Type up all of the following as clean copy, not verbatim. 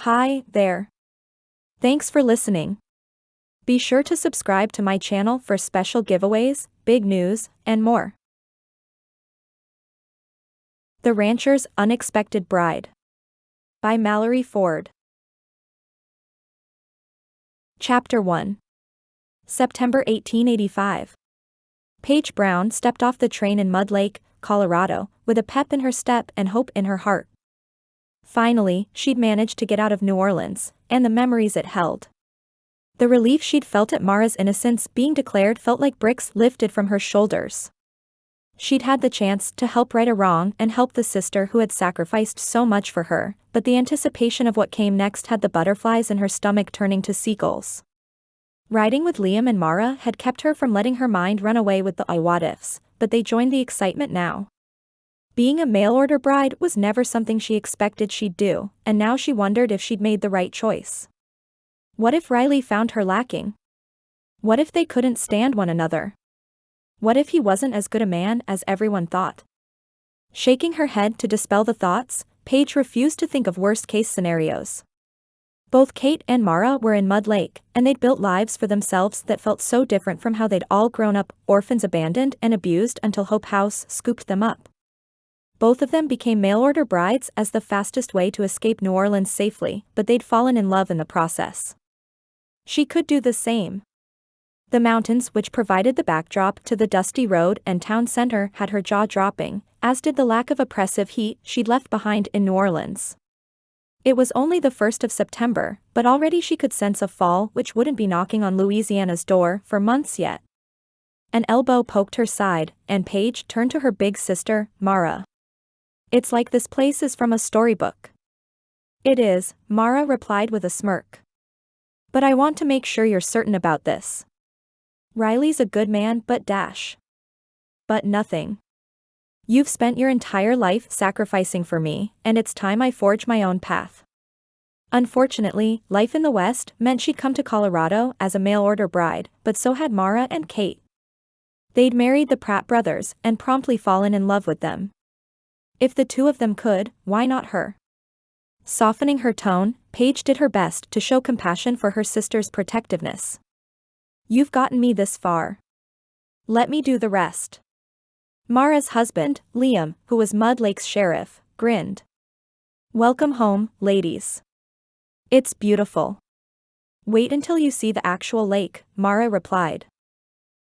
Hi there. Thanks for listening. Be sure to subscribe to my channel for special giveaways, big news, and more. The Rancher's Unexpected Bride by Mallory Ford. Chapter 1. September 1885. Paige Brown stepped off the train in Mud Lake, Colorado, with a pep in her step and hope in her heart. Finally, she'd managed to get out of New Orleans, and the memories it held. The relief she'd felt at Mara's innocence being declared felt like bricks lifted from her shoulders. She'd had the chance to help right a wrong and help the sister who had sacrificed so much for her, but the anticipation of what came next had the butterflies in her stomach turning to seagulls. Riding with Liam and Mara had kept her from letting her mind run away with the what-ifs, but they joined the excitement now. Being a mail-order bride was never something she expected she'd do, and now she wondered if she'd made the right choice. What if Riley found her lacking? What if they couldn't stand one another? What if he wasn't as good a man as everyone thought? Shaking her head to dispel the thoughts, Paige refused to think of worst-case scenarios. Both Kate and Mara were in Mud Lake, and they'd built lives for themselves that felt so different from how they'd all grown up, orphans abandoned and abused until Hope House scooped them up. Both of them became mail-order brides as the fastest way to escape New Orleans safely, but they'd fallen in love in the process. She could do the same. The mountains which provided the backdrop to the dusty road and town center had her jaw dropping, as did the lack of oppressive heat she'd left behind in New Orleans. It was only the 1st of September, but already she could sense a fall which wouldn't be knocking on Louisiana's door for months yet. An elbow poked her side, and Paige turned to her big sister, Mara. "It's like this place is from a storybook." "It is," Mara replied with a smirk. "But I want to make sure you're certain about this. Riley's a good man but But nothing. You've spent your entire life sacrificing for me, and it's time I forge my own path." Unfortunately, life in the West meant she'd come to Colorado as a mail-order bride, but so had Mara and Kate. They'd married the Pratt brothers and promptly fallen in love with them. If the two of them could, why not her? Softening her tone, Paige did her best to show compassion for her sister's protectiveness. "You've gotten me this far. Let me do the rest." Mara's husband, Liam, who was Mud Lake's sheriff, grinned. "Welcome home, ladies. It's beautiful." "Wait until you see the actual lake," Mara replied.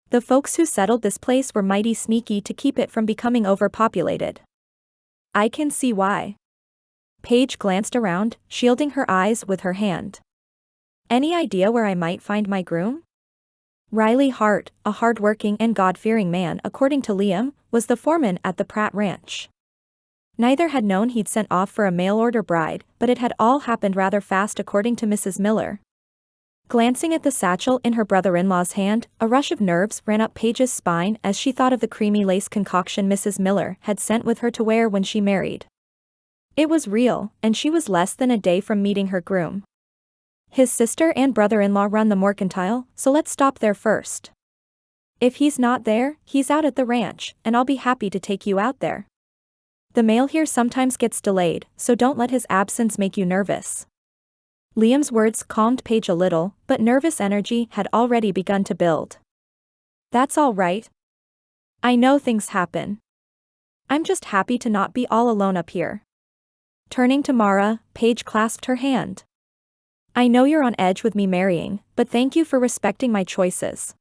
"The folks who settled this place were mighty sneaky to keep it from becoming overpopulated." "I can see why." Paige glanced around, shielding her eyes with her hand. "Any idea where I might find my groom?" Riley Hart, a hard-working and God-fearing man according to Liam, was the foreman at the Pratt ranch. Neither had known he'd sent off for a mail-order bride, but it had all happened rather fast according to Mrs. Miller. Glancing at the satchel in her brother-in-law's hand, a rush of nerves ran up Paige's spine as she thought of the creamy lace concoction Mrs. Miller had sent with her to wear when she married. It was real, and she was less than a day from meeting her groom. His sister and brother-in-law run the mercantile, so let's stop there first. If he's not there, he's out at the ranch, and I'll be happy to take you out there. The mail here sometimes gets delayed, so don't let his absence make you nervous. Liam's words calmed Paige a little, but nervous energy had already begun to build. "That's all right. I know things happen. I'm just happy to not be all alone up here." Turning to Mara, Paige clasped her hand. "I know you're on edge with me marrying, but thank you for respecting my choices.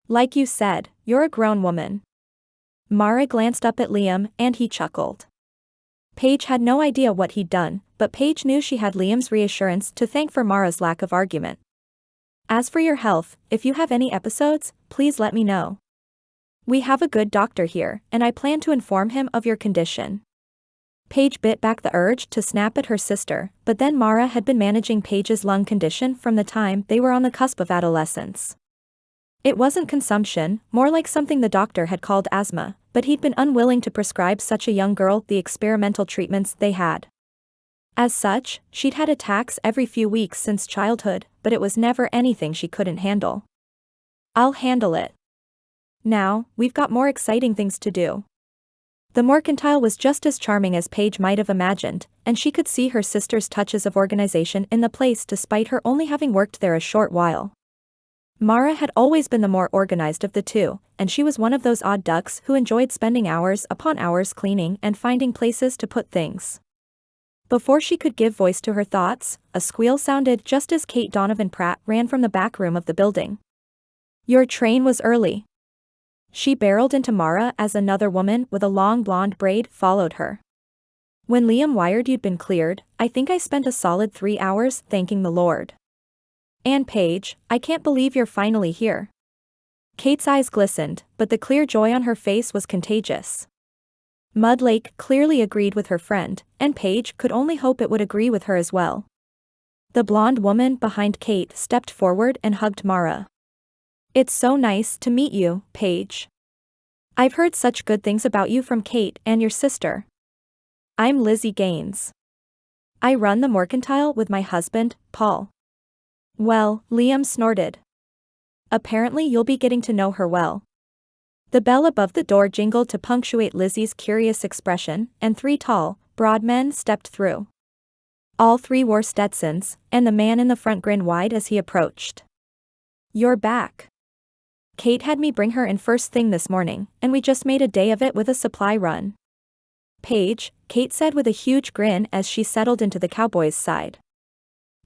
Like you said, you're a grown woman." Mara glanced up at Liam, and he chuckled. Paige had no idea what he'd done, but Paige knew she had Liam's reassurance to thank for Mara's lack of argument. "As for your health, if you have any episodes, please let me know. We have a good doctor here, and I plan to inform him of your condition." Paige bit back the urge to snap at her sister, but then Mara had been managing Paige's lung condition from the time they were on the cusp of adolescence. It wasn't consumption, more like something the doctor had called asthma, but he'd been unwilling to prescribe such a young girl the experimental treatments they had. As such, she'd had attacks every few weeks since childhood, but it was never anything she couldn't handle. "I'll handle it. Now, we've got more exciting things to do." The mercantile was just as charming as Paige might have imagined, and she could see her sister's touches of organization in the place despite her only having worked there a short while. Mara had always been the more organized of the two, and she was one of those odd ducks who enjoyed spending hours upon hours cleaning and finding places to put things. Before she could give voice to her thoughts, a squeal sounded just as Kate Donovan Pratt ran from the back room of the building. "Your train was early." She barreled into Mara as another woman with a long blonde braid followed her. "When Liam wired you'd been cleared, I think I spent a solid 3 hours thanking the Lord. And Paige, I can't believe you're finally here." Kate's eyes glistened, but the clear joy on her face was contagious. Mud Lake clearly agreed with her friend, and Paige could only hope it would agree with her as well. The blonde woman behind Kate stepped forward and hugged Mara. "It's so nice to meet you, Paige. I've heard such good things about you from Kate and your sister. I'm Lizzie Gaines. I run the mercantile with my husband, Paul." "Well," Liam snorted. "Apparently you'll be getting to know her well." The bell above the door jingled to punctuate Lizzie's curious expression, and 3 tall, broad men stepped through. All 3 wore Stetsons, and the man in the front grinned wide as he approached. "You're back. Kate had me bring her in first thing this morning, and we just made a day of it with a supply run." "Paige," Kate said with a huge grin as she settled into the cowboy's side.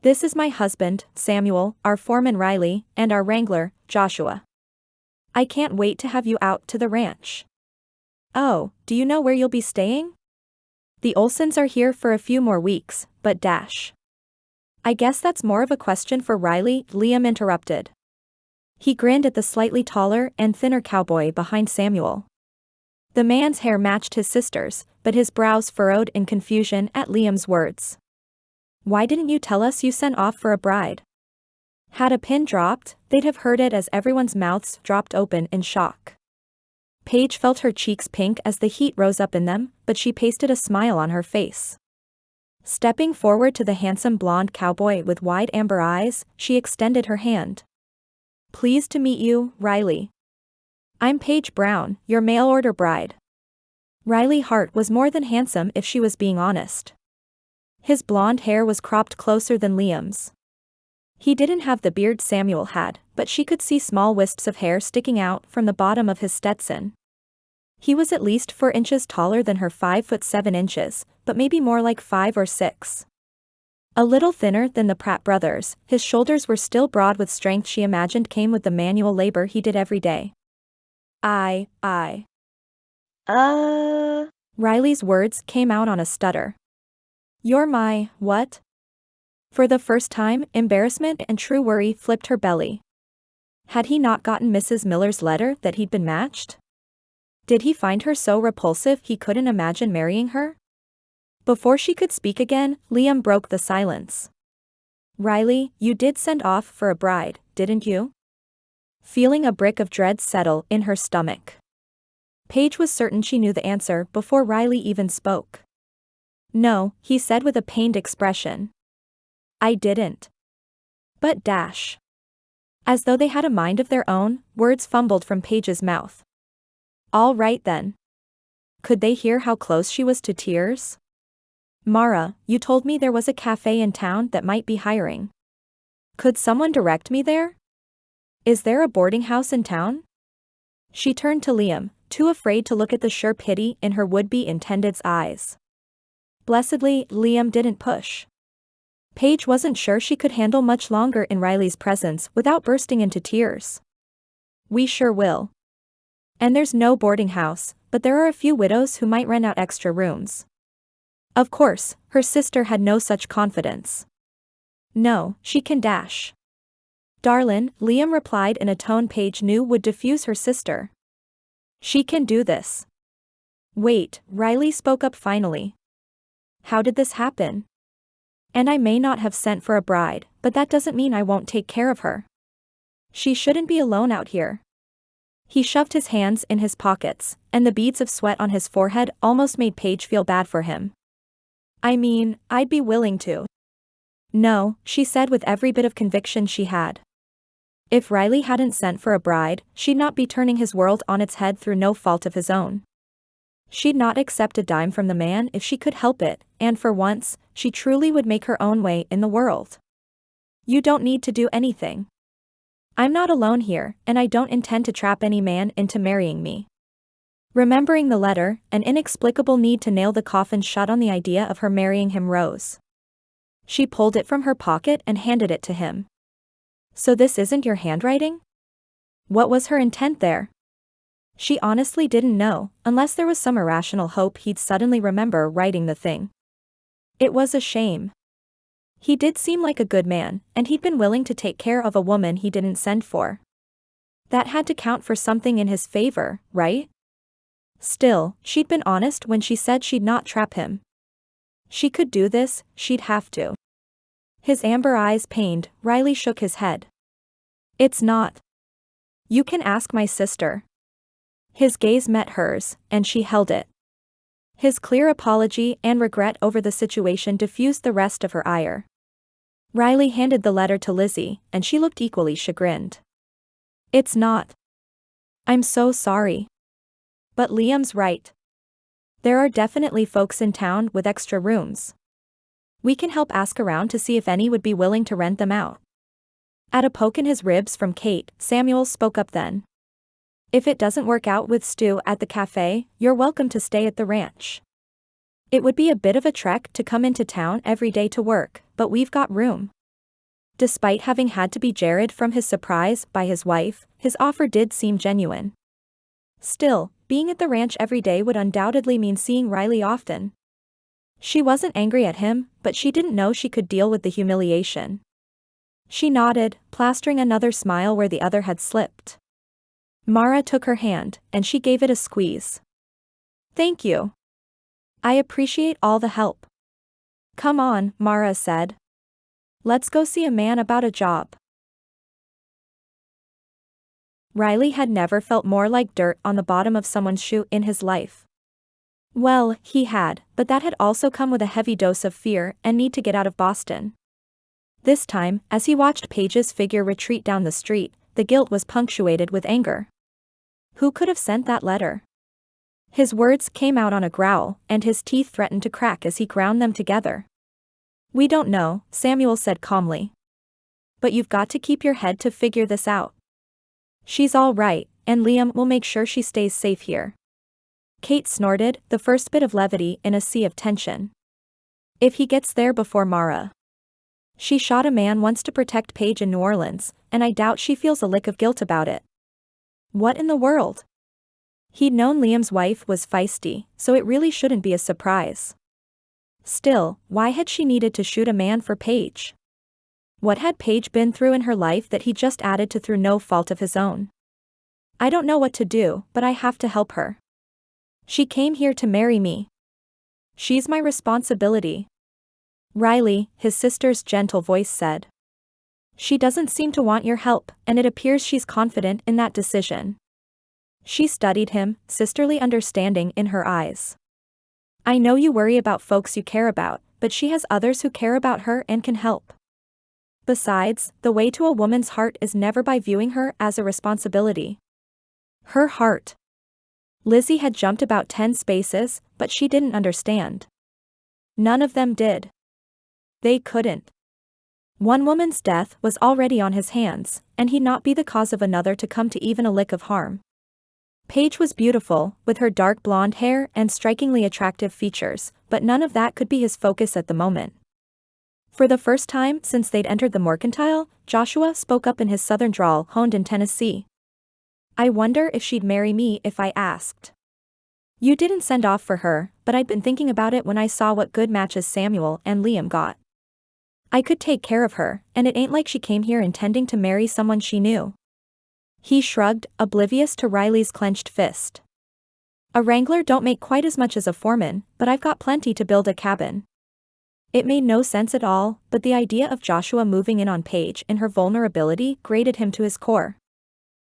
"This is my husband, Samuel, our foreman Riley, and our wrangler, Joshua. I can't wait to have you out to the ranch." "Oh, do you know where you'll be staying?" "The Olsons are here for a few more weeks, but I guess that's more of a question for Riley," Liam interrupted. He grinned at the slightly taller and thinner cowboy behind Samuel. The man's hair matched his sister's, but his brows furrowed in confusion at Liam's words. "Why didn't you tell us you sent off for a bride?" Had a pin dropped, they'd have heard it as everyone's mouths dropped open in shock. Paige felt her cheeks pink as the heat rose up in them, but she pasted a smile on her face. Stepping forward to the handsome blonde cowboy with wide amber eyes, she extended her hand. "Pleased to meet you, Riley. I'm Paige Brown, your mail-order bride." Riley Hart was more than handsome if she was being honest. His blonde hair was cropped closer than Liam's. He didn't have the beard Samuel had, but she could see small wisps of hair sticking out from the bottom of his Stetson. He was at least 4 inches taller than her 5'7", but maybe more like 5 or 6. A little thinner than the Pratt brothers, his shoulders were still broad with strength she imagined came with the manual labor he did every day. Riley's words came out on a stutter. "You're my, what?" For the first time, embarrassment and true worry flipped her belly. Had he not gotten Mrs. Miller's letter that he'd been matched? Did he find her so repulsive he couldn't imagine marrying her? Before she could speak again, Liam broke the silence. "Riley, you did send off for a bride, didn't you?" Feeling a brick of dread settle in her stomach. Paige was certain she knew the answer before Riley even spoke. "No," he said with a pained expression. "I didn't." But as though they had a mind of their own, words fumbled from Paige's mouth. "All right then." Could they hear how close she was to tears? "Mara, you told me there was a cafe in town that might be hiring. Could someone direct me there? Is there a boarding house in town?" She turned to Liam, too afraid to look at the sure pity in her would-be intended's eyes. Blessedly, Liam didn't push. Paige wasn't sure she could handle much longer in Riley's presence without bursting into tears. "We sure will. And there's no boarding house, but there are a few widows who might rent out extra rooms." Of course, her sister had no such confidence. "No, she can Darlin'," Liam replied in a tone Paige knew would diffuse her sister. "She can do this." "Wait," Riley spoke up finally. "How did this happen? And I may not have sent for a bride, but that doesn't mean I won't take care of her. She shouldn't be alone out here." He shoved his hands in his pockets, and the beads of sweat on his forehead almost made Paige feel bad for him. "I mean, I'd be willing to." "No," she said with every bit of conviction she had. If Riley hadn't sent for a bride, she'd not be turning his world on its head through no fault of his own. She'd not accept a dime from the man if she could help it, and for once, she truly would make her own way in the world. You don't need to do anything. I'm not alone here, and I don't intend to trap any man into marrying me. Remembering the letter, an inexplicable need to nail the coffin shut on the idea of her marrying him rose. She pulled it from her pocket and handed it to him. So this isn't your handwriting? What was her intent there? She honestly didn't know, unless there was some irrational hope he'd suddenly remember writing the thing. It was a shame. He did seem like a good man, and he'd been willing to take care of a woman he didn't send for. That had to count for something in his favor, right? Still, she'd been honest when she said she'd not trap him. She could do this, she'd have to. His amber eyes pained, Riley shook his head. It's not. You can ask my sister. His gaze met hers, and she held it. His clear apology and regret over the situation diffused the rest of her ire. Riley handed the letter to Lizzie, and she looked equally chagrined. It's not. I'm so sorry. But Liam's right. There are definitely folks in town with extra rooms. We can help ask around to see if any would be willing to rent them out. At a poke in his ribs from Kate, Samuel spoke up then. If it doesn't work out with Stu at the cafe, you're welcome to stay at the ranch. It would be a bit of a trek to come into town every day to work, but we've got room. Despite having had to be jarred from his surprise by his wife, his offer did seem genuine. Still, being at the ranch every day would undoubtedly mean seeing Riley often. She wasn't angry at him, but she didn't know she could deal with the humiliation. She nodded, plastering another smile where the other had slipped. Mara took her hand, and she gave it a squeeze. Thank you. I appreciate all the help. Come on, Mara said. Let's go see a man about a job. Riley had never felt more like dirt on the bottom of someone's shoe in his life. Well, he had, but that had also come with a heavy dose of fear and need to get out of Boston. This time, as he watched Paige's figure retreat down the street, the guilt was punctuated with anger. Who could have sent that letter? His words came out on a growl, and his teeth threatened to crack as he ground them together. We don't know, Samuel said calmly. But you've got to keep your head to figure this out. She's all right, and Liam will make sure she stays safe here. Kate snorted, the first bit of levity in a sea of tension. If he gets there before Mara. She shot a man once to protect Paige in New Orleans, and I doubt she feels a lick of guilt about it. What in the world? He'd known Liam's wife was feisty, so it really shouldn't be a surprise. Still, why had she needed to shoot a man for Paige? What had Paige been through in her life that he just added to through no fault of his own? I don't know what to do, but I have to help her. She came here to marry me. She's my responsibility. Riley, his sister's gentle voice said. She doesn't seem to want your help, and it appears she's confident in that decision. She studied him, sisterly understanding in her eyes. I know you worry about folks you care about, but she has others who care about her and can help. Besides, the way to a woman's heart is never by viewing her as a responsibility. Her heart. Lizzie had jumped about 10 spaces, but she didn't understand. None of them did. They couldn't. One woman's death was already on his hands, and he'd not be the cause of another to come to even a lick of harm. Paige was beautiful, with her dark blonde hair and strikingly attractive features, but none of that could be his focus at the moment. For the first time since they'd entered the mercantile, Joshua spoke up in his southern drawl honed in Tennessee. I wonder if she'd marry me if I asked. You didn't send off for her, but I'd been thinking about it when I saw what good matches Samuel and Liam got. I could take care of her, and it ain't like she came here intending to marry someone she knew. He shrugged, oblivious to Riley's clenched fist. A wrangler don't make quite as much as a foreman, but I've got plenty to build a cabin. It made no sense at all, but the idea of Joshua moving in on Paige in her vulnerability grated him to his core.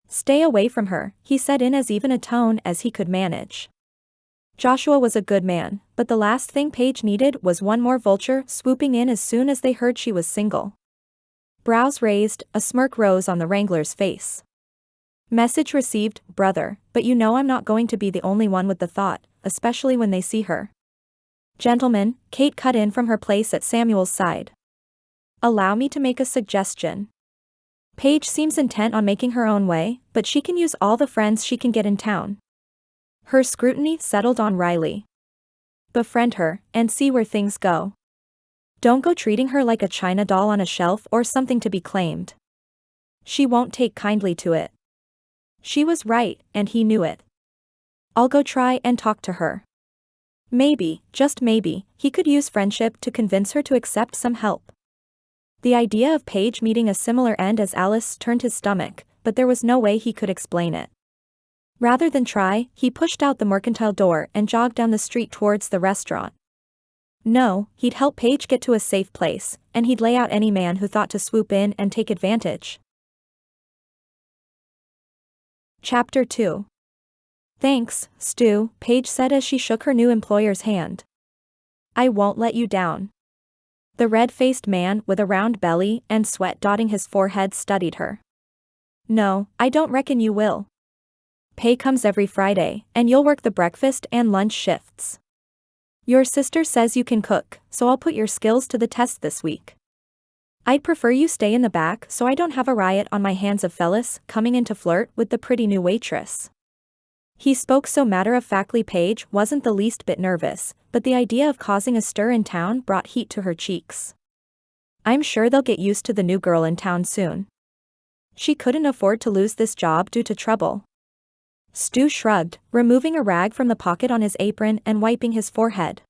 Stay away from her, he said in as even a tone as he could manage. Joshua was a good man, but the last thing Paige needed was one more vulture swooping in as soon as they heard she was single. Brows raised, a smirk rose on the wrangler's face. Message received, brother, but you know I'm not going to be the only one with the thought, especially when they see her. Gentlemen, Kate cut in from her place at Samuel's side. Allow me to make a suggestion. Paige seems intent on making her own way, but she can use all the friends she can get in town. Her scrutiny settled on Riley. Befriend her, and see where things go. Don't go treating her like a china doll on a shelf or something to be claimed. She won't take kindly to it. She was right, and he knew it. I'll go try and talk to her. Maybe, just maybe, he could use friendship to convince her to accept some help. The idea of Paige meeting a similar end as Alice turned his stomach, but there was no way he could explain it. Rather than try, he pushed out the mercantile door and jogged down the street towards the restaurant. No, he'd help Paige get to a safe place, and he'd lay out any man who thought to swoop in and take advantage. Chapter 2. Thanks, Stu, Paige said as she shook her new employer's hand. I won't let you down. The red-faced man with a round belly and sweat dotting his forehead studied her. No, I don't reckon you will. Pay comes every Friday, and you'll work the breakfast and lunch shifts. Your sister says you can cook, so I'll put your skills to the test this week. I'd prefer you stay in the back so I don't have a riot on my hands of fellas coming in to flirt with the pretty new waitress. He spoke so matter-of-factly Paige wasn't the least bit nervous, but the idea of causing a stir in town brought heat to her cheeks. I'm sure they'll get used to the new girl in town soon. She couldn't afford to lose this job due to trouble. Stu shrugged, removing a rag from the pocket on his apron and wiping his forehead.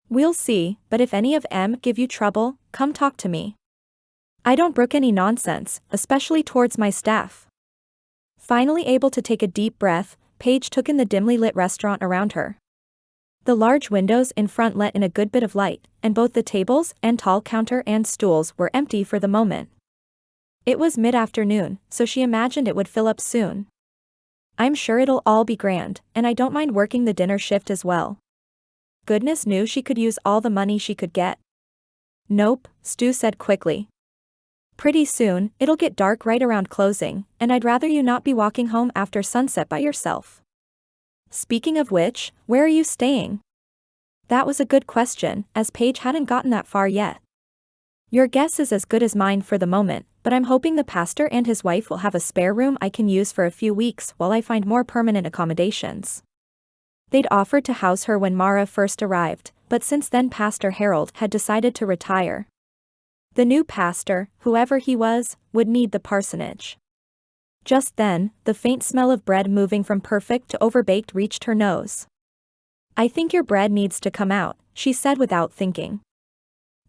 We'll see, but if any of them give you trouble, come talk to me. I don't brook any nonsense, especially towards my staff. Finally able to take a deep breath, Paige took in the dimly lit restaurant around her. The large windows in front let in a good bit of light, and both the tables and tall counter and stools were empty for the moment. It was mid-afternoon, so she imagined it would fill up soon. I'm sure it'll all be grand, and I don't mind working the dinner shift as well. Goodness knew she could use all the money she could get. Nope, Stu said quickly. Pretty soon, it'll get dark right around closing, and I'd rather you not be walking home after sunset by yourself. Speaking of which, where are you staying? That was a good question, as Paige hadn't gotten that far yet. Your guess is as good as mine for the moment, but I'm hoping the pastor and his wife will have a spare room I can use for a few weeks while I find more permanent accommodations. They'd offered to house her when Mara first arrived, but since then Pastor Harold had decided to retire. The new pastor, whoever he was, would need the parsonage. Just then, the faint smell of bread moving from perfect to overbaked reached her nose. I think your bread needs to come out, she said without thinking.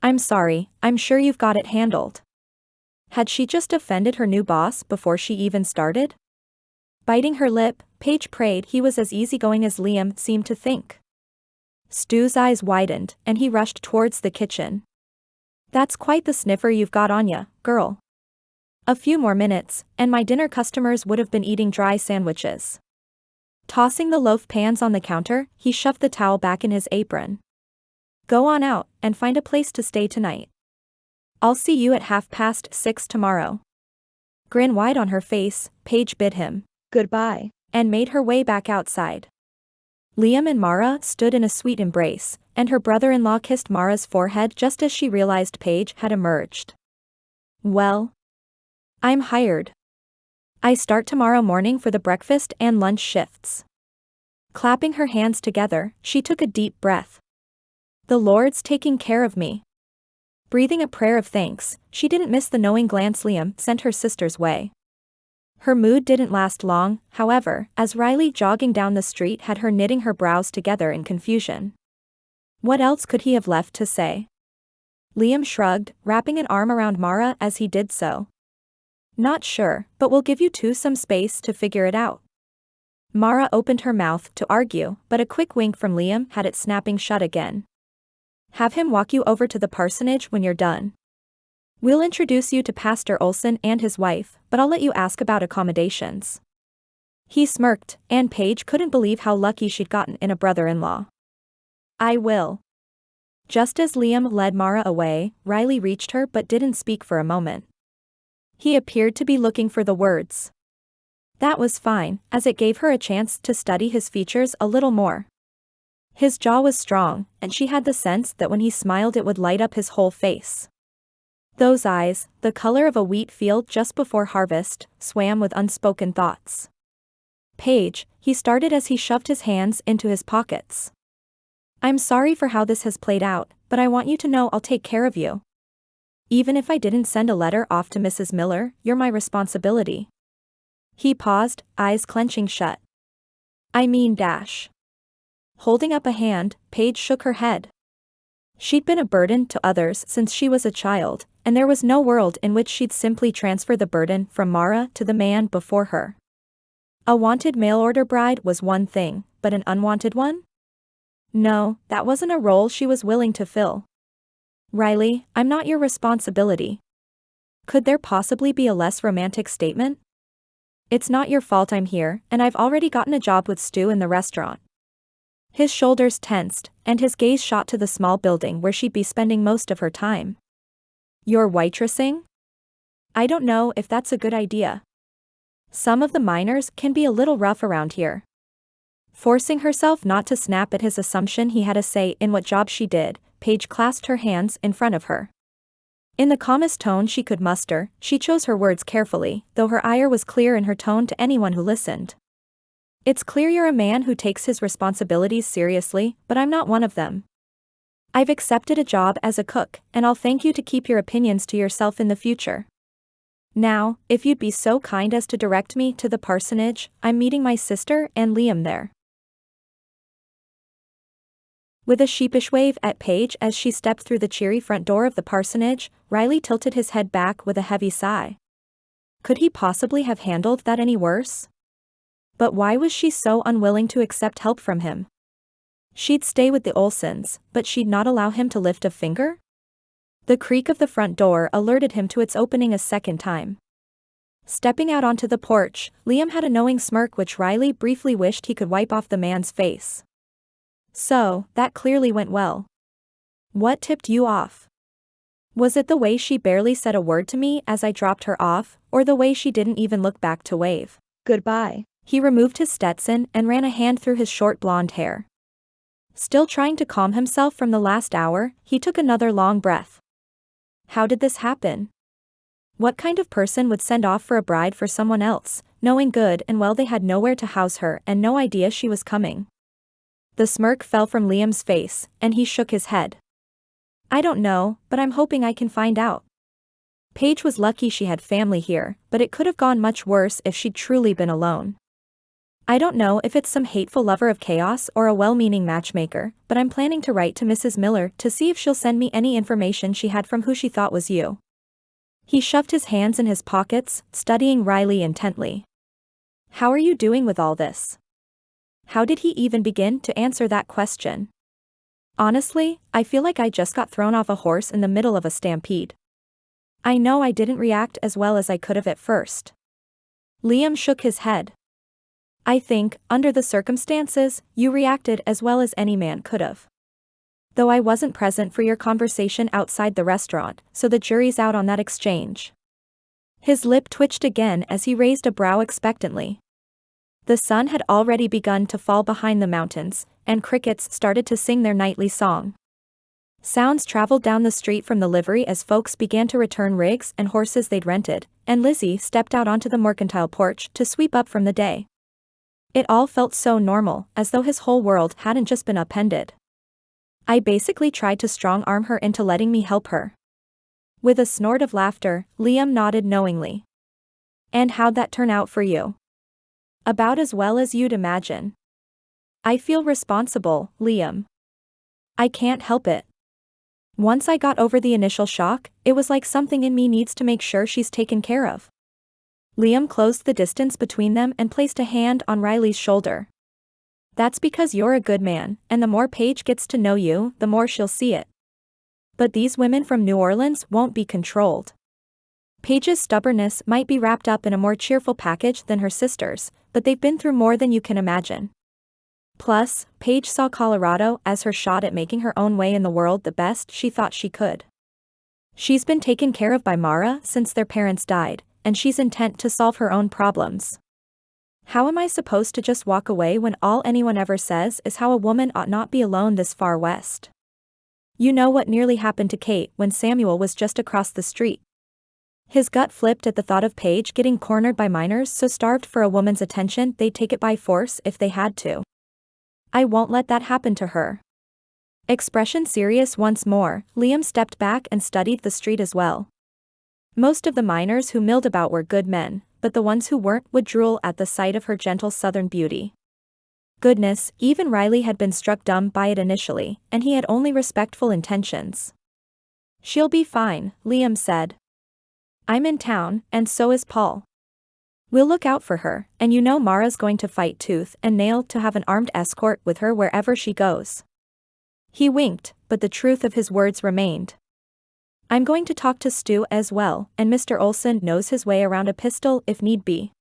I'm sorry, I'm sure you've got it handled. Had she just offended her new boss before she even started? Biting her lip, Paige prayed he was as easygoing as Liam seemed to think. Stu's eyes widened, and he rushed towards the kitchen. That's quite the sniffer you've got on ya, girl. A few more minutes, and my dinner customers would have been eating dry sandwiches. Tossing the loaf pans on the counter, he shoved the towel back in his apron. Go on out, and find a place to stay tonight. I'll see you at 6:30 tomorrow. Grin wide on her face, Paige bid him goodbye, and made her way back outside. Liam and Mara stood in a sweet embrace, and her brother-in-law kissed Mara's forehead just as she realized Paige had emerged. Well, I'm hired. I start tomorrow morning for the breakfast and lunch shifts. Clapping her hands together, she took a deep breath. The Lord's taking care of me. Breathing a prayer of thanks, she didn't miss the knowing glance Liam sent her sister's way. Her mood didn't last long, however, as Riley jogging down the street had her knitting her brows together in confusion. What else could he have left to say? Liam shrugged, wrapping an arm around Mara as he did so. Not sure, but we'll give you two some space to figure it out. Mara opened her mouth to argue, but a quick wink from Liam had it snapping shut again. Have him walk you over to the parsonage when you're done. We'll introduce you to Pastor Olson and his wife, but I'll let you ask about accommodations. He smirked, and Paige couldn't believe how lucky she'd gotten in a brother-in-law. I will. Just as Liam led Mara away, Riley reached her but didn't speak for a moment. He appeared to be looking for the words. That was fine, as it gave her a chance to study his features a little more. His jaw was strong, and she had the sense that when he smiled it would light up his whole face. Those eyes, the color of a wheat field just before harvest, swam with unspoken thoughts. Paige, he started as he shoved his hands into his pockets. I'm sorry for how this has played out, but I want you to know I'll take care of you. Even if I didn't send a letter off to Mrs. Miller, you're my responsibility. He paused, eyes clenching shut. I mean dash. Holding up a hand, Paige shook her head. She'd been a burden to others since she was a child, and there was no world in which she'd simply transfer the burden from Mara to the man before her. A wanted mail-order bride was one thing, but an unwanted one? No, that wasn't a role she was willing to fill. Riley, I'm not your responsibility. Could there possibly be a less romantic statement? It's not your fault I'm here, and I've already gotten a job with Stu in the restaurant. His shoulders tensed, and his gaze shot to the small building where she'd be spending most of her time. You're waitressing? I don't know if that's a good idea. Some of the miners can be a little rough around here. Forcing herself not to snap at his assumption he had a say in what job she did, Paige clasped her hands in front of her. In the calmest tone she could muster, she chose her words carefully, though her ire was clear in her tone to anyone who listened. It's clear you're a man who takes his responsibilities seriously, but I'm not one of them. I've accepted a job as a cook, and I'll thank you to keep your opinions to yourself in the future. Now, if you'd be so kind as to direct me to the parsonage, I'm meeting my sister and Liam there. With a sheepish wave at Paige as she stepped through the cheery front door of the parsonage, Riley tilted his head back with a heavy sigh. Could he possibly have handled that any worse? But why was she so unwilling to accept help from him? She'd stay with the Olsons, but she'd not allow him to lift a finger? The creak of the front door alerted him to its opening a second time. Stepping out onto the porch, Liam had a knowing smirk which Riley briefly wished he could wipe off the man's face. So, that clearly went well. What tipped you off? Was it the way she barely said a word to me as I dropped her off, or the way she didn't even look back to wave goodbye? He removed his Stetson and ran a hand through his short blonde hair. Still trying to calm himself from the last hour, he took another long breath. How did this happen? What kind of person would send off for a bride for someone else, knowing good and well they had nowhere to house her and no idea she was coming? The smirk fell from Liam's face, and he shook his head. I don't know, but I'm hoping I can find out. Paige was lucky she had family here, but it could have gone much worse if she'd truly been alone. I don't know if it's some hateful lover of chaos or a well-meaning matchmaker, but I'm planning to write to Mrs. Miller to see if she'll send me any information she had from who she thought was you. He shoved his hands in his pockets, studying Riley intently. How are you doing with all this? How did he even begin to answer that question? Honestly, I feel like I just got thrown off a horse in the middle of a stampede. I know I didn't react as well as I could have at first. Liam shook his head. I think, under the circumstances, you reacted as well as any man could have. Though I wasn't present for your conversation outside the restaurant, so the jury's out on that exchange. His lip twitched again as he raised a brow expectantly. The sun had already begun to fall behind the mountains, and crickets started to sing their nightly song. Sounds traveled down the street from the livery as folks began to return rigs and horses they'd rented, and Lizzie stepped out onto the mercantile porch to sweep up from the day. It all felt so normal, as though his whole world hadn't just been upended. I basically tried to strong-arm her into letting me help her. With a snort of laughter, Liam nodded knowingly. And how'd that turn out for you? About as well as you'd imagine. I feel responsible, Liam. I can't help it. Once I got over the initial shock, it was like something in me needs to make sure she's taken care of. Liam closed the distance between them and placed a hand on Riley's shoulder. That's because you're a good man, and the more Paige gets to know you, the more she'll see it. But these women from New Orleans won't be controlled. Paige's stubbornness might be wrapped up in a more cheerful package than her sister's, but they've been through more than you can imagine. Plus, Paige saw Colorado as her shot at making her own way in the world the best she thought she could. She's been taken care of by Mara since their parents died, and she's intent to solve her own problems. How am I supposed to just walk away when all anyone ever says is how a woman ought not be alone this far west? You know what nearly happened to Kate when Samuel was just across the street. His gut flipped at the thought of Paige getting cornered by minors so starved for a woman's attention they'd take it by force if they had to. I won't let that happen to her. Expression serious once more, Liam stepped back and studied the street as well. Most of the minors who milled about were good men, but the ones who weren't would drool at the sight of her gentle southern beauty. Goodness, even Riley had been struck dumb by it initially, and he had only respectful intentions. She'll be fine, Liam said. I'm in town, and so is Paul. We'll look out for her, and you know Mara's going to fight tooth and nail to have an armed escort with her wherever she goes. He winked, but the truth of his words remained. I'm going to talk to Stu as well, and Mr. Olson knows his way around a pistol if need be.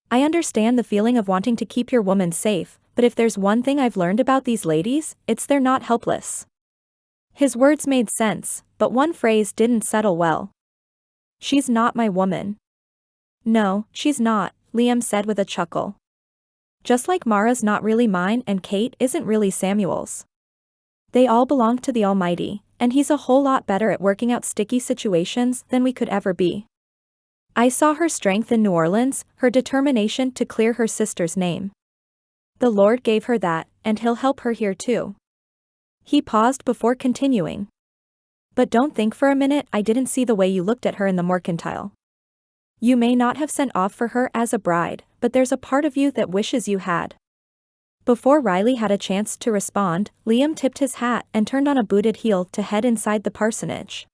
I understand the feeling of wanting to keep your woman safe, but if there's one thing I've learned about these ladies, it's they're not helpless. His words made sense, but one phrase didn't settle well. She's not my woman. No, she's not, Liam said with a chuckle. Just like Mara's not really mine and Kate isn't really Samuel's. They all belong to the Almighty, and he's a whole lot better at working out sticky situations than we could ever be. I saw her strength in New Orleans, her determination to clear her sister's name. The Lord gave her that, and he'll help her here too. He paused before continuing. But don't think for a minute I didn't see the way you looked at her in the mercantile. You may not have sent off for her as a bride, but there's a part of you that wishes you had. Before Riley had a chance to respond, Liam tipped his hat and turned on a booted heel to head inside the parsonage.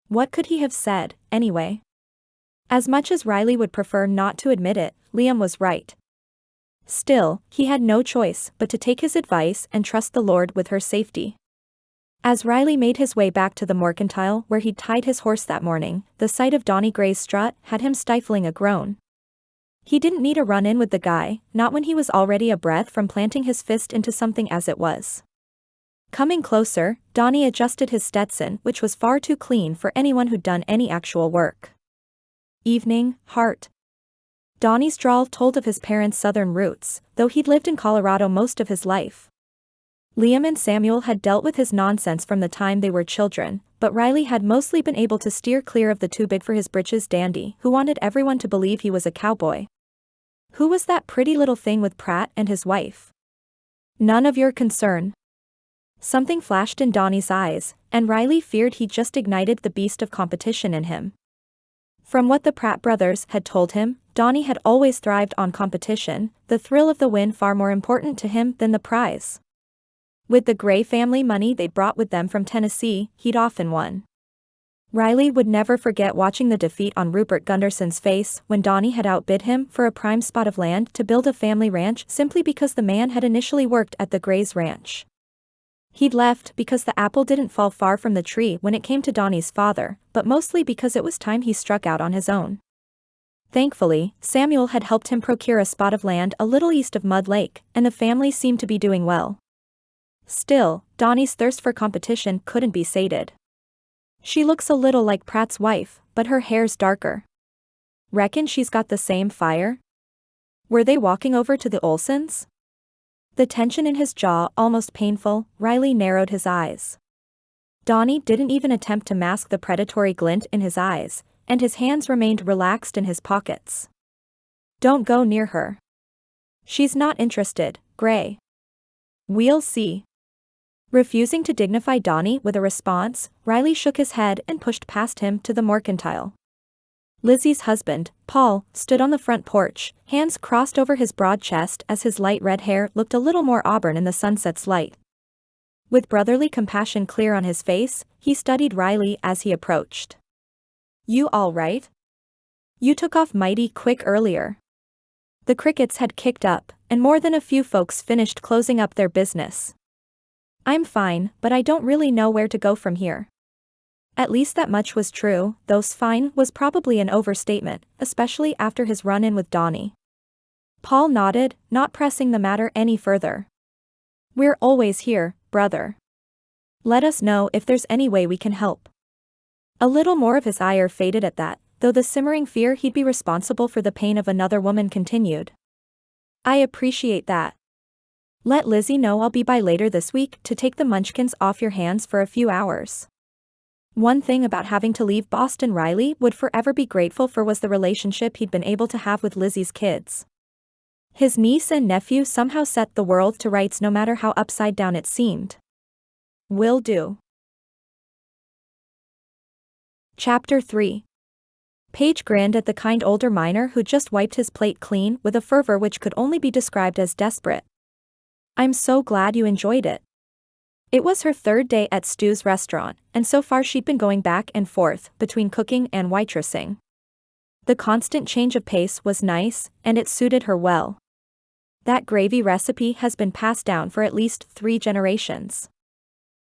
What could he have said, anyway? As much as Riley would prefer not to admit it, Liam was right. Still, he had no choice but to take his advice and trust the Lord with her safety. As Riley made his way back to the mercantile where he'd tied his horse that morning, the sight of Donnie Gray's strut had him stifling a groan. He didn't need a run-in with the guy, not when he was already a breath from planting his fist into something as it was. Coming closer, Donnie adjusted his Stetson, which was far too clean for anyone who'd done any actual work. Evening, Hart. Donnie's drawl told of his parents' southern roots, though he'd lived in Colorado most of his life. Liam and Samuel had dealt with his nonsense from the time they were children, but Riley had mostly been able to steer clear of the too-big-for-his-britches dandy who wanted everyone to believe he was a cowboy. Who was that pretty little thing with Pratt and his wife? None of your concern. Something flashed in Donnie's eyes, and Riley feared he'd just ignited the beast of competition in him. From what the Pratt brothers had told him, Donnie had always thrived on competition, the thrill of the win far more important to him than the prize. With the Gray family money they'd brought with them from Tennessee, he'd often won. Riley would never forget watching the defeat on Rupert Gunderson's face when Donnie had outbid him for a prime spot of land to build a family ranch simply because the man had initially worked at the Gray's ranch. He'd left because the apple didn't fall far from the tree when it came to Donnie's father, but mostly because it was time he struck out on his own. Thankfully, Samuel had helped him procure a spot of land a little east of Mud Lake, and the family seemed to be doing well. Still, Donnie's thirst for competition couldn't be sated. She looks a little like Pratt's wife, but her hair's darker. Reckon she's got the same fire? Were they walking over to the Olsons? The tension in his jaw almost painful, Riley narrowed his eyes. Donnie didn't even attempt to mask the predatory glint in his eyes, and his hands remained relaxed in his pockets. Don't go near her. She's not interested, Gray. We'll see. Refusing to dignify Donnie with a response, Riley shook his head and pushed past him to the mercantile. Lizzie's husband, Paul, stood on the front porch, hands crossed over his broad chest as his light red hair looked a little more auburn in the sunset's light. With brotherly compassion clear on his face, he studied Riley as he approached. You all right? You took off mighty quick earlier. The crickets had kicked up, and more than a few folks finished closing up their business. I'm fine, but I don't really know where to go from here. At least that much was true, though fine was probably an overstatement, especially after his run-in with Donnie. Paul nodded, not pressing the matter any further. We're always here, brother. Let us know if there's any way we can help. A little more of his ire faded at that, though the simmering fear he'd be responsible for the pain of another woman continued. I appreciate that. Let Lizzie know I'll be by later this week to take the munchkins off your hands for a few hours. One thing about having to leave Boston Riley would forever be grateful for was the relationship he'd been able to have with Lizzie's kids. His niece and nephew somehow set the world to rights no matter how upside down it seemed. Will do. Chapter 3. Paige grinned at the kind older miner who just wiped his plate clean with a fervor which could only be described as desperate. I'm so glad you enjoyed it. It was her third day at Stu's restaurant, and so far she'd been going back and forth between cooking and waitressing. The constant change of pace was nice, and it suited her well. That gravy recipe has been passed down for at least 3 generations.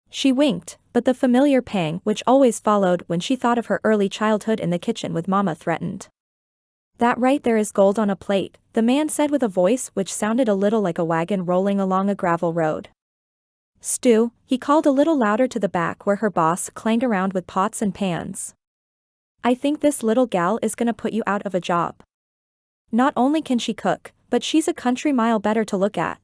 She winked, but the familiar pang which always followed when she thought of her early childhood in the kitchen with Mama threatened. That right there is gold on a plate, the man said with a voice which sounded a little like a wagon rolling along a gravel road. Stu, he called a little louder to the back where her boss clanged around with pots and pans. I think this little gal is gonna put you out of a job. Not only can she cook, but she's a country mile better to look at.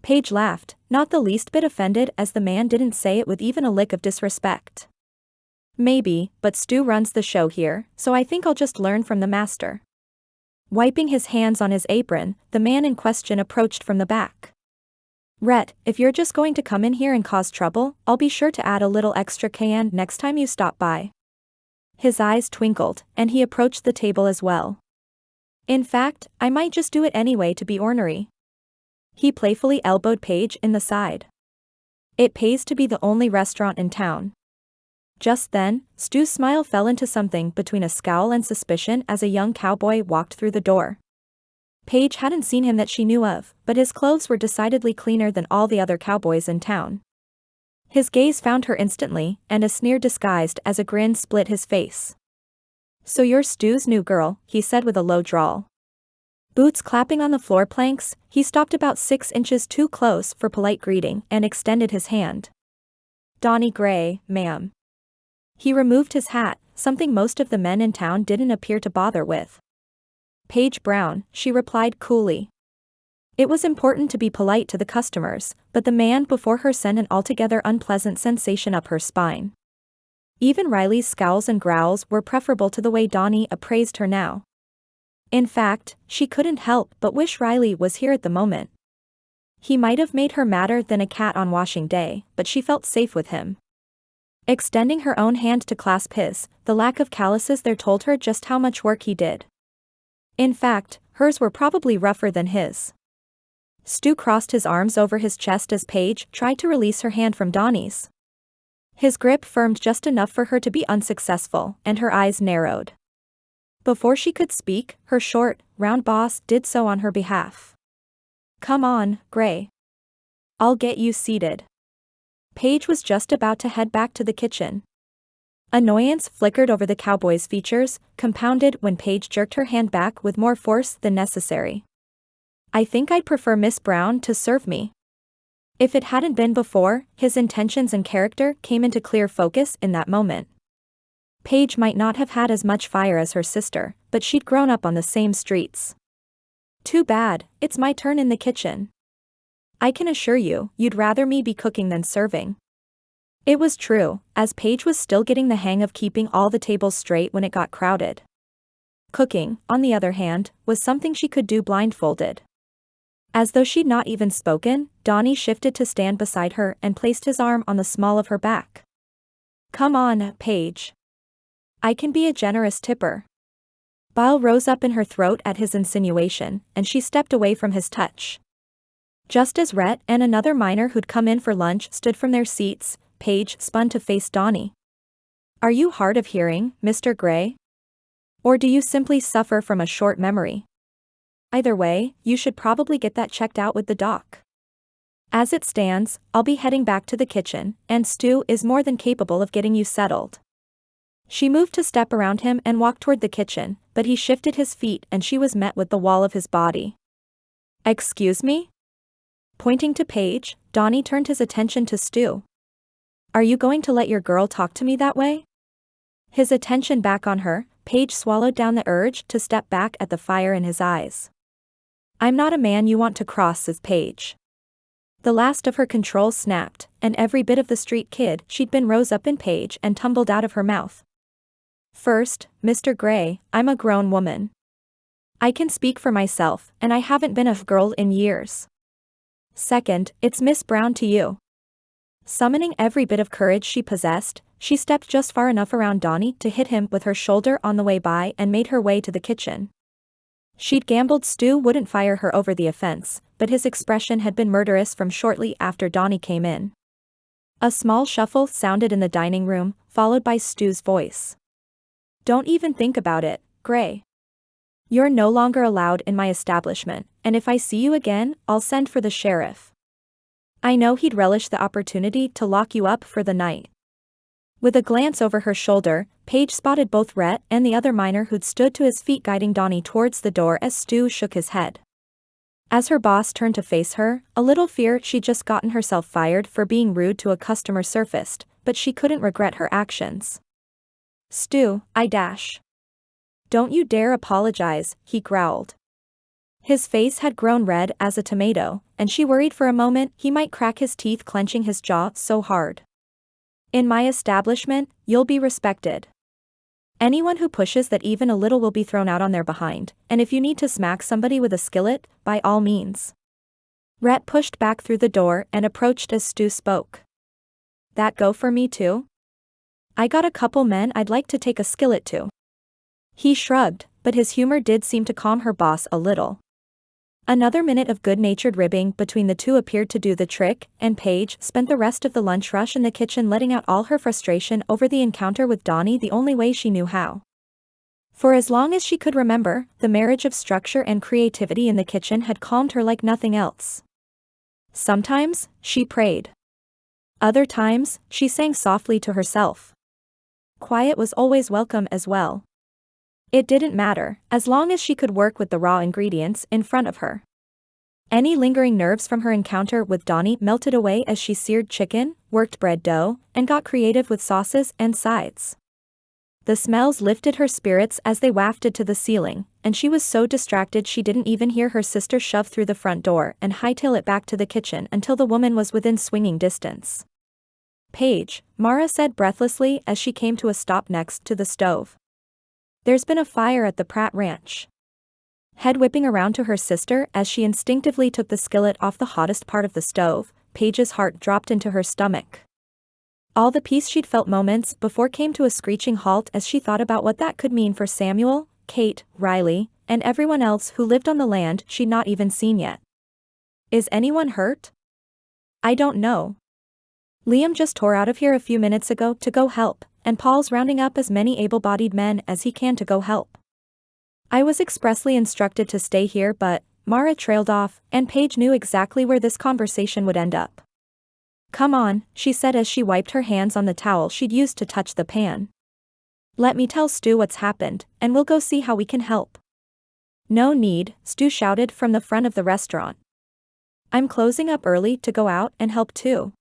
Paige laughed, not the least bit offended as the man didn't say it with even a lick of disrespect. Maybe, but Stu runs the show here, so I think I'll just learn from the master. Wiping his hands on his apron, the man in question approached from the back. Rhett, if you're just going to come in here and cause trouble, I'll be sure to add a little extra cayenne next time you stop by. His eyes twinkled, and he approached the table as well. In fact, I might just do it anyway to be ornery. He playfully elbowed Paige in the side. It pays to be the only restaurant in town. Just then, Stu's smile fell into something between a scowl and suspicion as a young cowboy walked through the door. Paige hadn't seen him that she knew of, but his clothes were decidedly cleaner than all the other cowboys in town. His gaze found her instantly, and a sneer disguised as a grin split his face. So you're Stu's new girl, he said with a low drawl. Boots clapping on the floor planks, he stopped about 6 inches too close for polite greeting and extended his hand. Donnie Gray, ma'am. He removed his hat, something most of the men in town didn't appear to bother with. Paige Brown, she replied coolly. It was important to be polite to the customers, but the man before her sent an altogether unpleasant sensation up her spine. Even Riley's scowls and growls were preferable to the way Donnie appraised her now. In fact, she couldn't help but wish Riley was here at the moment. He might have made her madder than a cat on washing day, but she felt safe with him. Extending her own hand to clasp his, the lack of calluses there told her just how much work he did. In fact, hers were probably rougher than his. Stu crossed his arms over his chest as Paige tried to release her hand from Donnie's. His grip firmed just enough for her to be unsuccessful, and her eyes narrowed. Before she could speak, her short, round boss did so on her behalf. Come on, Gray. I'll get you seated. Paige was just about to head back to the kitchen. Annoyance flickered over the cowboy's features, compounded when Paige jerked her hand back with more force than necessary. I think I'd prefer Miss Brown to serve me. If it hadn't been before, his intentions and character came into clear focus in that moment. Paige might not have had as much fire as her sister, but she'd grown up on the same streets. Too bad, it's my turn in the kitchen. I can assure you, you'd rather me be cooking than serving. It was true, as Paige was still getting the hang of keeping all the tables straight when it got crowded. Cooking, on the other hand, was something she could do blindfolded. As though she'd not even spoken, Donnie shifted to stand beside her and placed his arm on the small of her back. Come on, Paige. I can be a generous tipper. Bile rose up in her throat at his insinuation, and she stepped away from his touch. Just as Rhett and another miner who'd come in for lunch stood from their seats, Paige spun to face Donnie. Are you hard of hearing, Mr. Gray? Or do you simply suffer from a short memory? Either way, you should probably get that checked out with the doc. As it stands, I'll be heading back to the kitchen, and Stu is more than capable of getting you settled. She moved to step around him and walk toward the kitchen, but he shifted his feet and she was met with the wall of his body. Excuse me? Pointing to Paige, Donnie turned his attention to Stu. Are you going to let your girl talk to me that way? His attention back on her, Paige swallowed down the urge to step back at the fire in his eyes. I'm not a man you want to cross, says Paige. The last of her control snapped, and every bit of the street kid she'd been rose up in Paige and tumbled out of her mouth. First, Mr. Gray, I'm a grown woman. I can speak for myself, and I haven't been a girl in years. Second, it's Miss Brown to you. Summoning every bit of courage she possessed, she stepped just far enough around Donnie to hit him with her shoulder on the way by and made her way to the kitchen. She'd gambled Stu wouldn't fire her over the offense, but his expression had been murderous from shortly after Donnie came in. A small shuffle sounded in the dining room, followed by Stu's voice. Don't even think about it, Gray. You're no longer allowed in my establishment, and if I see you again, I'll send for the sheriff. I know he'd relish the opportunity to lock you up for the night. With a glance over her shoulder, Paige spotted both Rhett and the other miner who'd stood to his feet, guiding Donnie towards the door as Stu shook his head. As her boss turned to face her, a little fear she'd just gotten herself fired for being rude to a customer surfaced, but she couldn't regret her actions. Stu, Don't you dare apologize, he growled. His face had grown red as a tomato, and she worried for a moment he might crack his teeth, clenching his jaw so hard. In my establishment, you'll be respected. Anyone who pushes that even a little will be thrown out on their behind, and if you need to smack somebody with a skillet, by all means. Rhett pushed back through the door and approached as Stu spoke. That go for me too? I got a couple men I'd like to take a skillet to. He shrugged, but his humor did seem to calm her boss a little. Another minute of good-natured ribbing between the two appeared to do the trick, and Paige spent the rest of the lunch rush in the kitchen letting out all her frustration over the encounter with Donnie the only way she knew how. For as long as she could remember, the marriage of structure and creativity in the kitchen had calmed her like nothing else. Sometimes, she prayed. Other times, she sang softly to herself. Quiet was always welcome as well. It didn't matter, as long as she could work with the raw ingredients in front of her. Any lingering nerves from her encounter with Donnie melted away as she seared chicken, worked bread dough, and got creative with sauces and sides. The smells lifted her spirits as they wafted to the ceiling, and she was so distracted she didn't even hear her sister shove through the front door and hightail it back to the kitchen until the woman was within swinging distance. Paige, Mara said breathlessly as she came to a stop next to the stove. There's been a fire at the Pratt ranch. Head whipping around to her sister as she instinctively took the skillet off the hottest part of the stove, Paige's heart dropped into her stomach. All the peace she'd felt moments before came to a screeching halt as she thought about what that could mean for Samuel, Kate, Riley, and everyone else who lived on the land she'd not even seen yet. Is anyone hurt? I don't know. Liam just tore out of here a few minutes ago to go help, and Paul's rounding up as many able-bodied men as he can to go help. I was expressly instructed to stay here, but Mara trailed off, and Paige knew exactly where this conversation would end up. Come on, she said as she wiped her hands on the towel she'd used to touch the pan. Let me tell Stu what's happened, and we'll go see how we can help. No need, Stu shouted from the front of the restaurant. I'm closing up early to go out and help too.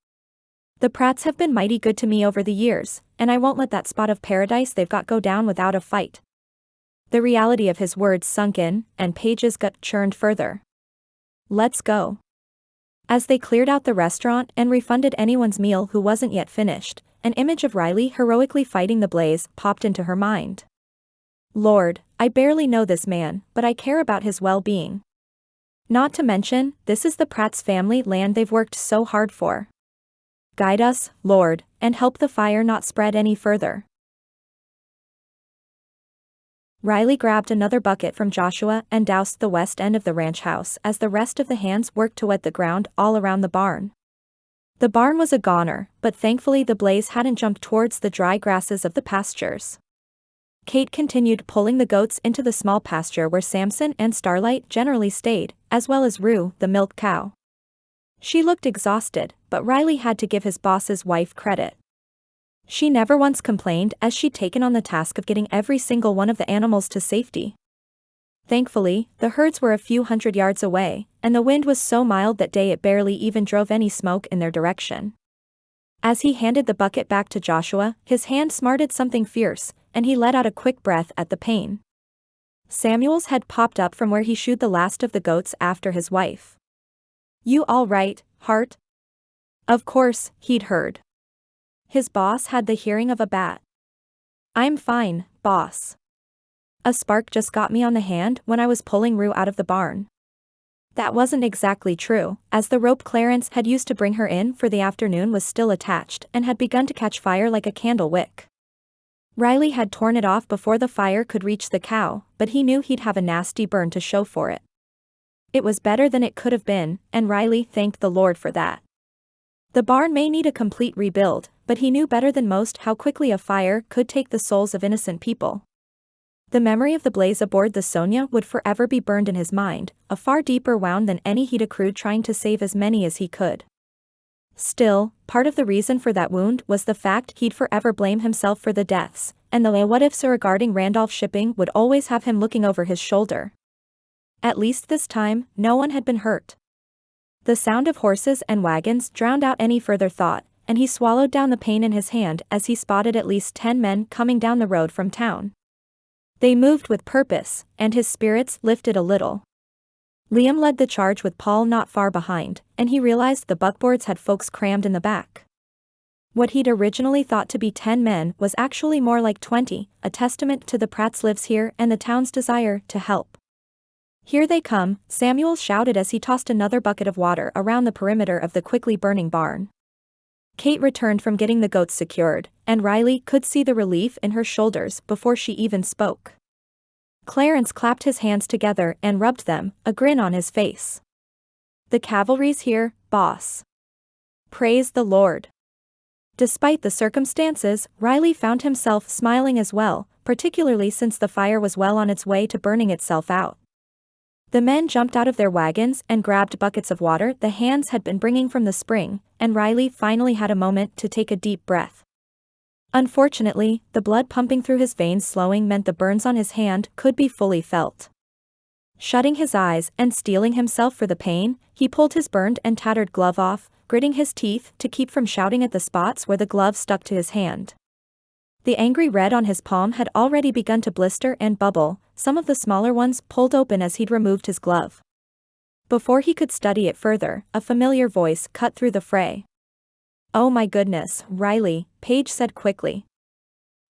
The Pratts have been mighty good to me over the years, and I won't let that spot of paradise they've got go down without a fight. The reality of his words sunk in, and Paige's gut churned further. Let's go. As they cleared out the restaurant and refunded anyone's meal who wasn't yet finished, an image of Riley heroically fighting the blaze popped into her mind. Lord, I barely know this man, but I care about his well-being. Not to mention, this is the Pratt's family land they've worked so hard for. Guide us, Lord, and help the fire not spread any further. Riley grabbed another bucket from Joshua and doused the west end of the ranch house as the rest of the hands worked to wet the ground all around the barn. The barn was a goner, but thankfully the blaze hadn't jumped towards the dry grasses of the pastures. Kate continued pulling the goats into the small pasture where Samson and Starlight generally stayed, as well as Rue, the milk cow. She looked exhausted, but Riley had to give his boss's wife credit. She never once complained as she'd taken on the task of getting every single one of the animals to safety. Thankfully, the herds were a few hundred yards away, and the wind was so mild that day it barely even drove any smoke in their direction. As he handed the bucket back to Joshua, his hand smarted something fierce, and he let out a quick breath at the pain. Samuel's head popped up from where he shooed the last of the goats after his wife. "You all right, Hart?" Of course, he'd heard. His boss had the hearing of a bat. "I'm fine, boss. A spark just got me on the hand when I was pulling Rue out of the barn." That wasn't exactly true, as the rope Clarence had used to bring her in for the afternoon was still attached and had begun to catch fire like a candle wick. Riley had torn it off before the fire could reach the cow, but he knew he'd have a nasty burn to show for it. It was better than it could have been, and Riley thanked the Lord for that. The barn may need a complete rebuild, but he knew better than most how quickly a fire could take the souls of innocent people. The memory of the blaze aboard the Sonia would forever be burned in his mind, a far deeper wound than any he'd accrued trying to save as many as he could. Still, part of the reason for that wound was the fact he'd forever blame himself for the deaths, and the what-ifs regarding Randolph shipping would always have him looking over his shoulder. At least this time, no one had been hurt. The sound of horses and wagons drowned out any further thought, and he swallowed down the pain in his hand as he spotted at least 10 men coming down the road from town. They moved with purpose, and his spirits lifted a little. Liam led the charge with Paul not far behind, and he realized the buckboards had folks crammed in the back. What he'd originally thought to be 10 men was actually more like 20, a testament to the Pratt's lives here and the town's desire to help. "Here they come," Samuel shouted as he tossed another bucket of water around the perimeter of the quickly burning barn. Kate returned from getting the goats secured, and Riley could see the relief in her shoulders before she even spoke. Clarence clapped his hands together and rubbed them, a grin on his face. "The cavalry's here, boss." Praise the Lord. Despite the circumstances, Riley found himself smiling as well, particularly since the fire was well on its way to burning itself out. The men jumped out of their wagons and grabbed buckets of water the hands had been bringing from the spring, and Riley finally had a moment to take a deep breath. Unfortunately, the blood pumping through his veins slowing meant the burns on his hand could be fully felt. Shutting his eyes and steeling himself for the pain, he pulled his burned and tattered glove off, gritting his teeth to keep from shouting at the spots where the glove stuck to his hand. The angry red on his palm had already begun to blister and bubble, some of the smaller ones pulled open as he'd removed his glove. Before he could study it further, a familiar voice cut through the fray. "Oh my goodness, Riley," Paige said quickly.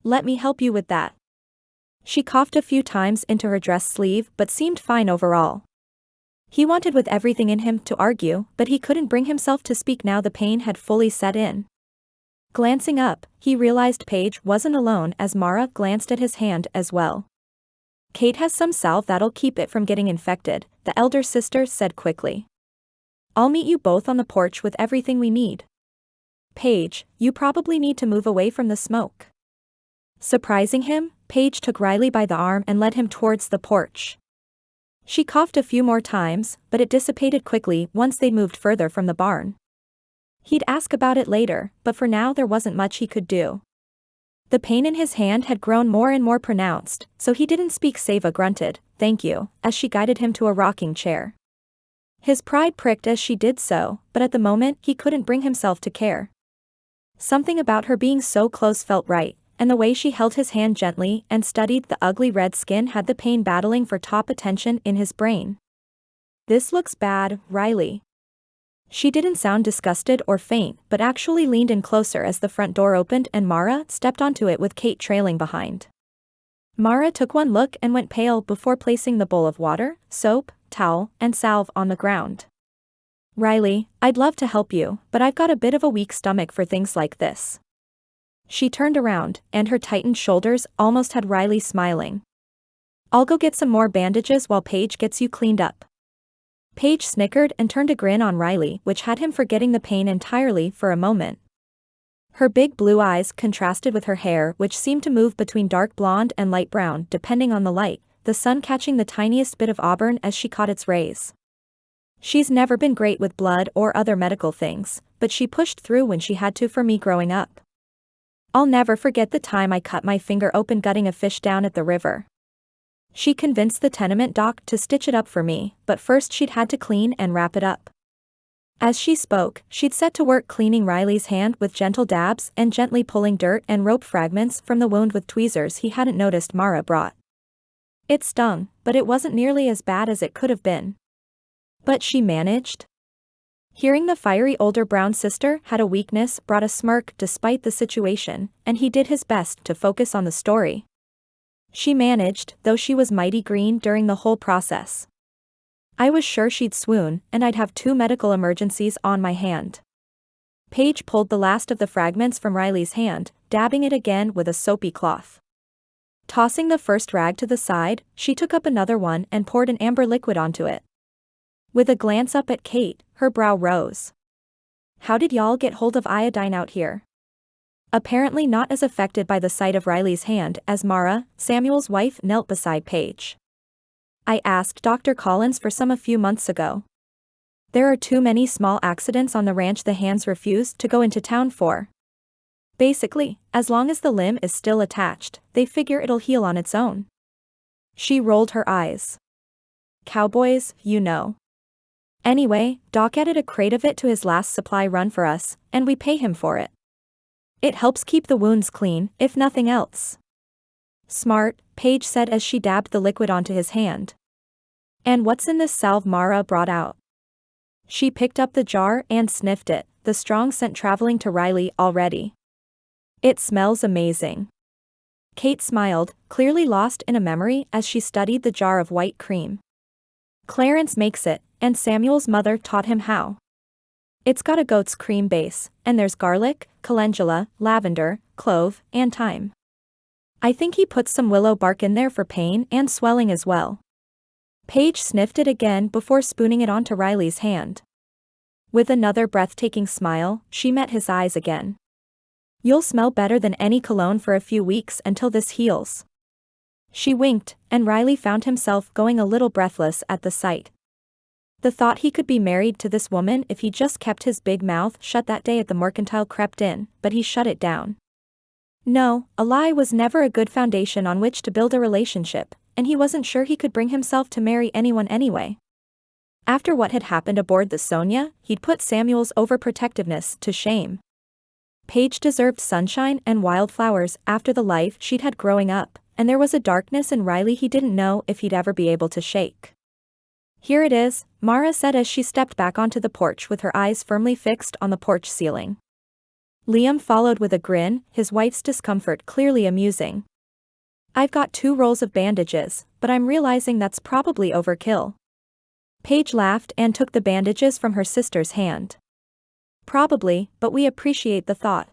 "Let me help you with that." She coughed a few times into her dress sleeve but seemed fine overall. He wanted with everything in him to argue, but he couldn't bring himself to speak now the pain had fully set in. Glancing up, he realized Paige wasn't alone as Mara glanced at his hand as well. "Kate has some salve that'll keep it from getting infected," the elder sister said quickly. "I'll meet you both on the porch with everything we need. Paige, you probably need to move away from the smoke." Surprising him, Paige took Riley by the arm and led him towards the porch. She coughed a few more times, but it dissipated quickly once they moved further from the barn. He'd ask about it later, but for now there wasn't much he could do. The pain in his hand had grown more and more pronounced, so he didn't speak save a grunted, "Thank you," as she guided him to a rocking chair. His pride pricked as she did so, but at the moment he couldn't bring himself to care. Something about her being so close felt right, and the way she held his hand gently and studied the ugly red skin had the pain battling for top attention in his brain. "This looks bad, Riley." She didn't sound disgusted or faint but actually leaned in closer as the front door opened and Mara stepped onto it with Kate trailing behind. Mara took one look and went pale before placing the bowl of water, soap, towel, and salve on the ground. "Riley, I'd love to help you, but I've got a bit of a weak stomach for things like this." She turned around, and her tightened shoulders almost had Riley smiling. "I'll go get some more bandages while Paige gets you cleaned up." Paige snickered and turned a grin on Riley, which had him forgetting the pain entirely for a moment. Her big blue eyes contrasted with her hair, which seemed to move between dark blonde and light brown depending on the light, the sun catching the tiniest bit of auburn as she caught its rays. "She's never been great with blood or other medical things, but she pushed through when she had to for me growing up. I'll never forget the time I cut my finger open gutting a fish down at the river. She convinced the tenement doc to stitch it up for me, but first she'd had to clean and wrap it up." As she spoke, she'd set to work cleaning Riley's hand with gentle dabs and gently pulling dirt and rope fragments from the wound with tweezers he hadn't noticed Mara brought. It stung, but it wasn't nearly as bad as it could have been. But she managed. Hearing the fiery older Brown sister had a weakness brought a smirk despite the situation, and he did his best to focus on the story. She managed, though she was mighty green during the whole process. I was sure she'd swoon, and I'd have 2 medical emergencies on my hand. Paige pulled the last of the fragments from Riley's hand, dabbing it again with a soapy cloth. Tossing the first rag to the side, she took up another one and poured an amber liquid onto it. With a glance up at Kate, her brow rose. How did y'all get hold of iodine out here? Apparently not as affected by the sight of Riley's hand as Mara, Samuel's wife, knelt beside Paige. I asked Dr. Collins for some a few months ago. There are too many small accidents on the ranch the hands refuse to go into town for. Basically, as long as the limb is still attached, they figure it'll heal on its own. She rolled her eyes. Cowboys, you know. Anyway, Doc added a crate of it to his last supply run for us, and we pay him for it. It helps keep the wounds clean, if nothing else. Smart, Paige said as she dabbed the liquid onto his hand. And what's in this salve Mara brought out? She picked up the jar and sniffed it, the strong scent traveling to Riley already. It smells amazing. Kate smiled, clearly lost in a memory as she studied the jar of white cream. Clarence makes it, and Samuel's mother taught him how. It's got a goat's cream base, and there's garlic, calendula, lavender, clove, and thyme. I think he puts some willow bark in there for pain and swelling as well. Paige sniffed it again before spooning it onto Riley's hand. With another breathtaking smile, she met his eyes again. You'll smell better than any cologne for a few weeks until this heals. She winked, and Riley found himself going a little breathless at the sight. The thought he could be married to this woman if he just kept his big mouth shut that day at the mercantile crept in, but he shut it down. No, a lie was never a good foundation on which to build a relationship, and he wasn't sure he could bring himself to marry anyone anyway. After what had happened aboard the Sonia, he'd put Samuel's overprotectiveness to shame. Paige deserved sunshine and wildflowers after the life she'd had growing up, and there was a darkness in Riley he didn't know if he'd ever be able to shake. Here it is, Mara said as she stepped back onto the porch with her eyes firmly fixed on the porch ceiling. Liam followed with a grin, his wife's discomfort clearly amusing. I've got 2 rolls of bandages, but I'm realizing that's probably overkill. Paige laughed and took the bandages from her sister's hand. Probably, but we appreciate the thought.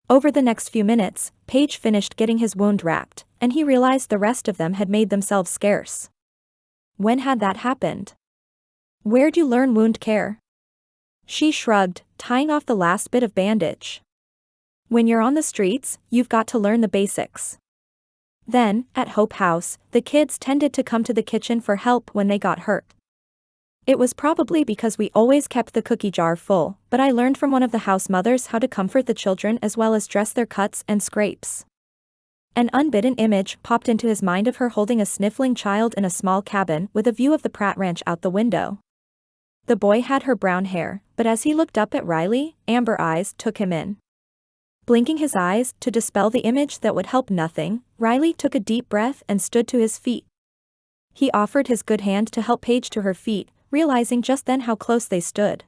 Over the next few minutes, Paige finished getting his wound wrapped, and he realized the rest of them had made themselves scarce. When had that happened? Where'd you learn wound care? She shrugged, tying off the last bit of bandage. When you're on the streets, you've got to learn the basics. Then, at Hope House, the kids tended to come to the kitchen for help when they got hurt. It was probably because we always kept the cookie jar full, but I learned from one of the house mothers how to comfort the children as well as dress their cuts and scrapes. An unbidden image popped into his mind of her holding a sniffling child in a small cabin with a view of the Pratt ranch out the window. The boy had her brown hair, but as he looked up at Riley, amber eyes took him in. Blinking his eyes to dispel the image that would help nothing, Riley took a deep breath and stood to his feet. He offered his good hand to help Paige to her feet, realizing just then how close they stood.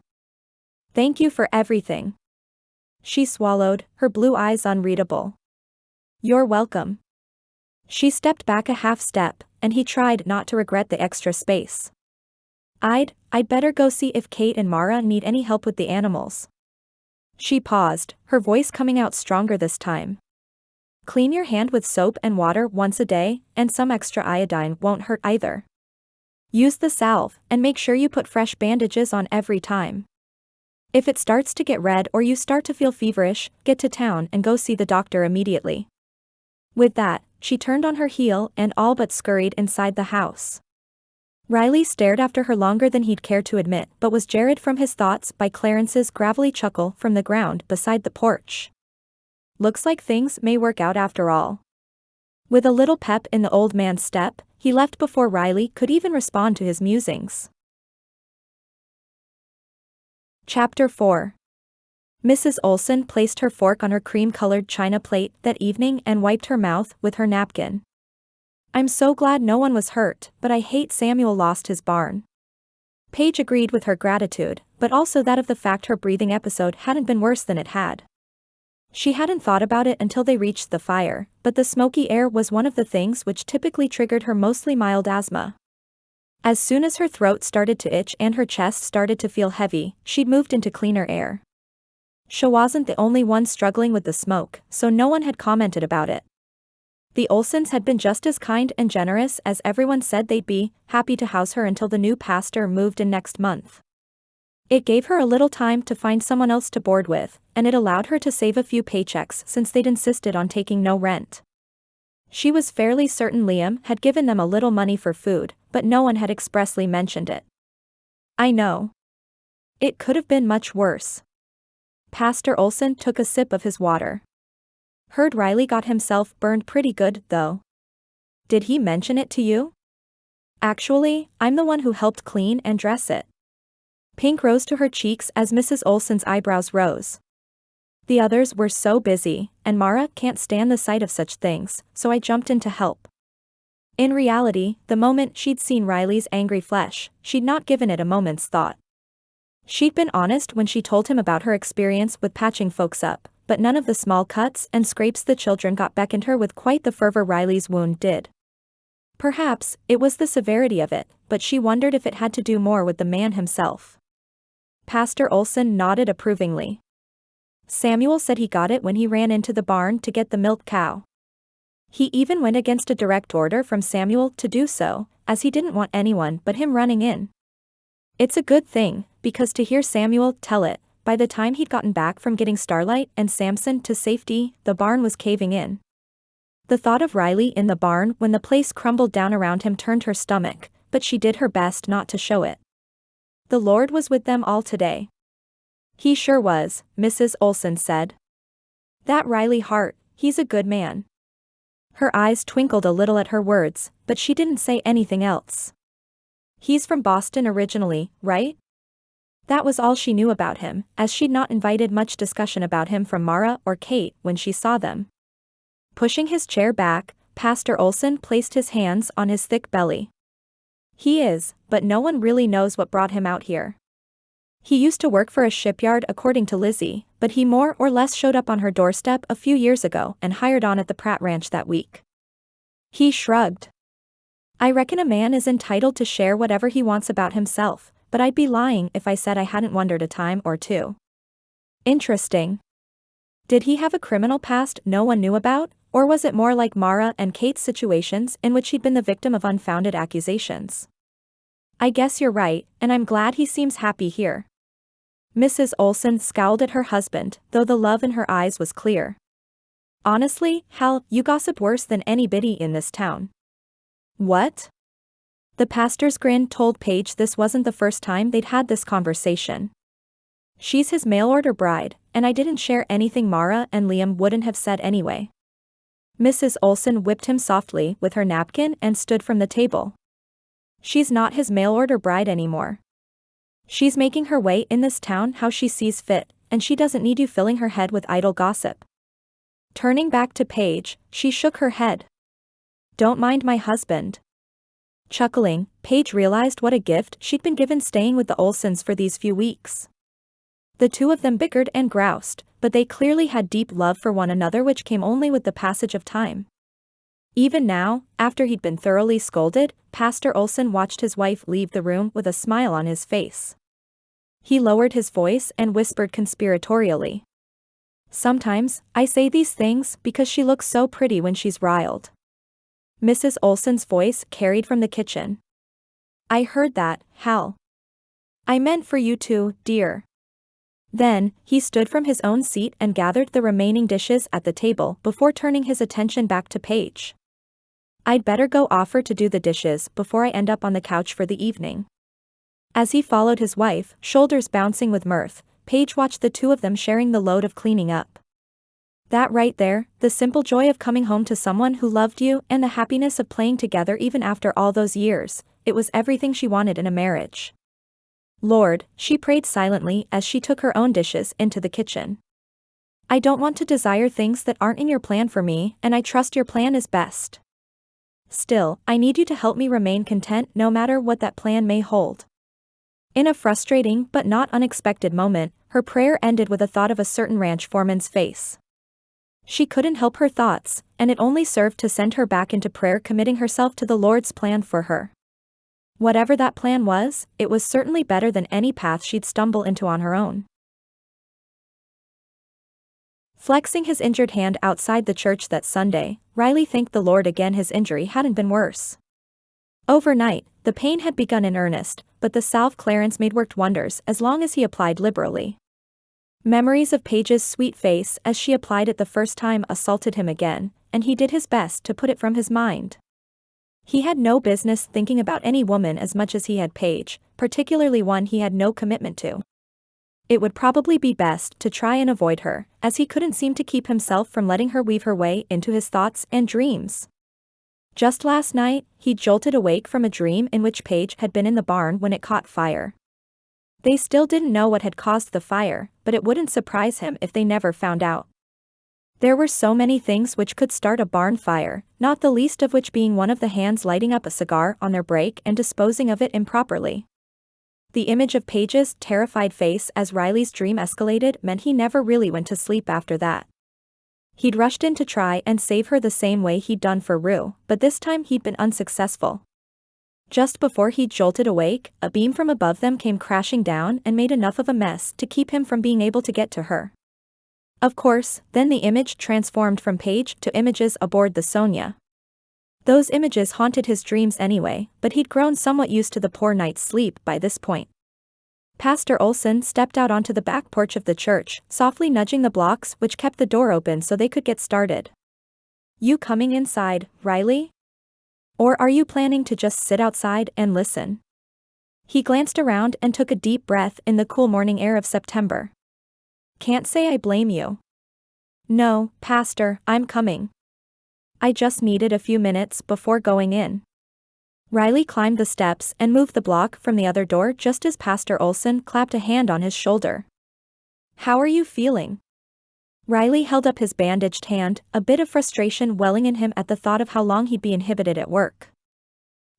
Thank you for everything. She swallowed, her blue eyes unreadable. You're welcome. She stepped back a half step, and he tried not to regret the extra space. I'd better go see if Kate and Mara need any help with the animals. She paused, her voice coming out stronger this time. Clean your hand with soap and water once a day, and some extra iodine won't hurt either. Use the salve, and make sure you put fresh bandages on every time. If it starts to get red or you start to feel feverish, get to town and go see the doctor immediately. With that, she turned on her heel and all but scurried inside the house. Riley stared after her longer than he'd care to admit, but was jarred from his thoughts by Clarence's gravelly chuckle from the ground beside the porch. Looks like things may work out after all. With a little pep in the old man's step, he left before Riley could even respond to his musings. Chapter 4. Mrs. Olson placed her fork on her cream-colored china plate that evening and wiped her mouth with her napkin. I'm so glad no one was hurt, but I hate Samuel lost his barn. Paige agreed with her gratitude, but also that of the fact her breathing episode hadn't been worse than it had. She hadn't thought about it until they reached the fire, but the smoky air was one of the things which typically triggered her mostly mild asthma. As soon as her throat started to itch and her chest started to feel heavy, she'd moved into cleaner air. She wasn't the only one struggling with the smoke, so no one had commented about it. The Olsons had been just as kind and generous as everyone said they'd be, happy to house her until the new pastor moved in next month. It gave her a little time to find someone else to board with, and it allowed her to save a few paychecks since they'd insisted on taking no rent. She was fairly certain Liam had given them a little money for food, but no one had expressly mentioned it. I know. It could have been much worse. Pastor Olson took a sip of his water. Heard Riley got himself burned pretty good, though. Did he mention it to you? Actually, I'm the one who helped clean and dress it. Pink rose to her cheeks as Mrs. Olson's eyebrows rose. The others were so busy, and Mara can't stand the sight of such things, so I jumped in to help. In reality, the moment she'd seen Riley's angry flesh, she'd not given it a moment's thought. She'd been honest when she told him about her experience with patching folks up, but none of the small cuts and scrapes the children got beckoned her with quite the fervor Riley's wound did. Perhaps, it was the severity of it, but she wondered if it had to do more with the man himself. Pastor Olson nodded approvingly. Samuel said he got it when he ran into the barn to get the milk cow. He even went against a direct order from Samuel to do so, as he didn't want anyone but him running in. It's a good thing, because to hear Samuel tell it, by the time he'd gotten back from getting Starlight and Samson to safety, the barn was caving in. The thought of Riley in the barn when the place crumbled down around him turned her stomach, but she did her best not to show it. The Lord was with them all today. He sure was, Mrs. Olson said. That Riley Hart, he's a good man. Her eyes twinkled a little at her words, but she didn't say anything else. He's from Boston originally, right? That was all she knew about him, as she'd not invited much discussion about him from Mara or Kate when she saw them. Pushing his chair back, Pastor Olson placed his hands on his thick belly. He is, but no one really knows what brought him out here. He used to work for a shipyard according to Lizzie, but he more or less showed up on her doorstep a few years ago and hired on at the Pratt ranch that week. He shrugged. I reckon a man is entitled to share whatever he wants about himself, but I'd be lying if I said I hadn't wondered a time or two. Interesting. Did he have a criminal past no one knew about, or was it more like Mara and Kate's situations in which he'd been the victim of unfounded accusations? I guess you're right, and I'm glad he seems happy here. Mrs. Olson scowled at her husband, though the love in her eyes was clear. Honestly, Hal, you gossip worse than anybody in this town. What? The pastor's grin told Paige this wasn't the first time they'd had this conversation. She's his mail-order bride, and I didn't share anything Mara and Liam wouldn't have said anyway. Mrs. Olson whipped him softly with her napkin and stood from the table. She's not his mail-order bride anymore. She's making her way in this town how she sees fit, and she doesn't need you filling her head with idle gossip. Turning back to Paige, she shook her head. Don't mind my husband. Chuckling, Paige realized what a gift she'd been given staying with the Olsons for these few weeks. The two of them bickered and groused, but they clearly had deep love for one another which came only with the passage of time. Even now, after he'd been thoroughly scolded, Pastor Olson watched his wife leave the room with a smile on his face. He lowered his voice and whispered conspiratorially. Sometimes, I say these things because she looks so pretty when she's riled. Mrs. Olson's voice carried from the kitchen. I heard that, Hal. I meant for you too, dear. Then, he stood from his own seat and gathered the remaining dishes at the table before turning his attention back to Paige. I'd better go offer to do the dishes before I end up on the couch for the evening. As he followed his wife, shoulders bouncing with mirth, Paige watched the two of them sharing the load of cleaning up. That right there, the simple joy of coming home to someone who loved you and the happiness of playing together even after all those years, it was everything she wanted in a marriage. Lord, she prayed silently as she took her own dishes into the kitchen. I don't want to desire things that aren't in your plan for me, and I trust your plan is best. Still, I need you to help me remain content no matter what that plan may hold." In a frustrating but not unexpected moment, her prayer ended with a thought of a certain ranch foreman's face. She couldn't help her thoughts, and it only served to send her back into prayer, committing herself to the Lord's plan for her. Whatever that plan was, it was certainly better than any path she'd stumble into on her own. Flexing his injured hand outside the church that Sunday, Riley thanked the Lord again his injury hadn't been worse. Overnight, the pain had begun in earnest, but the salve Clarence made worked wonders as long as he applied liberally. Memories of Paige's sweet face as she applied it the first time assaulted him again, and he did his best to put it from his mind. He had no business thinking about any woman as much as he had Paige, particularly one he had no commitment to. It would probably be best to try and avoid her, as he couldn't seem to keep himself from letting her weave her way into his thoughts and dreams. Just last night, he jolted awake from a dream in which Paige had been in the barn when it caught fire. They still didn't know what had caused the fire, but it wouldn't surprise him if they never found out. There were so many things which could start a barn fire, not the least of which being one of the hands lighting up a cigar on their break and disposing of it improperly. The image of Paige's terrified face as Riley's dream escalated meant he never really went to sleep after that. He'd rushed in to try and save her the same way he'd done for Rue, but this time he'd been unsuccessful. Just before he jolted awake, a beam from above them came crashing down and made enough of a mess to keep him from being able to get to her. Of course, then the image transformed from Paige to images aboard the Sonia. Those images haunted his dreams anyway, but he'd grown somewhat used to the poor night's sleep by this point. Pastor Olson stepped out onto the back porch of the church, softly nudging the blocks which kept the door open so they could get started. "You coming inside, Riley? Or are you planning to just sit outside and listen?" He glanced around and took a deep breath in the cool morning air of September. "Can't say I blame you." "No, Pastor, I'm coming. I just needed a few minutes before going in." Riley climbed the steps and moved the block from the other door just as Pastor Olson clapped a hand on his shoulder. "How are you feeling?" Riley held up his bandaged hand, a bit of frustration welling in him at the thought of how long he'd be inhibited at work.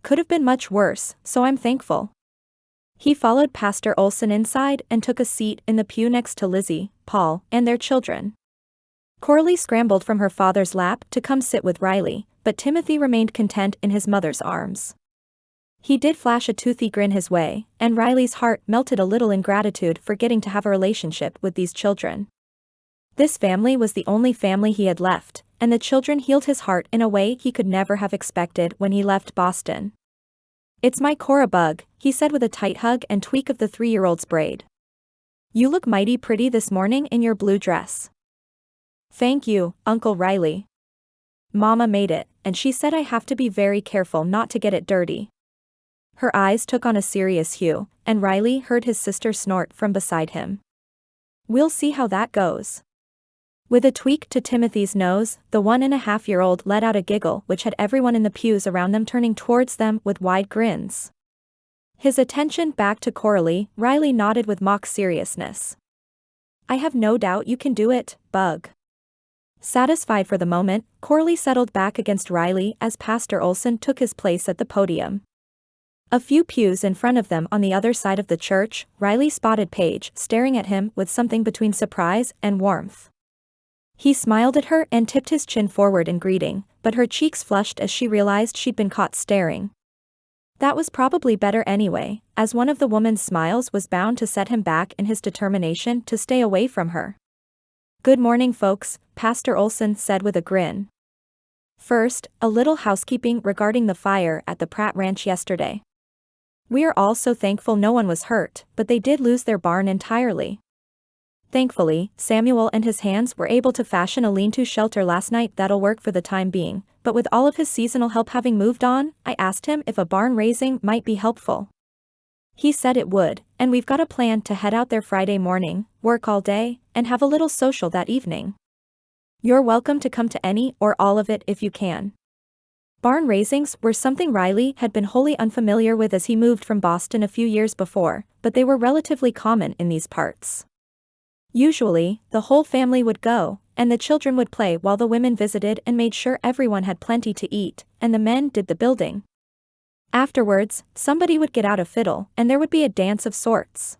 "Could have been much worse, so I'm thankful." He followed Pastor Olson inside and took a seat in the pew next to Lizzie, Paul, and their children. Coralie scrambled from her father's lap to come sit with Riley, but Timothy remained content in his mother's arms. He did flash a toothy grin his way, and Riley's heart melted a little in gratitude for getting to have a relationship with these children. This family was the only family he had left, and the children healed his heart in a way he could never have expected when he left Boston. "It's my Cora bug," he said with a tight hug and tweak of the 3-year-old's braid. "You look mighty pretty this morning in your blue dress." "Thank you, Uncle Riley. Mama made it, and she said I have to be very careful not to get it dirty." Her eyes took on a serious hue, and Riley heard his sister snort from beside him. "We'll see how that goes." With a tweak to Timothy's nose, the 1.5-year-old let out a giggle which had everyone in the pews around them turning towards them with wide grins. His attention back to Coralie, Riley nodded with mock seriousness. "I have no doubt you can do it, Bug." Satisfied for the moment, Coralie settled back against Riley as Pastor Olson took his place at the podium. A few pews in front of them on the other side of the church, Riley spotted Paige staring at him with something between surprise and warmth. He smiled at her and tipped his chin forward in greeting, but her cheeks flushed as she realized she'd been caught staring. That was probably better anyway, as one of the woman's smiles was bound to set him back in his determination to stay away from her. "Good morning, folks," Pastor Olson said with a grin. "First, a little housekeeping regarding the fire at the Pratt ranch yesterday. We are all so thankful no one was hurt, but they did lose their barn entirely. Thankfully, Samuel and his hands were able to fashion a lean-to shelter last night that'll work for the time being, but with all of his seasonal help having moved on, I asked him if a barn raising might be helpful. He said it would, and we've got a plan to head out there Friday morning, work all day, and have a little social that evening. You're welcome to come to any or all of it if you can." Barn raisings were something Riley had been wholly unfamiliar with as he moved from Boston a few years before, but they were relatively common in these parts. Usually, the whole family would go, and the children would play while the women visited and made sure everyone had plenty to eat, and the men did the building. Afterwards, somebody would get out a fiddle, and there would be a dance of sorts.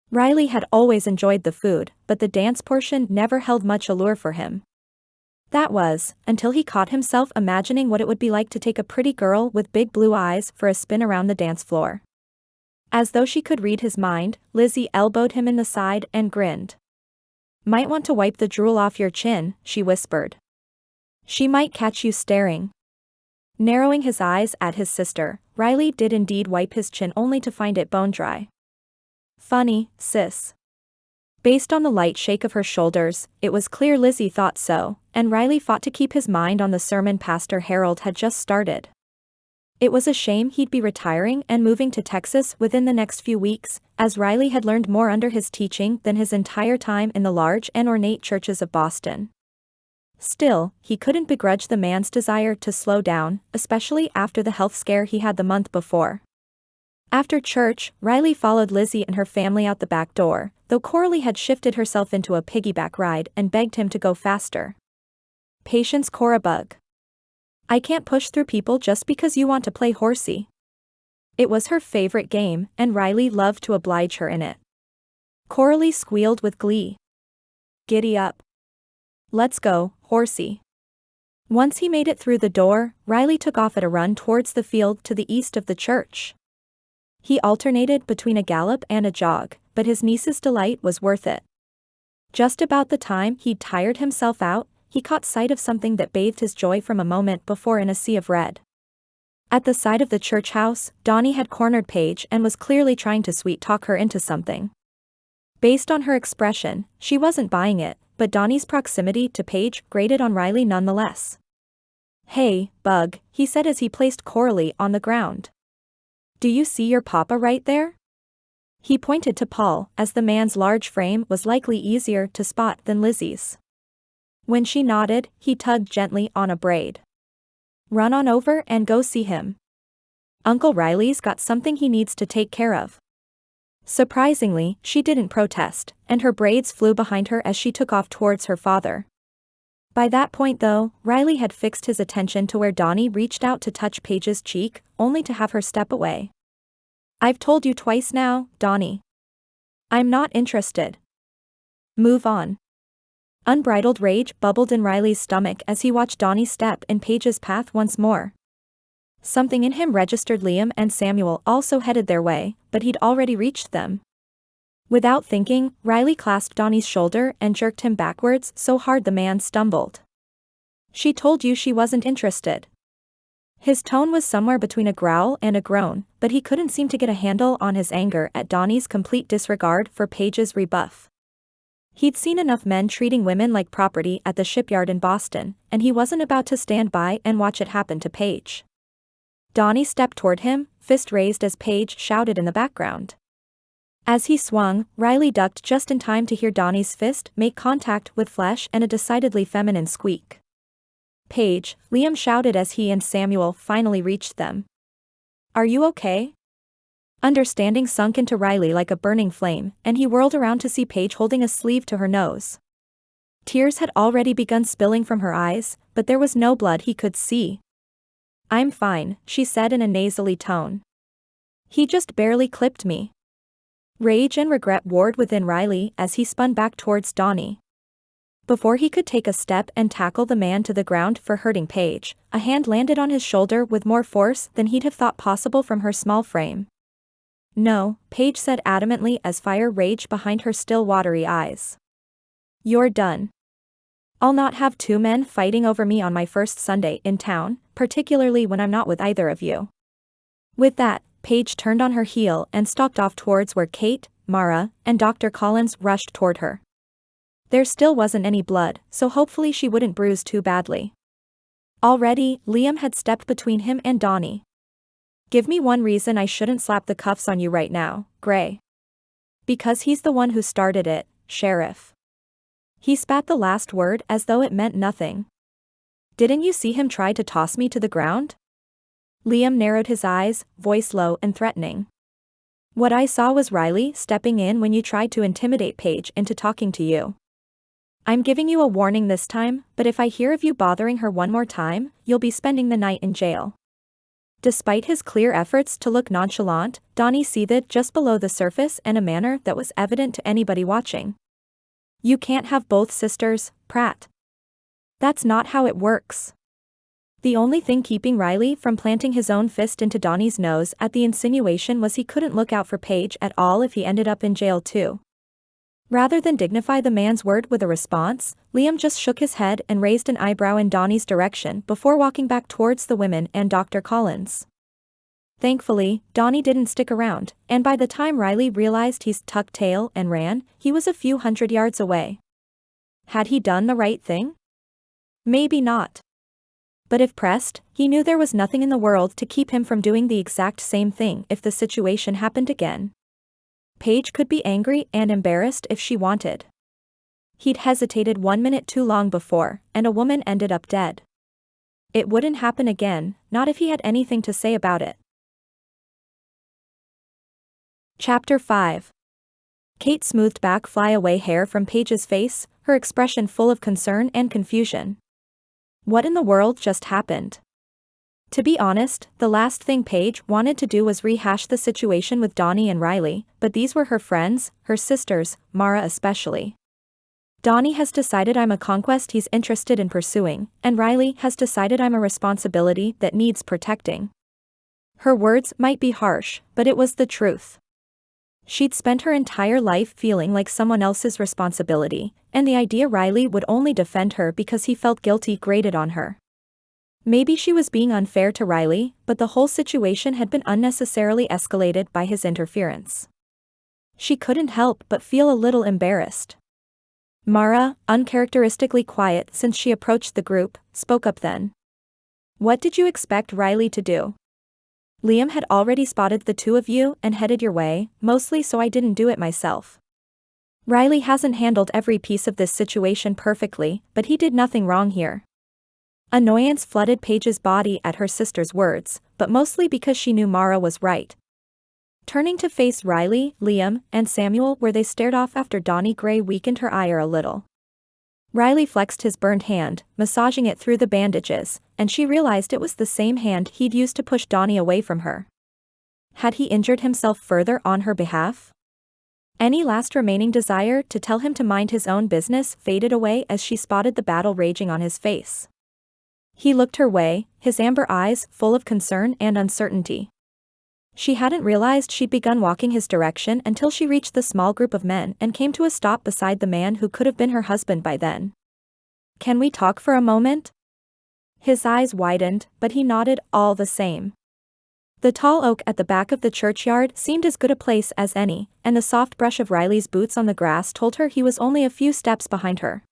Riley had always enjoyed the food, but the dance portion never held much allure for him. That was, until he caught himself imagining what it would be like to take a pretty girl with big blue eyes for a spin around the dance floor. As though she could read his mind, Lizzie elbowed him in the side and grinned. "Might want to wipe the drool off your chin," she whispered. "She might catch you staring." Narrowing his eyes at his sister, Riley did indeed wipe his chin only to find it bone dry. "Funny, sis." Based on the light shake of her shoulders, it was clear Lizzie thought so, and Riley fought to keep his mind on the sermon Pastor Harold had just started. It was a shame he'd be retiring and moving to Texas within the next few weeks, as Riley had learned more under his teaching than his entire time in the large and ornate churches of Boston. Still, he couldn't begrudge the man's desire to slow down, especially after the health scare he had the month before. After church, Riley followed Lizzie and her family out the back door, though Coralie had shifted herself into a piggyback ride and begged him to go faster. "Patience, Cora Bug. I can't push through people just because you want to play horsey." It was her favorite game, and Riley loved to oblige her in it. Coralie squealed with glee. "Giddy up. Let's go, horsey." Once he made it through the door, Riley took off at a run towards the field to the east of the church. He alternated between a gallop and a jog, but his niece's delight was worth it. Just about the time he'd tired himself out, he caught sight of something that bathed his joy from a moment before in a sea of red. At the side of the church house, Donnie had cornered Paige and was clearly trying to sweet-talk her into something. Based on her expression, she wasn't buying it, but Donnie's proximity to Paige grated on Riley nonetheless. "Hey, Bug," he said as he placed Coralie on the ground. "Do you see your papa right there?" He pointed to Paul, as the man's large frame was likely easier to spot than Lizzie's. When she nodded, he tugged gently on a braid. "Run on over and go see him. Uncle Riley's got something he needs to take care of." Surprisingly, she didn't protest, and her braids flew behind her as she took off towards her father. By that point though, Riley had fixed his attention to where Donnie reached out to touch Paige's cheek, only to have her step away. "I've told you twice now, Donnie. I'm not interested. Move on." Unbridled rage bubbled in Riley's stomach as he watched Donnie step in Paige's path once more. Something in him registered Liam and Samuel also headed their way, but he'd already reached them. Without thinking, Riley clasped Donnie's shoulder and jerked him backwards so hard the man stumbled. "She told you she wasn't interested." His tone was somewhere between a growl and a groan, but he couldn't seem to get a handle on his anger at Donnie's complete disregard for Paige's rebuff. He'd seen enough men treating women like property at the shipyard in Boston, and he wasn't about to stand by and watch it happen to Paige. Donnie stepped toward him, fist raised as Paige shouted in the background. As he swung, Riley ducked just in time to hear Donnie's fist make contact with flesh and a decidedly feminine squeak. "Paige," Liam shouted as he and Samuel finally reached them. "Are you okay?" Understanding sunk into Riley like a burning flame, and he whirled around to see Paige holding a sleeve to her nose. Tears had already begun spilling from her eyes, but there was no blood he could see. "I'm fine," she said in a nasally tone. "He just barely clipped me." Rage and regret warred within Riley as he spun back towards Donnie. Before he could take a step and tackle the man to the ground for hurting Paige, a hand landed on his shoulder with more force than he'd have thought possible from her small frame. "No," Paige said adamantly as fire raged behind her still watery eyes. "You're done. I'll not have two men fighting over me on my first Sunday in town, particularly when I'm not with either of you." With that, Paige turned on her heel and stalked off towards where Kate, Mara, and Dr. Collins rushed toward her. There still wasn't any blood, so hopefully she wouldn't bruise too badly. Already, Liam had stepped between him and Donnie. "Give me one reason I shouldn't slap the cuffs on you right now, Gray." "Because he's the one who started it, Sheriff." He spat the last word as though it meant nothing. "Didn't you see him try to toss me to the ground?" Liam narrowed his eyes, voice low and threatening. "What I saw was Riley stepping in when you tried to intimidate Paige into talking to you." I'm giving you a warning this time, but if I hear of you bothering her one more time, you'll be spending the night in jail." Despite his clear efforts to look nonchalant, Donnie seethed just below the surface in a manner that was evident to anybody watching. "You can't have both sisters, Pratt. That's not how it works." The only thing keeping Riley from planting his own fist into Donnie's nose at the insinuation was he couldn't look out for Paige at all if he ended up in jail too. Rather than dignify the man's word with a response, Liam just shook his head and raised an eyebrow in Donnie's direction before walking back towards the women and Dr. Collins. Thankfully, Donnie didn't stick around, and by the time Riley realized he's tucked tail and ran, he was a few hundred yards away. Had he done the right thing? Maybe not. But if pressed, he knew there was nothing in the world to keep him from doing the exact same thing if the situation happened again. Paige could be angry and embarrassed if she wanted. He'd hesitated 1 minute too long before, and a woman ended up dead. It wouldn't happen again, not if he had anything to say about it. Chapter 5. Kate smoothed back fly-away hair from Paige's face, her expression full of concern and confusion. What in the world just happened? To be honest, the last thing Paige wanted to do was rehash the situation with Donnie and Riley, but these were her friends, her sisters, Mara especially. Donnie has decided I'm a conquest he's interested in pursuing, and Riley has decided I'm a responsibility that needs protecting. Her words might be harsh, but it was the truth. She'd spent her entire life feeling like someone else's responsibility, and the idea Riley would only defend her because he felt guilty grated on her. Maybe she was being unfair to Riley, but the whole situation had been unnecessarily escalated by his interference. She couldn't help but feel a little embarrassed. Mara, uncharacteristically quiet since she approached the group, spoke up then. "What did you expect Riley to do? Liam had already spotted the two of you and headed your way, mostly so I didn't do it myself. Riley hasn't handled every piece of this situation perfectly, but he did nothing wrong here." Annoyance flooded Paige's body at her sister's words, but mostly because she knew Mara was right. Turning to face Riley, Liam, and Samuel where they stared off after Donnie Gray weakened her ire a little. Riley flexed his burned hand, massaging it through the bandages, and she realized it was the same hand he'd used to push Donnie away from her. Had he injured himself further on her behalf? Any last remaining desire to tell him to mind his own business faded away as she spotted the battle raging on his face. He looked her way, his amber eyes full of concern and uncertainty. She hadn't realized she'd begun walking his direction until she reached the small group of men and came to a stop beside the man who could have been her husband by then. "Can we talk for a moment?" His eyes widened, but he nodded all the same. The tall oak at the back of the churchyard seemed as good a place as any, and the soft brush of Riley's boots on the grass told her he was only a few steps behind her.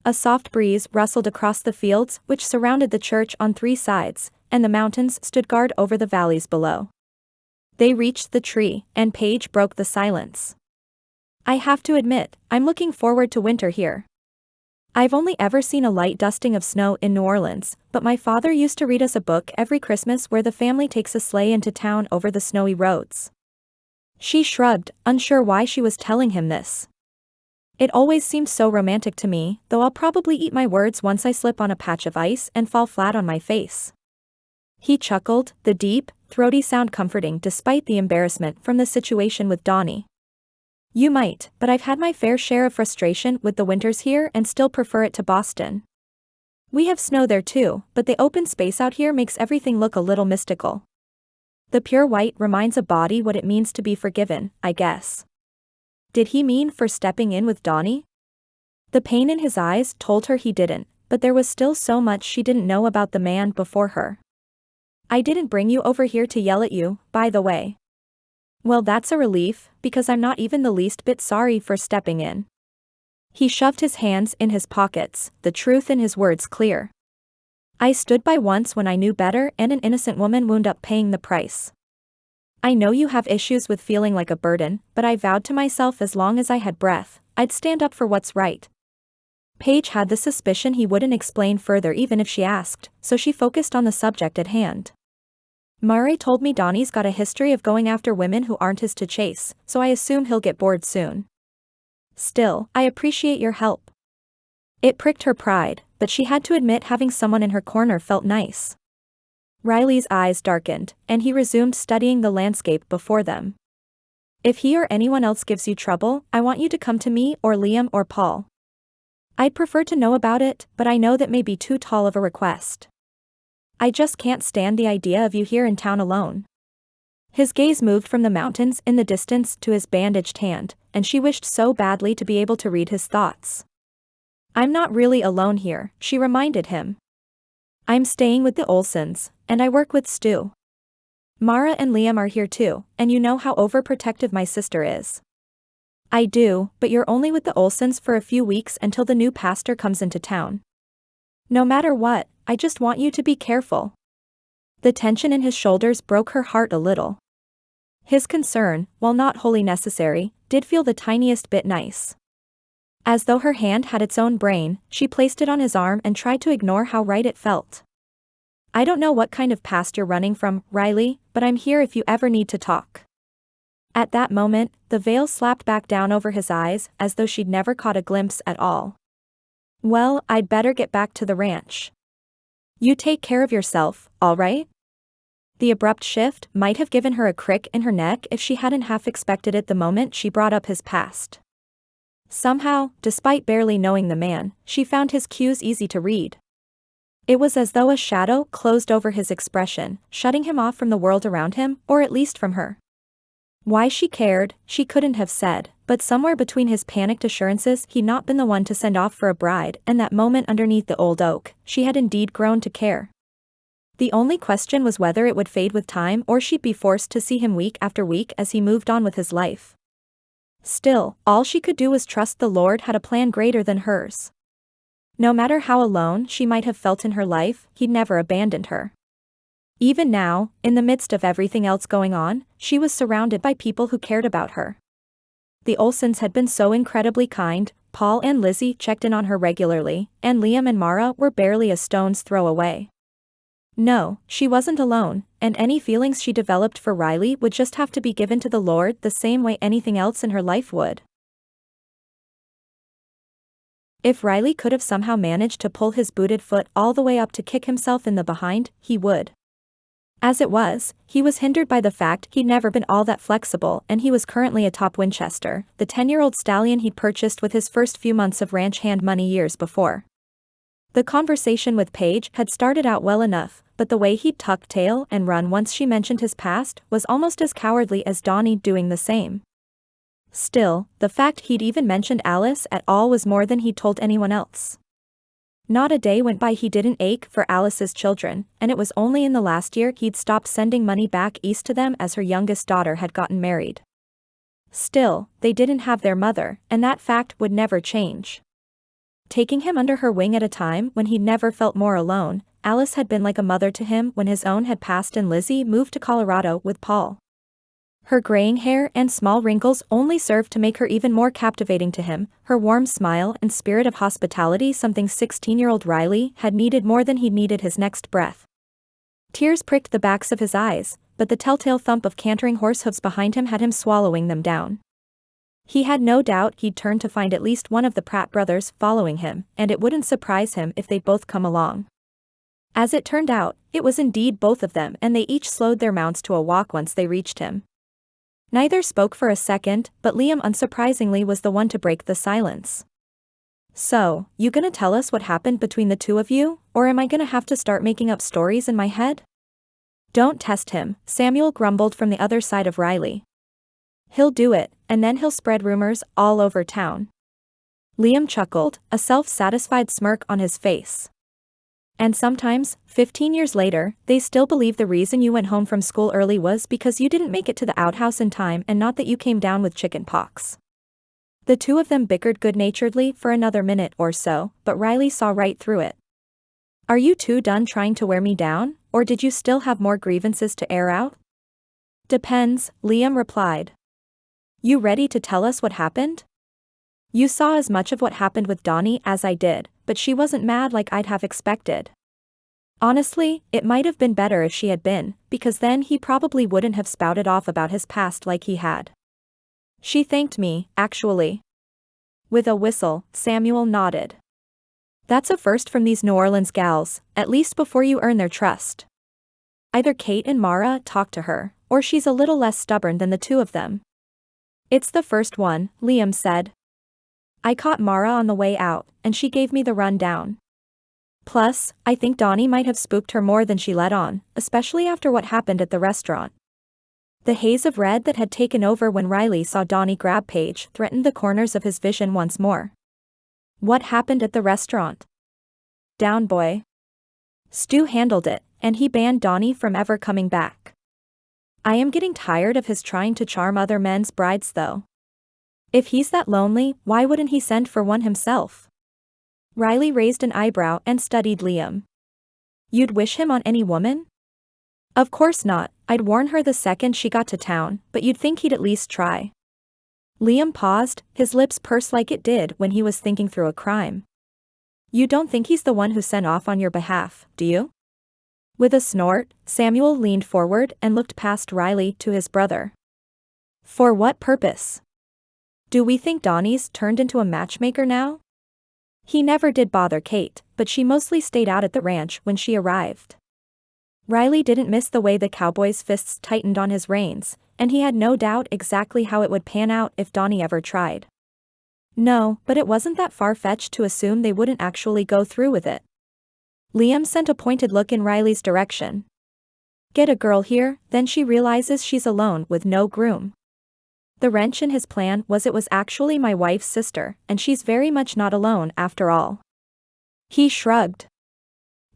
A soft breeze rustled across the fields which surrounded the church on 3 sides, and the mountains stood guard over the valleys below. They reached the tree, and Paige broke the silence. "I have to admit, I'm looking forward to winter here. I've only ever seen a light dusting of snow in New Orleans, but my father used to read us a book every Christmas where the family takes a sleigh into town over the snowy roads." She shrugged, unsure why she was telling him this. "It always seemed so romantic to me, though I'll probably eat my words once I slip on a patch of ice and fall flat on my face." He chuckled, the deep, throaty sound comforting despite the embarrassment from the situation with Donnie. "You might, but I've had my fair share of frustration with the winters here and still prefer it to Boston. We have snow there too, but the open space out here makes everything look a little mystical. The pure white reminds a body what it means to be forgiven, I guess." Did he mean for stepping in with Donnie? The pain in his eyes told her he didn't, but there was still so much she didn't know about the man before her. "I didn't bring you over here to yell at you, by the way." "Well, that's a relief, because I'm not even the least bit sorry for stepping in." He shoved his hands in his pockets, the truth in his words clear. "I stood by once when I knew better and an innocent woman wound up paying the price. I know you have issues with feeling like a burden, but I vowed to myself as long as I had breath, I'd stand up for what's right." Paige had the suspicion he wouldn't explain further even if she asked, so she focused on the subject at hand. "Murray told me Donnie's got a history of going after women who aren't his to chase, so I assume he'll get bored soon. Still, I appreciate your help." It pricked her pride, but she had to admit having someone in her corner felt nice. Riley's eyes darkened, and he resumed studying the landscape before them. If he or anyone else gives you trouble, I want you to come to me or Liam or Paul. I'd prefer to know about it, but I know that may be too tall of a request. I just can't stand the idea of you here in town alone. His gaze moved from the mountains in the distance to his bandaged hand, and she wished so badly to be able to read his thoughts. I'm not really alone here, she reminded him. I'm staying with the Olsons, and I work with Stu. Mara and Liam are here too, and you know how overprotective my sister is. I do, but you're only with the Olsons for a few weeks until the new pastor comes into town. No matter what, I just want you to be careful. The tension in his shoulders broke her heart a little. His concern, while not wholly necessary, did feel the tiniest bit nice. As though her hand had its own brain, she placed it on his arm and tried to ignore how right it felt. I don't know what kind of past you're running from, Riley, but I'm here if you ever need to talk. At that moment, the veil slapped back down over his eyes as though she'd never caught a glimpse at all. Well, I'd better get back to the ranch. You take care of yourself, all right? The abrupt shift might have given her a crick in her neck if she hadn't half expected it the moment she brought up his past. Somehow, despite barely knowing the man, she found his cues easy to read. It was as though a shadow closed over his expression, shutting him off from the world around him, or at least from her. Why she cared, she couldn't have said, but somewhere between his panicked assurances he'd not been the one to send off for a bride and that moment underneath the old oak, she had indeed grown to care. The only question was whether it would fade with time or she'd be forced to see him week after week as he moved on with his life. Still, all she could do was trust the Lord had a plan greater than hers. No matter how alone she might have felt in her life, he'd never abandoned her. Even now, in the midst of everything else going on, she was surrounded by people who cared about her. The Olsons had been so incredibly kind, Paul and Lizzie checked in on her regularly, and Liam and Mara were barely a stone's throw away. No, she wasn't alone, and any feelings she developed for Riley would just have to be given to the Lord the same way anything else in her life would. If Riley could have somehow managed to pull his booted foot all the way up to kick himself in the behind, he would. As it was, he was hindered by the fact he'd never been all that flexible and he was currently atop Winchester, the 10-year-old stallion he'd purchased with his first few months of ranch hand money years before. The conversation with Paige had started out well enough, but the way he'd tuck tail and run once she mentioned his past was almost as cowardly as Donnie doing the same. Still, the fact he'd even mentioned Alice at all was more than he'd told anyone else. Not a day went by he didn't ache for Alice's children, and it was only in the last year he'd stopped sending money back east to them as her youngest daughter had gotten married. Still, they didn't have their mother, and that fact would never change. Taking him under her wing at a time when he'd never felt more alone, Alice had been like a mother to him when his own had passed and Lizzie moved to Colorado with Paul. Her graying hair and small wrinkles only served to make her even more captivating to him, her warm smile and spirit of hospitality something 16-year-old Riley had needed more than he'd needed his next breath. Tears pricked the backs of his eyes, but the telltale thump of cantering horse hooves behind him had him swallowing them down. He had no doubt he'd turn to find at least one of the Pratt brothers following him, and it wouldn't surprise him if they'd both come along. As it turned out, it was indeed both of them and they each slowed their mounts to a walk once they reached him. Neither spoke for a second, but Liam unsurprisingly was the one to break the silence. So, you gonna tell us what happened between the two of you, or am I gonna have to start making up stories in my head? Don't test him, Samuel grumbled from the other side of Riley. He'll do it, and then he'll spread rumors all over town. Liam chuckled, a self-satisfied smirk on his face. And sometimes, 15 years later, they still believe the reason you went home from school early was because you didn't make it to the outhouse in time and not that you came down with chicken pox. The two of them bickered good-naturedly for another minute or so, but Riley saw right through it. Are you two done trying to wear me down, or did you still have more grievances to air out? Depends, Liam replied. You ready to tell us what happened? You saw as much of what happened with Donnie as I did, but she wasn't mad like I'd have expected. Honestly, it might have been better if she had been, because then he probably wouldn't have spouted off about his past like he had. She thanked me, actually. With a whistle, Samuel nodded. That's a first from these New Orleans gals, at least before you earn their trust. Either Kate and Mara talk to her, or she's a little less stubborn than the two of them. It's the first one, Liam said. I caught Mara on the way out, and she gave me the rundown. Plus, I think Donnie might have spooked her more than she let on, especially after what happened at the restaurant. The haze of red that had taken over when Riley saw Donnie grab Paige threatened the corners of his vision once more. What happened at the restaurant? Down boy. Stu handled it, and he banned Donnie from ever coming back. I am getting tired of his trying to charm other men's brides though. If he's that lonely, why wouldn't he send for one himself? Riley raised an eyebrow and studied Liam. You'd wish him on any woman? Of course not, I'd warn her the second she got to town, but you'd think he'd at least try. Liam paused, his lips pursed like it did when he was thinking through a crime. You don't think he's the one who sent off on your behalf, do you? With a snort, Samuel leaned forward and looked past Riley to his brother. For what purpose? Do we think Donnie's turned into a matchmaker now? He never did bother Kate, but she mostly stayed out at the ranch when she arrived. Riley didn't miss the way the cowboy's fists tightened on his reins, and he had no doubt exactly how it would pan out if Donnie ever tried. No, but it wasn't that far-fetched to assume they wouldn't actually go through with it. Liam sent a pointed look in Riley's direction. Get a girl here, then she realizes she's alone with no groom. The wrench in his plan was it was actually my wife's sister, and she's very much not alone after all. He shrugged.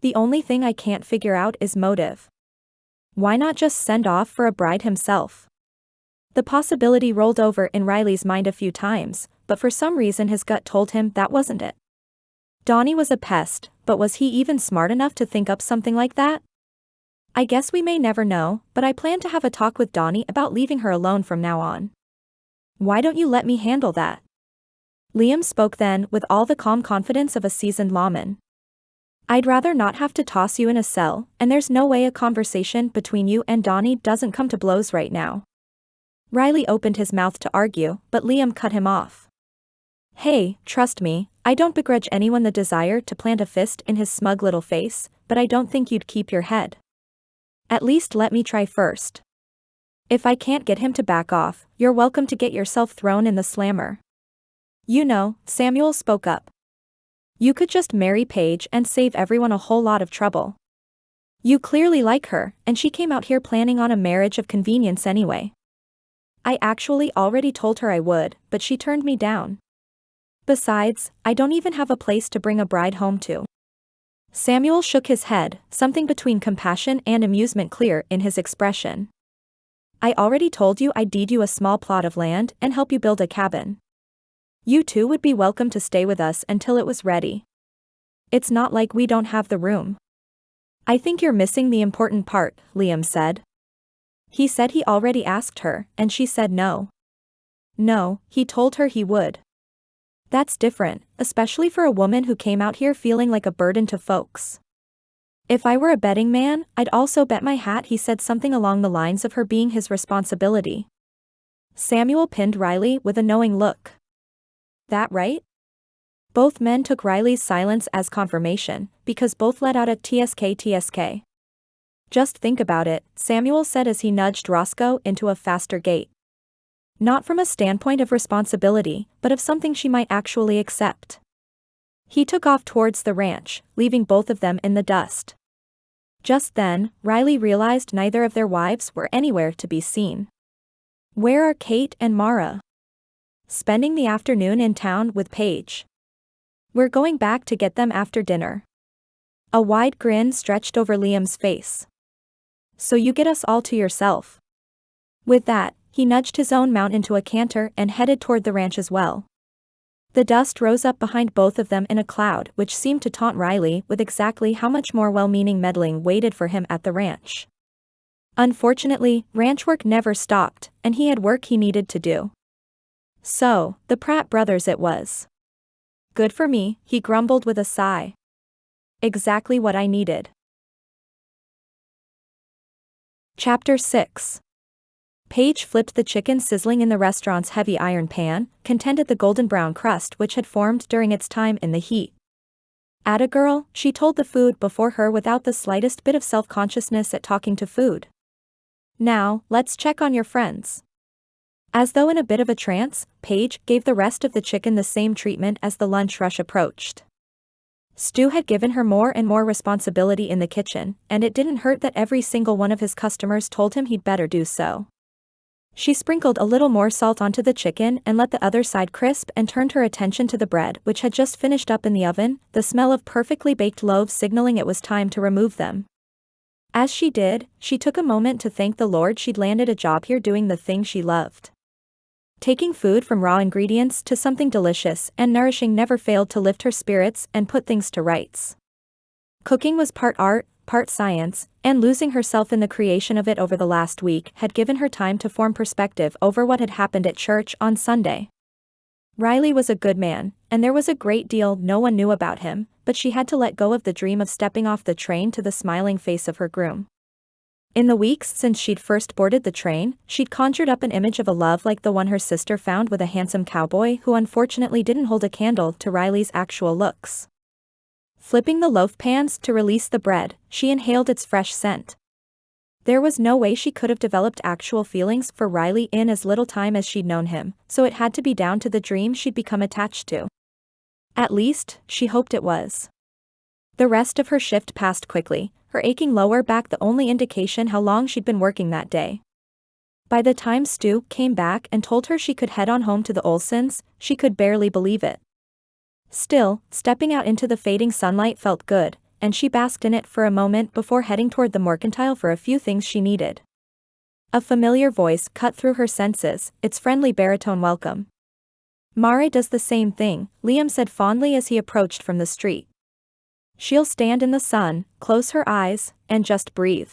The only thing I can't figure out is motive. Why not just send off for a bride himself? The possibility rolled over in Riley's mind a few times, but for some reason his gut told him that wasn't it. Donnie was a pest, but was he even smart enough to think up something like that? I guess we may never know, but I plan to have a talk with Donnie about leaving her alone from now on. Why don't you let me handle that? Liam spoke then with all the calm confidence of a seasoned lawman. I'd rather not have to toss you in a cell, and there's no way a conversation between you and Donnie doesn't come to blows right now. Riley opened his mouth to argue, but Liam cut him off. Hey, trust me, I don't begrudge anyone the desire to plant a fist in his smug little face, but I don't think you'd keep your head. At least let me try first. If I can't get him to back off, you're welcome to get yourself thrown in the slammer. You know, Samuel spoke up. You could just marry Paige and save everyone a whole lot of trouble. You clearly like her, and she came out here planning on a marriage of convenience anyway. I actually already told her I would, but she turned me down. Besides, I don't even have a place to bring a bride home to. Samuel shook his head, something between compassion and amusement clear in his expression. I already told you I'd deed you a small plot of land and help you build a cabin. You two would be welcome to stay with us until it was ready. It's not like we don't have the room. I think you're missing the important part, Liam said. He said he already asked her, and she said no. No, he told her he would. That's different, especially for a woman who came out here feeling like a burden to folks. If I were a betting man, I'd also bet my hat he said something along the lines of her being his responsibility. Samuel pinned Riley with a knowing look. That right? Both men took Riley's silence as confirmation, because both let out a tsk. Just think about it, Samuel said as he nudged Roscoe into a faster gait. Not from a standpoint of responsibility, but of something she might actually accept. He took off towards the ranch, leaving both of them in the dust. Just then, Riley realized neither of their wives were anywhere to be seen. Where are Kate and Mara? Spending the afternoon in town with Paige. We're going back to get them after dinner. A wide grin stretched over Liam's face. So you get us all to yourself. With that, he nudged his own mount into a canter and headed toward the ranch as well. The dust rose up behind both of them in a cloud which seemed to taunt Riley with exactly how much more well-meaning meddling waited for him at the ranch. Unfortunately, ranch work never stopped, and he had work he needed to do. So, the Pratt brothers it was. Good for me, he grumbled with a sigh. Exactly what I needed. Chapter 6. Paige flipped the chicken sizzling in the restaurant's heavy iron pan, content at the golden brown crust which had formed during its time in the heat. "Atta girl," she told the food before her without the slightest bit of self-consciousness at talking to food. "Now, let's check on your friends." As though in a bit of a trance, Paige gave the rest of the chicken the same treatment as the lunch rush approached. Stu had given her more and more responsibility in the kitchen, and it didn't hurt that every single one of his customers told him he'd better do so. She sprinkled a little more salt onto the chicken and let the other side crisp and turned her attention to the bread which had just finished up in the oven, the smell of perfectly baked loaves signaling it was time to remove them. As she did, she took a moment to thank the Lord she'd landed a job here doing the thing she loved. Taking food from raw ingredients to something delicious and nourishing never failed to lift her spirits and put things to rights. Cooking was part art, part science, and losing herself in the creation of it over the last week had given her time to form perspective over what had happened at church on Sunday. Riley was a good man, and there was a great deal no one knew about him, but she had to let go of the dream of stepping off the train to the smiling face of her groom. In the weeks since she'd first boarded the train, she'd conjured up an image of a love like the one her sister found with a handsome cowboy who unfortunately didn't hold a candle to Riley's actual looks. Flipping the loaf pans to release the bread, she inhaled its fresh scent. There was no way she could have developed actual feelings for Riley in as little time as she'd known him, so it had to be down to the dream she'd become attached to. At least, she hoped it was. The rest of her shift passed quickly, her aching lower back the only indication how long she'd been working that day. By the time Stu came back and told her she could head on home to the Olsons, she could barely believe it. Still, stepping out into the fading sunlight felt good, and she basked in it for a moment before heading toward the mercantile for a few things she needed. A familiar voice cut through her senses, its friendly baritone welcome. "Mare does the same thing," Liam said fondly as he approached from the street. "She'll stand in the sun, close her eyes, and just breathe.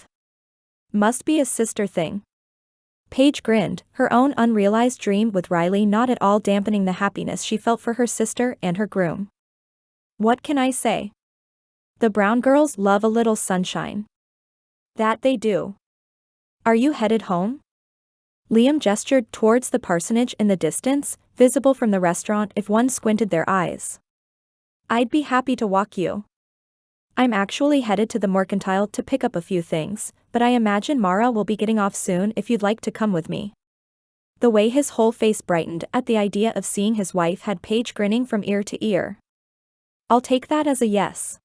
Must be a sister thing." Paige grinned, her own unrealized dream with Riley not at all dampening the happiness she felt for her sister and her groom. "What can I say? The Brown girls love a little sunshine." "That they do. Are you headed home?" Liam gestured towards the parsonage in the distance, visible from the restaurant if one squinted their eyes. "I'd be happy to walk you. I'm actually headed to the mercantile to pick up a few things, but I imagine Mara will be getting off soon if you'd like to come with me." The way his whole face brightened at the idea of seeing his wife had Paige grinning from ear to ear. "I'll take that as a yes."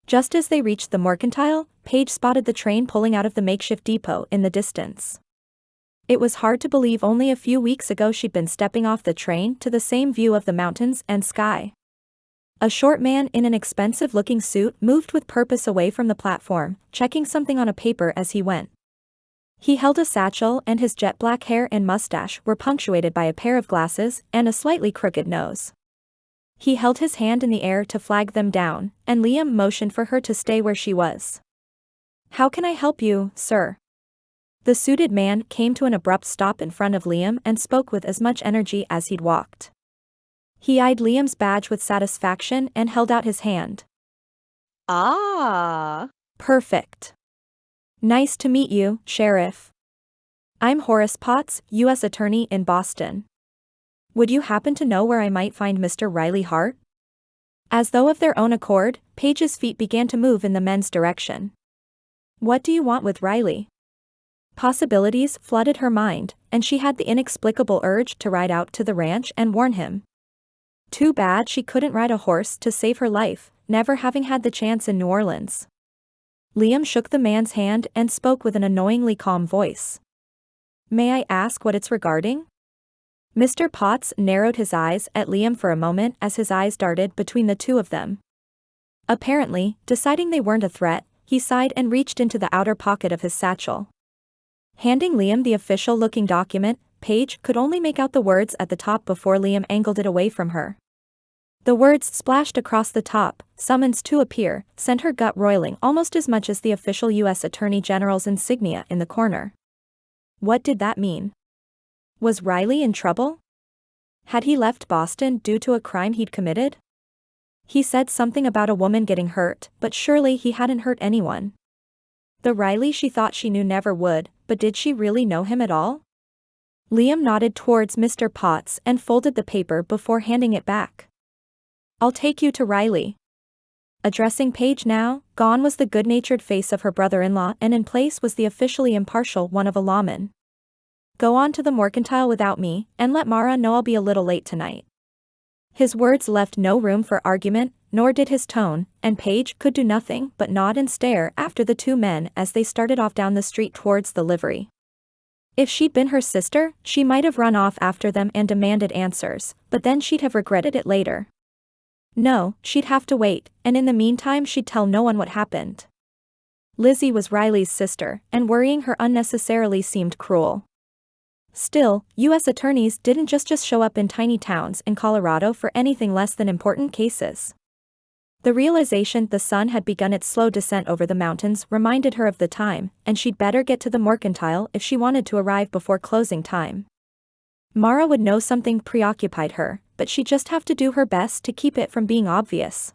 Just as they reached the mercantile, Paige spotted the train pulling out of the makeshift depot in the distance. It was hard to believe only a few weeks ago she'd been stepping off the train to the same view of the mountains and sky. A short man in an expensive-looking suit moved with purpose away from the platform, checking something on a paper as he went. He held a satchel and his jet-black hair and mustache were punctuated by a pair of glasses and a slightly crooked nose. He held his hand in the air to flag them down, and Liam motioned for her to stay where she was. "How can I help you, sir?" The suited man came to an abrupt stop in front of Liam and spoke with as much energy as he'd walked. He eyed Liam's badge with satisfaction and held out his hand. "Ah. "Perfect. Nice to meet you, Sheriff. I'm Horace Potts, U.S. Attorney in Boston. Would you happen to know where I might find Mr. Riley Hart?" As though of their own accord, Paige's feet began to move in the men's direction. "What do you want with Riley?" Possibilities flooded her mind, and she had the inexplicable urge to ride out to the ranch and warn him. Too bad she couldn't ride a horse to save her life, never having had the chance in New Orleans. Liam shook the man's hand and spoke with an annoyingly calm voice. "May I ask what it's regarding?" Mr. Potts narrowed his eyes at Liam for a moment as his eyes darted between the two of them. Apparently, deciding they weren't a threat, he sighed and reached into the outer pocket of his satchel. Handing Liam the official-looking document, Paige could only make out the words at the top before Liam angled it away from her. The words splashed across the top, "Summons to appear," sent her gut roiling almost as much as the official U.S. Attorney General's insignia in the corner. What did that mean? Was Riley in trouble? Had he left Boston due to a crime he'd committed? He said something about a woman getting hurt, but surely he hadn't hurt anyone. The Riley she thought she knew never would, but did she really know him at all? Liam nodded towards Mr. Potts and folded the paper before handing it back. "I'll take you to Riley. Addressing Paige now, gone was the good-natured face of her brother-in-law and in place was the officially impartial one of a lawman. Go on to the mercantile without me, and let Mara know I'll be a little late tonight. His words left no room for argument, nor did his tone, and Paige could do nothing but nod and stare after the two men as they started off down the street towards the livery. If she'd been her sister, she might have run off after them and demanded answers, but then she'd have regretted it later. No, she'd have to wait, and in the meantime she'd tell no one what happened. Lizzie was Riley's sister, and worrying her unnecessarily seemed cruel. Still, U.S. attorneys didn't just show up in tiny towns in Colorado for anything less than important cases. The realization the sun had begun its slow descent over the mountains reminded her of the time, and she'd better get to the mercantile if she wanted to arrive before closing time. Mara would know something preoccupied her, but she'd just have to do her best to keep it from being obvious.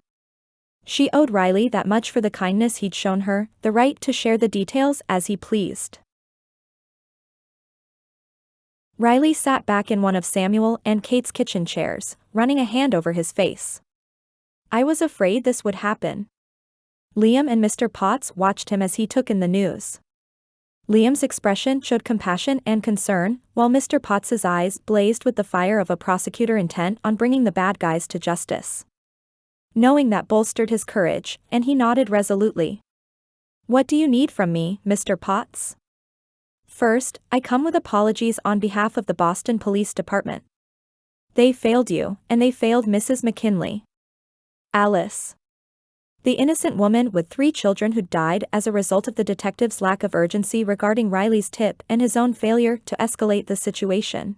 She owed Riley that much for the kindness he'd shown her, the right to share the details as he pleased. Riley sat back in one of Samuel and Kate's kitchen chairs, running a hand over his face. I was afraid this would happen. Liam and Mr. Potts watched him as he took in the news. Liam's expression showed compassion and concern, while Mr. Potts's eyes blazed with the fire of a prosecutor intent on bringing the bad guys to justice. Knowing that bolstered his courage, and he nodded resolutely. What do you need from me, Mr. Potts? First, I come with apologies on behalf of the Boston Police Department. They failed you, and they failed Mrs. McKinley. Alice. The innocent woman with 3 children who died as a result of the detective's lack of urgency regarding Riley's tip and his own failure to escalate the situation.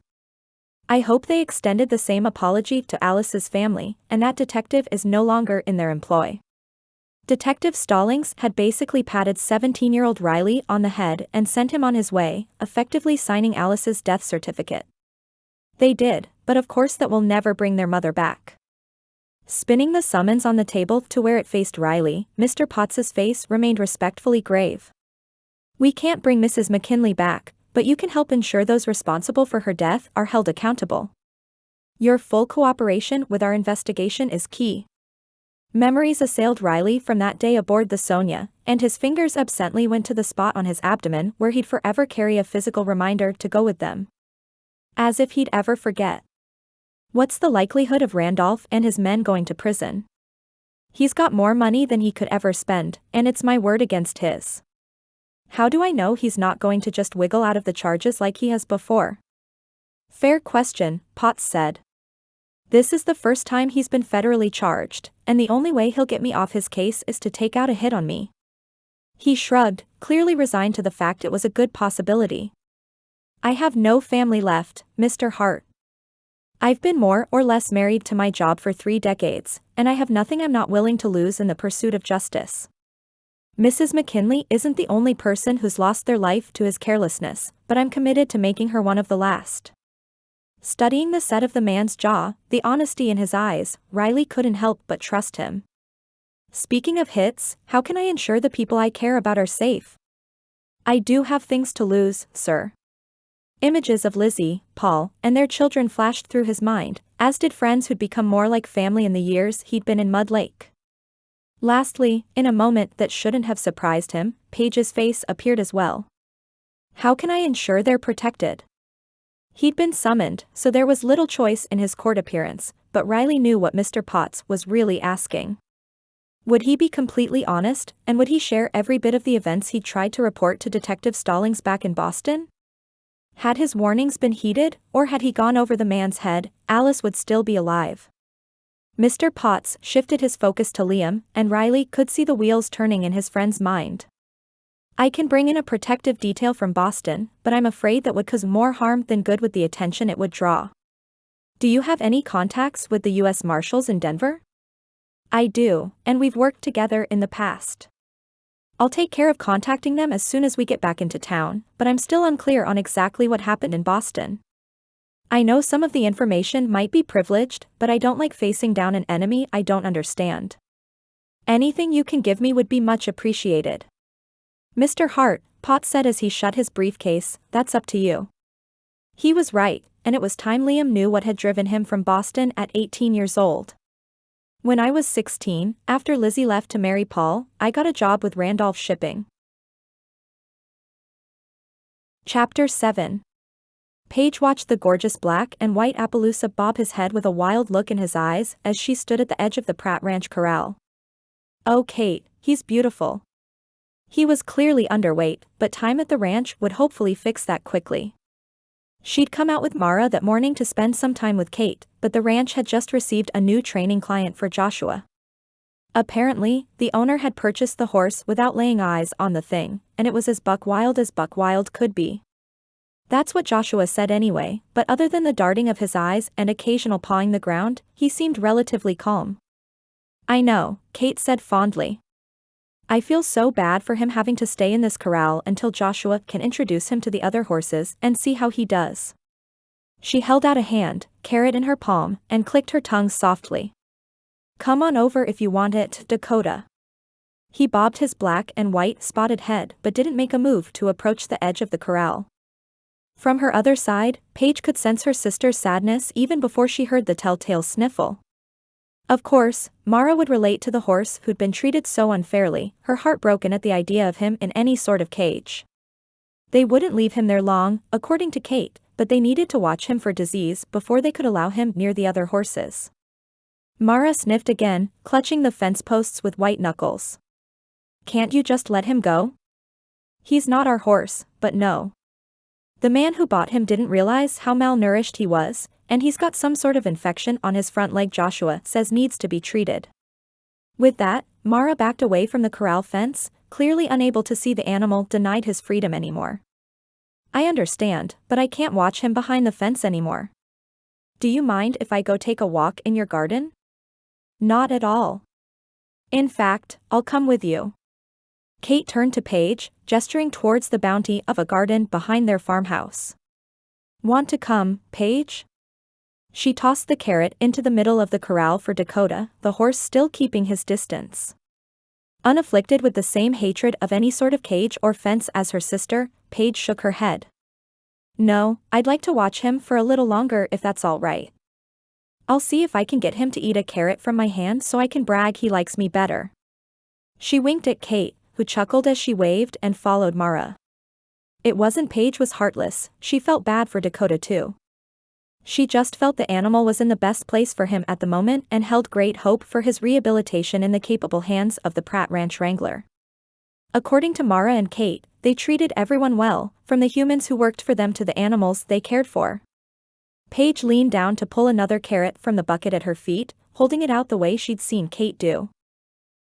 I hope they extended the same apology to Alice's family, and that detective is no longer in their employ. Detective Stallings had basically patted 17-year-old Riley on the head and sent him on his way, effectively signing Alice's death certificate. They did, but of course that will never bring their mother back. Spinning the summons on the table to where it faced Riley, Mr. Potts's face remained respectfully grave. We can't bring Mrs. McKinley back, but you can help ensure those responsible for her death are held accountable. Your full cooperation with our investigation is key. Memories assailed Riley from that day aboard the Sonia, and his fingers absently went to the spot on his abdomen where he'd forever carry a physical reminder to go with them. As if he'd ever forget. What's the likelihood of Randolph and his men going to prison? He's got more money than he could ever spend, and it's my word against his. How do I know he's not going to just wiggle out of the charges like he has before? Fair question, Potts said. This is the first time he's been federally charged, and the only way he'll get me off his case is to take out a hit on me. He shrugged, clearly resigned to the fact it was a good possibility. I have no family left, Mr. Hart. I've been more or less married to my job for 3 decades, and I have nothing I'm not willing to lose in the pursuit of justice. Mrs. McKinley isn't the only person who's lost their life to his carelessness, but I'm committed to making her one of the last. Studying the set of the man's jaw, the honesty in his eyes, Riley couldn't help but trust him. Speaking of hits, how can I ensure the people I care about are safe? I do have things to lose, sir. Images of Lizzie, Paul, and their children flashed through his mind, as did friends who'd become more like family in the years he'd been in Mud Lake. Lastly, in a moment that shouldn't have surprised him, Paige's face appeared as well. How can I ensure they're protected? He'd been summoned, so there was little choice in his court appearance, but Riley knew what Mr. Potts was really asking. Would he be completely honest, and would he share every bit of the events he'd tried to report to Detective Stallings back in Boston? Had his warnings been heeded, or had he gone over the man's head, Alice would still be alive. Mr. Potts shifted his focus to Liam, and Riley could see the wheels turning in his friend's mind. I can bring in a protective detail from Boston, but I'm afraid that would cause more harm than good with the attention it would draw. Do you have any contacts with the U.S. Marshals in Denver? I do, and we've worked together in the past. I'll take care of contacting them as soon as we get back into town, but I'm still unclear on exactly what happened in Boston. I know some of the information might be privileged, but I don't like facing down an enemy I don't understand. Anything you can give me would be much appreciated. Mr. Hart, Potts said as he shut his briefcase, that's up to you. He was right, and it was time Liam knew what had driven him from Boston at 18 years old. When I was 16, after Lizzie left to marry Paul, I got a job with Randolph Shipping. Chapter 7. Paige watched the gorgeous black and white Appaloosa bob his head with a wild look in his eyes as she stood at the edge of the Pratt Ranch corral. Oh Kate, he's beautiful. He was clearly underweight, but time at the ranch would hopefully fix that quickly. She'd come out with Mara that morning to spend some time with Kate, but the ranch had just received a new training client for Joshua. Apparently, the owner had purchased the horse without laying eyes on the thing, and it was as buck wild could be. That's what Joshua said anyway, but other than the darting of his eyes and occasional pawing the ground, he seemed relatively calm. I know, Kate said fondly. I feel so bad for him having to stay in this corral until Joshua can introduce him to the other horses and see how he does. She held out a hand, carrot in her palm, and clicked her tongue softly. Come on over if you want it, Dakota. He bobbed his black and white spotted head but didn't make a move to approach the edge of the corral. From her other side, Paige could sense her sister's sadness even before she heard the telltale sniffle. Of course, Mara would relate to the horse who'd been treated so unfairly, her heart broken at the idea of him in any sort of cage. They wouldn't leave him there long, according to Kate, but they needed to watch him for disease before they could allow him near the other horses. Mara sniffed again, clutching the fence posts with white knuckles. Can't you just let him go? He's not our horse, but no. The man who bought him didn't realize how malnourished he was, and he's got some sort of infection on his front leg Joshua says needs to be treated. With that, Mara backed away from the corral fence, clearly unable to see the animal denied his freedom anymore. I understand, but I can't watch him behind the fence anymore. Do you mind if I go take a walk in your garden? Not at all. In fact, I'll come with you. Kate turned to Paige, gesturing towards the bounty of a garden behind their farmhouse. Want to come, Paige? She tossed the carrot into the middle of the corral for Dakota, the horse still keeping his distance. Unafflicted with the same hatred of any sort of cage or fence as her sister, Paige shook her head. No, I'd like to watch him for a little longer if that's all right. I'll see if I can get him to eat a carrot from my hand so I can brag he likes me better. She winked at Kate, who chuckled as she waved and followed Mara. It wasn't Paige was heartless, she felt bad for Dakota too. She just felt the animal was in the best place for him at the moment and held great hope for his rehabilitation in the capable hands of the Pratt Ranch Wrangler. According to Mara and Kate, they treated everyone well, from the humans who worked for them to the animals they cared for. Paige leaned down to pull another carrot from the bucket at her feet, holding it out the way she'd seen Kate do.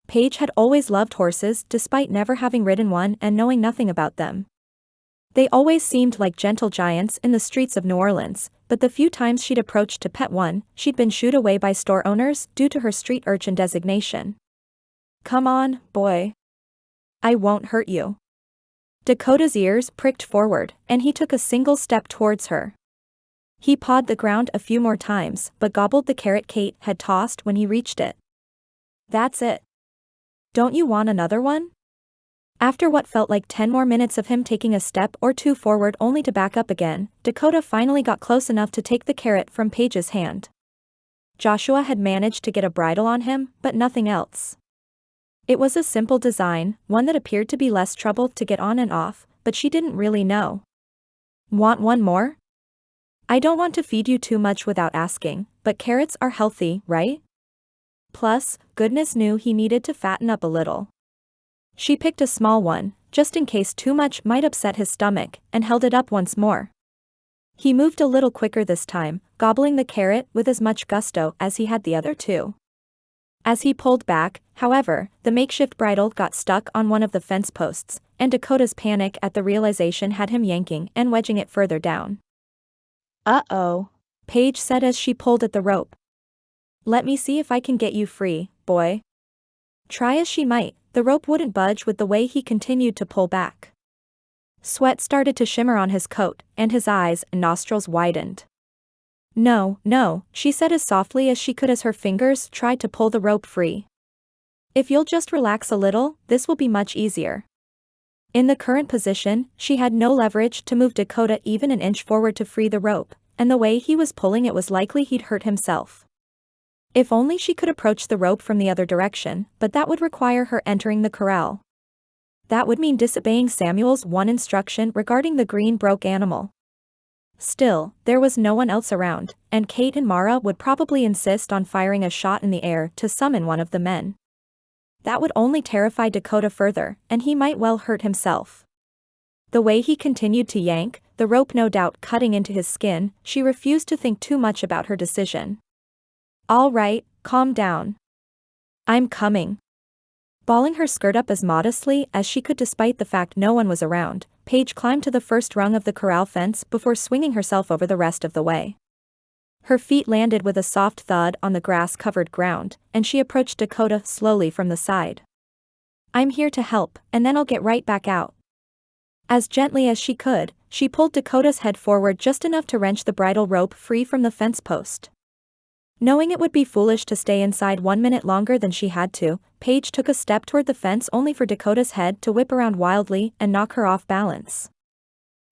Paige had always loved horses despite never having ridden one and knowing nothing about them. They always seemed like gentle giants in the streets of New Orleans, but the few times she'd approached to pet one, she'd been shooed away by store owners due to her street urchin designation. Come on, boy. I won't hurt you. Dakota's ears pricked forward, and he took a single step towards her. He pawed the ground a few more times but gobbled the carrot Kate had tossed when he reached it. That's it. Don't you want another one? After what felt like 10 more minutes of him taking a step or two forward only to back up again, Dakota finally got close enough to take the carrot from Paige's hand. Joshua had managed to get a bridle on him, but nothing else. It was a simple design, one that appeared to be less trouble to get on and off, but she didn't really know. Want one more? I don't want to feed you too much without asking, but carrots are healthy, right? Plus, goodness knew he needed to fatten up a little. She picked a small one, just in case too much might upset his stomach, and held it up once more. He moved a little quicker this time, gobbling the carrot with as much gusto as he had the other two. As he pulled back, however, the makeshift bridle got stuck on one of the fence posts, and Dakota's panic at the realization had him yanking and wedging it further down. Uh-oh, Paige said as she pulled at the rope. Let me see if I can get you free, boy. Try as she might, the rope wouldn't budge with the way he continued to pull back. Sweat started to shimmer on his coat, and his eyes and nostrils widened. No, no, she said as softly as she could as her fingers tried to pull the rope free. If you'll just relax a little, this will be much easier. In the current position, she had no leverage to move Dakota even an inch forward to free the rope, and the way he was pulling it was likely he'd hurt himself. If only she could approach the rope from the other direction, but that would require her entering the corral. That would mean disobeying Samuel's one instruction regarding the green broke animal. Still, there was no one else around, and Kate and Mara would probably insist on firing a shot in the air to summon one of the men. That would only terrify Dakota further, and he might well hurt himself. The way he continued to yank, the rope no doubt cutting into his skin, she refused to think too much about her decision. "All right, calm down. I'm coming." Balling her skirt up as modestly as she could despite the fact no one was around, Paige climbed to the first rung of the corral fence before swinging herself over the rest of the way. Her feet landed with a soft thud on the grass-covered ground, and she approached Dakota slowly from the side. "I'm here to help, and then I'll get right back out." As gently as she could, she pulled Dakota's head forward just enough to wrench the bridle rope free from the fence post. Knowing it would be foolish to stay inside 1 minute longer than she had to, Paige took a step toward the fence only for Dakota's head to whip around wildly and knock her off balance.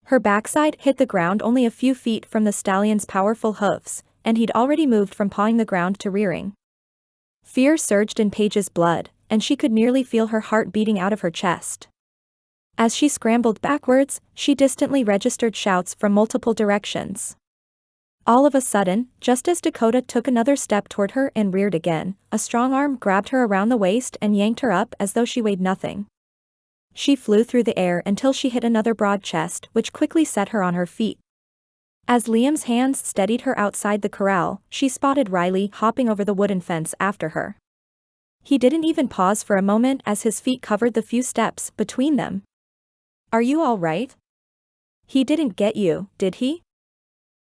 Her backside hit the ground only a few feet from the stallion's powerful hooves, and he'd already moved from pawing the ground to rearing. Fear surged in Paige's blood, and she could nearly feel her heart beating out of her chest. As she scrambled backwards, she distantly registered shouts from multiple directions. All of a sudden, just as Dakota took another step toward her and reared again, a strong arm grabbed her around the waist and yanked her up as though she weighed nothing. She flew through the air until she hit another broad chest, which quickly set her on her feet. As Liam's hands steadied her outside the corral, she spotted Riley hopping over the wooden fence after her. He didn't even pause for a moment as his feet covered the few steps between them. "Are you all right? He didn't get you, did he?"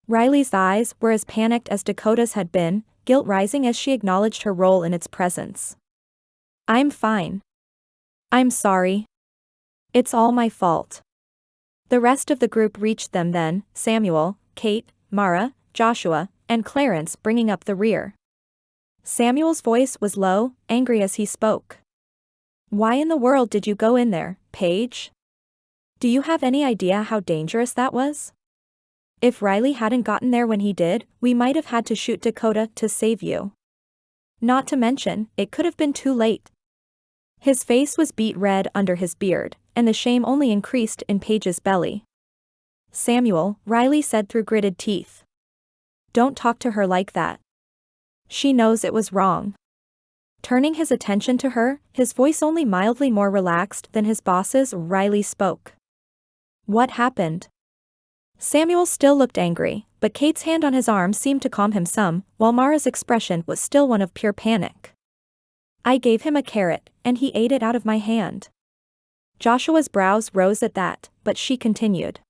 Riley's eyes were as panicked as Dakota's had been, guilt rising as she acknowledged her role in its presence. "I'm fine. I'm sorry. It's all my fault." The rest of the group reached them then, Samuel, Kate, Mara, Joshua, and Clarence bringing up the rear. Samuel's voice was low, angry as he spoke. "Why in the world did you go in there, Paige? Do you have any idea how dangerous that was? If Riley hadn't gotten there when he did, we might have had to shoot Dakota to save you. Not to mention, it could have been too late." His face was beet red under his beard, and the shame only increased in Paige's belly. "Samuel," Riley said through gritted teeth. "Don't talk to her like that. She knows it was wrong." Turning his attention to her, his voice only mildly more relaxed than his boss's, Riley spoke. "What happened?" Samuel still looked angry, but Kate's hand on his arm seemed to calm him some, while Mara's expression was still one of pure panic. "I gave him a carrot, and he ate it out of my hand." Joshua's brows rose at that, but she continued.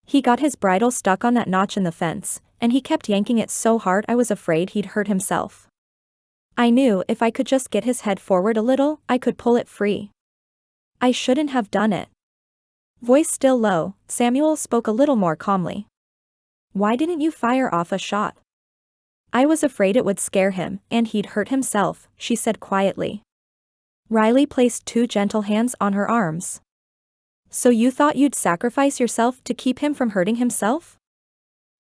"He got his bridle stuck on that notch in the fence, and he kept yanking it so hard I was afraid he'd hurt himself. I knew if I could just get his head forward a little, I could pull it free. I shouldn't have done it." Voice still low, Samuel spoke a little more calmly. "Why didn't you fire off a shot?" "I was afraid it would scare him, and he'd hurt himself," she said quietly. Riley placed 2 gentle hands on her arms. "So you thought you'd sacrifice yourself to keep him from hurting himself?"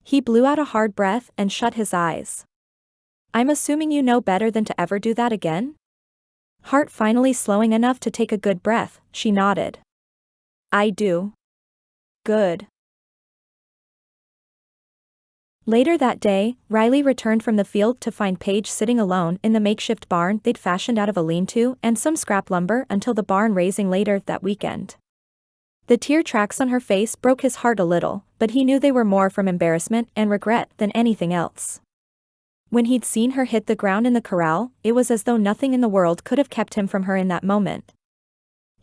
He blew out a hard breath and shut his eyes. "I'm assuming you know better than to ever do that again?" Hart finally slowing enough to take a good breath, she nodded. "I do." "Good." Later that day, Riley returned from the field to find Paige sitting alone in the makeshift barn they'd fashioned out of a lean-to and some scrap lumber until the barn raising later that weekend. The tear tracks on her face broke his heart a little, but he knew they were more from embarrassment and regret than anything else. When he'd seen her hit the ground in the corral, it was as though nothing in the world could have kept him from her in that moment.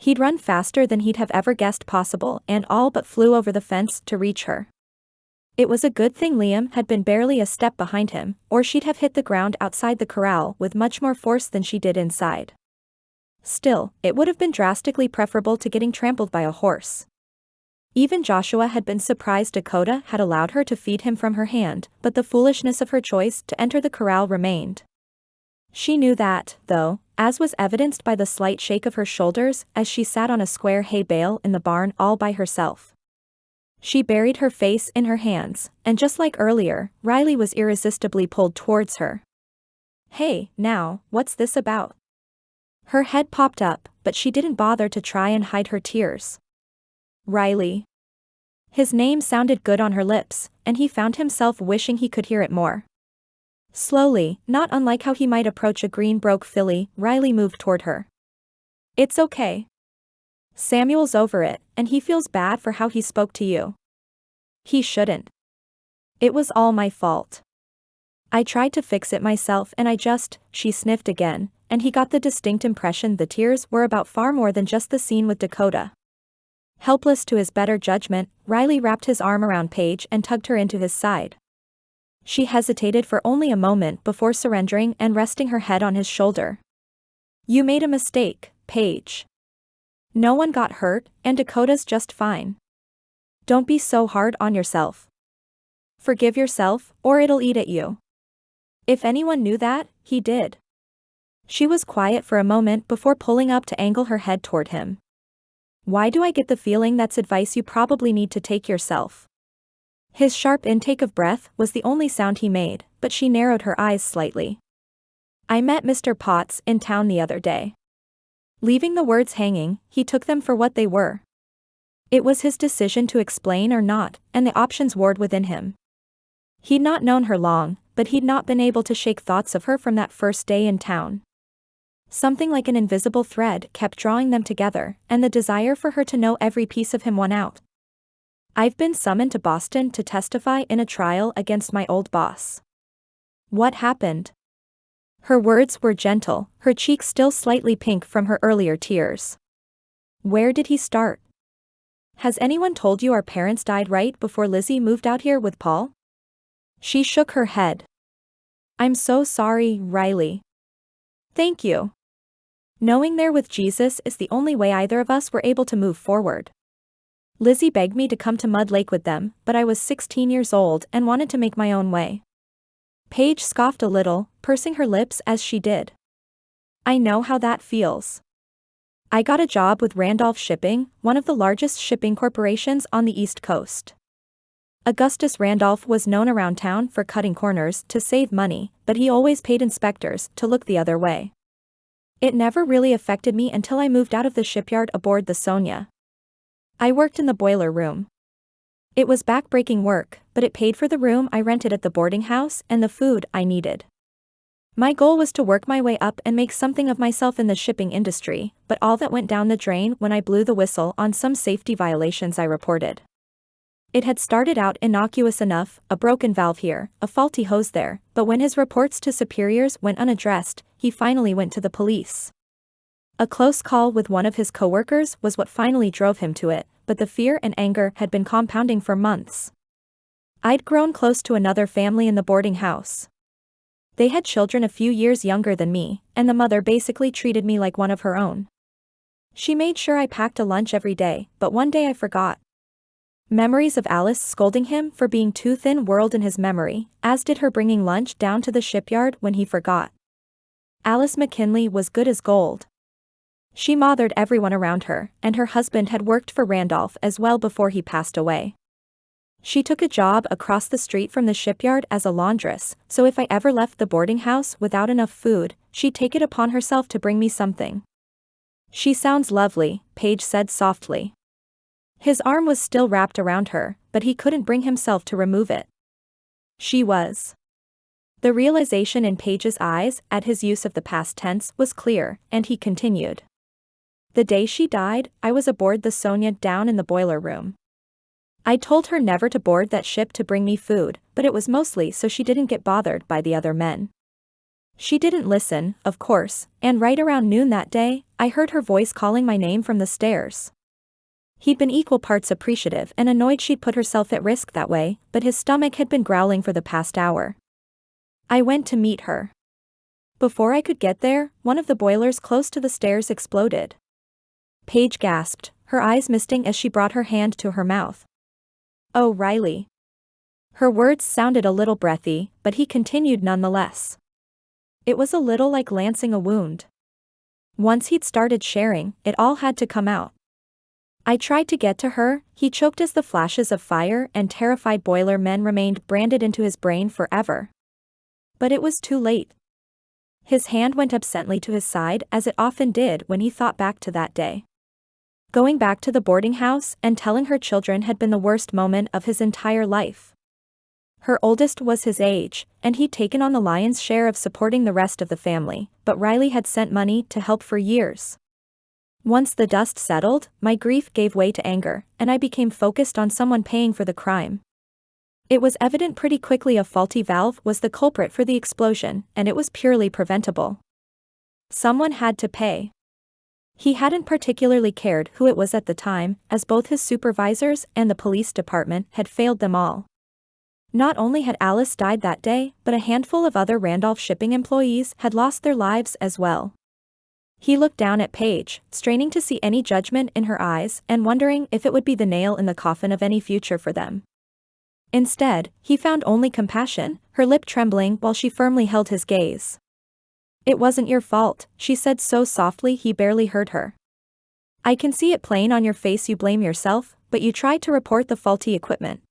He'd run faster than he'd have ever guessed possible and all but flew over the fence to reach her. It was a good thing Liam had been barely a step behind him, or she'd have hit the ground outside the corral with much more force than she did inside. Still, it would have been drastically preferable to getting trampled by a horse. Even Joshua had been surprised Dakota had allowed her to feed him from her hand, but the foolishness of her choice to enter the corral remained. She knew that, though, as was evidenced by the slight shake of her shoulders as she sat on a square hay bale in the barn all by herself. She buried her face in her hands, and just like earlier, Riley was irresistibly pulled towards her. Hey, now, what's this about? Her head popped up, but she didn't bother to try and hide her tears. Riley. His name sounded good on her lips, and he found himself wishing he could hear it more. Slowly, not unlike how he might approach a Greenbroke filly, Riley moved toward her. It's okay. Samuel's over it, and he feels bad for how he spoke to you. He shouldn't. It was all my fault. I tried to fix it myself and she sniffed again, and he got the distinct impression the tears were about far more than just the scene with Dakota. Helpless to his better judgment, Riley wrapped his arm around Paige and tugged her into his side. She hesitated for only a moment before surrendering and resting her head on his shoulder. You made a mistake, Paige. No one got hurt, and Dakota's just fine. Don't be so hard on yourself. Forgive yourself, or it'll eat at you. If anyone knew that, he did. She was quiet for a moment before pulling up to angle her head toward him. Why do I get the feeling that's advice you probably need to take yourself? His sharp intake of breath was the only sound he made, but she narrowed her eyes slightly. I met Mr. Potts in town the other day. Leaving the words hanging, he took them for what they were. It was his decision to explain or not, and the options warred within him. He'd not known her long, but he'd not been able to shake thoughts of her from that first day in town. Something like an invisible thread kept drawing them together, and the desire for her to know every piece of him won out. I've been summoned to Boston to testify in a trial against my old boss. What happened? Her words were gentle, her cheeks still slightly pink from her earlier tears. Where did he start? Has anyone told you our parents died right before Lizzie moved out here with Paul? She shook her head. I'm so sorry, Riley. Thank you. Knowing they're with Jesus is the only way either of us were able to move forward. Lizzie begged me to come to Mud Lake with them, but I was 16 years old and wanted to make my own way. Paige scoffed a little, pursing her lips as she did. I know how that feels. I got a job with Randolph Shipping, one of the largest shipping corporations on the East Coast. Augustus Randolph was known around town for cutting corners to save money, but he always paid inspectors to look the other way. It never really affected me until I moved out of the shipyard aboard the Sonia. I worked in the boiler room. It was back-breaking work, but it paid for the room I rented at the boarding house and the food I needed. My goal was to work my way up and make something of myself in the shipping industry, but all that went down the drain when I blew the whistle on some safety violations I reported. It had started out innocuous enough, a broken valve here, a faulty hose there, but when his reports to superiors went unaddressed, he finally went to the police. A close call with one of his coworkers was what finally drove him to it, but the fear and anger had been compounding for months. I'd grown close to another family in the boarding house. They had children a few years younger than me, and the mother basically treated me like one of her own. She made sure I packed a lunch every day, but one day I forgot. Memories of Alice scolding him for being too thin-whirled in his memory, as did her bringing lunch down to the shipyard when he forgot. Alice McKinley was good as gold. She mothered everyone around her, and her husband had worked for Randolph as well before he passed away. She took a job across the street from the shipyard as a laundress, so if I ever left the boarding house without enough food, she'd take it upon herself to bring me something. She sounds lovely, Paige said softly. His arm was still wrapped around her, but he couldn't bring himself to remove it. She was. The realization in Paige's eyes at his use of the past tense was clear, and he continued. The day she died, I was aboard the Sonia down in the boiler room. I told her never to board that ship to bring me food, but it was mostly so she didn't get bothered by the other men. She didn't listen, of course, and right around noon that day, I heard her voice calling my name from the stairs. He'd been equal parts appreciative and annoyed she'd put herself at risk that way, but his stomach had been growling for the past hour. I went to meet her. Before I could get there, one of the boilers close to the stairs exploded. Paige gasped, her eyes misting as she brought her hand to her mouth. Oh, Riley. Her words sounded a little breathy, but he continued nonetheless. It was a little like lancing a wound. Once he'd started sharing, it all had to come out. I tried to get to her, he choked as the flashes of fire and terrified boiler men remained branded into his brain forever. But it was too late. His hand went absently to his side as it often did when he thought back to that day. Going back to the boarding house and telling her children had been the worst moment of his entire life. Her oldest was his age, and he'd taken on the lion's share of supporting the rest of the family, but Riley had sent money to help for years. Once the dust settled, my grief gave way to anger, and I became focused on someone paying for the crime. It was evident pretty quickly a faulty valve was the culprit for the explosion, and it was purely preventable. Someone had to pay. He hadn't particularly cared who it was at the time, as both his supervisors and the police department had failed them all. Not only had Alice died that day, but a handful of other Randolph shipping employees had lost their lives as well. He looked down at Paige, straining to see any judgment in her eyes and wondering if it would be the nail in the coffin of any future for them. Instead, he found only compassion, her lip trembling while she firmly held his gaze. "It wasn't your fault," she said so softly he barely heard her. "I can see it plain on your face you blame yourself, but you tried to report the faulty equipment.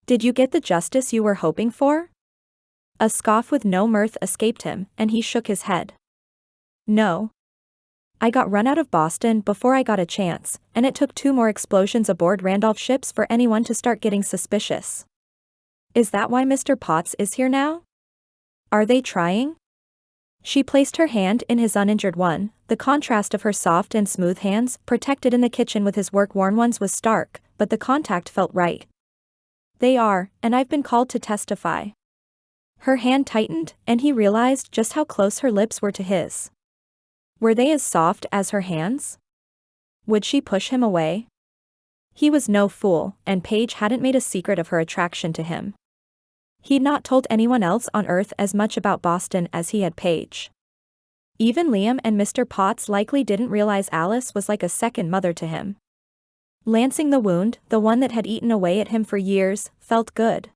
Did you get the justice you were hoping for?" A scoff with no mirth escaped him, and he shook his head. "No. I got run out of Boston before I got a chance, and it took 2 more explosions aboard Randolph ships for anyone to start getting suspicious. Is that why Mr. Potts is here now? Are they trying?" She placed her hand in his uninjured one. The contrast of her soft and smooth hands, protected in the kitchen with his work-worn ones, was stark, but the contact felt right. "They are, and I've been called to testify." Her hand tightened, and he realized just how close her lips were to his. Were they as soft as her hands? Would she push him away? He was no fool, and Paige hadn't made a secret of her attraction to him. He'd not told anyone else on Earth as much about Boston as he had Paige. Even Liam and Mr. Potts likely didn't realize Alice was like a second mother to him. Lancing the wound, the one that had eaten away at him for years, felt good.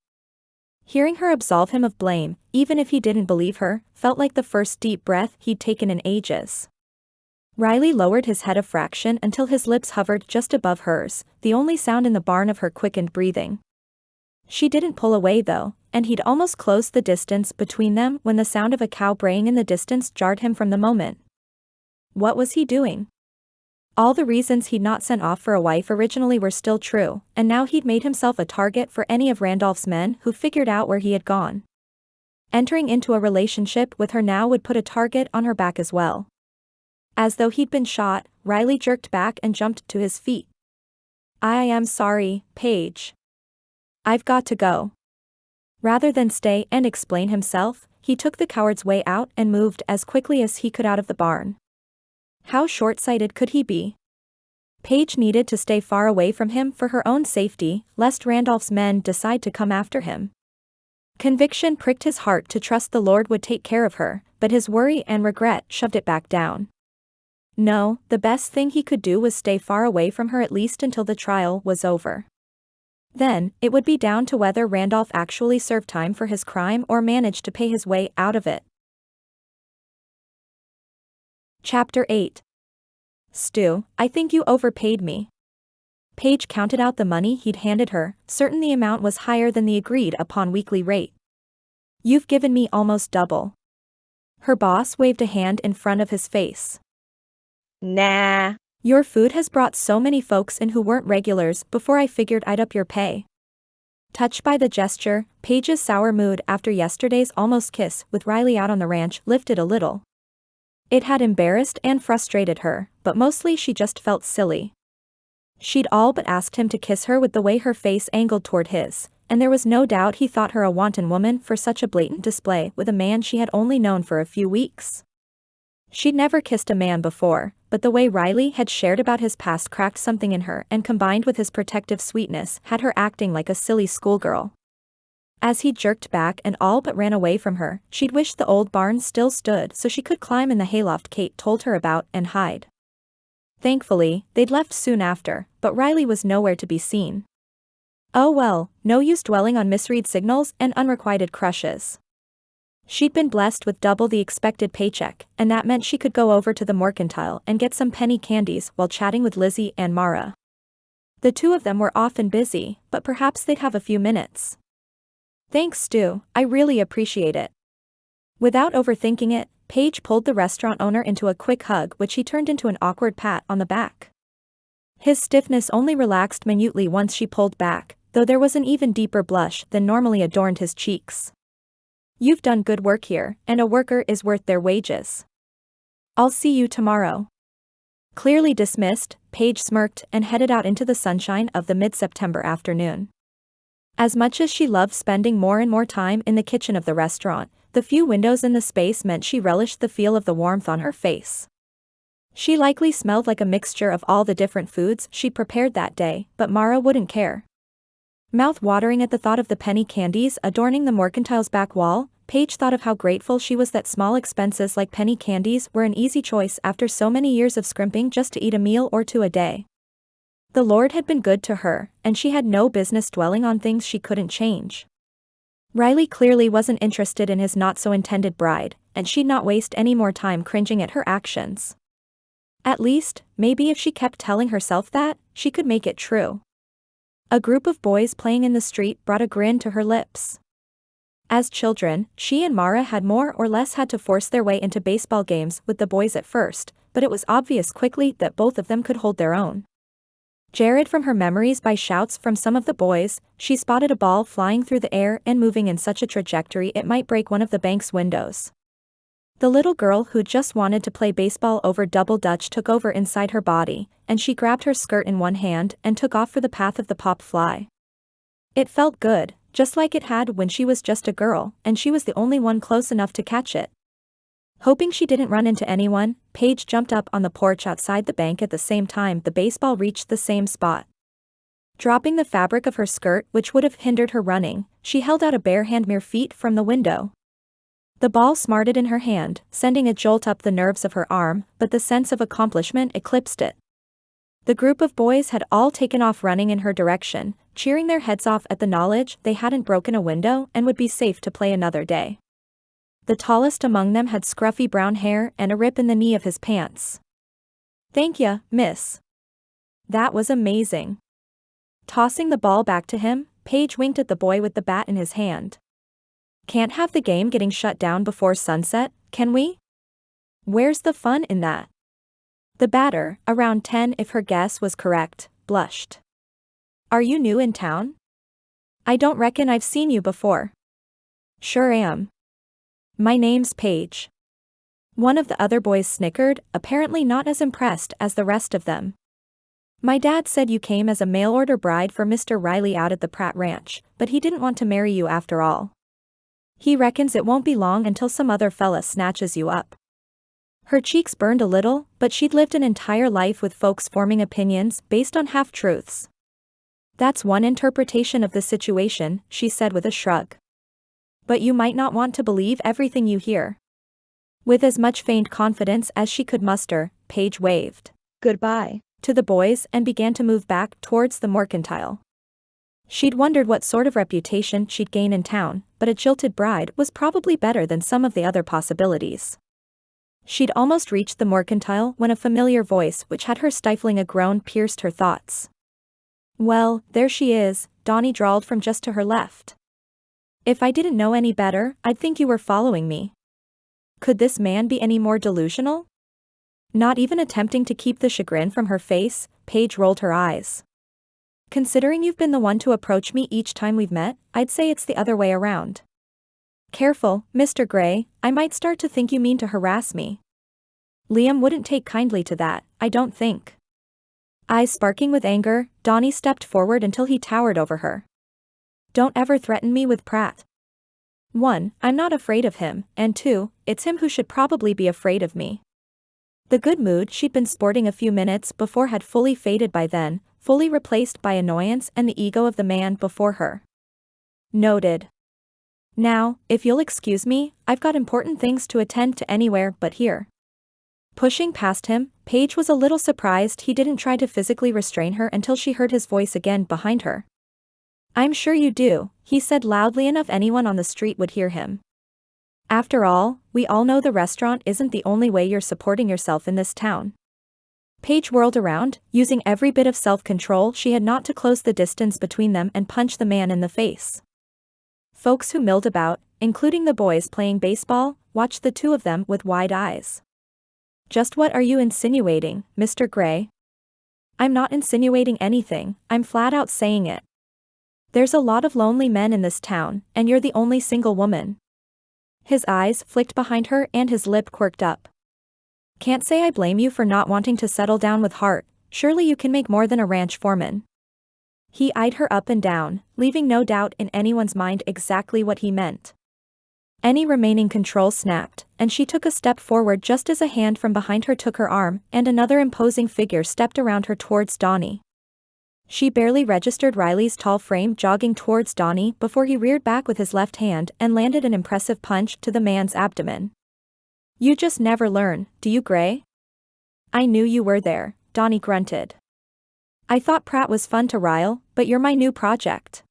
Hearing her absolve him of blame, even if he didn't believe her, felt like the first deep breath he'd taken in ages. Riley lowered his head a fraction until his lips hovered just above hers, the only sound in the barn of her quickened breathing. She didn't pull away though, and he'd almost closed the distance between them when the sound of a cow braying in the distance jarred him from the moment. What was he doing? All the reasons he'd not sent off for a wife originally were still true, and now he'd made himself a target for any of Randolph's men who figured out where he had gone. Entering into a relationship with her now would put a target on her back as well. As though he'd been shot, Riley jerked back and jumped to his feet. "I am sorry, Paige. I've got to go." Rather than stay and explain himself, he took the coward's way out and moved as quickly as he could out of the barn. How short-sighted could he be? Paige needed to stay far away from him for her own safety, lest Randolph's men decide to come after him. Conviction pricked his heart to trust the Lord would take care of her, but his worry and regret shoved it back down. No, the best thing he could do was stay far away from her at least until the trial was over. Then, it would be down to whether Randolph actually served time for his crime or managed to pay his way out of it. Chapter 8. "Stu, I think you overpaid me." Paige counted out the money he'd handed her, certain the amount was higher than the agreed-upon weekly rate. "You've given me almost double." Her boss waved a hand in front of his face. "Nah. Your food has brought so many folks in who weren't regulars before I figured I'd up your pay." Touched by the gesture, Paige's sour mood after yesterday's almost kiss with Riley out on the ranch lifted a little. It had embarrassed and frustrated her, but mostly she just felt silly. She'd all but asked him to kiss her with the way her face angled toward his, and there was no doubt he thought her a wanton woman for such a blatant display with a man she had only known for a few weeks. She'd never kissed a man before, but the way Riley had shared about his past cracked something in her, and combined with his protective sweetness had her acting like a silly schoolgirl. As he jerked back and all but ran away from her, she'd wished the old barn still stood so she could climb in the hayloft Kate told her about and hide. Thankfully, they'd left soon after, but Riley was nowhere to be seen. Oh well, no use dwelling on misread signals and unrequited crushes. She'd been blessed with double the expected paycheck, and that meant she could go over to the Mercantile and get some penny candies while chatting with Lizzie and Mara. The two of them were often busy, but perhaps they'd have a few minutes. "Thanks, Stu, I really appreciate it." Without overthinking it, Paige pulled the restaurant owner into a quick hug which he turned into an awkward pat on the back. His stiffness only relaxed minutely once she pulled back, though there was an even deeper blush than normally adorned his cheeks. "You've done good work here, and a worker is worth their wages. I'll see you tomorrow." Clearly dismissed, Paige smirked and headed out into the sunshine of the mid-September afternoon. As much as she loved spending more and more time in the kitchen of the restaurant, the few windows in the space meant she relished the feel of the warmth on her face. She likely smelled like a mixture of all the different foods she prepared that day, but Mara wouldn't care. Mouth-watering at the thought of the penny candies adorning the mercantile's back wall, Paige thought of how grateful she was that small expenses like penny candies were an easy choice after so many years of scrimping just to eat a meal or two a day. The Lord had been good to her, and she had no business dwelling on things she couldn't change. Riley clearly wasn't interested in his not-so-intended bride, and she'd not waste any more time cringing at her actions. At least, maybe if she kept telling herself that, she could make it true. A group of boys playing in the street brought a grin to her lips. As children, she and Mara had more or less had to force their way into baseball games with the boys at first, but it was obvious quickly that both of them could hold their own. Jarred from her memories by shouts from some of the boys, she spotted a ball flying through the air and moving in such a trajectory it might break one of the bank's windows. The little girl who just wanted to play baseball over double dutch took over inside her body, and she grabbed her skirt in one hand and took off for the path of the pop fly. It felt good, just like it had when she was just a girl, and she was the only one close enough to catch it. Hoping she didn't run into anyone, Paige jumped up on the porch outside the bank at the same time the baseball reached the same spot. Dropping the fabric of her skirt which would have hindered her running, she held out a bare hand mere feet from the window. The ball smarted in her hand, sending a jolt up the nerves of her arm, but the sense of accomplishment eclipsed it. The group of boys had all taken off running in her direction, cheering their heads off at the knowledge they hadn't broken a window and would be safe to play another day. The tallest among them had scruffy brown hair and a rip in the knee of his pants. "Thank ya, miss. That was amazing." Tossing the ball back to him, Paige winked at the boy with the bat in his hand. "Can't have the game getting shut down before sunset, can we? Where's the fun in that?" The batter, around 10 if her guess was correct, blushed. "Are you new in town?" "I don't reckon I've seen you before." "Sure am. My name's Paige." One of the other boys snickered, apparently not as impressed as the rest of them. "My dad said you came as a mail-order bride for Mr. Riley out at the Pratt ranch, but he didn't want to marry you after all. He reckons it won't be long until some other fella snatches you up." Her cheeks burned a little, but she'd lived an entire life with folks forming opinions based on half-truths. "That's one interpretation of the situation," she said with a shrug. "But you might not want to believe everything you hear." With as much feigned confidence as she could muster, Paige waved "goodbye" to the boys and began to move back towards the mercantile. She'd wondered what sort of reputation she'd gain in town, but a jilted bride was probably better than some of the other possibilities. She'd almost reached the mercantile when a familiar voice which had her stifling a groan pierced her thoughts. "Well, there she is," Donnie drawled from just to her left. "If I didn't know any better, I'd think you were following me." Could this man be any more delusional? Not even attempting to keep the chagrin from her face, Paige rolled her eyes. "Considering you've been the one to approach me each time we've met, I'd say it's the other way around." "Careful, Mr. Gray, I might start to think you mean to harass me." Liam wouldn't take kindly to that, I don't think. Eyes sparking with anger, Donnie stepped forward until he towered over her. "Don't ever threaten me with Pratt. 1, I'm not afraid of him, and 2, it's him who should probably be afraid of me." The good mood she'd been sporting a few minutes before had fully faded by then, fully replaced by annoyance and the ego of the man before her. "Noted. Now, if you'll excuse me, I've got important things to attend to anywhere but here." Pushing past him, Paige was a little surprised he didn't try to physically restrain her until she heard his voice again behind her. "I'm sure you do," he said loudly enough anyone on the street would hear him. "After all, we all know the restaurant isn't the only way you're supporting yourself in this town." Paige whirled around, using every bit of self-control she had not to close the distance between them and punch the man in the face. Folks who milled about, including the boys playing baseball, watched the two of them with wide eyes. "Just what are you insinuating, Mr. Gray?" "I'm not insinuating anything, I'm flat out saying it. There's a lot of lonely men in this town, and you're the only single woman." His eyes flicked behind her and his lip quirked up. "Can't say I blame you for not wanting to settle down with Hart, surely you can make more than a ranch foreman." He eyed her up and down, leaving no doubt in anyone's mind exactly what he meant. Any remaining control snapped, and she took a step forward just as a hand from behind her took her arm, and another imposing figure stepped around her towards Donnie. She barely registered Riley's tall frame jogging towards Donnie before he reared back with his left hand and landed an impressive punch to the man's abdomen. "You just never learn, do you, Gray?" "I knew you were there," Donnie grunted. "I thought Pratt was fun to rile, but you're my new project."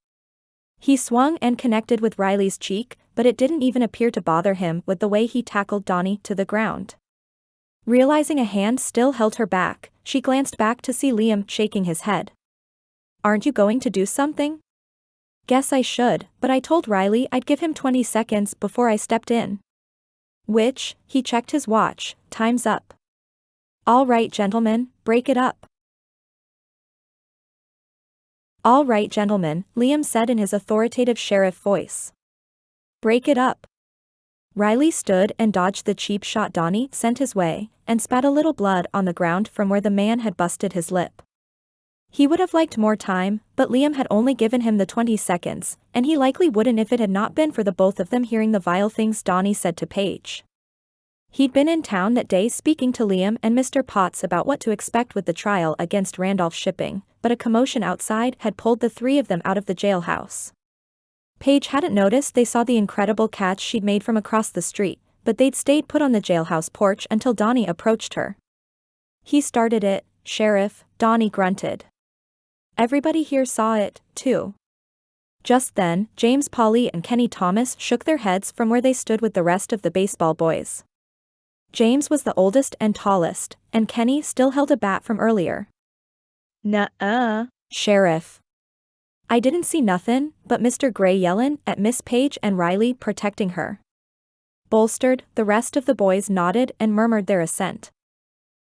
He swung and connected with Riley's cheek, but it didn't even appear to bother him with the way he tackled Donnie to the ground. Realizing a hand still held her back, she glanced back to see Liam shaking his head. "Aren't you going to do something?" "Guess I should, but I told Riley I'd give him 20 seconds before I stepped in." "Which," he checked his watch, "time's up." "All right, gentlemen, break it up." "All right, gentlemen," Liam said in his authoritative sheriff voice. "Break it up." Riley stood and dodged the cheap shot Donnie sent his way, and spat a little blood on the ground from where the man had busted his lip. He would have liked more time, but Liam had only given him the 20 seconds, and he likely wouldn't if it had not been for the both of them hearing the vile things Donnie said to Paige. He'd been in town that day speaking to Liam and Mr. Potts about what to expect with the trial against Randolph Shipping, but a commotion outside had pulled the three of them out of the jailhouse. Paige hadn't noticed they saw the incredible catch she'd made from across the street, but they'd stayed put on the jailhouse porch until Donnie approached her. "He started it, Sheriff," Donnie grunted. "Everybody here saw it, too." Just then, James Pauley and Kenny Thomas shook their heads from where they stood with the rest of the baseball boys. James was the oldest and tallest, and Kenny still held a bat from earlier. "Nuh-uh, Sheriff. I didn't see nothin', but Mr. Gray yellin' at Miss Paige and Riley protecting her." Bolstered, the rest of the boys nodded and murmured their assent.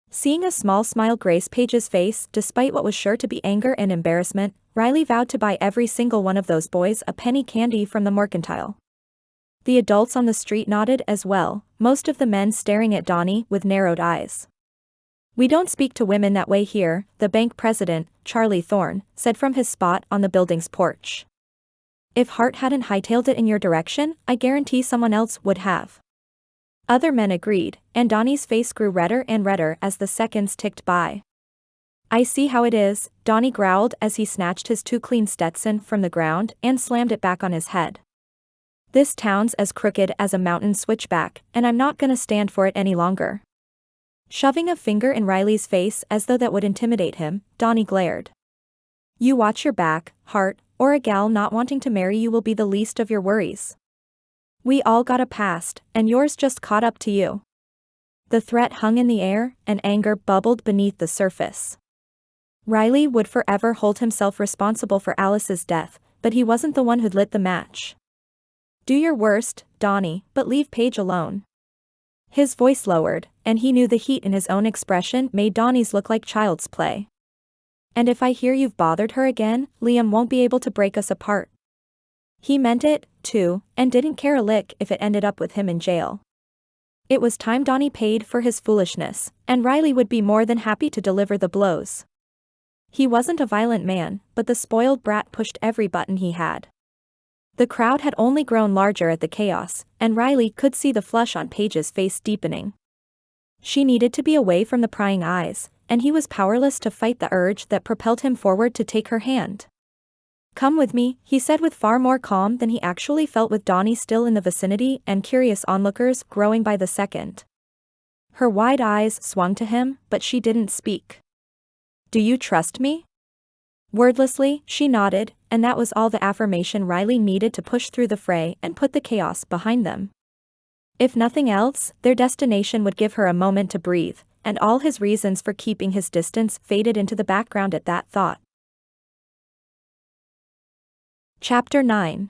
Seeing a small smile grace Paige's face despite what was sure to be anger and embarrassment, Riley vowed to buy every single one of those boys a penny candy from the mercantile. The adults on the street nodded as well, most of the men staring at Donnie with narrowed eyes. "We don't speak to women that way here," the bank president, Charlie Thorne, said from his spot on the building's porch. "If Hart hadn't hightailed it in your direction, I guarantee someone else would have." Other men agreed, and Donnie's face grew redder and redder as the seconds ticked by. "I see how it is," Donnie growled as he snatched his too clean Stetson from the ground and slammed it back on his head. "This town's as crooked as a mountain switchback, and I'm not gonna stand for it any longer." Shoving a finger in Riley's face as though that would intimidate him, Donnie glared. "You watch your back, Hart, or a gal not wanting to marry you will be the least of your worries. We all got a past, and yours just caught up to you." The threat hung in the air, and anger bubbled beneath the surface. Riley would forever hold himself responsible for Alice's death, but he wasn't the one who'd lit the match. "Do your worst, Donnie, but leave Paige alone." His voice lowered, and he knew the heat in his own expression made Donnie's look like child's play. "And if I hear you've bothered her again, Liam won't be able to break us apart." He meant it, too, and didn't care a lick if it ended up with him in jail. It was time Donnie paid for his foolishness, and Riley would be more than happy to deliver the blows. He wasn't a violent man, but the spoiled brat pushed every button he had. The crowd had only grown larger at the chaos, and Riley could see the flush on Paige's face deepening. She needed to be away from the prying eyes, and he was powerless to fight the urge that propelled him forward to take her hand. "Come with me," he said with far more calm than he actually felt with Donnie still in the vicinity and curious onlookers growing by the second. Her wide eyes swung to him, but she didn't speak. "Do you trust me?" Wordlessly, she nodded, and that was all the affirmation Riley needed to push through the fray and put the chaos behind them. If nothing else, their destination would give her a moment to breathe, and all his reasons for keeping his distance faded into the background at that thought. Chapter 9.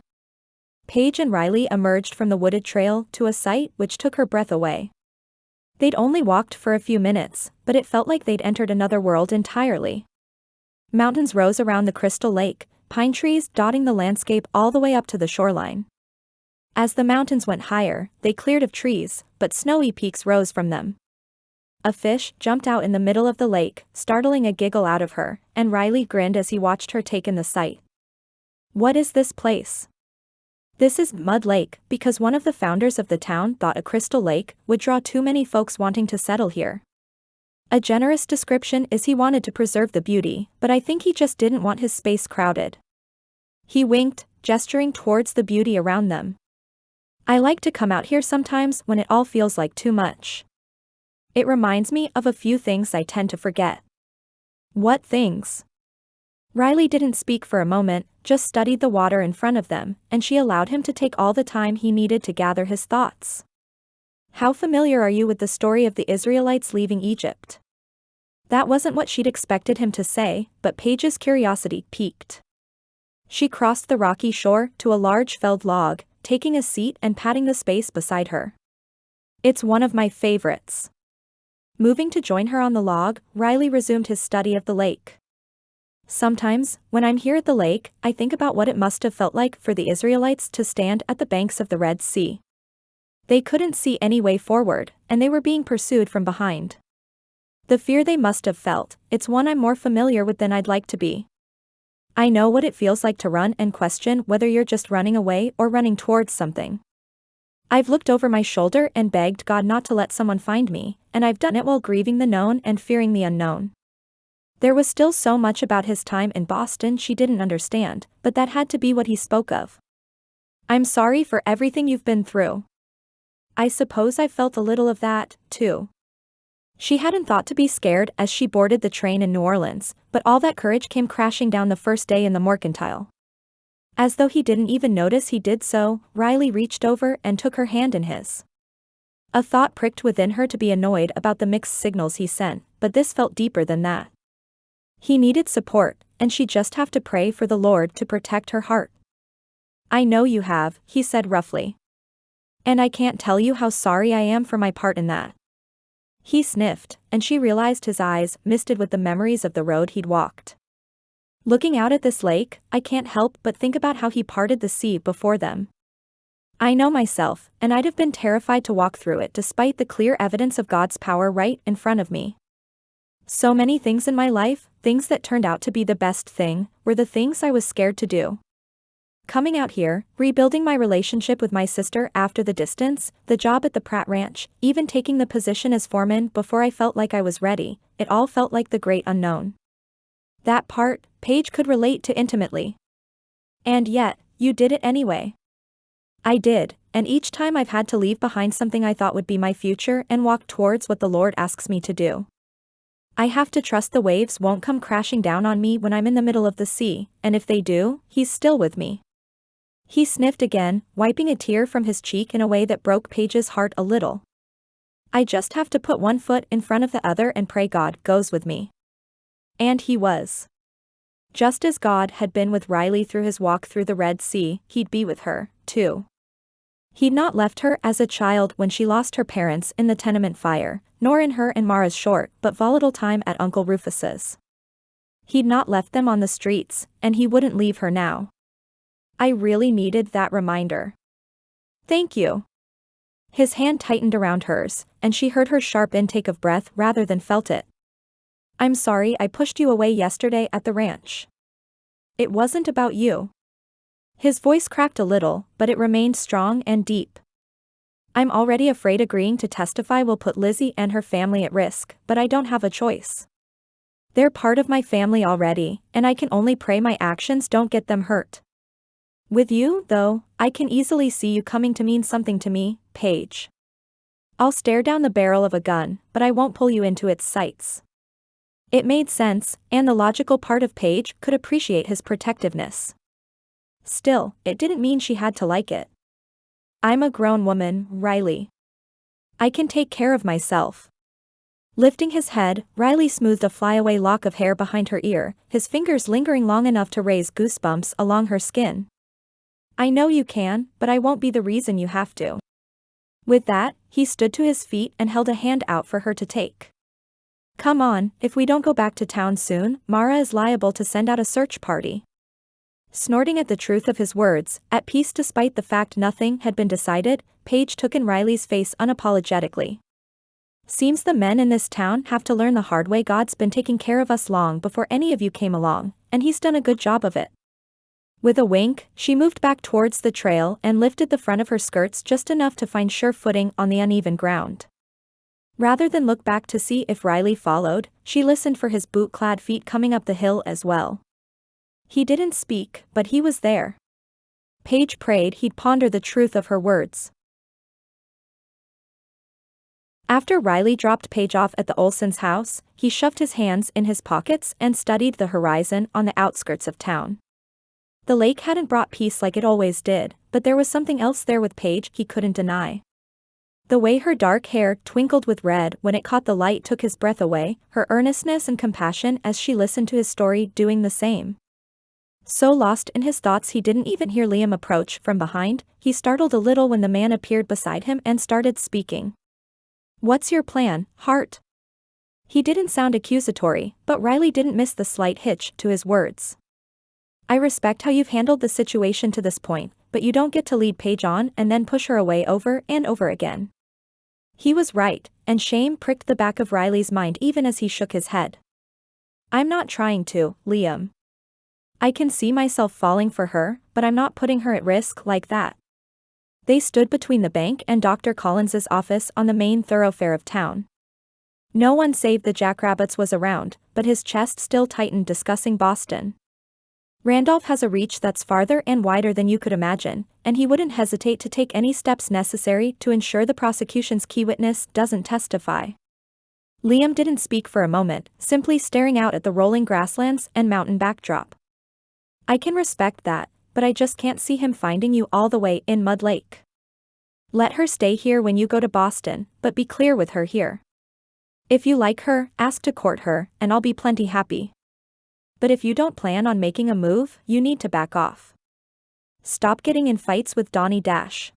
Paige and Riley emerged from the wooded trail to a sight which took her breath away. They'd only walked for a few minutes, but it felt like they'd entered another world entirely. Mountains rose around the crystal lake, pine trees dotting the landscape all the way up to the shoreline. As the mountains went higher, they cleared of trees, but snowy peaks rose from them. A fish jumped out in the middle of the lake, startling a giggle out of her, and Riley grinned as he watched her take in the sight. "What is this place?" "This is Mud Lake, because one of the founders of the town thought a crystal lake would draw too many folks wanting to settle here. A generous description is he wanted to preserve the beauty, but I think he just didn't want his space crowded." He winked, gesturing towards the beauty around them. "I like to come out here sometimes when it all feels like too much. It reminds me of a few things I tend to forget." "What things?" Riley didn't speak for a moment, just studied the water in front of them, and she allowed him to take all the time he needed to gather his thoughts. "How familiar are you with the story of the Israelites leaving Egypt?" That wasn't what she'd expected him to say, but Paige's curiosity piqued. She crossed the rocky shore to a large felled log, taking a seat and patting the space beside her. "It's one of my favorites." Moving to join her on the log, Riley resumed his study of the lake. "Sometimes, when I'm here at the lake, I think about what it must have felt like for the Israelites to stand at the banks of the Red Sea. They couldn't see any way forward, and they were being pursued from behind. The fear they must have felt, it's one I'm more familiar with than I'd like to be. I know what it feels like to run and question whether you're just running away or running towards something. I've looked over my shoulder and begged God not to let someone find me, and I've done it while grieving the known and fearing the unknown." There was still so much about his time in Boston she didn't understand, but that had to be what he spoke of. "I'm sorry for everything you've been through. I suppose I've felt a little of that, too." She hadn't thought to be scared as she boarded the train in New Orleans, but all that courage came crashing down the first day in the mercantile. As though he didn't even notice he did so, Riley reached over and took her hand in his. A thought pricked within her to be annoyed about the mixed signals he sent, but this felt deeper than that. He needed support, and she'd just have to pray for the Lord to protect her heart. "I know you have," he said roughly. "And I can't tell you how sorry I am for my part in that." He sniffed, and she realized his eyes misted with the memories of the road he'd walked. "Looking out at this lake, I can't help but think about how he parted the sea before them. I know myself, and I'd have been terrified to walk through it despite the clear evidence of God's power right in front of me. So many things in my life, things that turned out to be the best thing, were the things I was scared to do. Coming out here, rebuilding my relationship with my sister after the distance, the job at the Pratt ranch, even taking the position as foreman before I felt like I was ready, it all felt like the great unknown. That part, Paige could relate to intimately. And yet, you did it anyway." "I did, and each time I've had to leave behind something I thought would be my future and walk towards what the Lord asks me to do. I have to trust the waves won't come crashing down on me when I'm in the middle of the sea, and if they do, He's still with me." He sniffed again, wiping a tear from his cheek in a way that broke Paige's heart a little. "I just have to put one foot in front of the other and pray God goes with me." And he was. Just as God had been with Riley through his walk through the Red Sea, he'd be with her, too. He'd not left her as a child when she lost her parents in the tenement fire, nor in her and Mara's short but volatile time at Uncle Rufus's. He'd not left them on the streets, and he wouldn't leave her now. I really needed that reminder. "Thank you." His hand tightened around hers, and she heard her sharp intake of breath rather than felt it. "I'm sorry I pushed you away yesterday at the ranch. It wasn't about you." His voice cracked a little, but it remained strong and deep. "I'm already afraid agreeing to testify will put Lizzie and her family at risk, but I don't have a choice. They're part of my family already, and I can only pray my actions don't get them hurt. With you, though, I can easily see you coming to mean something to me, Paige. I'll stare down the barrel of a gun, but I won't pull you into its sights." It made sense, and the logical part of Paige could appreciate his protectiveness. Still, it didn't mean she had to like it. "I'm a grown woman, Riley. I can take care of myself." Lifting his head, Riley smoothed a flyaway lock of hair behind her ear, his fingers lingering long enough to raise goosebumps along her skin. I know you can, but I won't be the reason you have to. With that, he stood to his feet and held a hand out for her to take. Come on, if we don't go back to town soon, Mara is liable to send out a search party. Snorting at the truth of his words, at peace despite the fact nothing had been decided, Paige took in Riley's face unapologetically. Seems the men in this town have to learn the hard way. God's been taking care of us long before any of you came along, and he's done a good job of it. With a wink, she moved back towards the trail and lifted the front of her skirts just enough to find sure footing on the uneven ground. Rather than look back to see if Riley followed, she listened for his boot-clad feet coming up the hill as well. He didn't speak, but he was there. Paige prayed he'd ponder the truth of her words. After Riley dropped Paige off at the Olsons' house, he shoved his hands in his pockets and studied the horizon on the outskirts of town. The lake hadn't brought peace like it always did, but there was something else there with Paige he couldn't deny. The way her dark hair twinkled with red when it caught the light took his breath away, her earnestness and compassion as she listened to his story doing the same. So lost in his thoughts he didn't even hear Liam approach from behind. He startled a little when the man appeared beside him and started speaking. "What's your plan, Hart?" He didn't sound accusatory, but Riley didn't miss the slight hitch to his words. "I respect how you've handled the situation to this point, but you don't get to lead Paige on and then push her away over and over again." He was right, and shame pricked the back of Riley's mind even as he shook his head. "I'm not trying to, Liam. I can see myself falling for her, but I'm not putting her at risk like that." They stood between the bank and Dr. Collins's office on the main thoroughfare of town. No one save the jackrabbits was around, but his chest still tightened discussing Boston. Randolph has a reach that's farther and wider than you could imagine, and he wouldn't hesitate to take any steps necessary to ensure the prosecution's key witness doesn't testify. Liam didn't speak for a moment, simply staring out at the rolling grasslands and mountain backdrop. "I can respect that, but I just can't see him finding you all the way in Mud Lake. Let her stay here when you go to Boston, but be clear with her here. If you like her, ask to court her, and I'll be plenty happy. But if you don't plan on making a move, you need to back off. Stop getting in fights with Donnie Dash."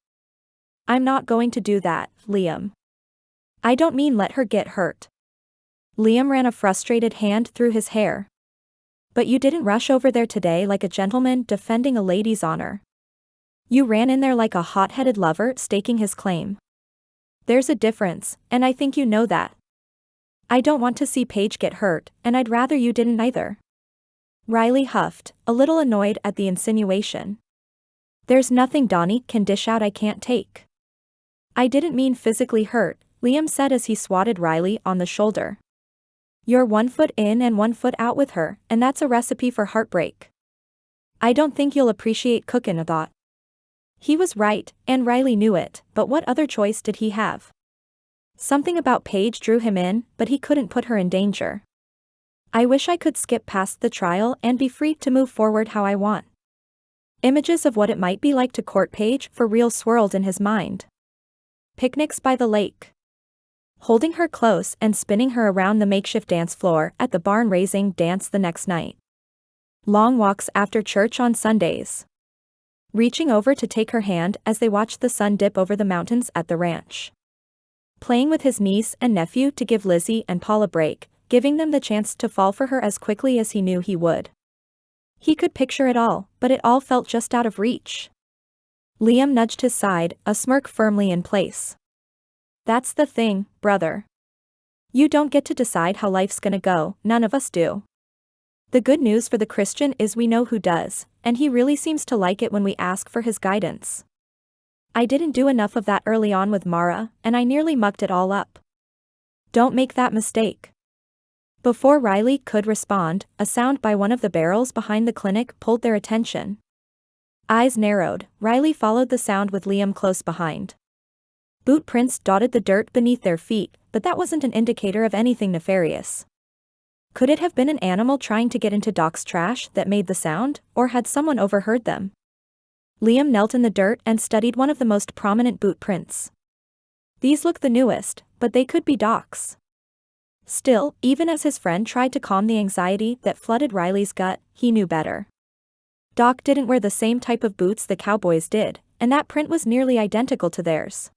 "I'm not going to do that, Liam. I don't mean let her get hurt." Liam ran a frustrated hand through his hair. "But you didn't rush over there today like a gentleman defending a lady's honor. You ran in there like a hot-headed lover staking his claim. There's a difference, and I think you know that. I don't want to see Paige get hurt, and I'd rather you didn't either." Riley huffed, a little annoyed at the insinuation. "There's nothing Donnie can dish out I can't take." "I didn't mean physically hurt," Liam said as he swatted Riley on the shoulder. "You're 1 foot in and 1 foot out with her, and that's a recipe for heartbreak. I don't think you'll appreciate cookin' a thought." He was right, and Riley knew it, but what other choice did he have? Something about Paige drew him in, but he couldn't put her in danger. "I wish I could skip past the trial and be free to move forward how I want." Images of what it might be like to court Paige for real swirled in his mind. Picnics by the lake. Holding her close and spinning her around the makeshift dance floor at the barn-raising dance the next night. Long walks after church on Sundays. Reaching over to take her hand as they watched the sun dip over the mountains at the ranch. Playing with his niece and nephew to give Lizzie and Paul a break, giving them the chance to fall for her as quickly as he knew he would. He could picture it all, but it all felt just out of reach. Liam nudged his side, a smirk firmly in place. "That's the thing, brother. You don't get to decide how life's gonna go, none of us do. The good news for the Christian is we know who does, and he really seems to like it when we ask for his guidance. I didn't do enough of that early on with Mara, and I nearly mucked it all up. Don't make that mistake." Before Riley could respond, a sound by one of the barrels behind the clinic pulled their attention. Eyes narrowed, Riley followed the sound with Liam close behind. Boot prints dotted the dirt beneath their feet, but that wasn't an indicator of anything nefarious. Could it have been an animal trying to get into Doc's trash that made the sound, or had someone overheard them? Liam knelt in the dirt and studied one of the most prominent boot prints. These looked the newest, but they could be Doc's. Still, even as his friend tried to calm the anxiety that flooded Riley's gut, he knew better. Doc didn't wear the same type of boots the cowboys did, and that print was nearly identical to theirs.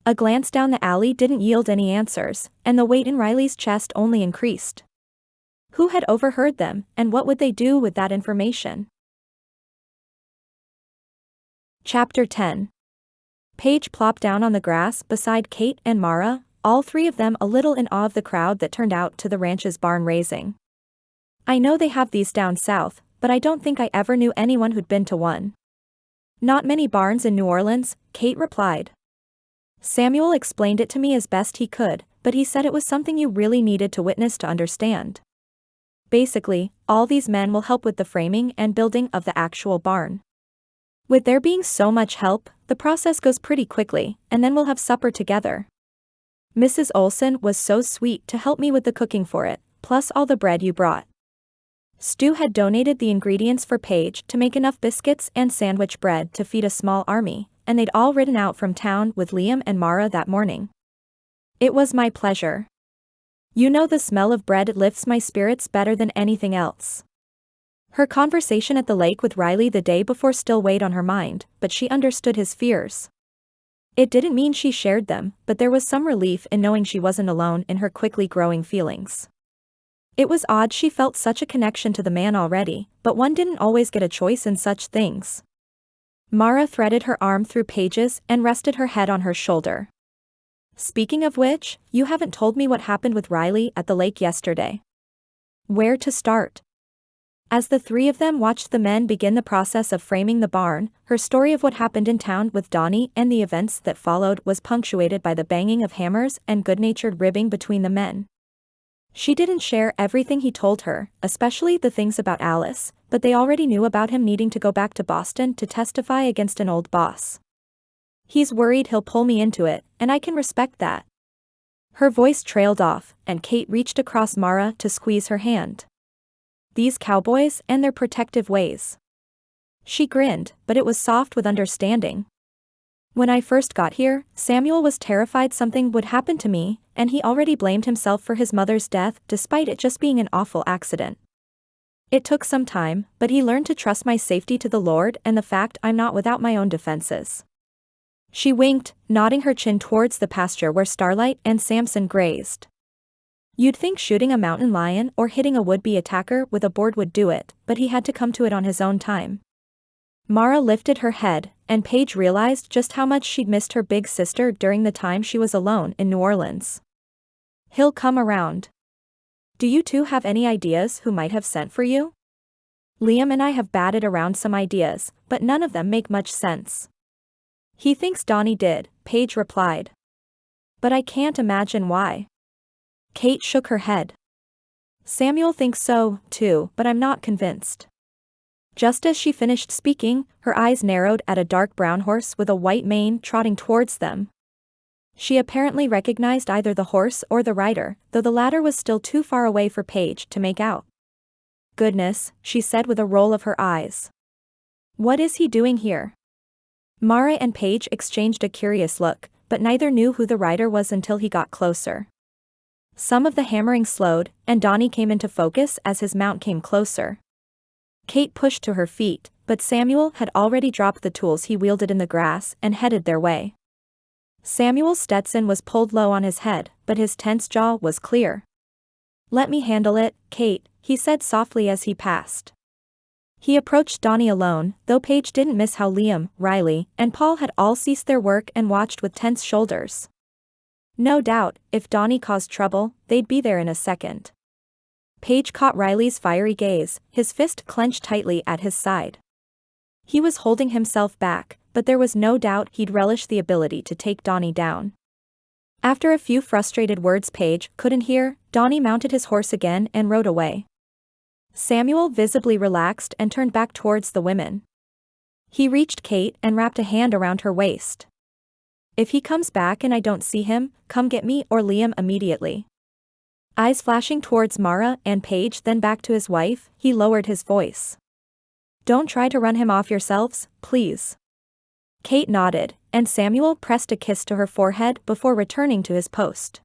A glance down the alley didn't yield any answers, and the weight in Riley's chest only increased. Who had overheard them, and what would they do with that information? Chapter 10. Paige plopped down on the grass beside Kate and Mara, all three of them a little in awe of the crowd that turned out to the ranch's barn raising. I know they have these down south, but I don't think I ever knew anyone who'd been to one. Not many barns in New Orleans, Kate replied. Samuel explained it to me as best he could, but he said it was something you really needed to witness to understand. Basically, all these men will help with the framing and building of the actual barn. With there being so much help, the process goes pretty quickly, and then we'll have supper together. Mrs. Olson was so sweet to help me with the cooking for it, plus all the bread you brought. Stu had donated the ingredients for Paige to make enough biscuits and sandwich bread to feed a small army, and they'd all ridden out from town with Liam and Mara that morning. It was my pleasure. You know, the smell of bread lifts my spirits better than anything else. Her conversation at the lake with Riley the day before still weighed on her mind, but she understood his fears. It didn't mean she shared them, but there was some relief in knowing she wasn't alone in her quickly growing feelings. It was odd she felt such a connection to the man already, but one didn't always get a choice in such things. Mara threaded her arm through Paige's and rested her head on her shoulder. Speaking of which, you haven't told me what happened with Riley at the lake yesterday. Where to start? As the three of them watched the men begin the process of framing the barn, her story of what happened in town with Donnie and the events that followed was punctuated by the banging of hammers and good-natured ribbing between the men. She didn't share everything he told her, especially the things about Alice, but they already knew about him needing to go back to Boston to testify against an old boss. He's worried he'll pull me into it, and I can respect that. Her voice trailed off, and Kate reached across Mara to squeeze her hand. These cowboys and their protective ways. She grinned, but it was soft with understanding. When I first got here, Samuel was terrified something would happen to me, and he already blamed himself for his mother's death despite it just being an awful accident. It took some time, but he learned to trust my safety to the Lord and the fact I'm not without my own defenses. She winked, nodding her chin towards the pasture where Starlight and Samson grazed. You'd think shooting a mountain lion or hitting a would-be attacker with a board would do it, but he had to come to it on his own time. Mara lifted her head, and Paige realized just how much she'd missed her big sister during the time she was alone in New Orleans. He'll come around. Do you two have any ideas who might have sent for you? Liam and I have batted around some ideas, but none of them make much sense. He thinks Donnie did, Paige replied. But I can't imagine why. Kate shook her head. Samuel thinks so, too, but I'm not convinced. Just as she finished speaking, her eyes narrowed at a dark brown horse with a white mane trotting towards them. She apparently recognized either the horse or the rider, though the latter was still too far away for Paige to make out. Goodness, she said with a roll of her eyes. What is he doing here? Mara and Paige exchanged a curious look, but neither knew who the rider was until he got closer. Some of the hammering slowed, and Donnie came into focus as his mount came closer. Kate pushed to her feet, but Samuel had already dropped the tools he wielded in the grass and headed their way. Samuel's Stetson was pulled low on his head, but his tense jaw was clear. Let me handle it, Kate, he said softly as he passed. He approached Donnie alone, though Paige didn't miss how Liam, Riley, and Paul had all ceased their work and watched with tense shoulders. No doubt, if Donnie caused trouble, they'd be there in a second. Paige caught Riley's fiery gaze, his fist clenched tightly at his side. He was holding himself back, but there was no doubt he'd relish the ability to take Donnie down. After a few frustrated words Paige couldn't hear, Donnie mounted his horse again and rode away. Samuel visibly relaxed and turned back towards the women. He reached Kate and wrapped a hand around her waist. If he comes back and I don't see him, come get me or Liam immediately. Eyes flashing towards Mara and Paige then back to his wife, he lowered his voice. Don't try to run him off yourselves, please. Kate nodded, and Samuel pressed a kiss to her forehead before returning to his post.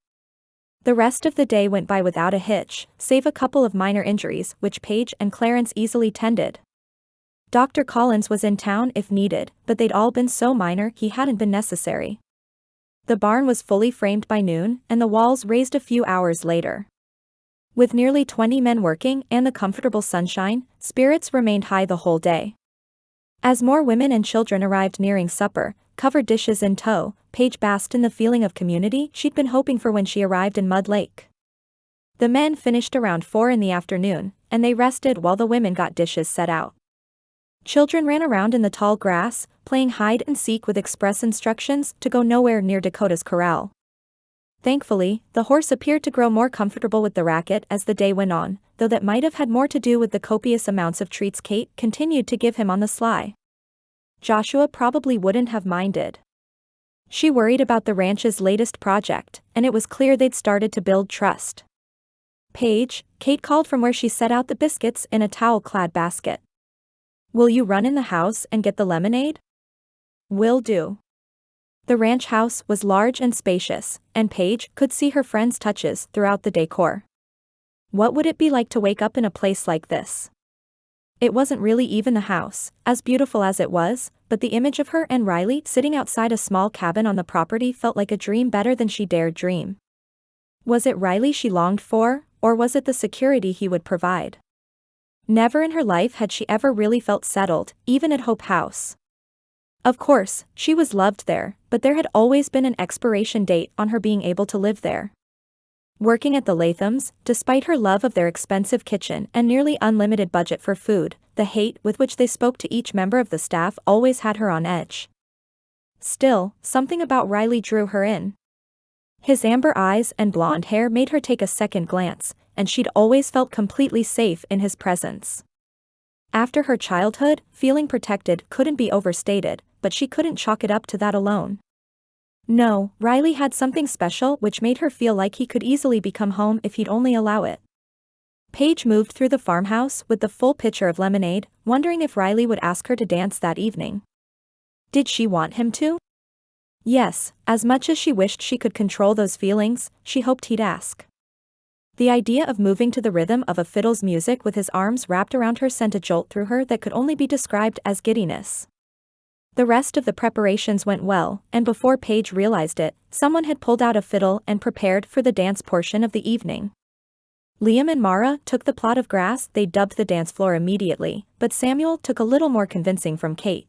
The rest of the day went by without a hitch, save a couple of minor injuries which Paige and Clarence easily tended. Dr. Collins was in town if needed, but they'd all been so minor he hadn't been necessary. The barn was fully framed by noon, and the walls raised a few hours later. With nearly 20 men working and the comfortable sunshine, spirits remained high the whole day. As more women and children arrived nearing supper, covered dishes in tow, Paige basked in the feeling of community she'd been hoping for when she arrived in Mud Lake. The men finished around 4 in the afternoon, and they rested while the women got dishes set out. Children ran around in the tall grass, playing hide and seek with express instructions to go nowhere near Dakota's corral. Thankfully, the horse appeared to grow more comfortable with the racket as the day went on, though that might have had more to do with the copious amounts of treats Kate continued to give him on the sly. Joshua probably wouldn't have minded. She worried about the ranch's latest project, and it was clear they'd started to build trust. "Paige," Kate called from where she set out the biscuits in a towel-clad basket. "Will you run in the house and get the lemonade?" "Will do." The ranch house was large and spacious, and Paige could see her friend's touches throughout the decor. What would it be like to wake up in a place like this? It wasn't really even the house, as beautiful as it was, but the image of her and Riley sitting outside a small cabin on the property felt like a dream better than she dared dream. Was it Riley she longed for, or was it the security he would provide? Never in her life had she ever really felt settled, even at Hope House. Of course, she was loved there, but there had always been an expiration date on her being able to live there. Working at the Lathams, despite her love of their expensive kitchen and nearly unlimited budget for food, the hate with which they spoke to each member of the staff always had her on edge. Still, something about Riley drew her in. His amber eyes and blonde hair made her take a second glance, and she'd always felt completely safe in his presence. After her childhood, feeling protected couldn't be overstated, but she couldn't chalk it up to that alone. No, Riley had something special which made her feel like he could easily become home if he'd only allow it. Paige moved through the farmhouse with the full pitcher of lemonade, wondering if Riley would ask her to dance that evening. Did she want him to? Yes, as much as she wished she could control those feelings, she hoped he'd ask. The idea of moving to the rhythm of a fiddle's music with his arms wrapped around her sent a jolt through her that could only be described as giddiness. The rest of the preparations went well, and before Paige realized it, someone had pulled out a fiddle and prepared for the dance portion of the evening. Liam and Mara took the plot of grass they dubbed the dance floor immediately, but Samuel took a little more convincing from Kate.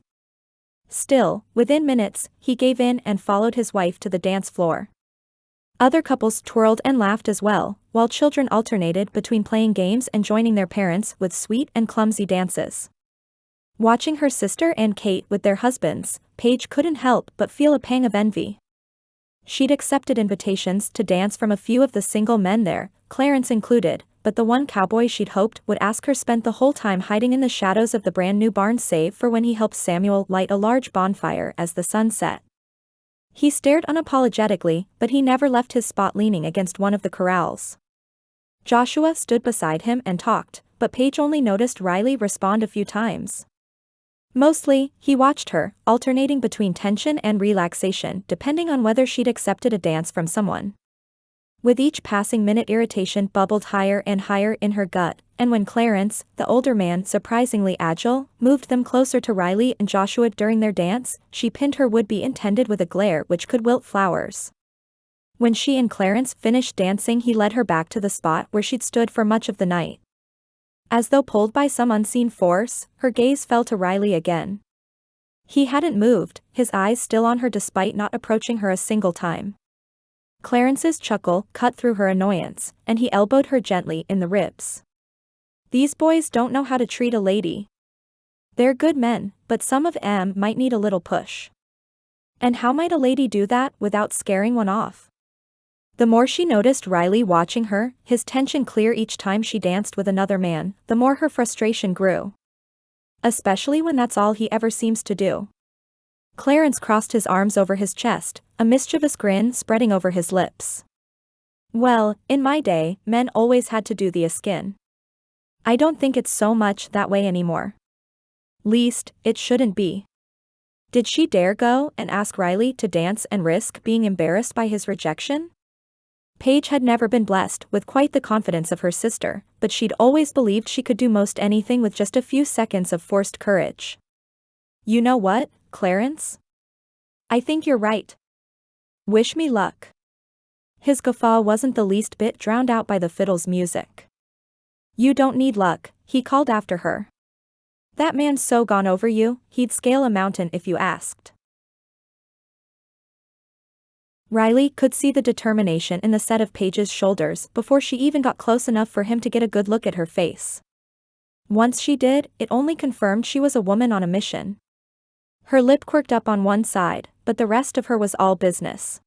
Still, within minutes, he gave in and followed his wife to the dance floor. Other couples twirled and laughed as well, while children alternated between playing games and joining their parents with sweet and clumsy dances. Watching her sister and Kate with their husbands, Paige couldn't help but feel a pang of envy. She'd accepted invitations to dance from a few of the single men there, Clarence included, but the one cowboy she'd hoped would ask her spent the whole time hiding in the shadows of the brand new barn save for when he helped Samuel light a large bonfire as the sun set. He stared unapologetically, but he never left his spot leaning against one of the corrals. Joshua stood beside him and talked, but Paige only noticed Riley respond a few times. Mostly, he watched her, alternating between tension and relaxation depending on whether she'd accepted a dance from someone. With each passing minute irritation bubbled higher and higher in her gut, and when Clarence, the older man surprisingly agile, moved them closer to Riley and Joshua during their dance, she pinned her would-be intended with a glare which could wilt flowers. When she and Clarence finished dancing he led her back to the spot where she'd stood for much of the night. As though pulled by some unseen force, her gaze fell to Riley again. He hadn't moved, his eyes still on her despite not approaching her a single time. Clarence's chuckle cut through her annoyance, and he elbowed her gently in the ribs. "These boys don't know how to treat a lady. They're good men, but some of 'em might need a little push. And how might a lady do that without scaring one off?" The more she noticed Riley watching her, his tension clear each time she danced with another man, the more her frustration grew. Especially when that's all he ever seems to do. Clarence crossed his arms over his chest, a mischievous grin spreading over his lips. "Well, in my day, men always had to do the skin. I don't think it's so much that way anymore. Least, it shouldn't be." Did she dare go and ask Riley to dance and risk being embarrassed by his rejection? Paige had never been blessed with quite the confidence of her sister, but she'd always believed she could do most anything with just a few seconds of forced courage. "You know what, Clarence? I think you're right. Wish me luck." His guffaw wasn't the least bit drowned out by the fiddle's music. "You don't need luck," he called after her. "That man's so gone over you, he'd scale a mountain if you asked." Riley could see the determination in the set of Paige's shoulders before she even got close enough for him to get a good look at her face. Once she did, it only confirmed she was a woman on a mission. Her lip quirked up on one side, but the rest of her was all business.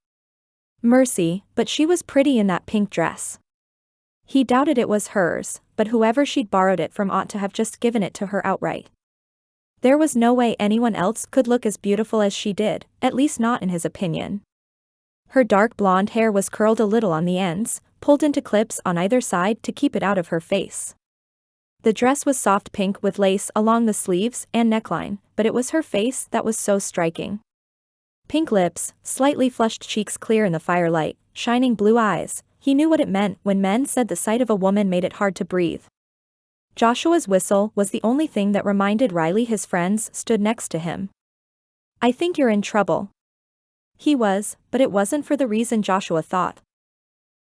Mercy, but she was pretty in that pink dress. He doubted it was hers, but whoever she'd borrowed it from ought to have just given it to her outright. There was no way anyone else could look as beautiful as she did, at least not in his opinion. Her dark blonde hair was curled a little on the ends, pulled into clips on either side to keep it out of her face. The dress was soft pink with lace along the sleeves and neckline, but it was her face that was so striking. Pink lips, slightly flushed cheeks clear in the firelight, shining blue eyes. He knew what it meant when men said the sight of a woman made it hard to breathe. Joshua's whistle was the only thing that reminded Riley his friends stood next to him. "I think you're in trouble." He was, but it wasn't for the reason Joshua thought.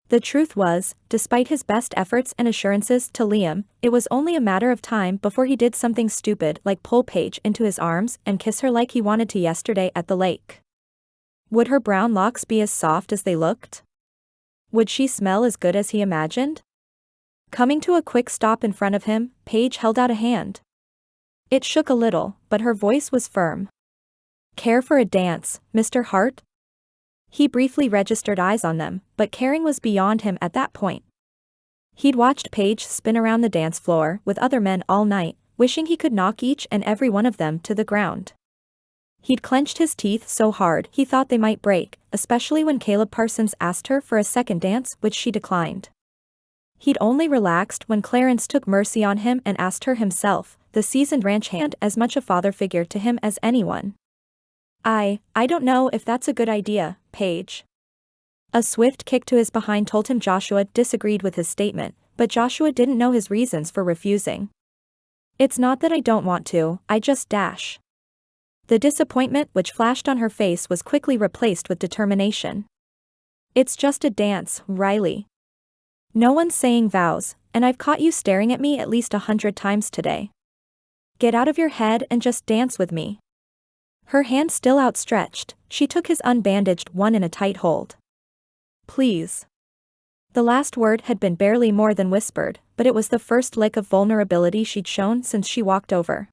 The truth was, despite his best efforts and assurances to Liam, it was only a matter of time before he did something stupid like pull Paige into his arms and kiss her like he wanted to yesterday at the lake. Would her brown locks be as soft as they looked? Would she smell as good as he imagined? Coming to a quick stop in front of him, Paige held out a hand. It shook a little, but her voice was firm. "Care for a dance, Mr. Hart?" He briefly registered eyes on them, but caring was beyond him at that point. He'd watched Paige spin around the dance floor with other men all night, wishing he could knock each and every one of them to the ground. He'd clenched his teeth so hard he thought they might break, especially when Caleb Parsons asked her for a second dance, which she declined. He'd only relaxed when Clarence took mercy on him and asked her himself, the seasoned ranch hand as much a father figure to him as anyone. I don't know if that's a good idea, Paige." A swift kick to his behind told him Joshua disagreed with his statement, but Joshua didn't know his reasons for refusing. "It's not that I don't want to, I just dash." The disappointment which flashed on her face was quickly replaced with determination. "It's just a dance, Riley. No one's saying vows, and I've caught you staring at me at least 100 times today. Get out of your head and just dance with me." Her hand still outstretched, she took his unbandaged one in a tight hold. "Please." The last word had been barely more than whispered, but it was the first lick of vulnerability she'd shown since she walked over.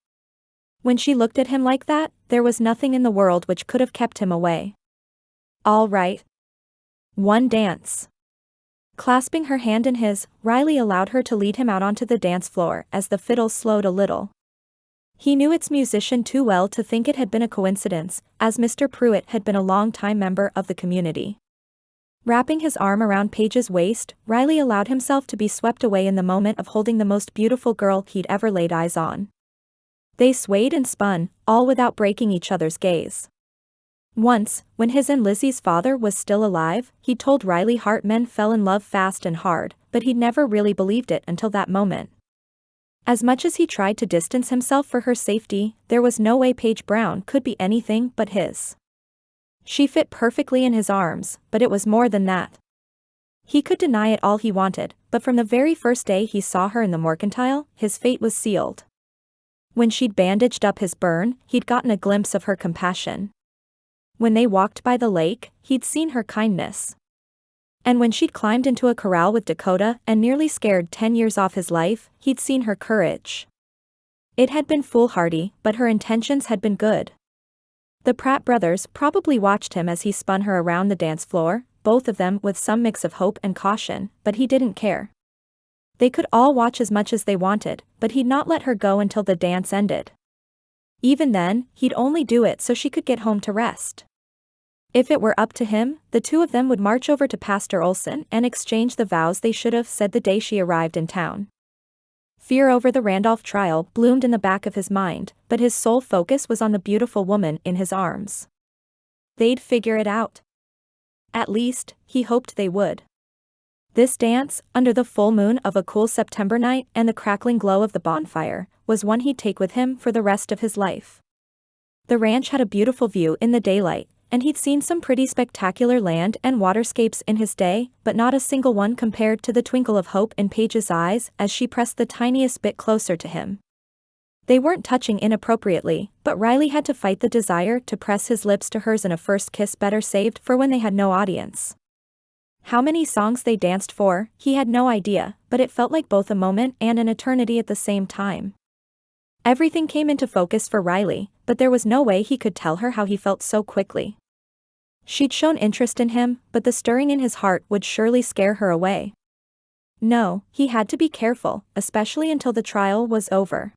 When she looked at him like that, there was nothing in the world which could have kept him away. "All right. One dance." Clasping her hand in his, Riley allowed her to lead him out onto the dance floor as the fiddle slowed a little. He knew its musician too well to think it had been a coincidence, as Mr. Pruitt had been a long-time member of the community. Wrapping his arm around Paige's waist, Riley allowed himself to be swept away in the moment of holding the most beautiful girl he'd ever laid eyes on. They swayed and spun, all without breaking each other's gaze. Once, when his and Lizzie's father was still alive, he told Riley Hart men fell in love fast and hard, but he'd never really believed it until that moment. As much as he tried to distance himself for her safety, there was no way Paige Brown could be anything but his. She fit perfectly in his arms, but it was more than that. He could deny it all he wanted, but from the very first day he saw her in the mercantile, his fate was sealed. When she'd bandaged up his burn, he'd gotten a glimpse of her compassion. When they walked by the lake, he'd seen her kindness. And when she'd climbed into a corral with Dakota and nearly scared 10 years off his life, he'd seen her courage. It had been foolhardy, but her intentions had been good. The Pratt brothers probably watched him as he spun her around the dance floor, both of them with some mix of hope and caution, but he didn't care. They could all watch as much as they wanted, but he'd not let her go until the dance ended. Even then, he'd only do it so she could get home to rest. If it were up to him, the two of them would march over to Pastor Olson and exchange the vows they should have said the day she arrived in town. Fear over the Randolph trial bloomed in the back of his mind, but his sole focus was on the beautiful woman in his arms. They'd figure it out. At least, he hoped they would. This dance, under the full moon of a cool September night and the crackling glow of the bonfire, was one he'd take with him for the rest of his life. The ranch had a beautiful view in the daylight, and he'd seen some pretty spectacular land and waterscapes in his day, but not a single one compared to the twinkle of hope in Paige's eyes as she pressed the tiniest bit closer to him. They weren't touching inappropriately, but Riley had to fight the desire to press his lips to hers in a first kiss better saved for when they had no audience. How many songs they danced for, he had no idea, but it felt like both a moment and an eternity at the same time. Everything came into focus for Riley, but there was no way he could tell her how he felt so quickly. She'd shown interest in him, but the stirring in his heart would surely scare her away. No, he had to be careful, especially until the trial was over.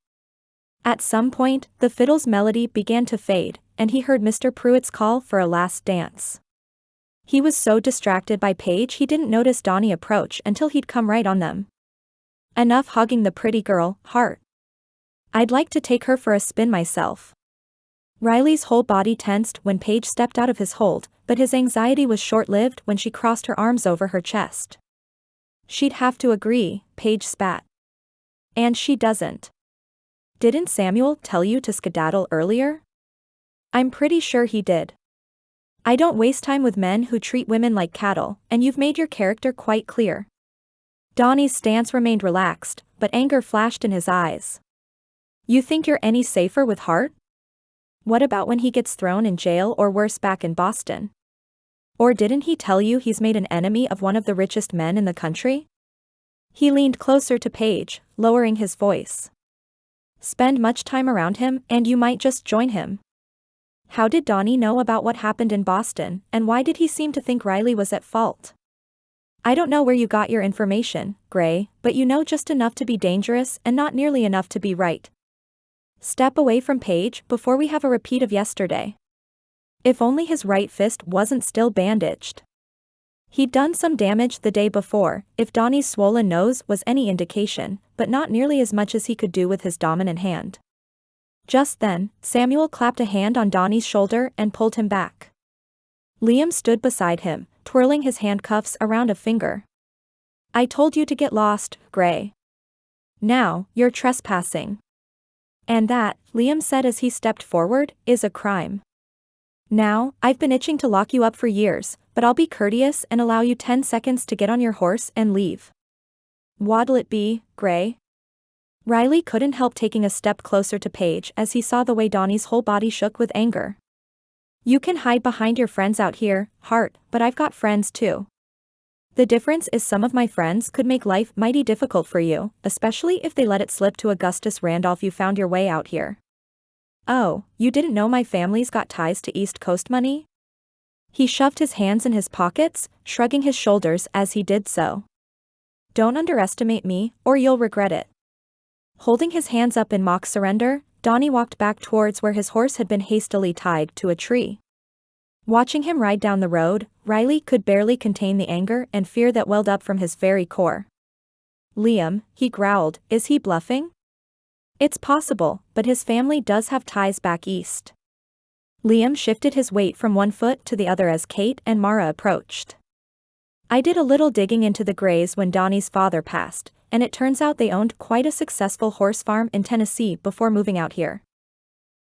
At some point, the fiddle's melody began to fade, and he heard Mr. Pruitt's call for a last dance. He was so distracted by Paige he didn't notice Donnie approach until he'd come right on them. Enough hugging the pretty girl, Hart. I'd like to take her for a spin myself. Riley's whole body tensed when Paige stepped out of his hold, but his anxiety was short-lived when she crossed her arms over her chest. She'd have to agree, Paige spat. And she doesn't. Didn't Samuel tell you to skedaddle earlier? I'm pretty sure he did. I don't waste time with men who treat women like cattle, and you've made your character quite clear. Donnie's stance remained relaxed, but anger flashed in his eyes. You think you're any safer with Hart? What about when he gets thrown in jail or worse back in Boston? Or didn't he tell you he's made an enemy of one of the richest men in the country? He leaned closer to Paige, lowering his voice. Spend much time around him and you might just join him. How did Donnie know about what happened in Boston, and why did he seem to think Riley was at fault? I don't know where you got your information, Gray, but you know just enough to be dangerous and not nearly enough to be right. Step away from Paige before we have a repeat of yesterday. If only his right fist wasn't still bandaged. He'd done some damage the day before, if Donnie's swollen nose was any indication, but not nearly as much as he could do with his dominant hand. Just then, Samuel clapped a hand on Donnie's shoulder and pulled him back. Liam stood beside him, twirling his handcuffs around a finger. I told you to get lost, Gray. Now, you're trespassing. And that, Liam said as he stepped forward, is a crime. Now, I've been itching to lock you up for years, but I'll be courteous and allow you 10 seconds to get on your horse and leave. What'll it be, Gray? Riley couldn't help taking a step closer to Paige as he saw the way Donnie's whole body shook with anger. You can hide behind your friends out here, Hart, but I've got friends too. The difference is some of my friends could make life mighty difficult for you, especially if they let it slip to Augustus Randolph you found your way out here. Oh, you didn't know my family's got ties to East Coast money? He shoved his hands in his pockets, shrugging his shoulders as he did so. Don't underestimate me, or you'll regret it. Holding his hands up in mock surrender, Donnie walked back towards where his horse had been hastily tied to a tree. Watching him ride down the road, Riley could barely contain the anger and fear that welled up from his very core. Liam, he growled, is he bluffing? It's possible, but his family does have ties back east. Liam shifted his weight from one foot to the other as Kate and Mara approached. I did a little digging into the Grays when Donnie's father passed, and it turns out they owned quite a successful horse farm in Tennessee before moving out here.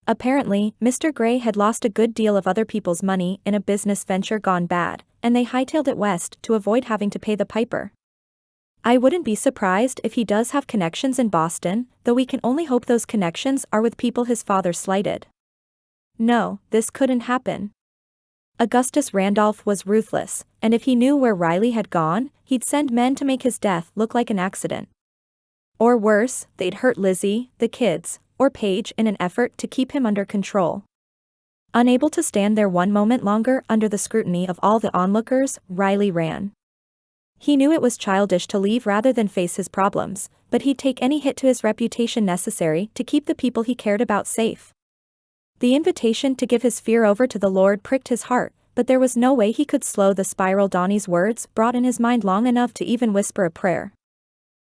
Apparently, Mr. Gray had lost a good deal of other people's money in a business venture gone bad, and they hightailed it west to avoid having to pay the piper. I wouldn't be surprised if he does have connections in Boston, though we can only hope those connections are with people his father slighted. No, this couldn't happen. Augustus Randolph was ruthless, and if he knew where Riley had gone, he'd send men to make his death look like an accident. Or worse, they'd hurt Lizzie, the kids, or Paige in an effort to keep him under control. Unable to stand there one moment longer under the scrutiny of all the onlookers, Riley ran. He knew it was childish to leave rather than face his problems, but he'd take any hit to his reputation necessary to keep the people he cared about safe. The invitation to give his fear over to the Lord pricked his heart, but there was no way he could slow the spiral Donnie's words brought in his mind long enough to even whisper a prayer.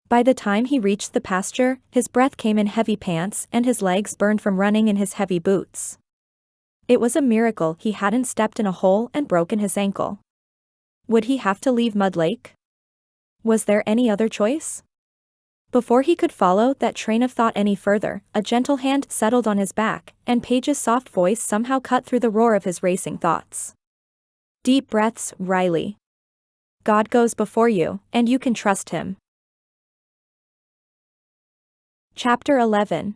By the time he reached the pasture, his breath came in heavy pants and his legs burned from running in his heavy boots. It was a miracle he hadn't stepped in a hole and broken his ankle. Would he have to leave Mud Lake? Was there any other choice? Before he could follow that train of thought any further, a gentle hand settled on his back, and Paige's soft voice somehow cut through the roar of his racing thoughts. Deep breaths, Riley. God goes before you, and you can trust him. Chapter 11.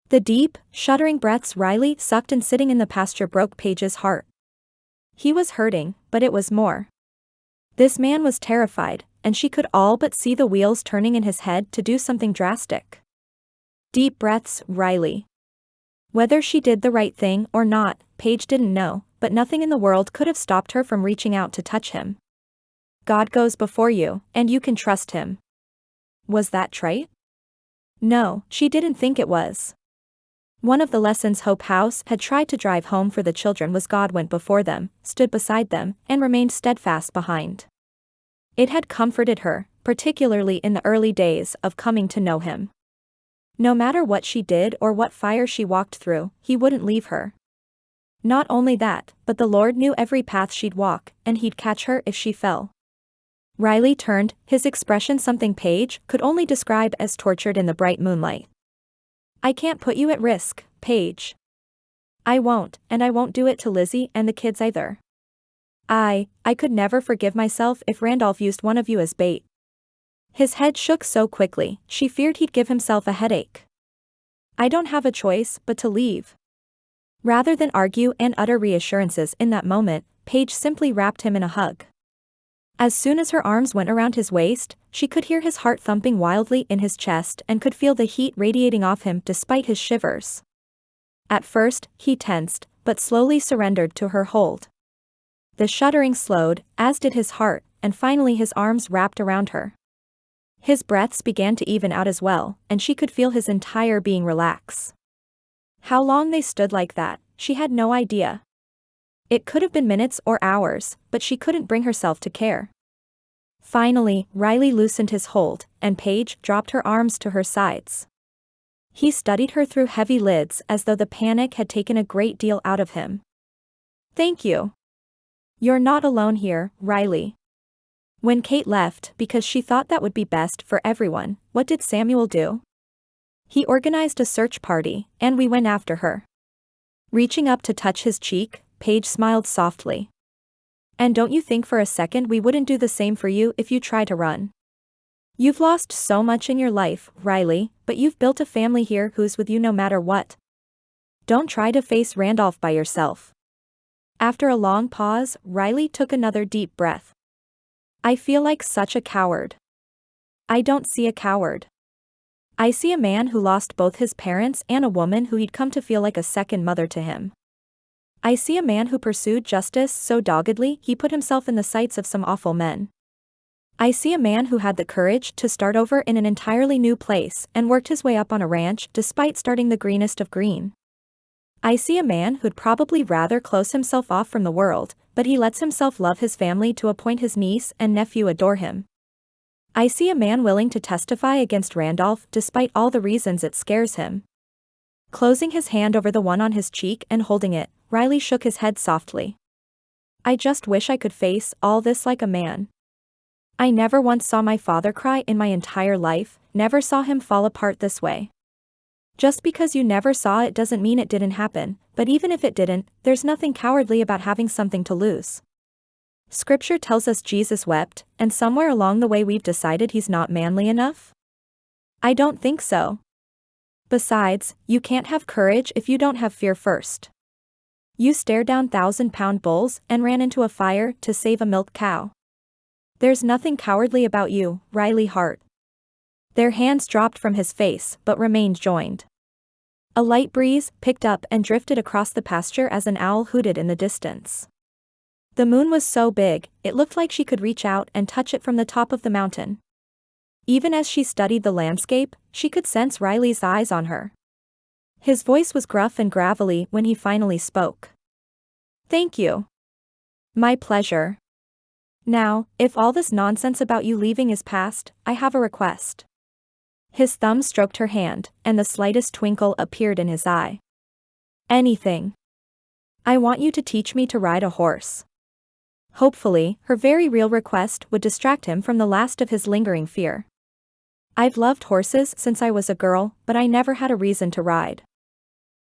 The deep, shuddering breaths Riley sucked in sitting in the pasture broke Paige's heart. He was hurting, but it was more. This man was terrified, and she could all but see the wheels turning in his head to do something drastic. Deep breaths, Riley. Whether she did the right thing or not, Paige didn't know, but nothing in the world could have stopped her from reaching out to touch him. God goes before you, and you can trust him. Was that trite? No, she didn't think it was. One of the lessons Hope House had tried to drive home for the children was God went before them, stood beside them, and remained steadfast behind. It had comforted her, particularly in the early days of coming to know him. No matter what she did or what fire she walked through, he wouldn't leave her. Not only that, but the Lord knew every path she'd walk, and he'd catch her if she fell. Riley turned, his expression something Paige could only describe as tortured in the bright moonlight. I can't put you at risk, Paige. I won't, and I won't do it to Lizzie and the kids either. I could never forgive myself if Randolph used one of you as bait. His head shook so quickly, she feared he'd give himself a headache. I don't have a choice but to leave. Rather than argue and utter reassurances in that moment, Paige simply wrapped him in a hug. As soon as her arms went around his waist, she could hear his heart thumping wildly in his chest and could feel the heat radiating off him despite his shivers. At first, he tensed, but slowly surrendered to her hold. The shuddering slowed, as did his heart, and finally his arms wrapped around her. His breaths began to even out as well, and she could feel his entire being relax. How long they stood like that, she had no idea. It could have been minutes or hours, but she couldn't bring herself to care. Finally, Riley loosened his hold, and Paige dropped her arms to her sides. He studied her through heavy lids as though the panic had taken a great deal out of him. Thank you. You're not alone here, Riley. When Kate left, because she thought that would be best for everyone, what did Samuel do? He organized a search party, and we went after her. Reaching up to touch his cheek, Paige smiled softly. And don't you think for a second we wouldn't do the same for you if you try to run? You've lost so much in your life, Riley, but you've built a family here who's with you no matter what. Don't try to face Randolph by yourself. After a long pause, Riley took another deep breath. I feel like such a coward. I don't see a coward. I see a man who lost both his parents and a woman who he'd come to feel like a second mother to him. I see a man who pursued justice so doggedly he put himself in the sights of some awful men. I see a man who had the courage to start over in an entirely new place and worked his way up on a ranch despite starting the greenest of green. I see a man who'd probably rather close himself off from the world, but he lets himself love his family to a point his niece and nephew adore him. I see a man willing to testify against Randolph despite all the reasons it scares him. Closing his hand over the one on his cheek and holding it, Riley shook his head softly. I just wish I could face all this like a man. I never once saw my father cry in my entire life, never saw him fall apart this way. Just because you never saw it doesn't mean it didn't happen, but even if it didn't, there's nothing cowardly about having something to lose. Scripture tells us Jesus wept, and somewhere along the way we've decided he's not manly enough? I don't think so. Besides, you can't have courage if you don't have fear first. You stared down 1,000-pound bulls and ran into a fire to save a milk cow. There's nothing cowardly about you, Riley Hart. Their hands dropped from his face but remained joined. A light breeze picked up and drifted across the pasture as an owl hooted in the distance. The moon was so big, it looked like she could reach out and touch it from the top of the mountain. Even as she studied the landscape, she could sense Riley's eyes on her. His voice was gruff and gravelly when he finally spoke. Thank you. My pleasure. Now, if all this nonsense about you leaving is past, I have a request. His thumb stroked her hand, and the slightest twinkle appeared in his eye. Anything. I want you to teach me to ride a horse. Hopefully, her very real request would distract him from the last of his lingering fear. I've loved horses since I was a girl, but I never had a reason to ride.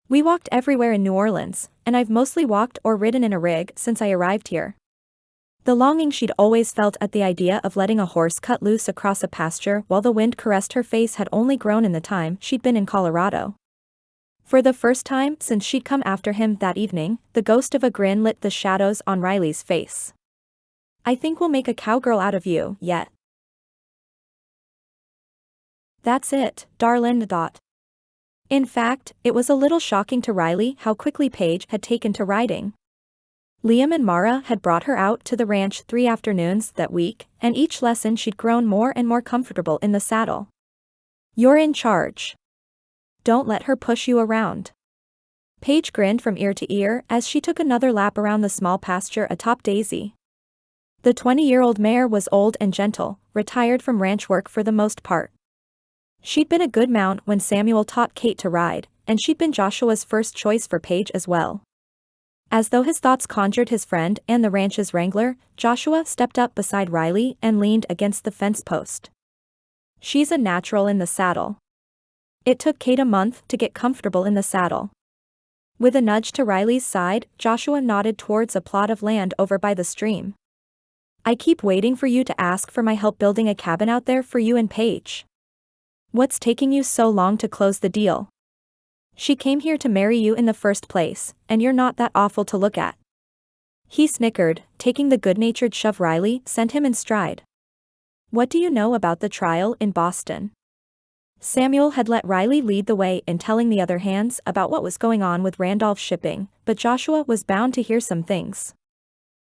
We walked everywhere in New Orleans, and I've mostly walked or ridden in a rig since I arrived here. The longing she'd always felt at the idea of letting a horse cut loose across a pasture while the wind caressed her face had only grown in the time she'd been in Colorado. For the first time since she'd come after him that evening, the ghost of a grin lit the shadows on Riley's face. I think we'll make a cowgirl out of you, yet. That's it, darlin' thought. In fact, it was a little shocking to Riley how quickly Paige had taken to riding. Liam and Mara had brought her out to the ranch 3 afternoons that week, and each lesson she'd grown more and more comfortable in the saddle. You're in charge. Don't let her push you around. Paige grinned from ear to ear as she took another lap around the small pasture atop Daisy. The 20-year-old mare was old and gentle, retired from ranch work for the most part. She'd been a good mount when Samuel taught Kate to ride, and she'd been Joshua's first choice for Paige as well. As though his thoughts conjured his friend and the ranch's wrangler, Joshua stepped up beside Riley and leaned against the fence post. She's a natural in the saddle. It took Kate a month to get comfortable in the saddle. With a nudge to Riley's side, Joshua nodded towards a plot of land over by the stream. I keep waiting for you to ask for my help building a cabin out there for you and Paige. What's taking you so long to close the deal? She came here to marry you in the first place, and you're not that awful to look at. He snickered, taking the good-natured shove Riley sent him in stride. What do you know about the trial in Boston? Samuel had let Riley lead the way in telling the other hands about what was going on with Randolph Shipping, but Joshua was bound to hear some things.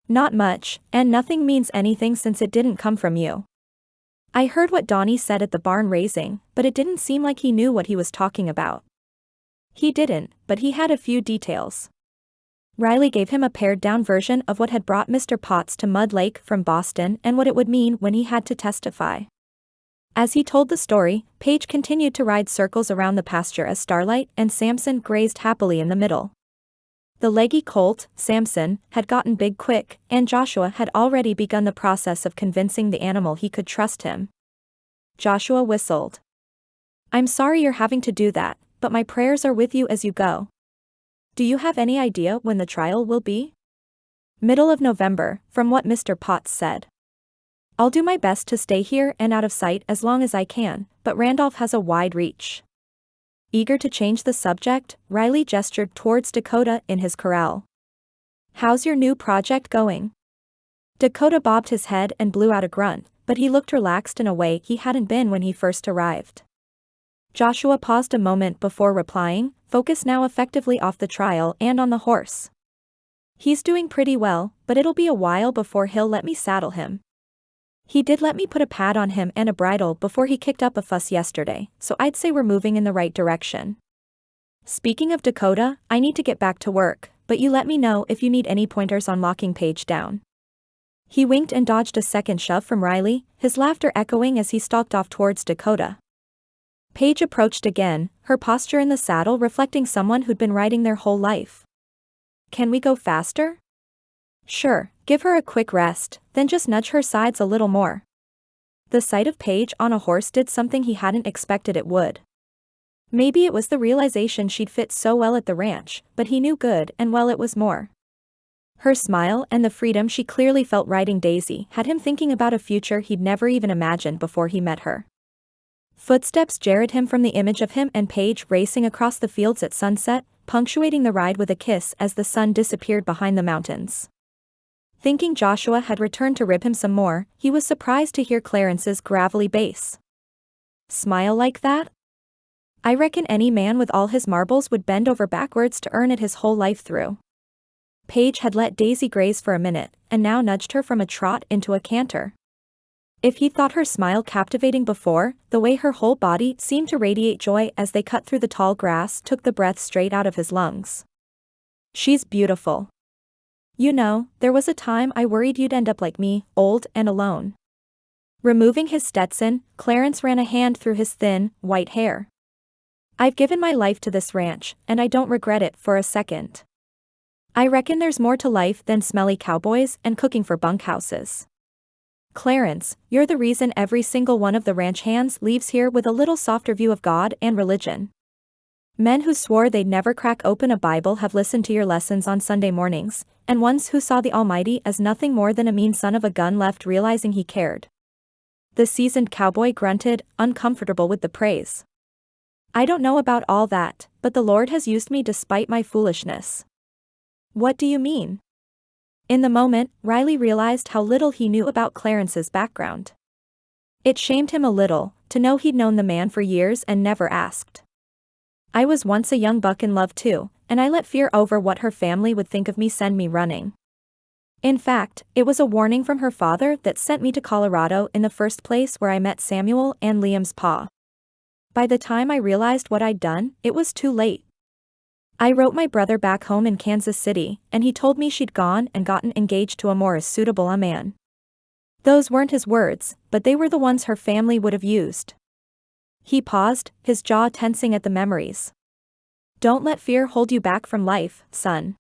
Not much, and nothing means anything since it didn't come from you. I heard what Donnie said at the barn raising, but it didn't seem like he knew what he was talking about. He didn't, but he had a few details. Riley gave him a pared-down version of what had brought Mr. Potts to Mud Lake from Boston and what it would mean when he had to testify. As he told the story, Paige continued to ride circles around the pasture as Starlight and Samson grazed happily in the middle. The leggy colt, Samson, had gotten big quick, and Joshua had already begun the process of convincing the animal he could trust him. Joshua whistled. I'm sorry you're having to do that, but my prayers are with you as you go. Do you have any idea when the trial will be? Middle of November, from what Mr. Potts said. I'll do my best to stay here and out of sight as long as I can, but Randolph has a wide reach. Eager to change the subject, Riley gestured towards Dakota in his corral. How's your new project going? Dakota bobbed his head and blew out a grunt, but he looked relaxed in a way he hadn't been when he first arrived. Joshua paused a moment before replying, focused now effectively off the trial and on the horse. He's doing pretty well, but it'll be a while before he'll let me saddle him. He did let me put a pad on him and a bridle before he kicked up a fuss yesterday, so I'd say we're moving in the right direction. Speaking of Dakota, I need to get back to work, but you let me know if you need any pointers on locking Paige down. He winked and dodged a second shove from Riley, his laughter echoing as he stalked off towards Dakota. Paige approached again, her posture in the saddle reflecting someone who'd been riding their whole life. Can we go faster? Sure, give her a quick rest, then just nudge her sides a little more. The sight of Paige on a horse did something he hadn't expected it would. Maybe it was the realization she'd fit so well at the ranch, but he knew good and well it was more. Her smile and the freedom she clearly felt riding Daisy had him thinking about a future he'd never even imagined before he met her. Footsteps jarred him from the image of him and Paige racing across the fields at sunset, punctuating the ride with a kiss as the sun disappeared behind the mountains. Thinking Joshua had returned to rib him some more, he was surprised to hear Clarence's gravelly bass. Smile like that? I reckon any man with all his marbles would bend over backwards to earn it his whole life through. Paige had let Daisy graze for a minute, and now nudged her from a trot into a canter. If he thought her smile captivating before, the way her whole body seemed to radiate joy as they cut through the tall grass took the breath straight out of his lungs. She's beautiful. You know, there was a time I worried you'd end up like me, old and alone. Removing his Stetson, Clarence ran a hand through his thin, white hair. I've given my life to this ranch, and I don't regret it for a second. I reckon there's more to life than smelly cowboys and cooking for bunkhouses. Clarence, you're the reason every single one of the ranch hands leaves here with a little softer view of God and religion. Men who swore they'd never crack open a Bible have listened to your lessons on Sunday mornings, and ones who saw the Almighty as nothing more than a mean son of a gun left realizing he cared. The seasoned cowboy grunted, uncomfortable with the praise. I don't know about all that, but the Lord has used me despite my foolishness. What do you mean? In the moment, Riley realized how little he knew about Clarence's background. It shamed him a little, to know he'd known the man for years and never asked. I was once a young buck in love too, and I let fear over what her family would think of me send me running. In fact, it was a warning from her father that sent me to Colorado in the first place where I met Samuel and Liam's pa. By the time I realized what I'd done, it was too late. I wrote my brother back home in Kansas City, and he told me she'd gone and gotten engaged to a more suitable a man. Those weren't his words, but they were the ones her family would have used. He paused, his jaw tensing at the memories. Don't let fear hold you back from life, son.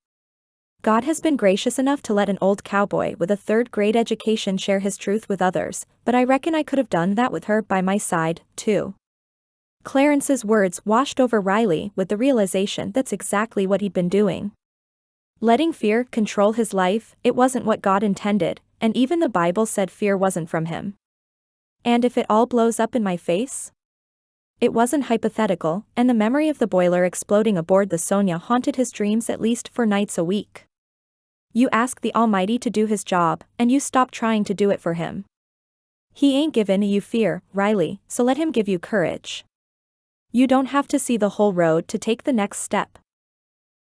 God has been gracious enough to let an old cowboy with a third-grade education share his truth with others, but I reckon I could have done that with her by my side, too. Clarence's words washed over Riley with the realization that's exactly what he'd been doing. Letting fear control his life, it wasn't what God intended, and even the Bible said fear wasn't from him. And if it all blows up in my face? It wasn't hypothetical, and the memory of the boiler exploding aboard the Sonia haunted his dreams at least 4 nights a week. You ask the Almighty to do his job, and you stop trying to do it for him. He ain't given you fear, Riley, so let him give you courage. You don't have to see the whole road to take the next step.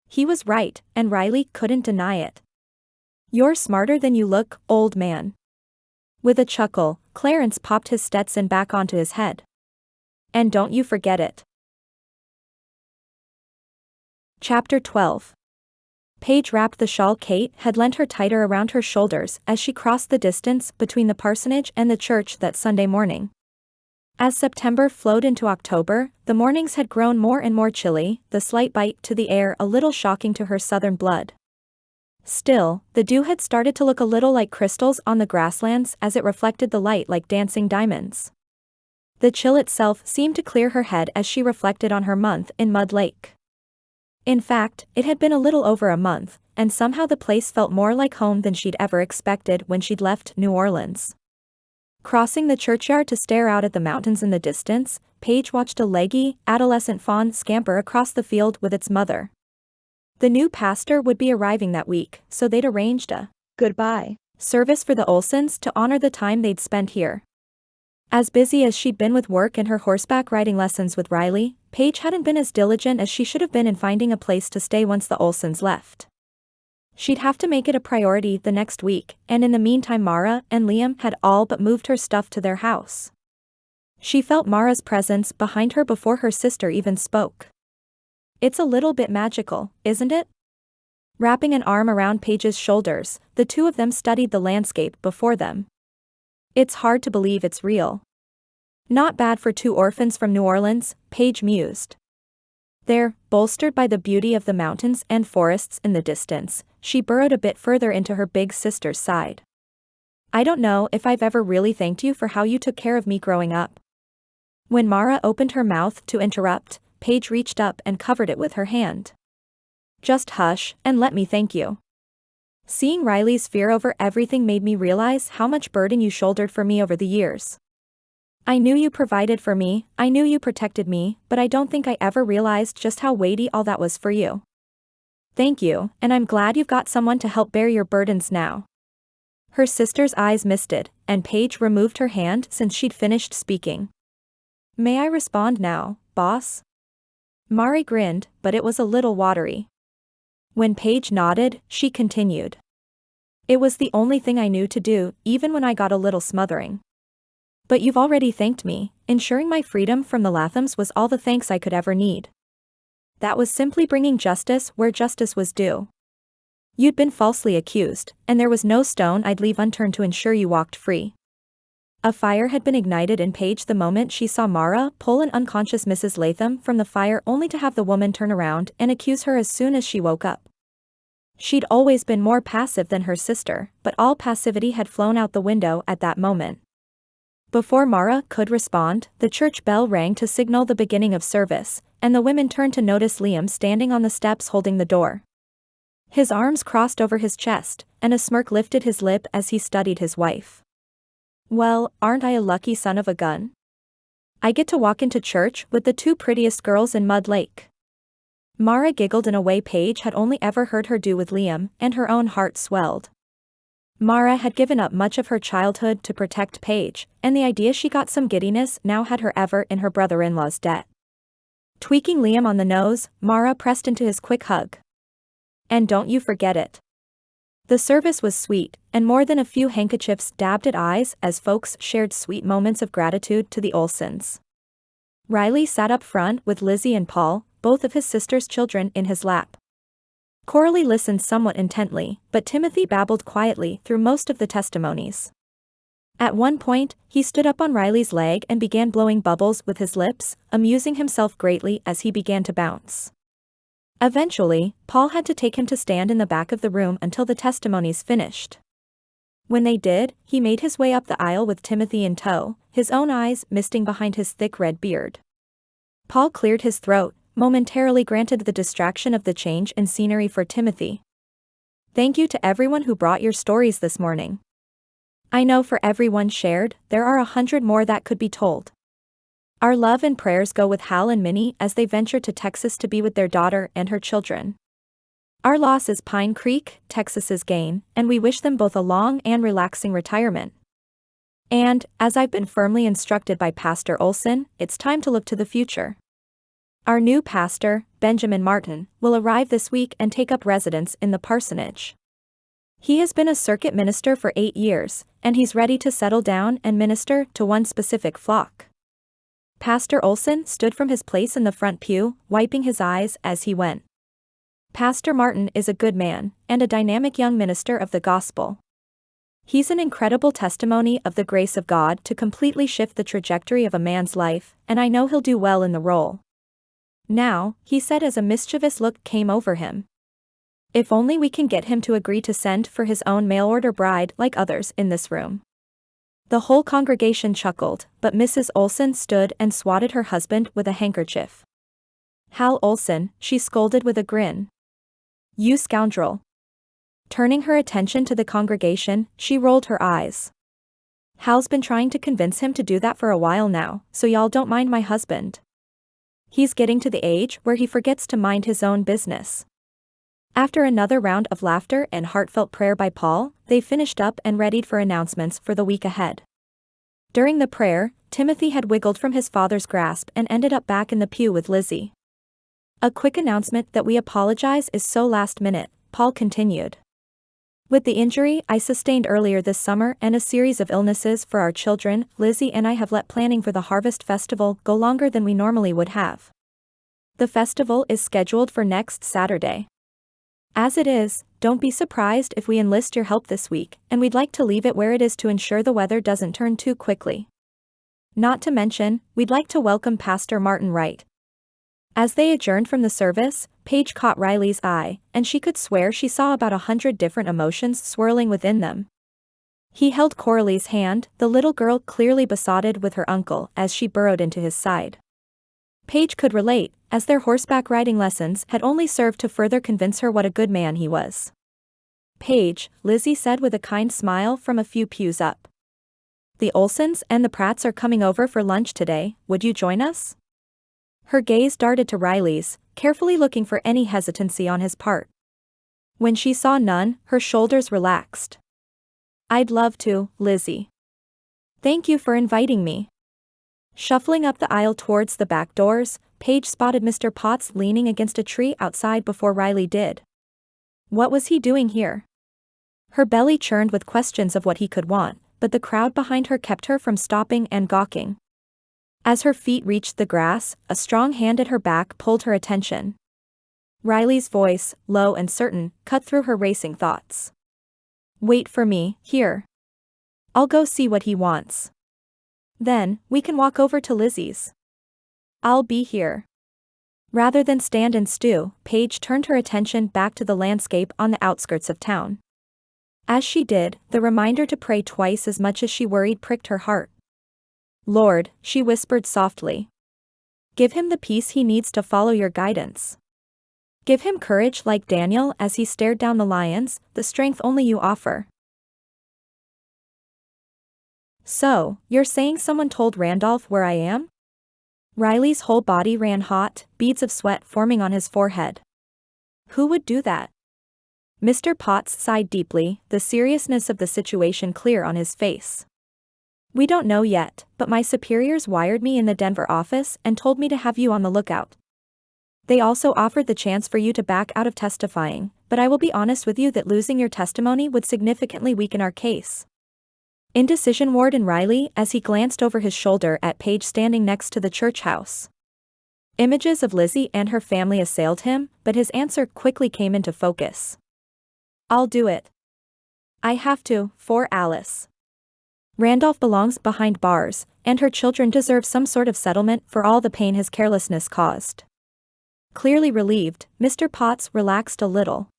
He was right, and Riley couldn't deny it. You're smarter than you look, old man. With a chuckle, Clarence popped his Stetson back onto his head. And don't you forget it. Chapter 12. Paige wrapped the shawl Kate had lent her tighter around her shoulders as she crossed the distance between the parsonage and the church that Sunday morning. As September flowed into October, the mornings had grown more and more chilly, the slight bite to the air a little shocking to her southern blood. Still, the dew had started to look a little like crystals on the grasslands as it reflected the light like dancing diamonds. The chill itself seemed to clear her head as she reflected on her month in Mud Lake. In fact, it had been a little over a month, and somehow the place felt more like home than she'd ever expected when she'd left New Orleans. Crossing the churchyard to stare out at the mountains in the distance, Paige watched a leggy, adolescent fawn scamper across the field with its mother. The new pastor would be arriving that week, so they'd arranged a goodbye service for the Olsons to honor the time they'd spent here. As busy as she'd been with work and her horseback riding lessons with Riley, Paige hadn't been as diligent as she should have been in finding a place to stay once the Olsons left. She'd have to make it a priority the next week, and in the meantime Mara and Liam had all but moved her stuff to their house. She felt Mara's presence behind her before her sister even spoke. It's a little bit magical, isn't it? Wrapping an arm around Paige's shoulders, the two of them studied the landscape before them. It's hard to believe it's real. Not bad for 2 orphans from New Orleans, Paige mused. There, bolstered by the beauty of the mountains and forests in the distance, she burrowed a bit further into her big sister's side. I don't know if I've ever really thanked you for how you took care of me growing up. When Mara opened her mouth to interrupt, Paige reached up and covered it with her hand. Just hush, and let me thank you. Seeing Riley's fear over everything made me realize how much burden you shouldered for me over the years. I knew you provided for me, I knew you protected me, but I don't think I ever realized just how weighty all that was for you. Thank you, and I'm glad you've got someone to help bear your burdens now. Her sister's eyes misted, and Paige removed her hand since she'd finished speaking. May I respond now, boss? Mari grinned, but it was a little watery. When Paige nodded, she continued. It was the only thing I knew to do, even when I got a little smothering. But you've already thanked me, ensuring my freedom from the Lathams was all the thanks I could ever need. That was simply bringing justice where justice was due. You'd been falsely accused, and there was no stone I'd leave unturned to ensure you walked free. A fire had been ignited in Paige the moment she saw Mara pull an unconscious Mrs. Latham from the fire only to have the woman turn around and accuse her as soon as she woke up. She'd always been more passive than her sister, but all passivity had flown out the window at that moment. Before Mara could respond, the church bell rang to signal the beginning of service, and the women turned to notice Liam standing on the steps holding the door. His arms crossed over his chest, and a smirk lifted his lip as he studied his wife. "Well, aren't I a lucky son of a gun? I get to walk into church with the two prettiest girls in Mud Lake." Mara giggled in a way Paige had only ever heard her do with Liam, and her own heart swelled. Mara had given up much of her childhood to protect Paige, and the idea she got some giddiness now had her ever in her brother-in-law's debt. Tweaking Liam on the nose, Mara pressed into his quick hug. "And don't you forget it." The service was sweet, and more than a few handkerchiefs dabbed at eyes as folks shared sweet moments of gratitude to the Olsons. Riley sat up front with Lizzie and Paul, both of his sister's children, in his lap. Coralie listened somewhat intently, but Timothy babbled quietly through most of the testimonies. At one point, he stood up on Riley's leg and began blowing bubbles with his lips, amusing himself greatly as he began to bounce. Eventually, Paul had to take him to stand in the back of the room until the testimonies finished. When they did, he made his way up the aisle with Timothy in tow, his own eyes misting behind his thick red beard. Paul cleared his throat, momentarily granted the distraction of the change in scenery for Timothy. "Thank you to everyone who brought your stories this morning. I know for everyone shared, there are 100 more that could be told. Our love and prayers go with Hal and Minnie as they venture to Texas to be with their daughter and her children. Our loss is Pine Creek, Texas's gain, and we wish them both a long and relaxing retirement. And, as I've been firmly instructed by Pastor Olson, it's time to look to the future. Our new pastor, Benjamin Martin, will arrive this week and take up residence in the parsonage. He has been a circuit minister for 8 years, and he's ready to settle down and minister to one specific flock." Pastor Olson stood from his place in the front pew, wiping his eyes as he went. "Pastor Martin is a good man, and a dynamic young minister of the gospel. He's an incredible testimony of the grace of God to completely shift the trajectory of a man's life, and I know he'll do well in the role. Now," he said as a mischievous look came over him. "If only we can get him to agree to send for his own mail-order bride like others in this room." The whole congregation chuckled, but Mrs. Olson stood and swatted her husband with a handkerchief. "Hal Olson," she scolded with a grin. "You scoundrel." Turning her attention to the congregation, she rolled her eyes. "Hal's been trying to convince him to do that for a while now, so y'all don't mind my husband. He's getting to the age where he forgets to mind his own business." After another round of laughter and heartfelt prayer by Paul, they finished up and readied for announcements for the week ahead. During the prayer, Timothy had wiggled from his father's grasp and ended up back in the pew with Lizzie. "A quick announcement that we apologize is so last minute," Paul continued. "With the injury I sustained earlier this summer and a series of illnesses for our children, Lizzie and I have let planning for the Harvest Festival go longer than we normally would have. The festival is scheduled for next Saturday. As it is, don't be surprised if we enlist your help this week, and we'd like to leave it where it is to ensure the weather doesn't turn too quickly. Not to mention, we'd like to welcome Pastor Martin Wright." As they adjourned from the service, Paige caught Riley's eye, and she could swear she saw about 100 different emotions swirling within them. He held Coralie's hand, the little girl clearly besotted with her uncle as she burrowed into his side. Paige could relate, as their horseback riding lessons had only served to further convince her what a good man he was. "Paige," Lizzie said with a kind smile from a few pews up. "The Olsons and the Pratts are coming over for lunch today, would you join us?" Her gaze darted to Riley's, carefully looking for any hesitancy on his part. When she saw none, her shoulders relaxed. "I'd love to, Lizzie. Thank you for inviting me." Shuffling up the aisle towards the back doors, Paige spotted Mr. Potts leaning against a tree outside before Riley did. What was he doing here? Her belly churned with questions of what he could want, but the crowd behind her kept her from stopping and gawking. As her feet reached the grass, a strong hand at her back pulled her attention. Riley's voice, low and certain, cut through her racing thoughts. "Wait for me, here. I'll go see what he wants. Then, we can walk over to Lizzie's. I'll be here." Rather than stand and stew, Paige turned her attention back to the landscape on the outskirts of town. As she did, the reminder to pray twice as much as she worried pricked her heart. "Lord," she whispered softly. "Give him the peace he needs to follow your guidance. Give him courage like Daniel as he stared down the lions, the strength only you offer." "So, you're saying someone told Randolph where I am?" Riley's whole body ran hot, beads of sweat forming on his forehead. "Who would do that?" Mr. Potts sighed deeply, the seriousness of the situation clear on his face. "We don't know yet, but my superiors wired me in the Denver office and told me to have you on the lookout. They also offered the chance for you to back out of testifying, but I will be honest with you that losing your testimony would significantly weaken our case." Indecision wore in Riley as he glanced over his shoulder at Paige standing next to the church house. Images of Lizzie and her family assailed him, but his answer quickly came into focus. "I'll do it. I have to, for Alice. Randolph belongs behind bars, and her children deserve some sort of settlement for all the pain his carelessness caused." Clearly relieved, Mr. Potts relaxed a little.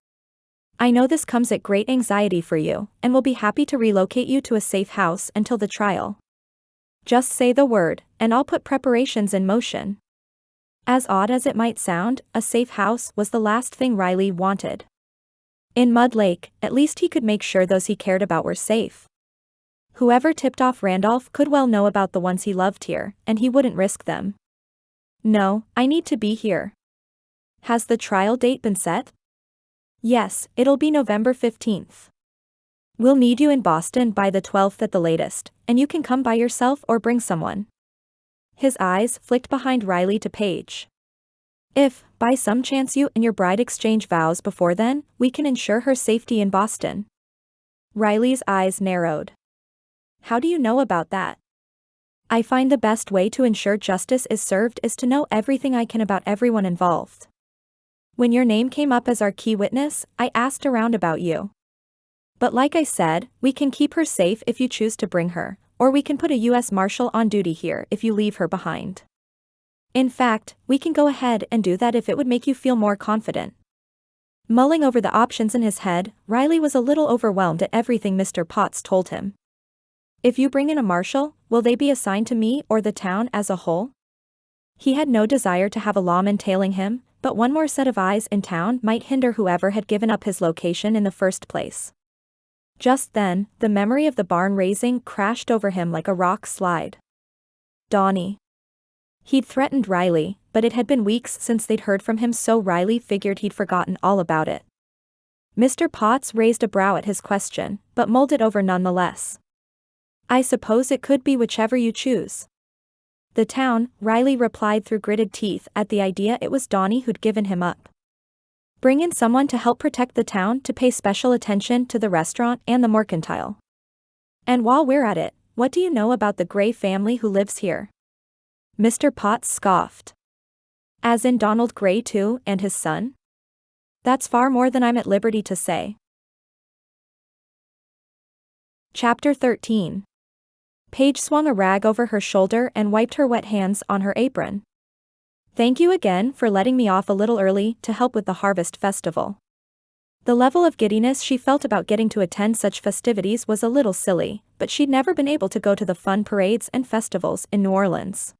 "I know this comes at great anxiety for you, and will be happy to relocate you to a safe house until the trial. Just say the word, and I'll put preparations in motion." As odd as it might sound, a safe house was the last thing Riley wanted. In Mud Lake, at least he could make sure those he cared about were safe. Whoever tipped off Randolph could well know about the ones he loved here, and he wouldn't risk them. "No, I need to be here." "Has the trial date been set?" "Yes, it'll be November 15th. We'll need you in Boston by the 12th at the latest, and you can come by yourself or bring someone." His eyes flicked behind Riley to Paige. "If, by some chance you and your bride exchange vows before then, we can ensure her safety in Boston." Riley's eyes narrowed. "How do you know about that?" "I find the best way to ensure justice is served is to know everything I can about everyone involved. When your name came up as our key witness, I asked around about you. But like I said, we can keep her safe if you choose to bring her, or we can put a U.S. Marshal on duty here if you leave her behind. In fact, we can go ahead and do that if it would make you feel more confident." Mulling over the options in his head, Riley was a little overwhelmed at everything Mr. Potts told him. "If you bring in a marshal, will they be assigned to me or the town as a whole?" He had no desire to have a lawman tailing him, but one more set of eyes in town might hinder whoever had given up his location in the first place. Just then, the memory of the barn raising crashed over him like a rock slide. Donnie. He'd threatened Riley, but it had been weeks since they'd heard from him, so Riley figured he'd forgotten all about it. Mr. Potts raised a brow at his question, but mulled it over nonetheless. "I suppose it could be whichever you choose." "The town," Riley replied through gritted teeth at the idea it was Donnie who'd given him up. "Bring in someone to help protect the town to pay special attention to the restaurant and the mercantile. And while we're at it, what do you know about the Gray family who lives here?" Mr. Potts scoffed. "As in Donald Gray too, and his son?" "That's far more than I'm at liberty to say." Chapter 13. Paige swung a rag over her shoulder and wiped her wet hands on her apron. "Thank you again for letting me off a little early to help with the harvest festival." The level of giddiness she felt about getting to attend such festivities was a little silly, but she'd never been able to go to the fun parades and festivals in New Orleans.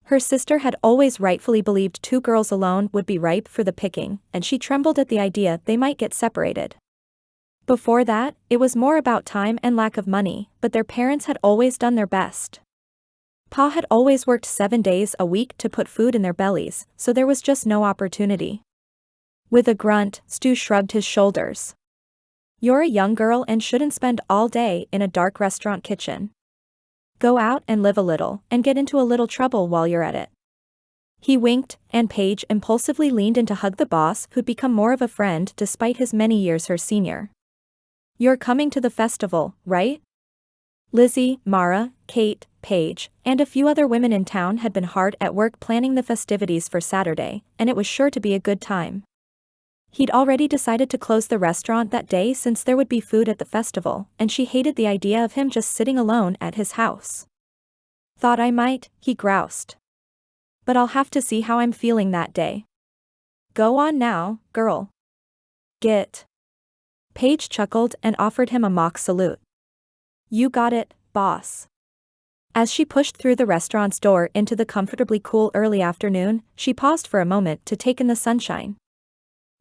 Her sister had always rightfully believed two girls alone would be ripe for the picking, and she trembled at the idea they might get separated. Before that, it was more about time and lack of money, but their parents had always done their best. Pa had always worked 7 days a week to put food in their bellies, so there was just no opportunity. With a grunt, Stu shrugged his shoulders. "You're a young girl and shouldn't spend all day in a dark restaurant kitchen. Go out and live a little, and get into a little trouble while you're at it." He winked, and Paige impulsively leaned in to hug the boss who'd become more of a friend despite his many years her senior. "You're coming to the festival, right?" Lizzie, Mara, Kate, Paige, and a few other women in town had been hard at work planning the festivities for Saturday, and it was sure to be a good time. He'd already decided to close the restaurant that day since there would be food at the festival, and she hated the idea of him just sitting alone at his house. "Thought I might," he groused. but I'll have to see how I'm feeling that day. Go on now, girl. Git. Paige chuckled and offered him a mock salute. You got it, boss. As she pushed through the restaurant's door into the comfortably cool early afternoon, she paused for a moment to take in the sunshine.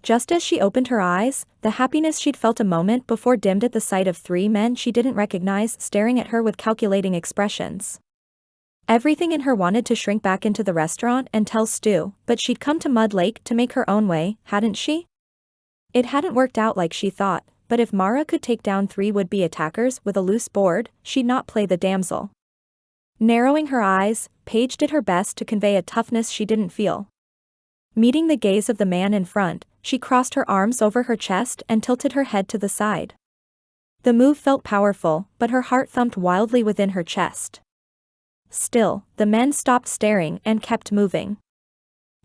Just as she opened her eyes, the happiness she'd felt a moment before dimmed at the sight of three men she didn't recognize staring at her with calculating expressions. Everything in her wanted to shrink back into the restaurant and tell Stu, but she'd come to Mud Lake to make her own way, hadn't she? It hadn't worked out like she thought, but if Mara could take down three would-be attackers with a loose board, she'd not play the damsel. Narrowing her eyes, Paige did her best to convey a toughness she didn't feel. Meeting the gaze of the man in front, she crossed her arms over her chest and tilted her head to the side. The move felt powerful, but her heart thumped wildly within her chest. Still, the men stopped staring and kept moving.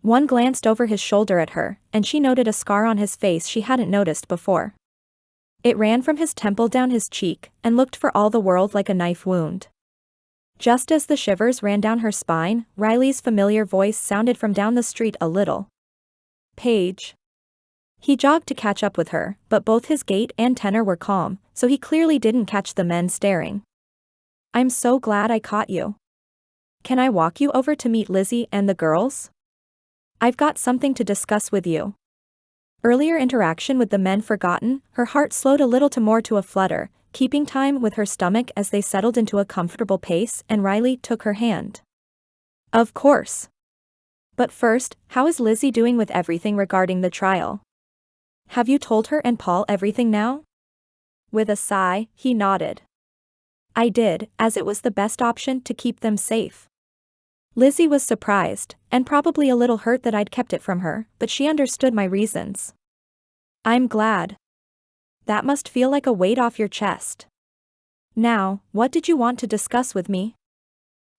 One glanced over his shoulder at her, and she noted a scar on his face she hadn't noticed before. It ran from his temple down his cheek, and looked for all the world like a knife wound. Just as the shivers ran down her spine, Riley's familiar voice sounded from down the street a little. Paige. He jogged to catch up with her, but both his gait and tenor were calm, so he clearly didn't catch the men staring. I'm so glad I caught you. Can I walk you over to meet Lizzie and the girls? I've got something to discuss with you. Earlier interaction with the men forgotten, her heart slowed a little to a flutter, keeping time with her stomach as they settled into a comfortable pace and Riley took her hand. Of course. But first, how is Lizzie doing with everything regarding the trial? Have you told her and Paul everything now? With a sigh, he nodded. I did, as it was the best option to keep them safe. Lizzie was surprised, and probably a little hurt that I'd kept it from her, but she understood my reasons. I'm glad. That must feel like a weight off your chest. Now, what did you want to discuss with me?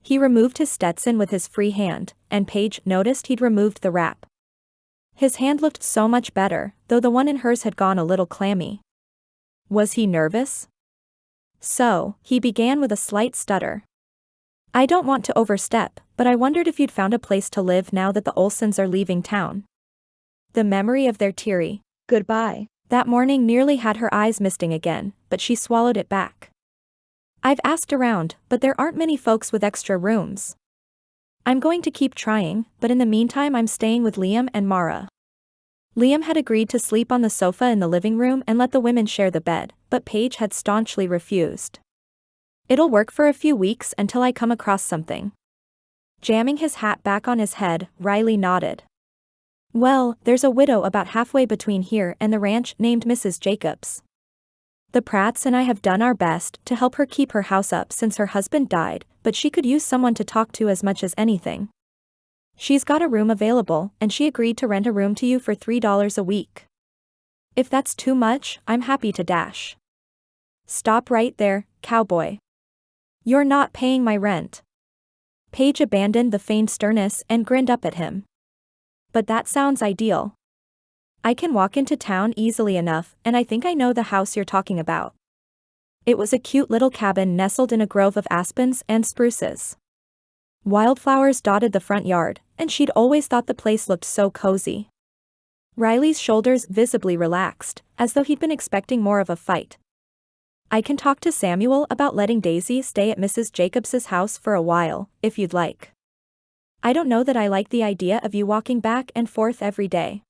He removed his Stetson with his free hand, and Paige noticed he'd removed the wrap. His hand looked so much better, though the one in hers had gone a little clammy. Was he nervous? So, he began with a slight stutter. I don't want to overstep, but I wondered if you'd found a place to live now that the Olsons are leaving town. The memory of their teary goodbye that morning nearly had her eyes misting again, but she swallowed it back. I've asked around, but there aren't many folks with extra rooms. I'm going to keep trying, but in the meantime I'm staying with Liam and Mara. Liam had agreed to sleep on the sofa in the living room and let the women share the bed, but Paige had staunchly refused. It'll work for a few weeks until I come across something. Jamming his hat back on his head, Riley nodded. Well, there's a widow about halfway between here and the ranch named Mrs. Jacobs. The Pratts and I have done our best to help her keep her house up since her husband died, but she could use someone to talk to as much as anything. She's got a room available, and she agreed to rent a room to you for $3 a week. If that's too much, I'm happy to dash. Stop right there, cowboy. You're not paying my rent. Paige abandoned the feigned sternness and grinned up at him. But that sounds ideal. I can walk into town easily enough, and I think I know the house you're talking about. It was a cute little cabin nestled in a grove of aspens and spruces. Wildflowers dotted the front yard, and she'd always thought the place looked so cozy. Riley's shoulders visibly relaxed, as though he'd been expecting more of a fight. I can talk to Samuel about letting Daisy stay at Mrs. Jacobs's house for a while, if you'd like. I don't know that I like the idea of you walking back and forth every day.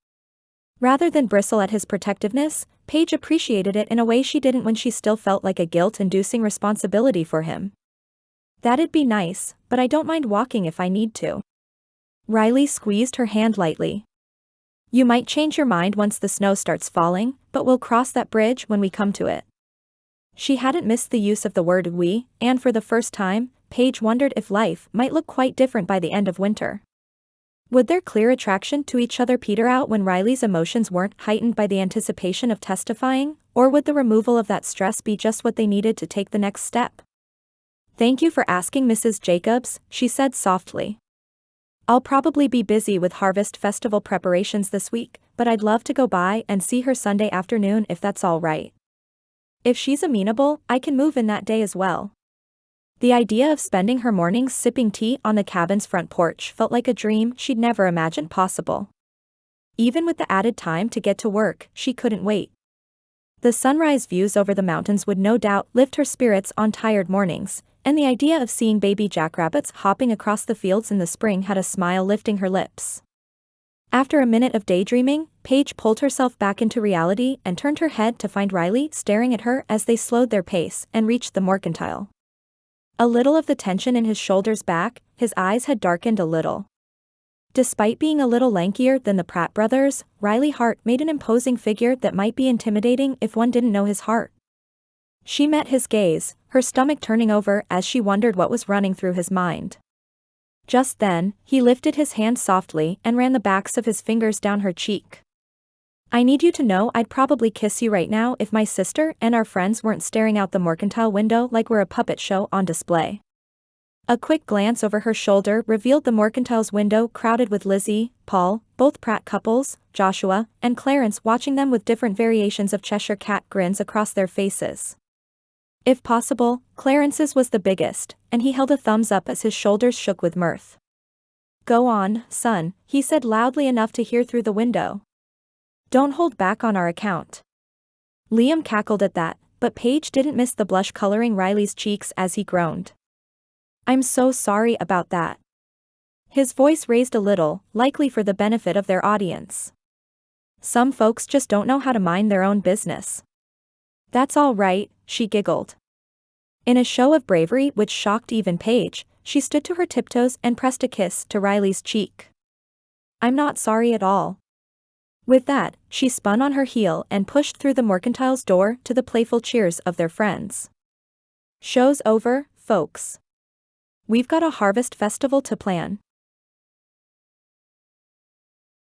Rather than bristle at his protectiveness, Paige appreciated it in a way she didn't when she still felt like a guilt-inducing responsibility for him. That'd be nice, but I don't mind walking if I need to. Riley squeezed her hand lightly. You might change your mind once the snow starts falling, but we'll cross that bridge when we come to it. She hadn't missed the use of the word we, and for the first time, Paige wondered if life might look quite different by the end of winter. Would their clear attraction to each other peter out when Riley's emotions weren't heightened by the anticipation of testifying, or would the removal of that stress be just what they needed to take the next step? Thank you for asking, Mrs. Jacobs, she said softly. I'll probably be busy with Harvest Festival preparations this week, but I'd love to go by and see her Sunday afternoon if that's all right. If she's amenable, I can move in that day as well. The idea of spending her mornings sipping tea on the cabin's front porch felt like a dream she'd never imagined possible. Even with the added time to get to work, she couldn't wait. The sunrise views over the mountains would no doubt lift her spirits on tired mornings, and the idea of seeing baby jackrabbits hopping across the fields in the spring had a smile lifting her lips. After a minute of daydreaming, Paige pulled herself back into reality and turned her head to find Riley staring at her as they slowed their pace and reached the mercantile. A little of the tension in his shoulders back, his eyes had darkened a little. Despite being a little lankier than the Pratt brothers, Riley Hart made an imposing figure that might be intimidating if one didn't know his heart. She met his gaze, her stomach turning over as she wondered what was running through his mind. Just then, he lifted his hand softly and ran the backs of his fingers down her cheek. "I need you to know I'd probably kiss you right now if my sister and our friends weren't staring out the mercantile window like we're a puppet show on display." A quick glance over her shoulder revealed the mercantile's window crowded with Lizzie, Paul, both Pratt couples, Joshua, and Clarence watching them with different variations of Cheshire Cat grins across their faces. If possible, Clarence's was the biggest, and he held a thumbs up as his shoulders shook with mirth. "Go on, son," he said loudly enough to hear through the window. "Don't hold back on our account." Liam cackled at that, but Paige didn't miss the blush coloring Riley's cheeks as he groaned. "I'm so sorry about that." His voice raised a little, likely for the benefit of their audience. "Some folks just don't know how to mind their own business." "That's all right," she giggled. In a show of bravery which shocked even Paige, she stood to her tiptoes and pressed a kiss to Riley's cheek. "I'm not sorry at all." With that, she spun on her heel and pushed through the mercantile's door to the playful cheers of their friends. "Show's over, folks. We've got a harvest festival to plan."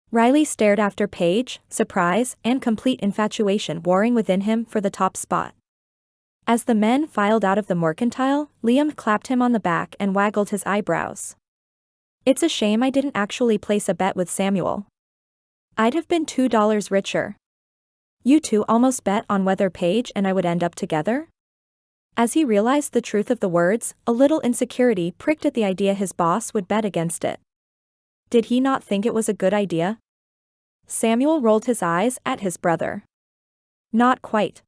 Riley stared after Paige, surprise and complete infatuation warring within him for the top spot. As the men filed out of the mercantile, Liam clapped him on the back and waggled his eyebrows. "It's a shame I didn't actually place a bet with Samuel. I'd have been $2 richer." "You two almost bet on whether Paige and I would end up together?" As he realized the truth of the words, a little insecurity pricked at the idea his boss would bet against it. Did he not think it was a good idea? Samuel rolled his eyes at his brother. "Not quite.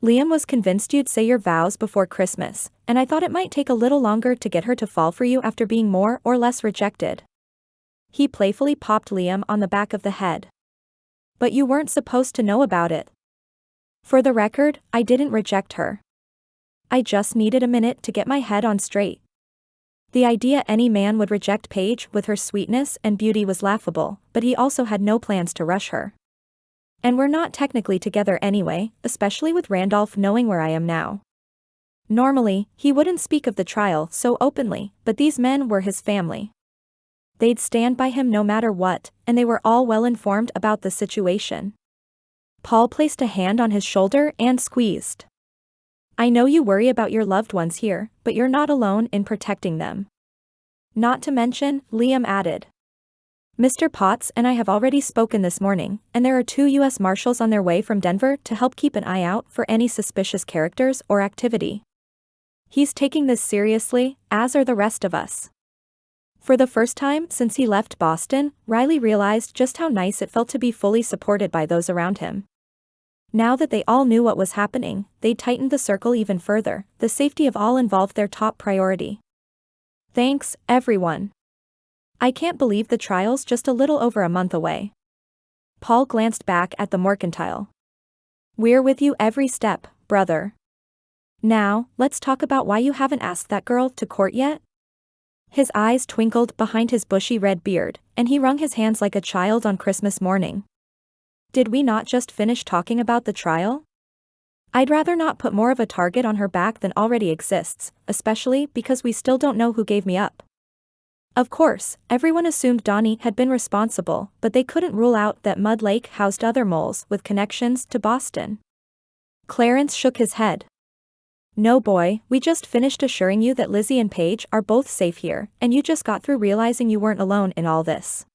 Liam was convinced you'd say your vows before Christmas, and I thought it might take a little longer to get her to fall for you after being more or less rejected." He playfully popped Liam on the back of the head. "But you weren't supposed to know about it." "For the record, I didn't reject her. I just needed a minute to get my head on straight." The idea any man would reject Paige with her sweetness and beauty was laughable, but he also had no plans to rush her. "And we're not technically together anyway, especially with Randolph knowing where I am now." Normally, he wouldn't speak of the trial so openly, but these men were his family. They'd stand by him no matter what, and they were all well informed about the situation. Paul placed a hand on his shoulder and squeezed. "I know you worry about your loved ones here, but you're not alone in protecting them." "Not to mention," Liam added, "Mr. Potts and I have already spoken this morning, and there are 2 U.S. Marshals on their way from Denver to help keep an eye out for any suspicious characters or activity. He's taking this seriously, as are the rest of us." For the first time since he left Boston, Riley realized just how nice it felt to be fully supported by those around him. Now that they all knew what was happening, they tightened the circle even further, the safety of all involved their top priority. "Thanks, everyone. I can't believe the trial's just a little over a month away." Paul glanced back at the mercantile. "We're with you every step, brother. Now, let's talk about why you haven't asked that girl to court yet." His eyes twinkled behind his bushy red beard, and he wrung his hands like a child on Christmas morning. "Did we not just finish talking about the trial? I'd rather not put more of a target on her back than already exists, especially because we still don't know who gave me up." Of course, everyone assumed Donnie had been responsible, but they couldn't rule out that Mud Lake housed other moles with connections to Boston. Clarence shook his head. "No boy, we just finished assuring you that Lizzie and Paige are both safe here, and you just got through realizing you weren't alone in all this.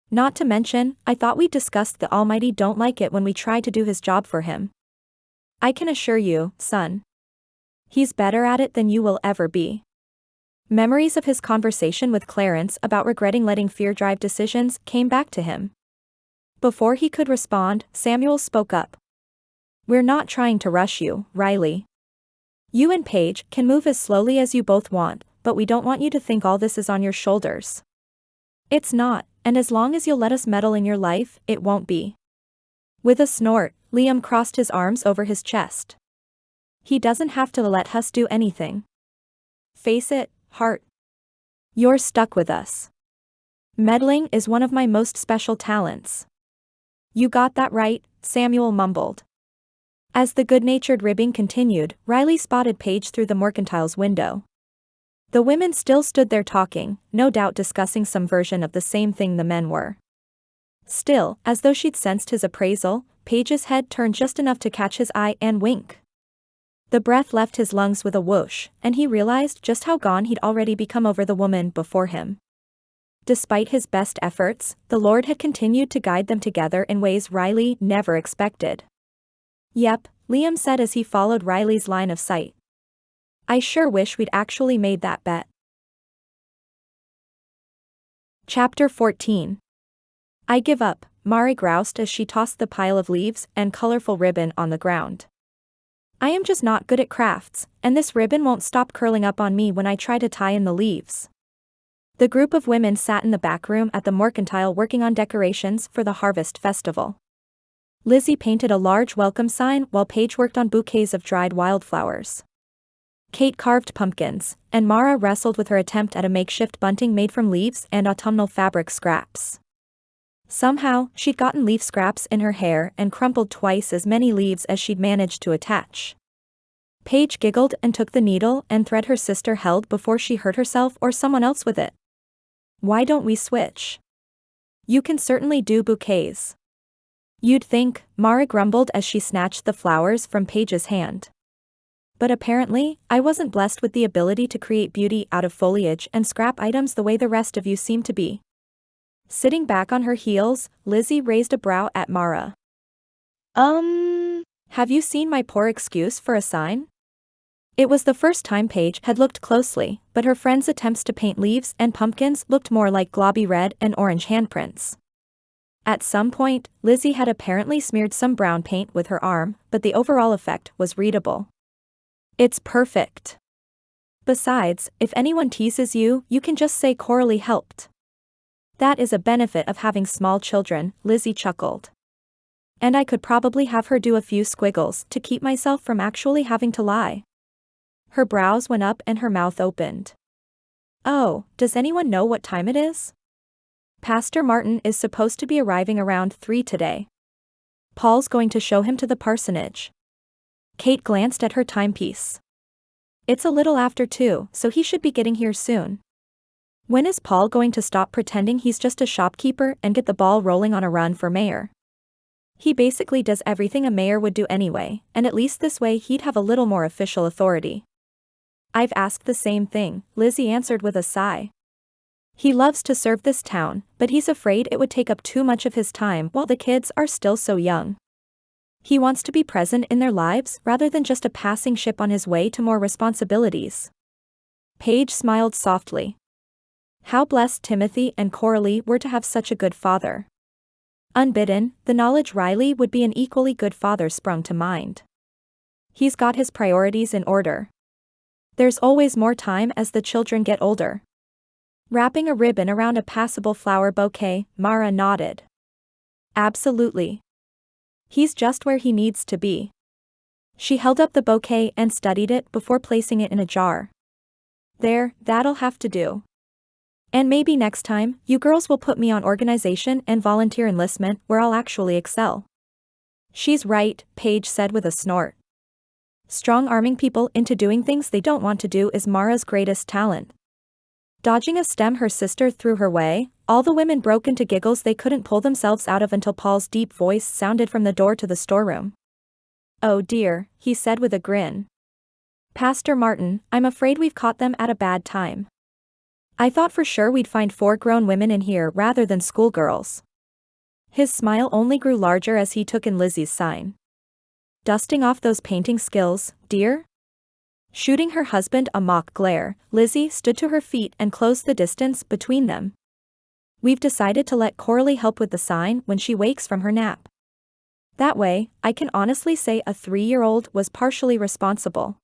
Not to mention, I thought we discussed the Almighty don't like it when we try to do his job for him. I can assure you, son. He's better at it than you will ever be. Memories of his conversation with Clarence about regretting letting fear drive decisions came back to him. Before he could respond, Samuel spoke up. We're not trying to rush you, Riley. You and Paige can move as slowly as you both want, but we don't want you to think all this is on your shoulders. It's not, and as long as you'll let us meddle in your life, it won't be. With a snort, Liam crossed his arms over his chest. He doesn't have to let us do anything. Face it, Hart. You're stuck with us. Meddling is one of my most special talents. You got that right, Samuel mumbled. As the good-natured ribbing continued, Riley spotted Paige through the mercantile's window. The women still stood there talking, no doubt discussing some version of the same thing the men were. Still, as though she'd sensed his appraisal, Paige's head turned just enough to catch his eye and wink. The breath left his lungs with a whoosh, and he realized just how gone he'd already become over the woman before him. Despite his best efforts, the Lord had continued to guide them together in ways Riley never expected. Yep, Liam said as he followed Riley's line of sight. I sure wish we'd actually made that bet. Chapter 14. I give up, Mari groused as she tossed the pile of leaves and colorful ribbon on the ground. I am just not good at crafts, and this ribbon won't stop curling up on me when I try to tie in the leaves. The group of women sat in the back room at the mercantile working on decorations for the harvest festival. Lizzie painted a large welcome sign while Paige worked on bouquets of dried wildflowers. Kate carved pumpkins, and Mara wrestled with her attempt at a makeshift bunting made from leaves and autumnal fabric scraps. Somehow, she'd gotten leaf scraps in her hair and crumpled twice as many leaves as she'd managed to attach. Paige giggled and took the needle and thread her sister held before she hurt herself or someone else with it. Why don't we switch? You can certainly do bouquets. You'd think, Mara grumbled as she snatched the flowers from Paige's hand. But apparently, I wasn't blessed with the ability to create beauty out of foliage and scrap items the way the rest of you seem to be. Sitting back on her heels, Lizzie raised a brow at Mara. Have you seen my poor excuse for a sign? It was the first time Paige had looked closely, but her friend's attempts to paint leaves and pumpkins looked more like globby red and orange handprints. At some point, Lizzie had apparently smeared some brown paint with her arm, but the overall effect was readable. It's perfect. Besides, if anyone teases you, you can just say Coralie helped. That is a benefit of having small children, Lizzie chuckled. And I could probably have her do a few squiggles to keep myself from actually having to lie. Her brows went up and her mouth opened. Oh, does anyone know what time it is? Pastor Martin is supposed to be arriving around 3 today. Paul's going to show him to the parsonage. Kate glanced at her timepiece. It's a little after 2, so he should be getting here soon. When is Paul going to stop pretending he's just a shopkeeper and get the ball rolling on a run for mayor? He basically does everything a mayor would do anyway, and at least this way he'd have a little more official authority. I've asked the same thing, Lizzie answered with a sigh. He loves to serve this town, but he's afraid it would take up too much of his time while the kids are still so young. He wants to be present in their lives rather than just a passing ship on his way to more responsibilities. Paige smiled softly. How blessed Timothy and Coralie were to have such a good father. Unbidden, the knowledge Riley would be an equally good father sprung to mind. He's got his priorities in order. There's always more time as the children get older. Wrapping a ribbon around a passable flower bouquet, Mara nodded. Absolutely. He's just where he needs to be. She held up the bouquet and studied it before placing it in a jar. There, that'll have to do. And maybe next time, you girls will put me on organization and volunteer enlistment where I'll actually excel. She's right, Paige said with a snort. Strong-arming people into doing things they don't want to do is Mara's greatest talent. Dodging a stem her sister threw her way, all the women broke into giggles they couldn't pull themselves out of until Paul's deep voice sounded from the door to the storeroom. Oh dear, he said with a grin. Pastor Martin, I'm afraid we've caught them at a bad time. I thought for sure we'd find 4 grown women in here rather than schoolgirls. His smile only grew larger as he took in Lizzie's sign. Dusting off those painting skills, dear? Shooting her husband a mock glare, Lizzie stood to her feet and closed the distance between them. We've decided to let Coralie help with the sign when she wakes from her nap. That way, I can honestly say a 3-year-old was partially responsible.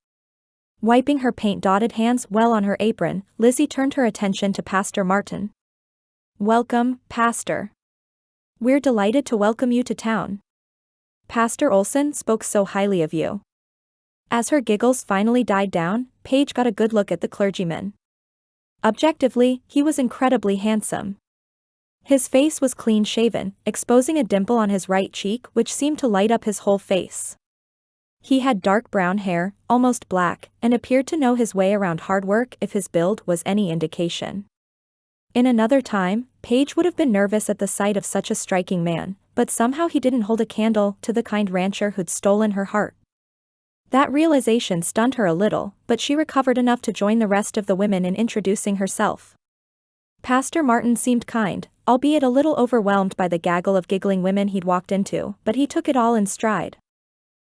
Wiping her paint-dotted hands well on her apron, Lizzie turned her attention to Pastor Martin. Welcome, Pastor. We're delighted to welcome you to town. Pastor Olson spoke so highly of you. As her giggles finally died down, Paige got a good look at the clergyman. Objectively, he was incredibly handsome. His face was clean-shaven, exposing a dimple on his right cheek which seemed to light up his whole face. He had dark brown hair, almost black, and appeared to know his way around hard work if his build was any indication. In another time, Paige would have been nervous at the sight of such a striking man, but somehow he didn't hold a candle to the kind rancher who'd stolen her heart. That realization stunned her a little, but she recovered enough to join the rest of the women in introducing herself. Pastor Martin seemed kind, albeit a little overwhelmed by the gaggle of giggling women he'd walked into, but he took it all in stride.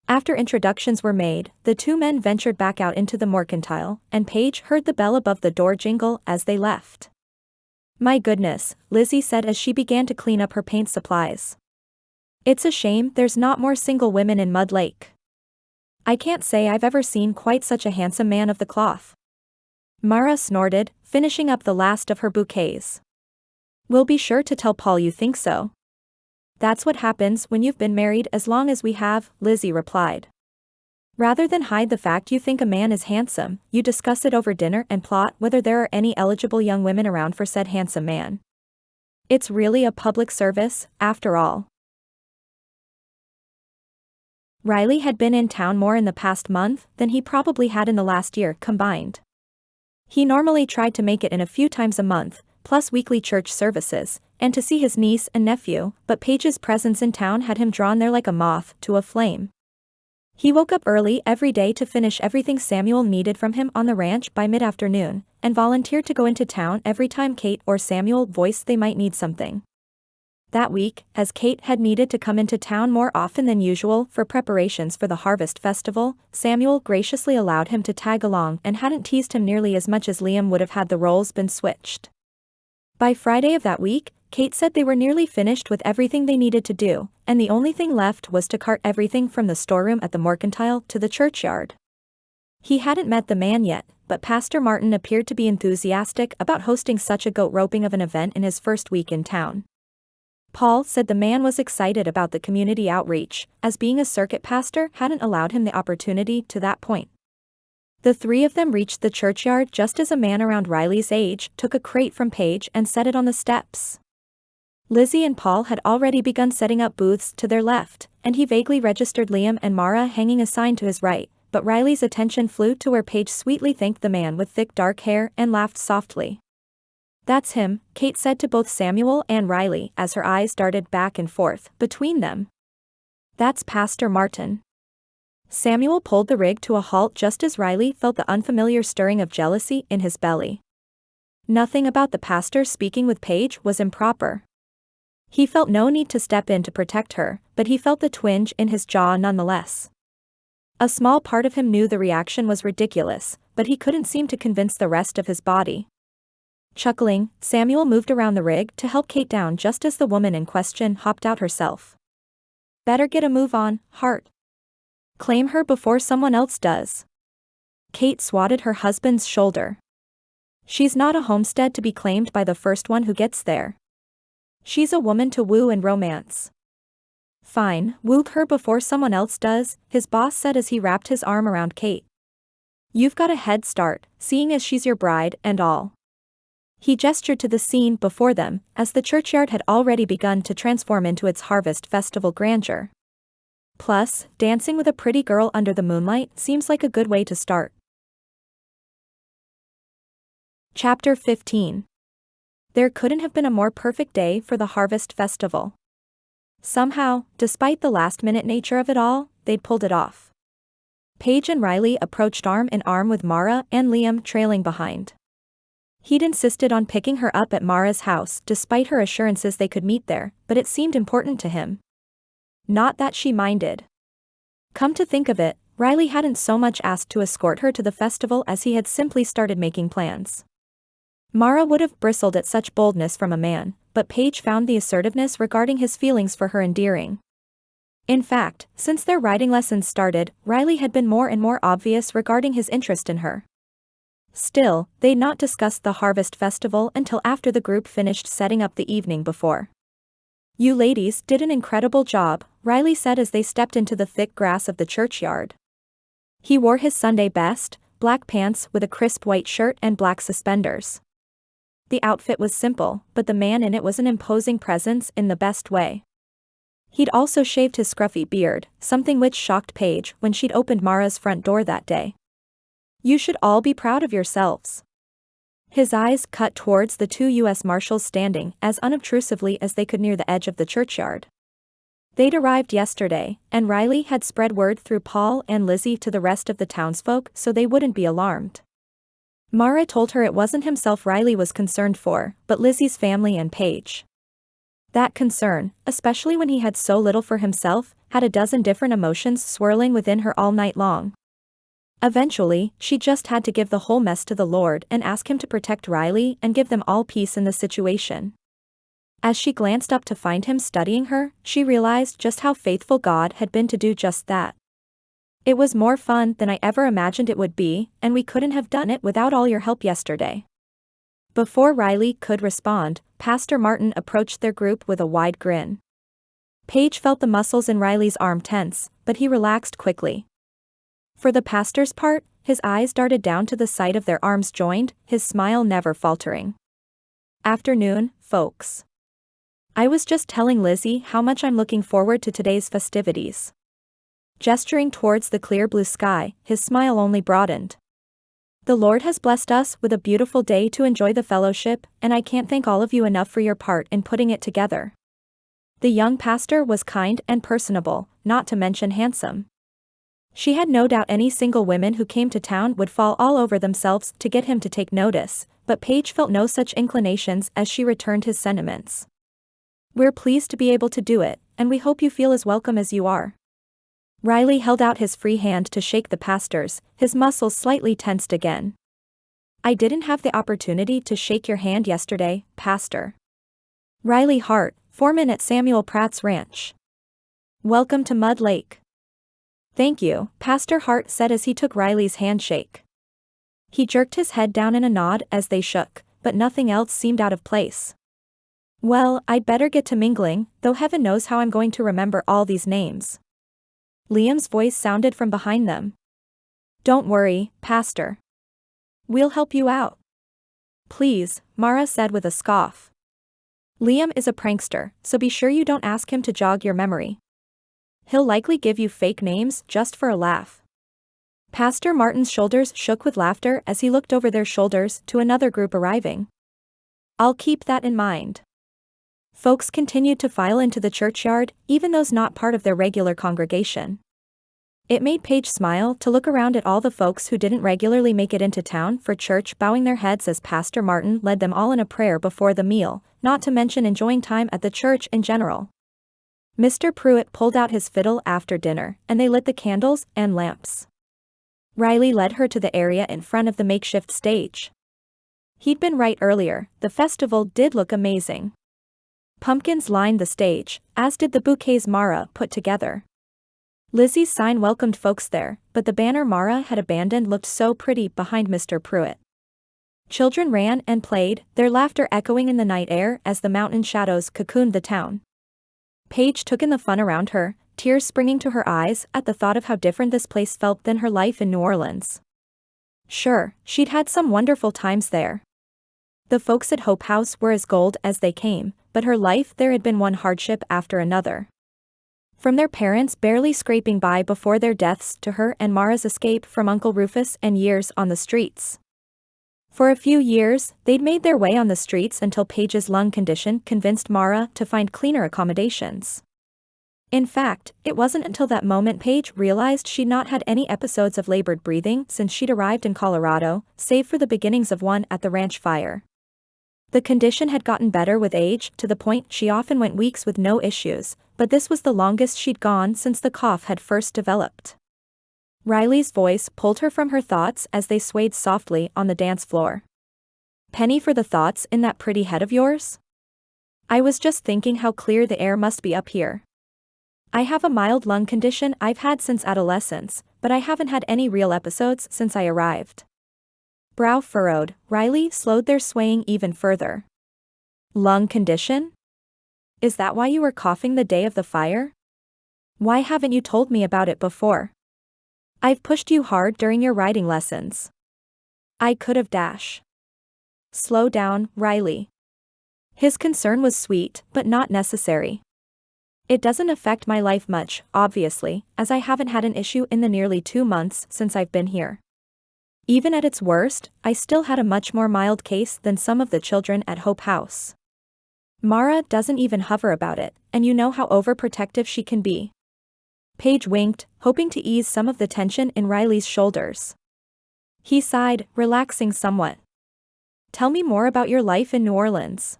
After introductions were made, the two men ventured back out into the mercantile, and Paige heard the bell above the door jingle as they left. My goodness, Lizzie said as she began to clean up her paint supplies. It's a shame there's not more single women in Mud Lake. I can't say I've ever seen quite such a handsome man of the cloth. Mara snorted, finishing up the last of her bouquets. We'll be sure to tell Paul you think so. That's what happens when you've been married as long as we have, Lizzie replied. Rather than hide the fact you think a man is handsome, you discuss it over dinner and plot whether there are any eligible young women around for said handsome man. It's really a public service, after all. Riley had been in town more in the past month than he probably had in the last year combined. He normally tried to make it in a few times a month, plus weekly church services, and to see his niece and nephew, but Paige's presence in town had him drawn there like a moth to a flame. He woke up early every day to finish everything Samuel needed from him on the ranch by mid-afternoon, and volunteered to go into town every time Kate or Samuel voiced they might need something. That week, as Kate had needed to come into town more often than usual for preparations for the Harvest Festival, Samuel graciously allowed him to tag along and hadn't teased him nearly as much as Liam would have had the roles been switched. By Friday of that week, Kate said they were nearly finished with everything they needed to do, and the only thing left was to cart everything from the storeroom at the mercantile to the churchyard. He hadn't met the man yet, but Pastor Martin appeared to be enthusiastic about hosting such a goat-roping of an event in his first week in town. Paul said the man was excited about the community outreach, as being a circuit pastor hadn't allowed him the opportunity to that point. The three of them reached the churchyard just as a man around Riley's age took a crate from Paige and set it on the steps. Lizzie and Paul had already begun setting up booths to their left, and he vaguely registered Liam and Mara hanging a sign to his right, but Riley's attention flew to where Paige sweetly thanked the man with thick dark hair and laughed softly. That's him, Kate said to both Samuel and Riley as her eyes darted back and forth between them. That's Pastor Martin. Samuel pulled the rig to a halt just as Riley felt the unfamiliar stirring of jealousy in his belly. Nothing about the pastor speaking with Paige was improper. He felt no need to step in to protect her, but he felt the twinge in his jaw nonetheless. A small part of him knew the reaction was ridiculous, but he couldn't seem to convince the rest of his body. Chuckling, Samuel moved around the rig to help Kate down just as the woman in question hopped out herself. Better get a move on, Hart. Claim her before someone else does. Kate swatted her husband's shoulder. She's not a homestead to be claimed by the first one who gets there. She's a woman to woo and romance. Fine, woo her before someone else does, his boss said as he wrapped his arm around Kate. You've got a head start, seeing as she's your bride and all. He gestured to the scene before them, as the churchyard had already begun to transform into its Harvest Festival grandeur. Plus, dancing with a pretty girl under the moonlight seems like a good way to start. Chapter 15. There couldn't have been a more perfect day for the Harvest Festival. Somehow, despite the last-minute nature of it all, they'd pulled it off. Paige and Riley approached arm in arm with Mara and Liam trailing behind. He'd insisted on picking her up at Mara's house despite her assurances they could meet there, but it seemed important to him. Not that she minded. Come to think of it, Riley hadn't so much asked to escort her to the festival as he had simply started making plans. Mara would have bristled at such boldness from a man, but Paige found the assertiveness regarding his feelings for her endearing. In fact, since their riding lessons started, Riley had been more and more obvious regarding his interest in her. Still, they'd not discussed the harvest festival until after the group finished setting up the evening before. "You ladies did an incredible job," Riley said as they stepped into the thick grass of the churchyard. He wore his Sunday best, black pants with a crisp white shirt and black suspenders. The outfit was simple, but the man in it was an imposing presence in the best way. He'd also shaved his scruffy beard, something which shocked Paige when she'd opened Mara's front door that day. "You should all be proud of yourselves." His eyes cut towards the two U.S. Marshals standing as unobtrusively as they could near the edge of the churchyard. They'd arrived yesterday, and Riley had spread word through Paul and Lizzie to the rest of the townsfolk so they wouldn't be alarmed. Mara told her it wasn't himself Riley was concerned for, but Lizzie's family and Paige. That concern, especially when he had so little for himself, had a dozen different emotions swirling within her all night long. Eventually, she just had to give the whole mess to the Lord and ask him to protect Riley and give them all peace in the situation. As she glanced up to find him studying her, she realized just how faithful God had been to do just that. "It was more fun than I ever imagined it would be, and we couldn't have done it without all your help yesterday." Before Riley could respond, Pastor Martin approached their group with a wide grin. Paige felt the muscles in Riley's arm tense, but he relaxed quickly. For the pastor's part, his eyes darted down to the side of their arms joined, his smile never faltering. "Afternoon, folks. I was just telling Lizzie how much I'm looking forward to today's festivities." Gesturing towards the clear blue sky, his smile only broadened. "The Lord has blessed us with a beautiful day to enjoy the fellowship, and I can't thank all of you enough for your part in putting it together." The young pastor was kind and personable, not to mention handsome. She had no doubt any single women who came to town would fall all over themselves to get him to take notice, but Paige felt no such inclinations as she returned his sentiments. "We're pleased to be able to do it, and we hope you feel as welcome as you are." Riley held out his free hand to shake the pastor's, his muscles slightly tensed again. "I didn't have the opportunity to shake your hand yesterday, Pastor." Riley Hart, foreman at Samuel Pratt's ranch. "Welcome to Mud Lake." "Thank you," Pastor Hart said as he took Riley's handshake. He jerked his head down in a nod as they shook, but nothing else seemed out of place. "Well, I'd better get to mingling, though heaven knows how I'm going to remember all these names." Liam's voice sounded from behind them. "Don't worry, Pastor. We'll help you out." "Please," Mara said with a scoff. "Liam is a prankster, so be sure you don't ask him to jog your memory. He'll likely give you fake names just for a laugh." Pastor Martin's shoulders shook with laughter as he looked over their shoulders to another group arriving. "I'll keep that in mind." Folks continued to file into the churchyard, even those not part of their regular congregation. It made Paige smile to look around at all the folks who didn't regularly make it into town for church bowing their heads as Pastor Martin led them all in a prayer before the meal, not to mention enjoying time at the church in general. Mr. Pruitt pulled out his fiddle after dinner, and they lit the candles and lamps. Riley led her to the area in front of the makeshift stage. He'd been right earlier, the festival did look amazing. Pumpkins lined the stage, as did the bouquets Mara put together. Lizzie's sign welcomed folks there, but the banner Mara had abandoned looked so pretty behind Mr. Pruitt. Children ran and played, their laughter echoing in the night air as the mountain shadows cocooned the town. Paige took in the fun around her, tears springing to her eyes at the thought of how different this place felt than her life in New Orleans. Sure, she'd had some wonderful times there. The folks at Hope House were as gold as they came, but her life there had been one hardship after another. From their parents barely scraping by before their deaths to her and Mara's escape from Uncle Rufus and years on the streets. For a few years, they'd made their way on the streets until Paige's lung condition convinced Mara to find cleaner accommodations. In fact, it wasn't until that moment Paige realized she'd not had any episodes of labored breathing since she'd arrived in Colorado, save for the beginnings of one at the ranch fire. The condition had gotten better with age to the point she often went weeks with no issues, but this was the longest she'd gone since the cough had first developed. Riley's voice pulled her from her thoughts as they swayed softly on the dance floor. Penny for the thoughts in that pretty head of yours? I was just thinking how clear the air must be up here. I have a mild lung condition I've had since adolescence, but I haven't had any real episodes since I arrived. Brow furrowed, Riley slowed their swaying even further. Lung condition? Is that why you were coughing the day of the fire? Why haven't you told me about it before? I've pushed you hard during your riding lessons. I could have dash. Slow down, Riley. His concern was sweet, but not necessary. It doesn't affect my life much, obviously, as I haven't had an issue in the nearly 2 months since I've been here. Even at its worst, I still had a much more mild case than some of the children at Hope House. Mara doesn't even hover about it, and you know how overprotective she can be. Paige winked, hoping to ease some of the tension in Riley's shoulders. He sighed, relaxing somewhat. Tell me more about your life in New Orleans.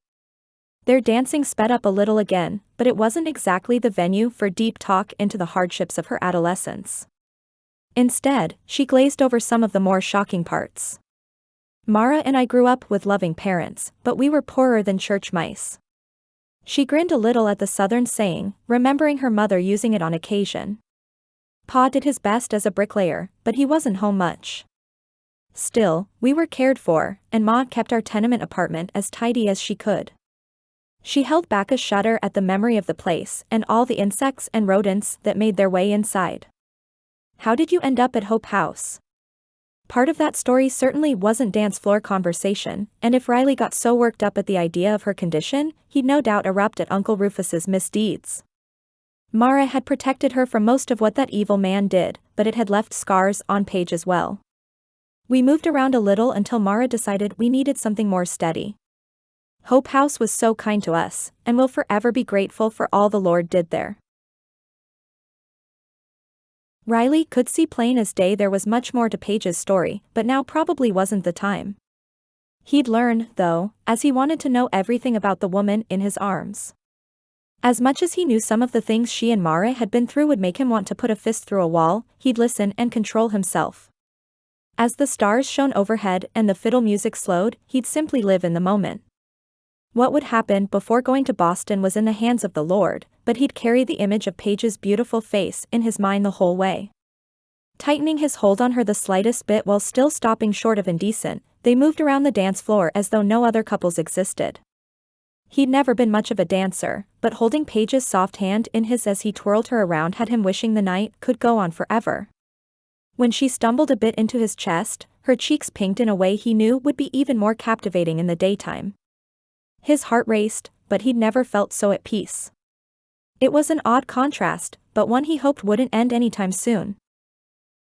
Their dancing sped up a little again, but it wasn't exactly the venue for deep talk into the hardships of her adolescence. Instead, she glazed over some of the more shocking parts. Mara and I grew up with loving parents, but we were poorer than church mice. She grinned a little at the Southern saying, remembering her mother using it on occasion. Pa did his best as a bricklayer, but he wasn't home much. Still, we were cared for, and Ma kept our tenement apartment as tidy as she could. She held back a shudder at the memory of the place and all the insects and rodents that made their way inside. How did you end up at Hope House? Part of that story certainly wasn't dance floor conversation, and if Riley got so worked up at the idea of her condition, he'd no doubt erupt at Uncle Rufus's misdeeds. Mara had protected her from most of what that evil man did, but it had left scars on Paige as well. We moved around a little until Mara decided we needed something more steady. Hope House was so kind to us, and we'll forever be grateful for all the Lord did there. Riley could see plain as day there was much more to Paige's story, but now probably wasn't the time. He'd learn, though, as he wanted to know everything about the woman in his arms. As much as he knew some of the things she and Mara had been through would make him want to put a fist through a wall, he'd listen and control himself. As the stars shone overhead and the fiddle music slowed, he'd simply live in the moment. What would happen before going to Boston was in the hands of the Lord, but he'd carry the image of Paige's beautiful face in his mind the whole way. Tightening his hold on her the slightest bit while still stopping short of indecent, they moved around the dance floor as though no other couples existed. He'd never been much of a dancer, but holding Paige's soft hand in his as he twirled her around had him wishing the night could go on forever. When she stumbled a bit into his chest, her cheeks pinked in a way he knew would be even more captivating in the daytime. His heart raced, but he'd never felt so at peace. It was an odd contrast, but one he hoped wouldn't end anytime soon.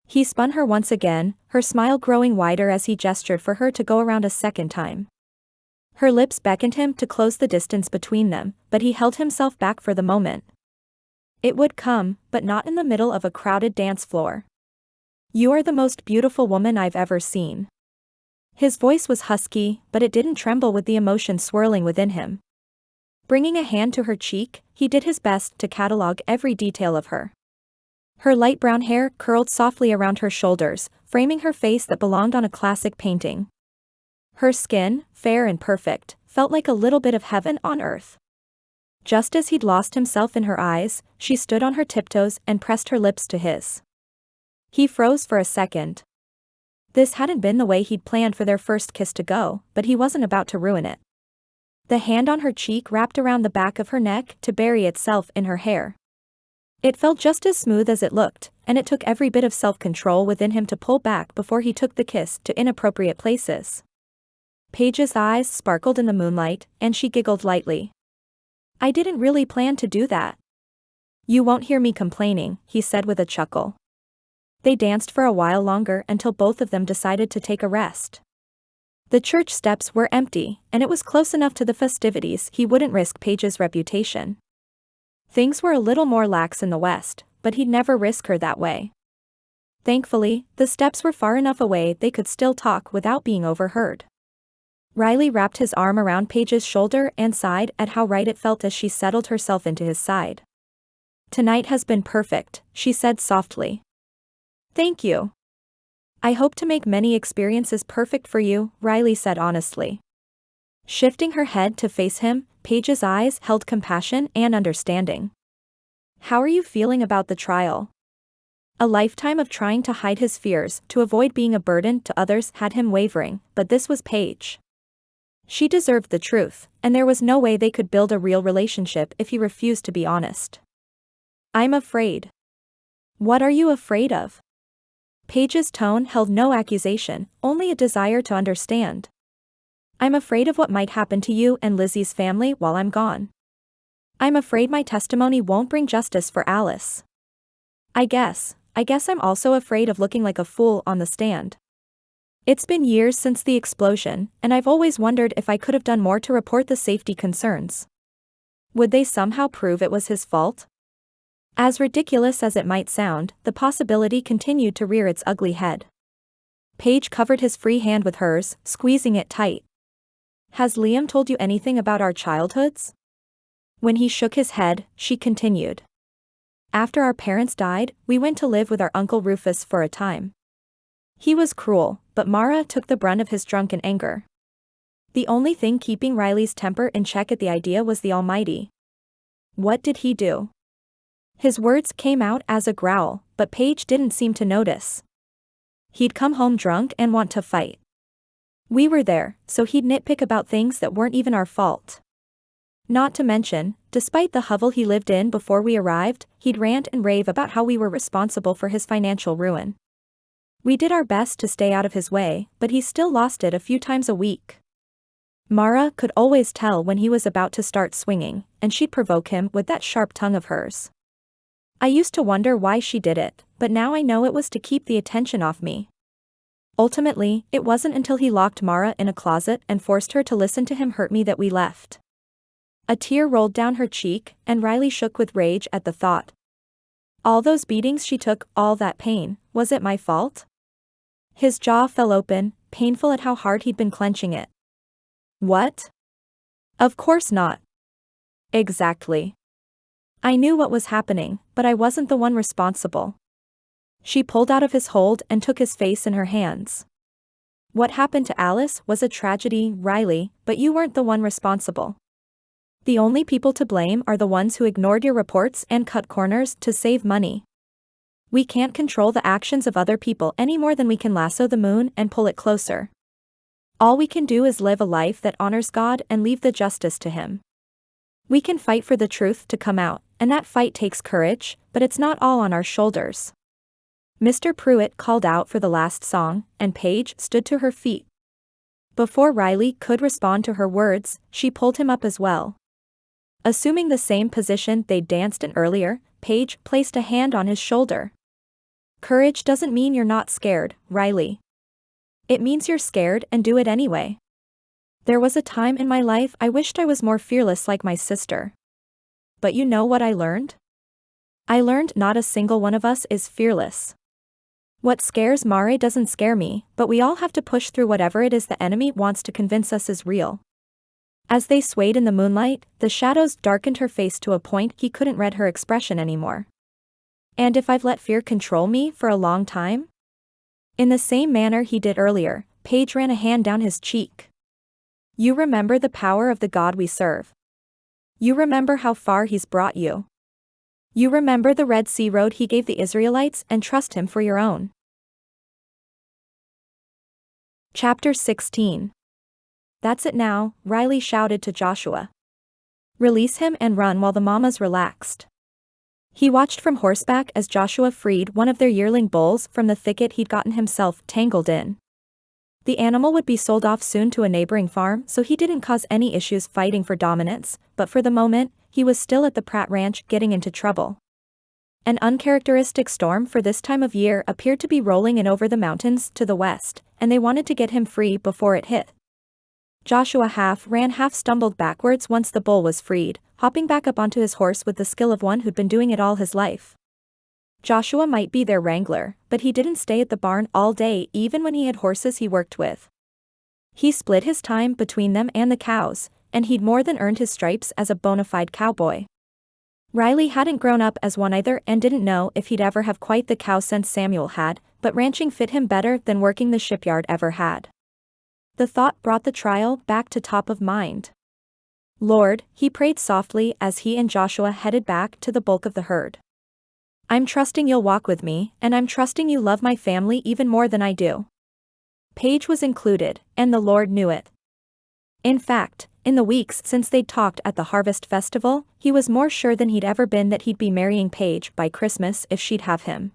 He spun her once again, her smile growing wider as he gestured for her to go around a second time. Her lips beckoned him to close the distance between them, but he held himself back for the moment. It would come, but not in the middle of a crowded dance floor. You are the most beautiful woman I've ever seen. His voice was husky, but it didn't tremble with the emotion swirling within him. Bringing a hand to her cheek, he did his best to catalog every detail of her. Her light brown hair curled softly around her shoulders, framing her face that belonged on a classic painting. Her skin, fair and perfect, felt like a little bit of heaven on earth. Just as he'd lost himself in her eyes, she stood on her tiptoes and pressed her lips to his. He froze for a second. This hadn't been the way he'd planned for their first kiss to go, but he wasn't about to ruin it. The hand on her cheek wrapped around the back of her neck to bury itself in her hair. It felt just as smooth as it looked, and it took every bit of self-control within him to pull back before he took the kiss to inappropriate places. Paige's eyes sparkled in the moonlight, and she giggled lightly. I didn't really plan to do that. You won't hear me complaining, he said with a chuckle. They danced for a while longer until both of them decided to take a rest. The church steps were empty, and it was close enough to the festivities he wouldn't risk Paige's reputation. Things were a little more lax in the West, but he'd never risk her that way. Thankfully, the steps were far enough away they could still talk without being overheard. Riley wrapped his arm around Paige's shoulder and sighed at how right it felt as she settled herself into his side. Tonight has been perfect, she said softly. Thank you. I hope to make many experiences perfect for you, Riley said honestly. Shifting her head to face him, Paige's eyes held compassion and understanding. How are you feeling about the trial? A lifetime of trying to hide his fears to avoid being a burden to others had him wavering, but this was Paige. She deserved the truth, and there was no way they could build a real relationship if he refused to be honest. I'm afraid. What are you afraid of? Paige's tone held no accusation, only a desire to understand. I'm afraid of what might happen to you and Lizzie's family while I'm gone. I'm afraid my testimony won't bring justice for Alice. I guess I'm also afraid of looking like a fool on the stand. It's been years since the explosion, and I've always wondered if I could have done more to report the safety concerns. Would they somehow prove it was his fault? As ridiculous as it might sound, the possibility continued to rear its ugly head. Paige covered his free hand with hers, squeezing it tight. Has Liam told you anything about our childhoods? When he shook his head, she continued. After our parents died, we went to live with our Uncle Rufus for a time. He was cruel, but Mara took the brunt of his drunken anger. The only thing keeping Riley's temper in check at the idea was the Almighty. What did he do? His words came out as a growl, but Paige didn't seem to notice. He'd come home drunk and want to fight. We were there, so he'd nitpick about things that weren't even our fault. Not to mention, despite the hovel he lived in before we arrived, he'd rant and rave about how we were responsible for his financial ruin. We did our best to stay out of his way, but he still lost it a few times a week. Mara could always tell when he was about to start swinging, and she'd provoke him with that sharp tongue of hers. I used to wonder why she did it, but now I know it was to keep the attention off me. Ultimately, it wasn't until he locked Mara in a closet and forced her to listen to him hurt me that we left. A tear rolled down her cheek, and Riley shook with rage at the thought. All those beatings she took, all that pain, was it my fault? His jaw fell open, painful at how hard he'd been clenching it. What? Of course not. Exactly. I knew what was happening, but I wasn't the one responsible. She pulled out of his hold and took his face in her hands. What happened to Alice was a tragedy, Riley, but you weren't the one responsible. The only people to blame are the ones who ignored your reports and cut corners to save money. We can't control the actions of other people any more than we can lasso the moon and pull it closer. All we can do is live a life that honors God and leave the justice to Him. We can fight for the truth to come out, and that fight takes courage, but it's not all on our shoulders. Mr. Pruitt called out for the last song, and Paige stood to her feet. Before Riley could respond to her words, she pulled him up as well. Assuming the same position they'd danced in earlier, Paige placed a hand on his shoulder. Courage doesn't mean you're not scared, Riley. It means you're scared and do it anyway. There was a time in my life I wished I was more fearless like my sister. But you know what I learned? I learned not a single one of us is fearless. What scares Mare doesn't scare me, but we all have to push through whatever it is the enemy wants to convince us is real. As they swayed in the moonlight, the shadows darkened her face to a point he couldn't read her expression anymore. And if I've let fear control me for a long time? In the same manner he did earlier, Paige ran a hand down his cheek. You remember the power of the God we serve. You remember how far He's brought you. You remember the Red Sea road He gave the Israelites and trust Him for your own. Chapter 16. That's it now, Riley shouted to Joshua. Release him and run while the mamas relaxed. He watched from horseback as Joshua freed one of their yearling bulls from the thicket he'd gotten himself tangled in. The animal would be sold off soon to a neighboring farm, so he didn't cause any issues fighting for dominance, but for the moment, he was still at the Pratt ranch getting into trouble. An uncharacteristic storm for this time of year appeared to be rolling in over the mountains to the west, and they wanted to get him free before it hit. Joshua half ran half stumbled backwards once the bull was freed, hopping back up onto his horse with the skill of one who'd been doing it all his life. Joshua might be their wrangler, but he didn't stay at the barn all day even when he had horses he worked with. He split his time between them and the cows, and he'd more than earned his stripes as a bona fide cowboy. Riley hadn't grown up as one either and didn't know if he'd ever have quite the cow sense Samuel had, but ranching fit him better than working the shipyard ever had. The thought brought the trial back to top of mind. Lord, he prayed softly as he and Joshua headed back to the bulk of the herd. I'm trusting you'll walk with me, and I'm trusting you love my family even more than I do. Paige was included, and the Lord knew it. In fact, in the weeks since they'd talked at the harvest festival, he was more sure than he'd ever been that he'd be marrying Paige by Christmas if she'd have him.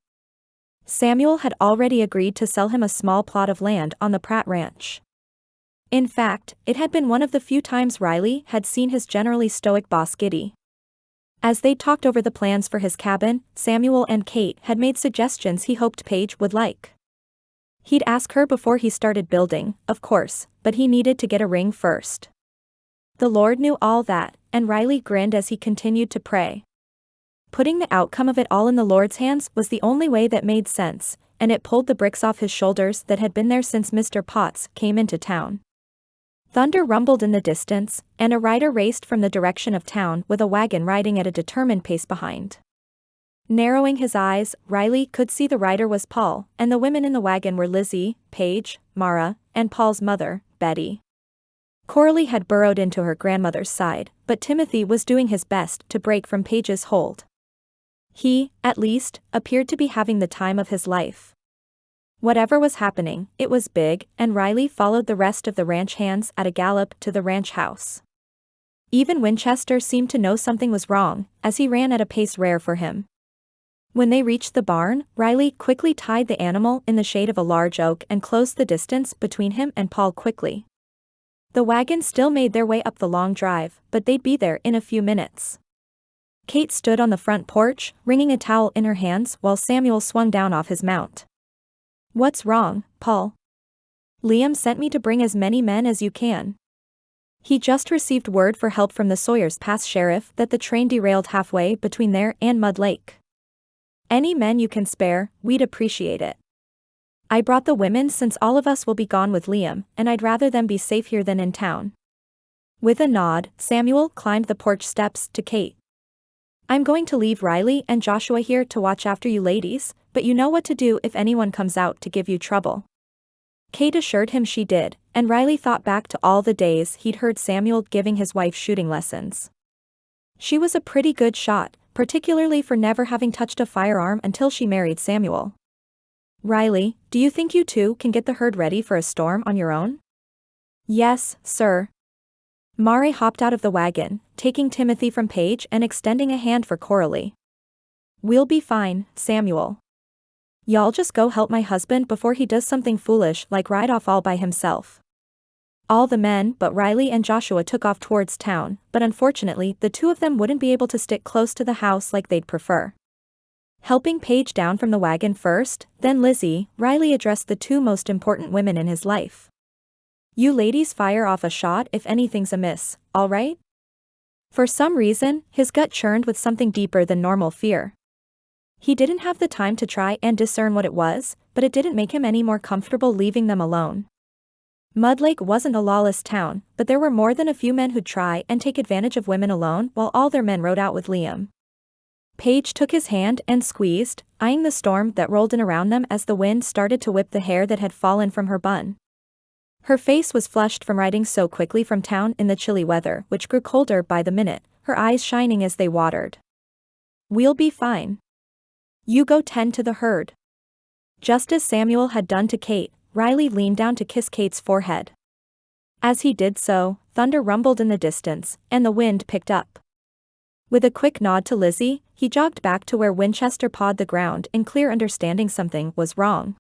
Samuel had already agreed to sell him a small plot of land on the Pratt ranch. In fact, it had been one of the few times Riley had seen his generally stoic boss giddy. As they talked over the plans for his cabin, Samuel and Kate had made suggestions he hoped Paige would like. He'd ask her before he started building, of course, but he needed to get a ring first. The Lord knew all that, and Riley grinned as he continued to pray. Putting the outcome of it all in the Lord's hands was the only way that made sense, and it pulled the bricks off his shoulders that had been there since Mr. Potts came into town. Thunder rumbled in the distance, and a rider raced from the direction of town with a wagon riding at a determined pace behind. Narrowing his eyes, Riley could see the rider was Paul, and the women in the wagon were Lizzie, Paige, Mara, and Paul's mother, Betty. Coralie had burrowed into her grandmother's side, but Timothy was doing his best to break from Paige's hold. He, at least, appeared to be having the time of his life. Whatever was happening, it was big, and Riley followed the rest of the ranch hands at a gallop to the ranch house. Even Winchester seemed to know something was wrong, as he ran at a pace rare for him. When they reached the barn, Riley quickly tied the animal in the shade of a large oak and closed the distance between him and Paul quickly. The wagon still made their way up the long drive, but they'd be there in a few minutes. Kate stood on the front porch, wringing a towel in her hands while Samuel swung down off his mount. What's wrong, Paul? Liam sent me to bring as many men as you can. He just received word for help from the Sawyers Pass sheriff that the train derailed halfway between there and Mud Lake. Any men you can spare, we'd appreciate it. I brought the women since all of us will be gone with Liam, and I'd rather them be safe here than in town. With a nod, Samuel climbed the porch steps to Kate. I'm going to leave Riley and Joshua here to watch after you ladies, but you know what to do if anyone comes out to give you trouble. Kate assured him she did, and Riley thought back to all the days he'd heard Samuel giving his wife shooting lessons. She was a pretty good shot, particularly for never having touched a firearm until she married Samuel. Riley, do you think you two can get the herd ready for a storm on your own? Yes, sir. Mare hopped out of the wagon, taking Timothy from Paige and extending a hand for Coralie. We'll be fine, Samuel. Y'all just go help my husband before he does something foolish like ride off all by himself. All the men but Riley and Joshua took off towards town, but unfortunately the two of them wouldn't be able to stick close to the house like they'd prefer. Helping Paige down from the wagon first, then Lizzie, Riley addressed the two most important women in his life. You ladies fire off a shot if anything's amiss, all right? For some reason, his gut churned with something deeper than normal fear. He didn't have the time to try and discern what it was, but it didn't make him any more comfortable leaving them alone. Mud Lake wasn't a lawless town, but there were more than a few men who'd try and take advantage of women alone while all their men rode out with Liam. Paige took his hand and squeezed, eyeing the storm that rolled in around them as the wind started to whip the hair that had fallen from her bun. Her face was flushed from riding so quickly from town in the chilly weather, which grew colder by the minute, her eyes shining as they watered. We'll be fine. You go tend to the herd. Just as Samuel had done to Kate, Riley leaned down to kiss Kate's forehead. As he did so, thunder rumbled in the distance, and the wind picked up. With a quick nod to Lizzie, he jogged back to where Winchester pawed the ground in clear understanding something was wrong.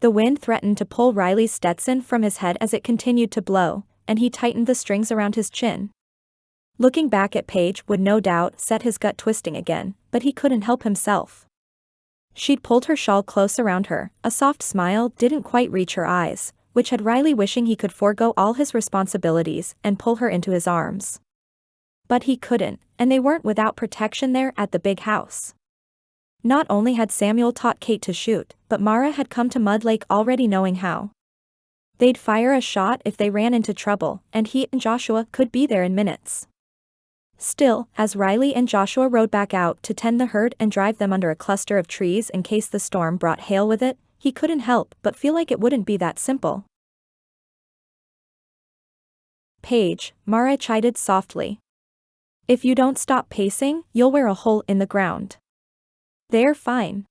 The wind threatened to pull Riley's Stetson from his head as it continued to blow, and he tightened the strings around his chin. Looking back at Paige would no doubt set his gut twisting again, but he couldn't help himself. She'd pulled her shawl close around her, a soft smile didn't quite reach her eyes, which had Riley wishing he could forego all his responsibilities and pull her into his arms. But he couldn't, and they weren't without protection there at the big house. Not only had Samuel taught Kate to shoot, but Mara had come to Mud Lake already knowing how. They'd fire a shot if they ran into trouble, and he and Joshua could be there in minutes. Still, as Riley and Joshua rode back out to tend the herd and drive them under a cluster of trees in case the storm brought hail with it, he couldn't help but feel like it wouldn't be that simple. Paige, Mara chided softly. If you don't stop pacing, you'll wear a hole in the ground. They're fine.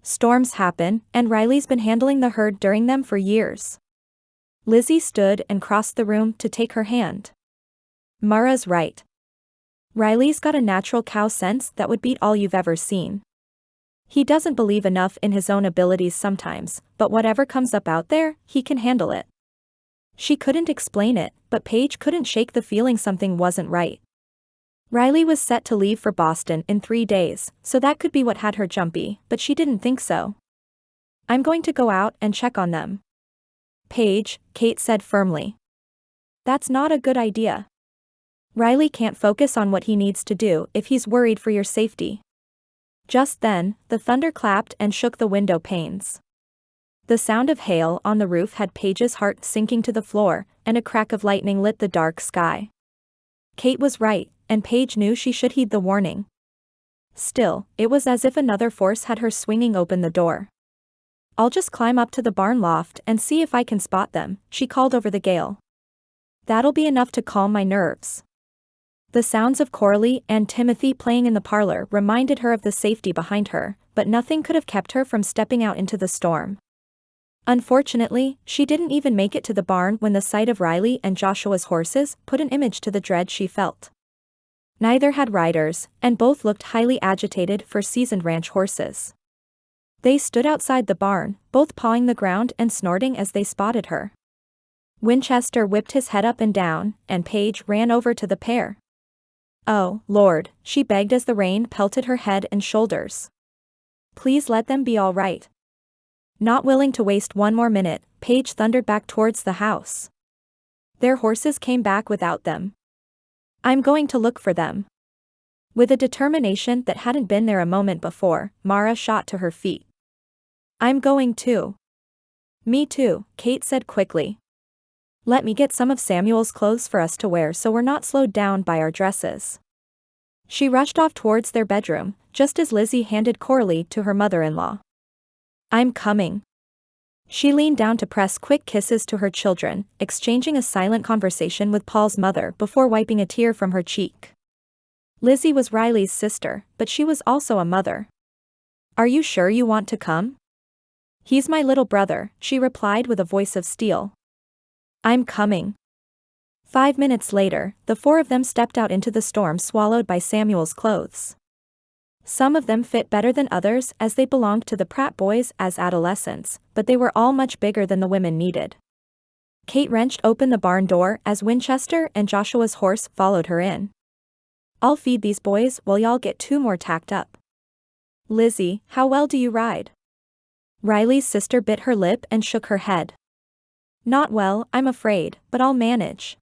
Storms happen, and Riley's been handling the herd during them for years. Lizzie stood and crossed the room to take her hand. Mara's right. Riley's got a natural cow sense that would beat all you've ever seen. He doesn't believe enough in his own abilities sometimes, but whatever comes up out there, he can handle it. She couldn't explain it, but Paige couldn't shake the feeling something wasn't right. Riley was set to leave for Boston in 3 days, so that could be what had her jumpy, but she didn't think so. I'm going to go out and check on them. Paige, Kate said firmly. That's not a good idea. Riley can't focus on what he needs to do if he's worried for your safety. Just then, the thunder clapped and shook the window panes. The sound of hail on the roof had Paige's heart sinking to the floor, and a crack of lightning lit the dark sky. Kate was right, and Paige knew she should heed the warning. Still, it was as if another force had her swinging open the door. I'll just climb up to the barn loft and see if I can spot them, she called over the gale. That'll be enough to calm my nerves. The sounds of Coralie and Timothy playing in the parlor reminded her of the safety behind her, but nothing could have kept her from stepping out into the storm. Unfortunately, she didn't even make it to the barn when the sight of Riley and Joshua's horses put an image to the dread she felt. Neither had riders, and both looked highly agitated for seasoned ranch horses. They stood outside the barn, both pawing the ground and snorting as they spotted her. Winchester whipped his head up and down, and Paige ran over to the pair. Oh, Lord, she begged as the rain pelted her head and shoulders. Please let them be all right. Not willing to waste one more minute, Paige thundered back towards the house. Their horses came back without them. I'm going to look for them. With a determination that hadn't been there a moment before, Mara shot to her feet. I'm going too. Me too, Kate said quickly. Let me get some of Samuel's clothes for us to wear so we're not slowed down by our dresses. She rushed off towards their bedroom, just as Lizzie handed Coralie to her mother-in-law. I'm coming. She leaned down to press quick kisses to her children, exchanging a silent conversation with Paul's mother before wiping a tear from her cheek. Lizzie was Riley's sister, but she was also a mother. Are you sure you want to come? He's my little brother, she replied with a voice of steel. I'm coming. 5 minutes later, the 4 of them stepped out into the storm swallowed by Samuel's clothes. Some of them fit better than others as they belonged to the Pratt boys as adolescents, but they were all much bigger than the women needed. Kate wrenched open the barn door as Winchester and Joshua's horse followed her in. I'll feed these boys while y'all get 2 more tacked up. Lizzie, how well do you ride? Riley's sister bit her lip and shook her head. Not well, I'm afraid, but I'll manage.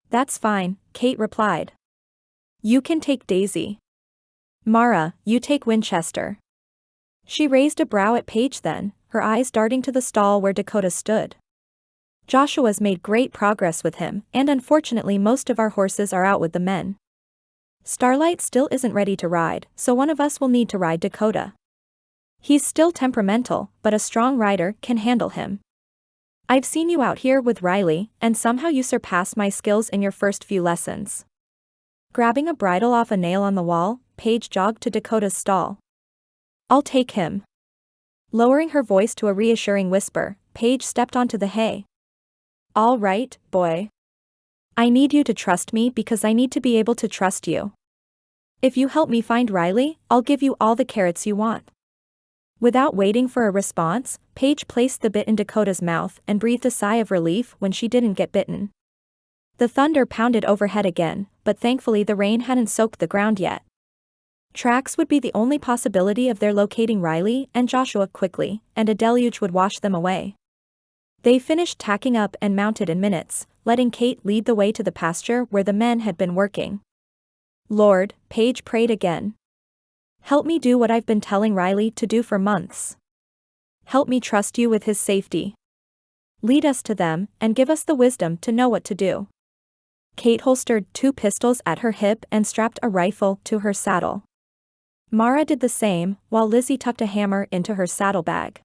That's fine, Kate replied. You can take Daisy. Mara, you take Winchester. She raised a brow at Paige then, her eyes darting to the stall where Dakota stood. Joshua's made great progress with him, and unfortunately most of our horses are out with the men. Starlight still isn't ready to ride, so one of us will need to ride Dakota. He's still temperamental, but a strong rider can handle him. I've seen you out here with Riley, and somehow you surpassed my skills in your first few lessons. Grabbing a bridle off a nail on the wall, Paige jogged to Dakota's stall. I'll take him. Lowering her voice to a reassuring whisper, Paige stepped onto the hay. All right, boy. I need you to trust me because I need to be able to trust you. If you help me find Riley, I'll give you all the carrots you want. Without waiting for a response, Paige placed the bit in Dakota's mouth and breathed a sigh of relief when she didn't get bitten. The thunder pounded overhead again, but thankfully the rain hadn't soaked the ground yet. Tracks would be the only possibility of their locating Riley and Joshua quickly, and a deluge would wash them away. They finished tacking up and mounted in minutes, letting Kate lead the way to the pasture where the men had been working. Lord, Paige prayed again. Help me do what I've been telling Riley to do for months. Help me trust you with his safety. Lead us to them, and give us the wisdom to know what to do. Kate holstered 2 pistols at her hip and strapped a rifle to her saddle. Mara did the same, while Lizzie tucked a hammer into her saddlebag.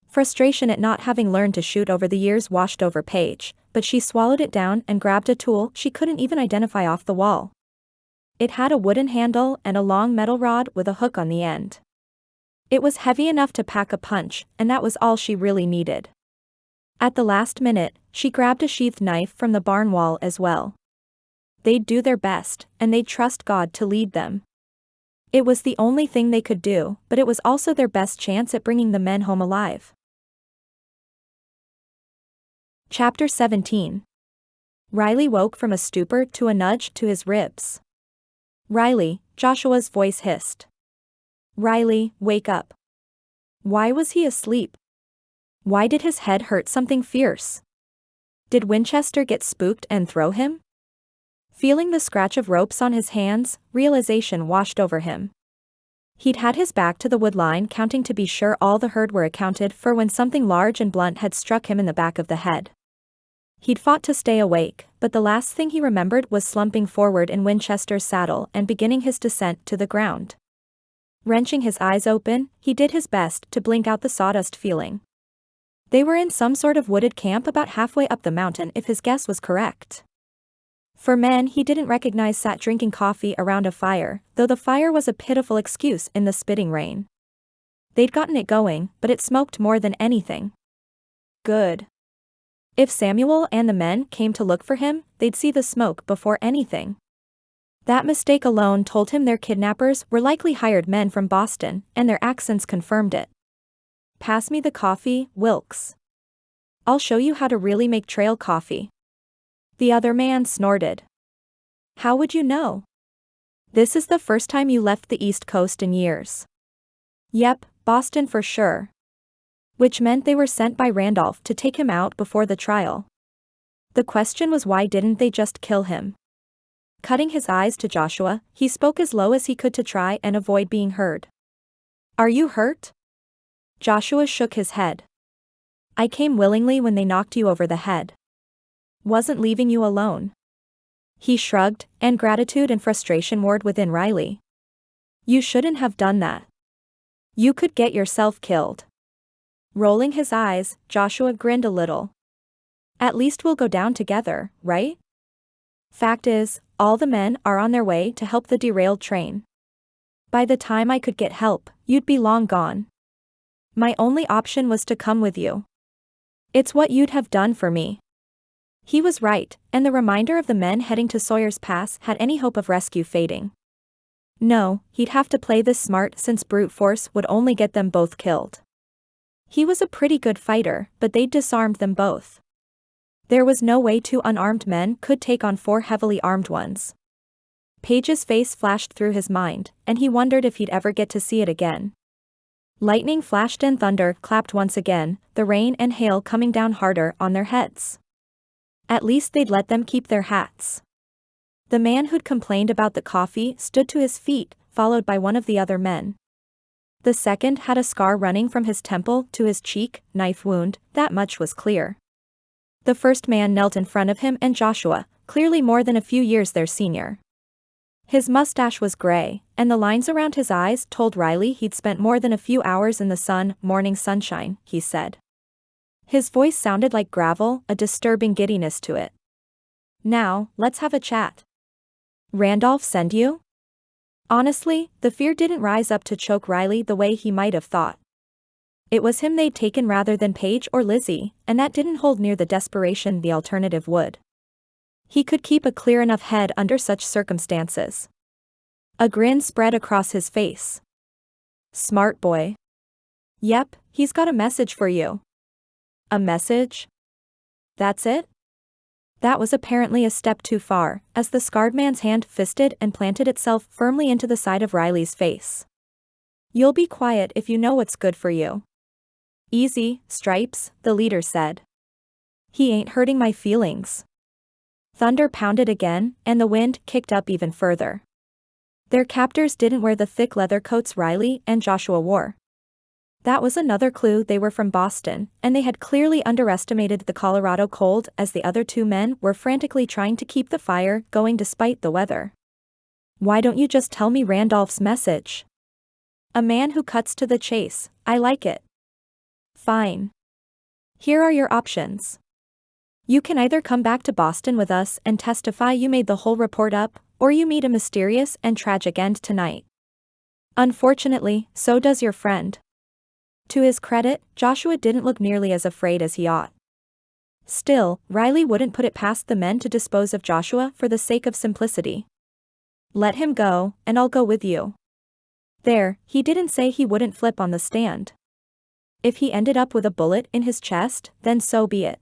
Frustration at not having learned to shoot over the years washed over Paige, but she swallowed it down and grabbed a tool she couldn't even identify off the wall. It had a wooden handle and a long metal rod with a hook on the end. It was heavy enough to pack a punch, and that was all she really needed. At the last minute, she grabbed a sheathed knife from the barn wall as well. They'd do their best, and they'd trust God to lead them. It was the only thing they could do, but it was also their best chance at bringing the men home alive. Chapter 17. Riley woke from a stupor to a nudge to his ribs. "Riley," Joshua's voice hissed. "Riley, wake up." Why was he asleep? Why did his head hurt something fierce? Did Winchester get spooked and throw him? Feeling the scratch of ropes on his hands, realization washed over him. He'd had his back to the wood line, counting to be sure all the herd were accounted for when something large and blunt had struck him in the back of the head. He'd fought to stay awake, but the last thing he remembered was slumping forward in Winchester's saddle and beginning his descent to the ground. Wrenching his eyes open, he did his best to blink out the sawdust feeling. They were in some sort of wooded camp about halfway up the mountain if his guess was correct. For men he didn't recognize sat drinking coffee around a fire, though the fire was a pitiful excuse in the spitting rain. They'd gotten it going, but it smoked more than anything. Good. If Samuel and the men came to look for him, they'd see the smoke before anything. That mistake alone told him their kidnappers were likely hired men from Boston, and their accents confirmed it. "Pass me the coffee, Wilkes. I'll show you how to really make trail coffee." The other man snorted. "How would you know? This is the first time you left the East Coast in years." "Yep, Boston for sure." Which meant they were sent by Randolph to take him out before the trial. The question was, why didn't they just kill him? Cutting his eyes to Joshua, he spoke as low as he could to try and avoid being heard. "Are you hurt?" Joshua shook his head. "I came willingly when they knocked you over the head. Wasn't leaving you alone." He shrugged, and gratitude and frustration warred within Riley. "You shouldn't have done that. You could get yourself killed." Rolling his eyes, Joshua grinned a little. "At least we'll go down together, right? Fact is, all the men are on their way to help the derailed train. By the time I could get help, you'd be long gone. My only option was to come with you. It's what you'd have done for me." He was right, and the reminder of the men heading to Sawyer's Pass had any hope of rescue fading. No, he'd have to play this smart since brute force would only get them both killed. He was a pretty good fighter, but they'd disarmed them both. There was no way 2 unarmed men could take on 4 heavily armed ones. Paige's face flashed through his mind, and he wondered if he'd ever get to see it again. Lightning flashed and thunder clapped once again, the rain and hail coming down harder on their heads. At least they'd let them keep their hats. The man who'd complained about the coffee stood to his feet, followed by one of the other men. The second had a scar running from his temple to his cheek, knife wound, that much was clear. The first man knelt in front of him and Joshua, clearly more than a few years their senior. His mustache was gray, and the lines around his eyes told Riley he'd spent more than a few hours in the morning sunshine, he said. His voice sounded like gravel, a disturbing giddiness to it. "Now, let's have a chat. Randolph send you?" Honestly, the fear didn't rise up to choke Riley the way he might have thought. It was him they'd taken rather than Paige or Lizzie, and that didn't hold near the desperation the alternative would. He could keep a clear enough head under such circumstances. A grin spread across his face. "Smart boy." "Yep, he's got a message for you." "A message? That's it?" That was apparently a step too far, as the scarred man's hand fisted and planted itself firmly into the side of Riley's face. "You'll be quiet if you know what's good for you." "Easy, Stripes," the leader said. "He ain't hurting my feelings." Thunder pounded again, and the wind kicked up even further. Their captors didn't wear the thick leather coats Riley and Joshua wore. That was another clue they were from Boston, and they had clearly underestimated the Colorado cold as the other two men were frantically trying to keep the fire going despite the weather. Why don't you just tell me Randolph's message? A man who cuts to the chase, I like it. Fine. Here are your options. You can either come back to Boston with us and testify you made the whole report up, or you meet a mysterious and tragic end tonight. Unfortunately, so does your friend. To his credit, Joshua didn't look nearly as afraid as he ought. Still, Riley wouldn't put it past the men to dispose of Joshua for the sake of simplicity. Let him go, and I'll go with you. There, he didn't say he wouldn't flip on the stand. If he ended up with a bullet in his chest, then so be it.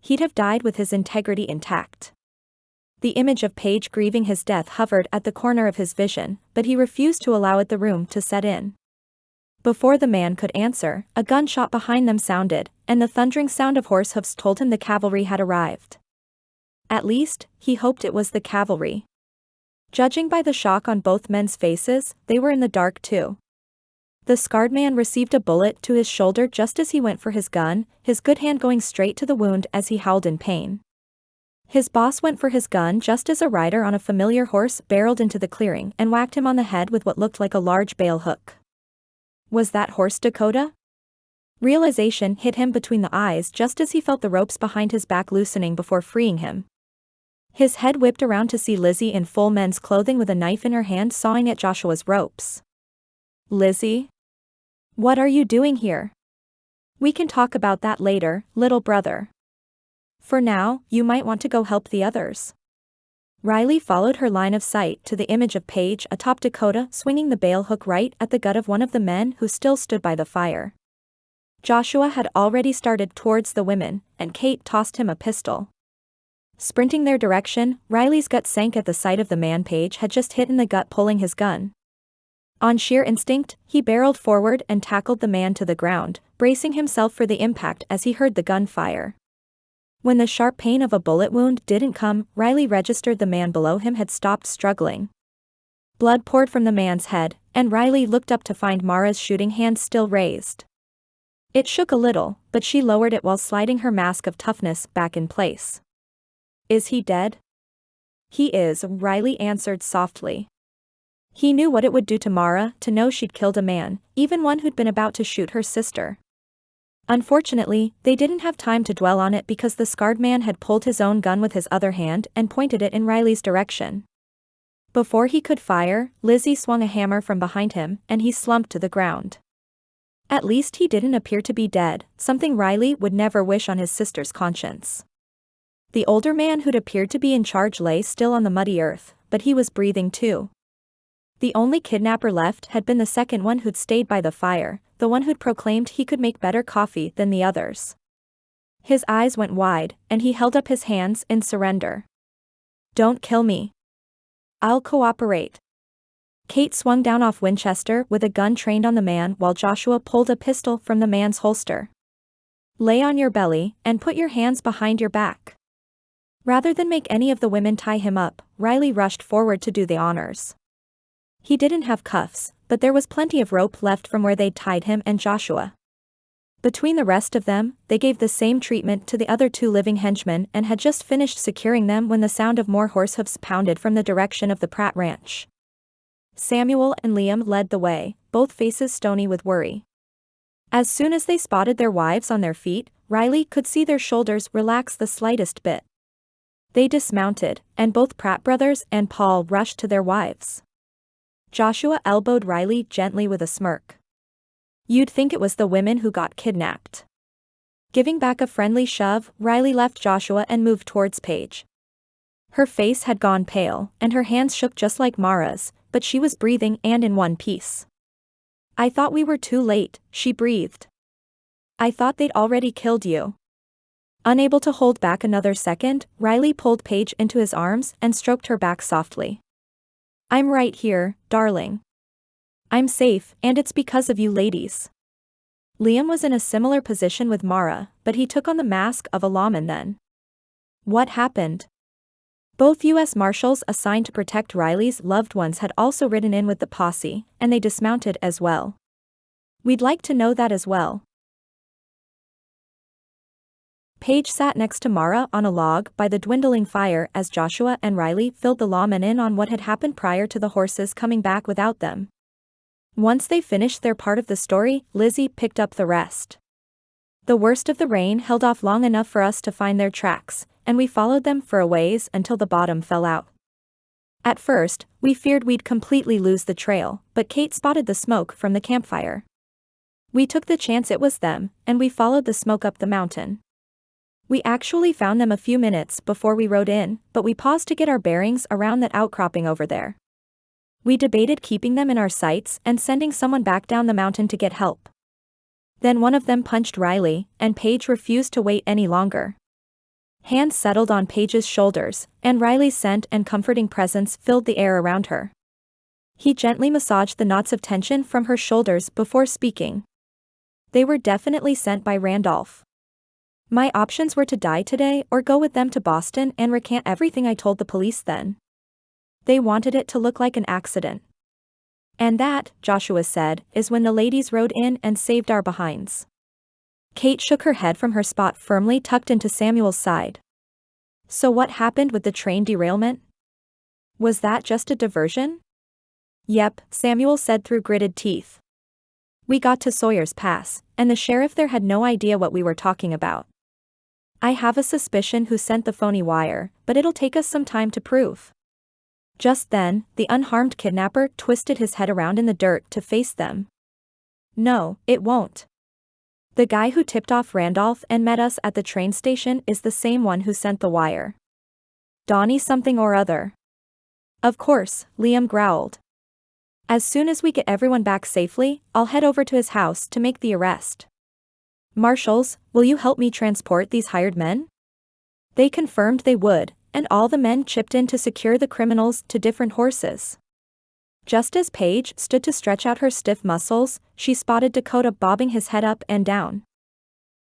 He'd have died with his integrity intact. The image of Paige grieving his death hovered at the corner of his vision, but he refused to allow it the room to set in. Before the man could answer, a gunshot behind them sounded, and the thundering sound of horse hoofs told him the cavalry had arrived. At least, he hoped it was the cavalry. Judging by the shock on both men's faces, they were in the dark too. The scarred man received a bullet to his shoulder just as he went for his gun, his good hand going straight to the wound as he howled in pain. His boss went for his gun just as a rider on a familiar horse barreled into the clearing and whacked him on the head with what looked like a large bale hook. Was that horse Dakota? Realization hit him between the eyes just as he felt the ropes behind his back loosening before freeing him. His head whipped around to see Lizzie in full men's clothing with a knife in her hand sawing at Joshua's ropes. Lizzie? What are you doing here? We can talk about that later, little brother. For now, you might want to go help the others. Riley followed her line of sight to the image of Paige atop Dakota swinging the bale hook right at the gut of one of the men who still stood by the fire. Joshua had already started towards the women, and Kate tossed him a pistol. Sprinting their direction, Riley's gut sank at the sight of the man Paige had just hit in the gut pulling his gun. On sheer instinct, he barreled forward and tackled the man to the ground, bracing himself for the impact as he heard the gunfire. When the sharp pain of a bullet wound didn't come, Riley registered the man below him had stopped struggling. Blood poured from the man's head, and Riley looked up to find Mara's shooting hand still raised. It shook a little, but she lowered it while sliding her mask of toughness back in place. Is he dead? He is, Riley answered softly. He knew what it would do to Mara to know she'd killed a man, even one who'd been about to shoot her sister. Unfortunately, they didn't have time to dwell on it because the scarred man had pulled his own gun with his other hand and pointed it in Riley's direction. Before he could fire, Lizzie swung a hammer from behind him, and he slumped to the ground. At least he didn't appear to be dead, something Riley would never wish on his sister's conscience. The older man who'd appeared to be in charge lay still on the muddy earth, but he was breathing too. The only kidnapper left had been the second one who'd stayed by the fire, the one who'd proclaimed he could make better coffee than the others. His eyes went wide, and he held up his hands in surrender. Don't kill me. I'll cooperate. Kate swung down off Winchester with a gun trained on the man while Joshua pulled a pistol from the man's holster. Lay on your belly, and put your hands behind your back. Rather than make any of the women tie him up, Riley rushed forward to do the honors. He didn't have cuffs, but there was plenty of rope left from where they'd tied him and Joshua. Between the rest of them, they gave the same treatment to the other two living henchmen and had just finished securing them when the sound of more horsehoofs pounded from the direction of the Pratt ranch. Samuel and Liam led the way, both faces stony with worry. As soon as they spotted their wives on their feet, Riley could see their shoulders relax the slightest bit. They dismounted, and both Pratt brothers and Paul rushed to their wives. Joshua elbowed Riley gently with a smirk. You'd think it was the women who got kidnapped. Giving back a friendly shove, Riley left Joshua and moved towards Paige. Her face had gone pale, and her hands shook just like Mara's, but she was breathing and in one piece. I thought we were too late, she breathed. I thought they'd already killed you. Unable to hold back another second, Riley pulled Paige into his arms and stroked her back softly. I'm right here, darling. I'm safe, and it's because of you ladies. Liam was in a similar position with Mara, but he took on the mask of a lawman then. What happened? Both U.S. Marshals assigned to protect Riley's loved ones had also ridden in with the posse, and they dismounted as well. We'd like to know that as well. Paige sat next to Mara on a log by the dwindling fire as Joshua and Riley filled the lawmen in on what had happened prior to the horses coming back without them. Once they finished their part of the story, Lizzie picked up the rest. The worst of the rain held off long enough for us to find their tracks, and we followed them for a ways until the bottom fell out. At first, we feared we'd completely lose the trail, but Kate spotted the smoke from the campfire. We took the chance it was them, and we followed the smoke up the mountain. We actually found them a few minutes before we rode in, but we paused to get our bearings around that outcropping over there. We debated keeping them in our sights and sending someone back down the mountain to get help. Then one of them punched Riley, and Paige refused to wait any longer. Hands settled on Paige's shoulders, and Riley's scent and comforting presence filled the air around her. He gently massaged the knots of tension from her shoulders before speaking. They were definitely sent by Randolph. My options were to die today or go with them to Boston and recant everything I told the police then. They wanted it to look like an accident. And that, Joshua said, is when the ladies rode in and saved our behinds. Kate shook her head from her spot firmly tucked into Samuel's side. So what happened with the train derailment? Was that just a diversion? Yep, Samuel said through gritted teeth. We got to Sawyer's Pass, and the sheriff there had no idea what we were talking about. I have a suspicion who sent the phony wire, but it'll take us some time to prove. Just then, the unharmed kidnapper twisted his head around in the dirt to face them. No, it won't. The guy who tipped off Randolph and met us at the train station is the same one who sent the wire. Donnie something or other. Of course, Liam growled. As soon as we get everyone back safely, I'll head over to his house to make the arrest. Marshals, will you help me transport these hired men? They confirmed they would, and all the men chipped in to secure the criminals to different horses. Just as Paige stood to stretch out her stiff muscles, she spotted Dakota bobbing his head up and down.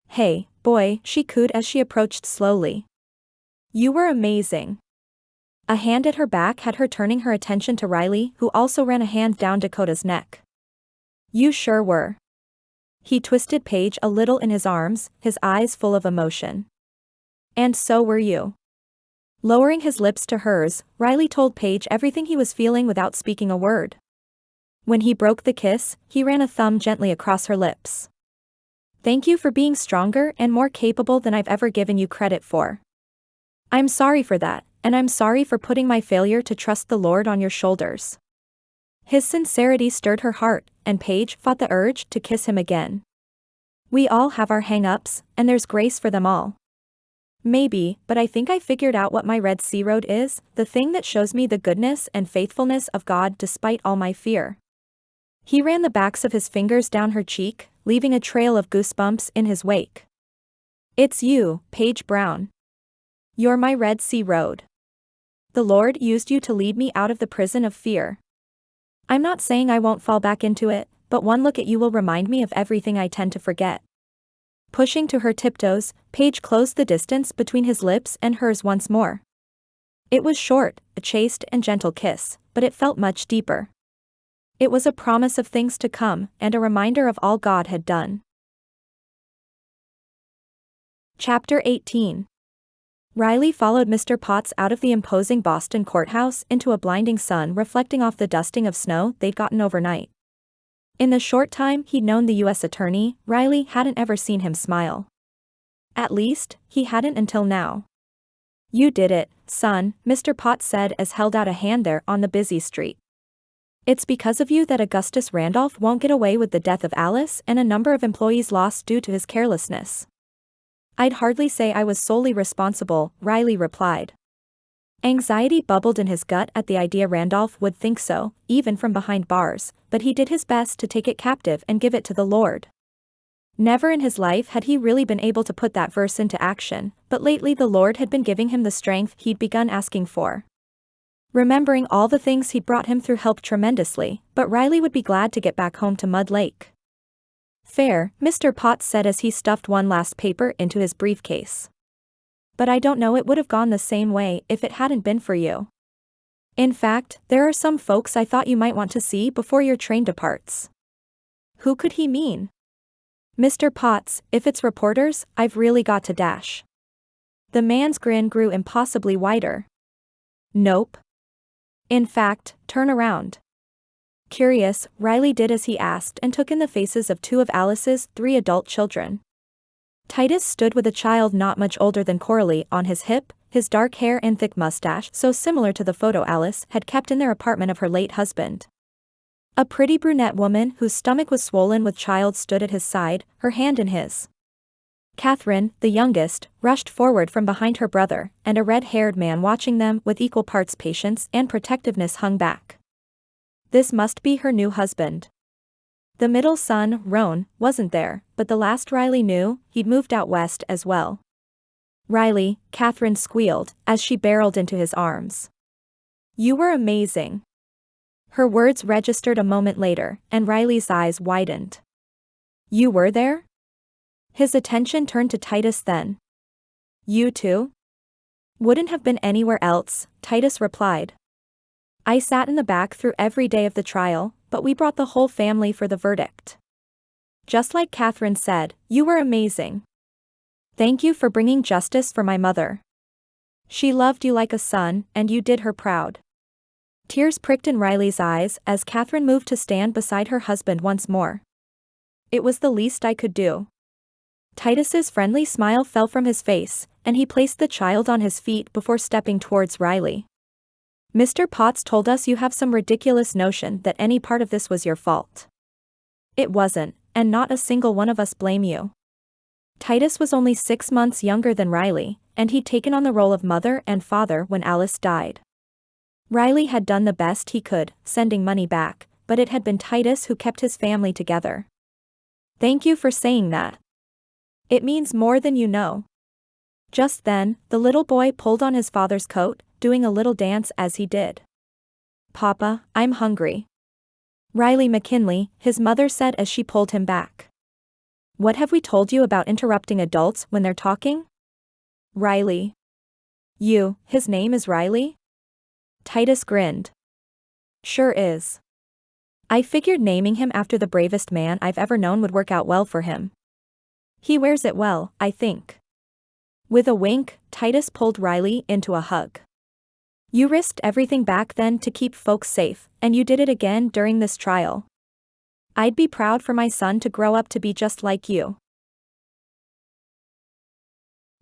Hey, boy, she cooed as she approached slowly. You were amazing. A hand at her back had her turning her attention to Riley, who also ran a hand down Dakota's neck. You sure were. He twisted Paige a little in his arms, his eyes full of emotion. And so were you. Lowering his lips to hers, Riley told Paige everything he was feeling without speaking a word. When he broke the kiss, he ran a thumb gently across her lips. Thank you for being stronger and more capable than I've ever given you credit for. I'm sorry for that, and I'm sorry for putting my failure to trust the Lord on your shoulders. His sincerity stirred her heart, and Paige fought the urge to kiss him again. We all have our hang-ups, and there's grace for them all. Maybe, but I think I figured out what my Red Sea Road is, the thing that shows me the goodness and faithfulness of God despite all my fear. He ran the backs of his fingers down her cheek, leaving a trail of goosebumps in his wake. It's you, Paige Brown. You're my Red Sea Road. The Lord used you to lead me out of the prison of fear. I'm not saying I won't fall back into it, but one look at you will remind me of everything I tend to forget. Pushing to her tiptoes, Paige closed the distance between his lips and hers once more. It was short, a chaste and gentle kiss, but it felt much deeper. It was a promise of things to come, and a reminder of all God had done. Chapter 18. Riley followed Mr. Potts out of the imposing Boston courthouse into a blinding sun reflecting off the dusting of snow they'd gotten overnight. In the short time he'd known the U.S. attorney, Riley hadn't ever seen him smile. At least, he hadn't until now. You did it, son, Mr. Potts said as held out a hand there on the busy street. It's because of you that Augustus Randolph won't get away with the death of Alice and a number of employees lost due to his carelessness. I'd hardly say I was solely responsible, Riley replied. Anxiety bubbled in his gut at the idea Randolph would think so, even from behind bars, but he did his best to take it captive and give it to the Lord. Never in his life had he really been able to put that verse into action, but lately the Lord had been giving him the strength he'd begun asking for. Remembering all the things he'd brought him through helped tremendously, but Riley would be glad to get back home to Mud Lake. Fair, Mr. Potts said as he stuffed one last paper into his briefcase. But I don't know it would have gone the same way if it hadn't been for you. In fact, there are some folks I thought you might want to see before your train departs. Who could he mean? Mr. Potts, if it's reporters, I've really got to dash. The man's grin grew impossibly wider. Nope. In fact, turn around. Curious, Riley did as he asked and took in the faces of two of Alice's 3 adult children. Titus stood with a child not much older than Coralie on his hip, his dark hair and thick mustache so similar to the photo Alice had kept in their apartment of her late husband. A pretty brunette woman whose stomach was swollen with child stood at his side, her hand in his. Catherine, the youngest, rushed forward from behind her brother, and a red-haired man watching them with equal parts patience and protectiveness hung back. This must be her new husband. The middle son, Roan, wasn't there, but the last Riley knew, he'd moved out west as well. Riley, Catherine squealed, as she barreled into his arms. You were amazing. Her words registered a moment later, and Riley's eyes widened. You were there? His attention turned to Titus then. You too? Wouldn't have been anywhere else, Titus replied. I sat in the back through every day of the trial, but we brought the whole family for the verdict. Just like Catherine said, you were amazing. Thank you for bringing justice for my mother. She loved you like a son, and you did her proud. Tears pricked in Riley's eyes as Catherine moved to stand beside her husband once more. It was the least I could do. Titus's friendly smile fell from his face, and he placed the child on his feet before stepping towards Riley. Mr. Potts told us you have some ridiculous notion that any part of this was your fault. It wasn't, and not a single one of us blame you. Titus was only 6 months younger than Riley, and he'd taken on the role of mother and father when Alice died. Riley had done the best he could, sending money back, but it had been Titus who kept his family together. Thank you for saying that. It means more than you know. Just then, the little boy pulled on his father's coat, doing a little dance as he did. Papa, I'm hungry. Riley McKinley, his mother said as she pulled him back. What have we told you about interrupting adults when they're talking? Riley. His name is Riley? Titus grinned. Sure is. I figured naming him after the bravest man I've ever known would work out well for him. He wears it well, I think. With a wink, Titus pulled Riley into a hug. You risked everything back then to keep folks safe, and you did it again during this trial. I'd be proud for my son to grow up to be just like you.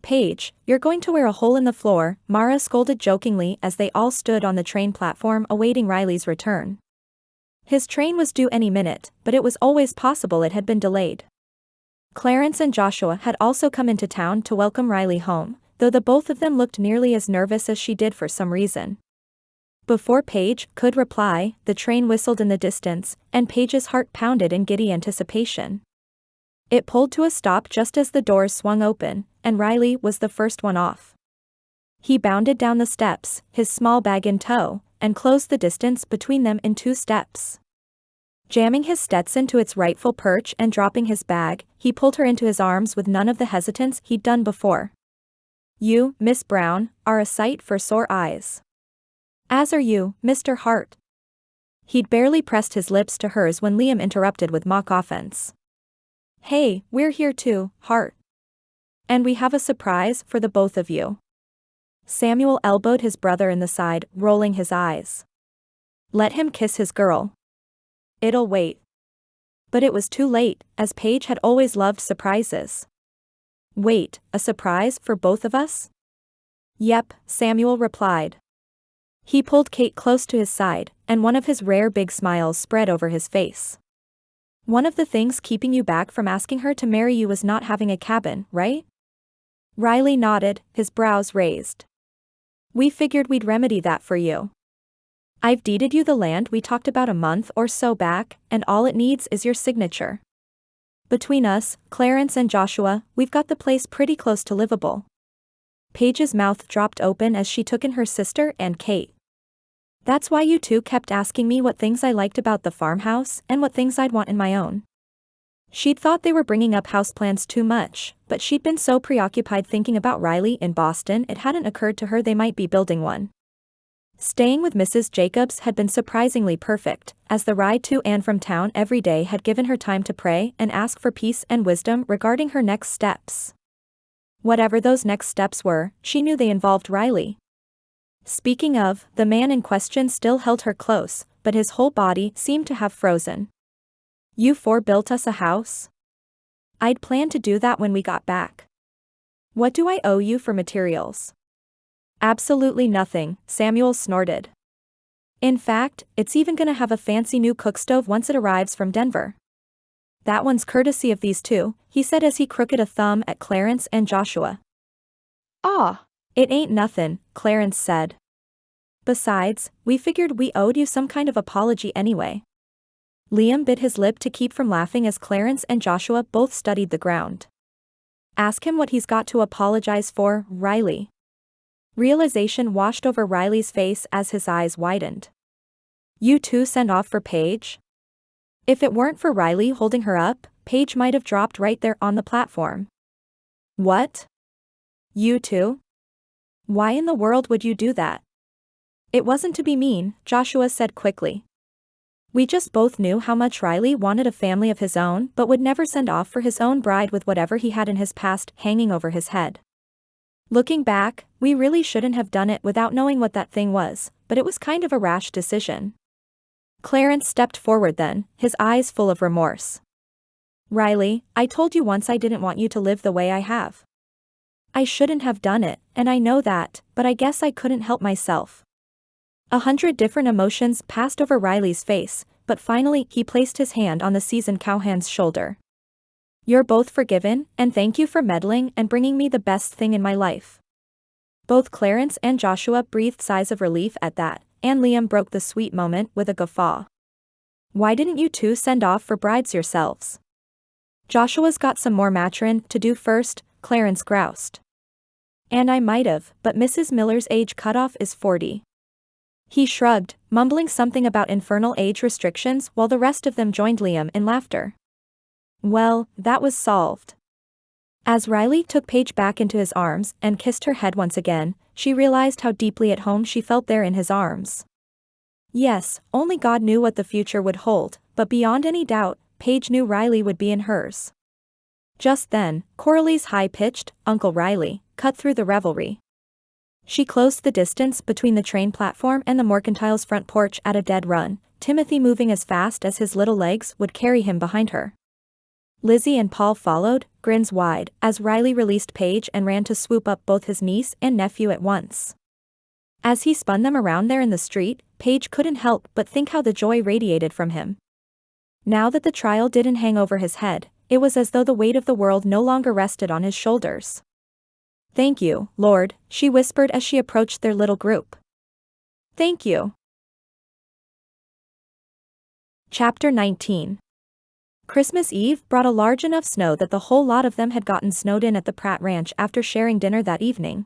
Paige, you're going to wear a hole in the floor, Mara scolded jokingly as they all stood on the train platform awaiting Riley's return. His train was due any minute, but it was always possible it had been delayed. Clarence and Joshua had also come into town to welcome Riley home, though the both of them looked nearly as nervous as she did for some reason. Before Paige could reply, the train whistled in the distance, and Paige's heart pounded in giddy anticipation. It pulled to a stop just as the doors swung open, and Riley was the first one off. He bounded down the steps, his small bag in tow, and closed the distance between them in 2 steps. Jamming his Stetson to its rightful perch and dropping his bag, he pulled her into his arms with none of the hesitance he'd done before. You, Miss Brown, are a sight for sore eyes. As are you, Mr. Hart. He'd barely pressed his lips to hers when Liam interrupted with mock offense. Hey, we're here too, Hart. And we have a surprise for the both of you. Samuel elbowed his brother in the side, rolling his eyes. Let him kiss his girl. It'll wait. But it was too late, as Paige had always loved surprises. Wait, a surprise for both of us? Yep, Samuel replied. He pulled Kate close to his side, and one of his rare big smiles spread over his face. One of the things keeping you back from asking her to marry you was not having a cabin, right? Riley nodded, his brows raised. We figured we'd remedy that for you. I've deeded you the land we talked about a month or so back, and all it needs is your signature. Between us, Clarence and Joshua, we've got the place pretty close to livable. Paige's mouth dropped open as she took in her sister and Kate. That's why you two kept asking me what things I liked about the farmhouse and what things I'd want in my own. She'd thought they were bringing up houseplans too much, but she'd been so preoccupied thinking about Riley in Boston it hadn't occurred to her they might be building one. Staying with Mrs. Jacobs had been surprisingly perfect, as the ride to and from town every day had given her time to pray and ask for peace and wisdom regarding her next steps. Whatever those next steps were, she knew they involved Riley. Speaking of, the man in question still held her close, but his whole body seemed to have frozen. "You four built us a house? I'd planned to do that when we got back. What do I owe you for materials?" "Absolutely nothing," Samuel snorted. "In fact, it's even gonna have a fancy new cookstove once it arrives from Denver. That one's courtesy of these two," he said as he crooked a thumb at Clarence and Joshua. "Aw, it ain't nothin'," Clarence said. "Besides, we figured we owed you some kind of apology anyway." Liam bit his lip to keep from laughing as Clarence and Joshua both studied the ground. "Ask him what he's got to apologize for, Riley." Realization washed over Riley's face as his eyes widened. "You two send off for Paige?" If it weren't for Riley holding her up, Paige might have dropped right there on the platform. "What? You two? Why in the world would you do that?" "It wasn't to be mean," Joshua said quickly. "We just both knew how much Riley wanted a family of his own but would never send off for his own bride with whatever he had in his past hanging over his head. Looking back, we really shouldn't have done it without knowing what that thing was, but it was kind of a rash decision." Clarence stepped forward then, his eyes full of remorse. "Riley, I told you once I didn't want you to live the way I have. I shouldn't have done it, and I know that, but I guess I couldn't help myself." 100 different emotions passed over Riley's face, but finally he placed his hand on the seasoned cowhand's shoulder. "You're both forgiven, and thank you for meddling and bringing me the best thing in my life." Both Clarence and Joshua breathed sighs of relief at that, and Liam broke the sweet moment with a guffaw. "Why didn't you two send off for brides yourselves?" "Joshua's got some more matron to do first," Clarence groused. "And I might've, but Mrs. Miller's age cutoff is 40. He shrugged, mumbling something about infernal age restrictions while the rest of them joined Liam in laughter. Well, that was solved. As Riley took Paige back into his arms and kissed her head once again, she realized how deeply at home she felt there in his arms. Yes, only God knew what the future would hold, but beyond any doubt, Paige knew Riley would be in hers. Just then, Coralie's high-pitched, "Uncle Riley," cut through the revelry. She closed the distance between the train platform and the Mercantile's front porch at a dead run, Timothy moving as fast as his little legs would carry him behind her. Lizzie and Paul followed, grins wide, as Riley released Paige and ran to swoop up both his niece and nephew at once. As he spun them around there in the street, Paige couldn't help but think how the joy radiated from him. Now that the trial didn't hang over his head, it was as though the weight of the world no longer rested on his shoulders. "Thank you, Lord," she whispered as she approached their little group. "Thank you." Chapter 19. Christmas Eve brought a large enough snow that the whole lot of them had gotten snowed in at the Pratt Ranch after sharing dinner that evening.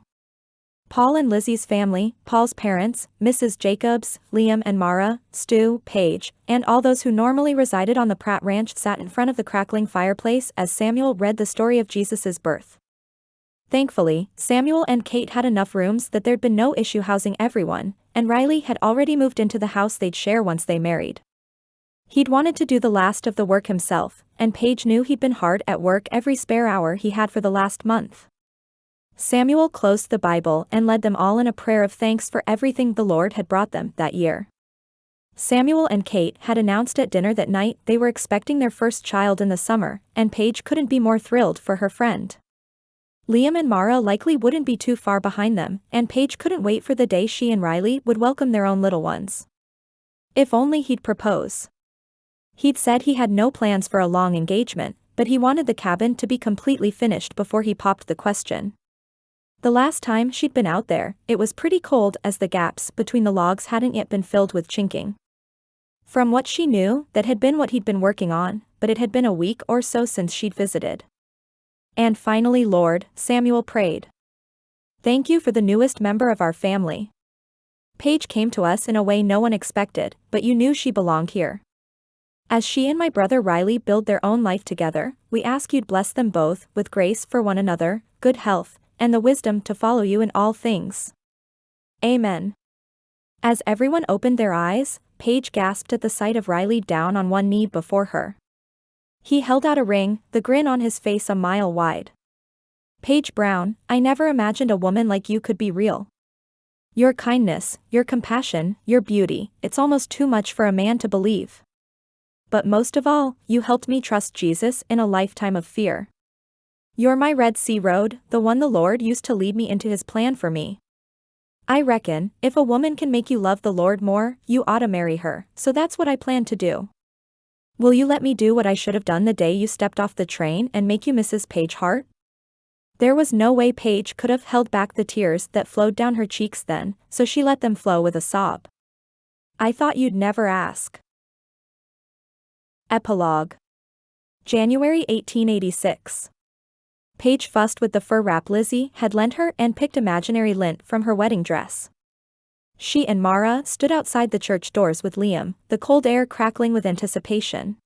Paul and Lizzie's family, Paul's parents, Mrs. Jacobs, Liam and Mara, Stu, Paige, and all those who normally resided on the Pratt Ranch sat in front of the crackling fireplace as Samuel read the story of Jesus' birth. Thankfully, Samuel and Kate had enough rooms that there'd been no issue housing everyone, and Riley had already moved into the house they'd share once they married. He'd wanted to do the last of the work himself, and Paige knew he'd been hard at work every spare hour he had for the last month. Samuel closed the Bible and led them all in a prayer of thanks for everything the Lord had brought them that year. Samuel and Kate had announced at dinner that night they were expecting their first child in the summer, and Paige couldn't be more thrilled for her friend. Liam and Mara likely wouldn't be too far behind them, and Paige couldn't wait for the day she and Riley would welcome their own little ones. If only he'd propose. He'd said he had no plans for a long engagement, but he wanted the cabin to be completely finished before he popped the question. The last time she'd been out there, it was pretty cold as the gaps between the logs hadn't yet been filled with chinking. From what she knew, that had been what he'd been working on, but it had been a week or so since she'd visited. And finally, Lord, Samuel prayed. Thank you for the newest member of our family. Paige came to us in a way no one expected, but you knew she belonged here. As she and my brother Riley build their own life together, we ask you'd bless them both with grace for one another, good health, and the wisdom to follow you in all things. Amen. As everyone opened their eyes, Paige gasped at the sight of Riley down on one knee before her. He held out a ring, the grin on his face a mile wide. "Paige Brown, I never imagined a woman like you could be real. Your kindness, your compassion, your beauty, it's almost too much for a man to believe. But most of all, you helped me trust Jesus in a lifetime of fear. You're my Red Sea road, the one the Lord used to lead me into his plan for me. I reckon, if a woman can make you love the Lord more, you ought to marry her, so that's what I plan to do. Will you let me do what I should have done the day you stepped off the train and make you Mrs. Paige Hart?" There was no way Paige could have held back the tears that flowed down her cheeks then, so she let them flow with a sob. "I thought you'd never ask." Epilogue. January 1886. Paige fussed with the fur wrap Lizzie had lent her and picked imaginary lint from her wedding dress. She and Mara stood outside the church doors with Liam, the cold air crackling with anticipation.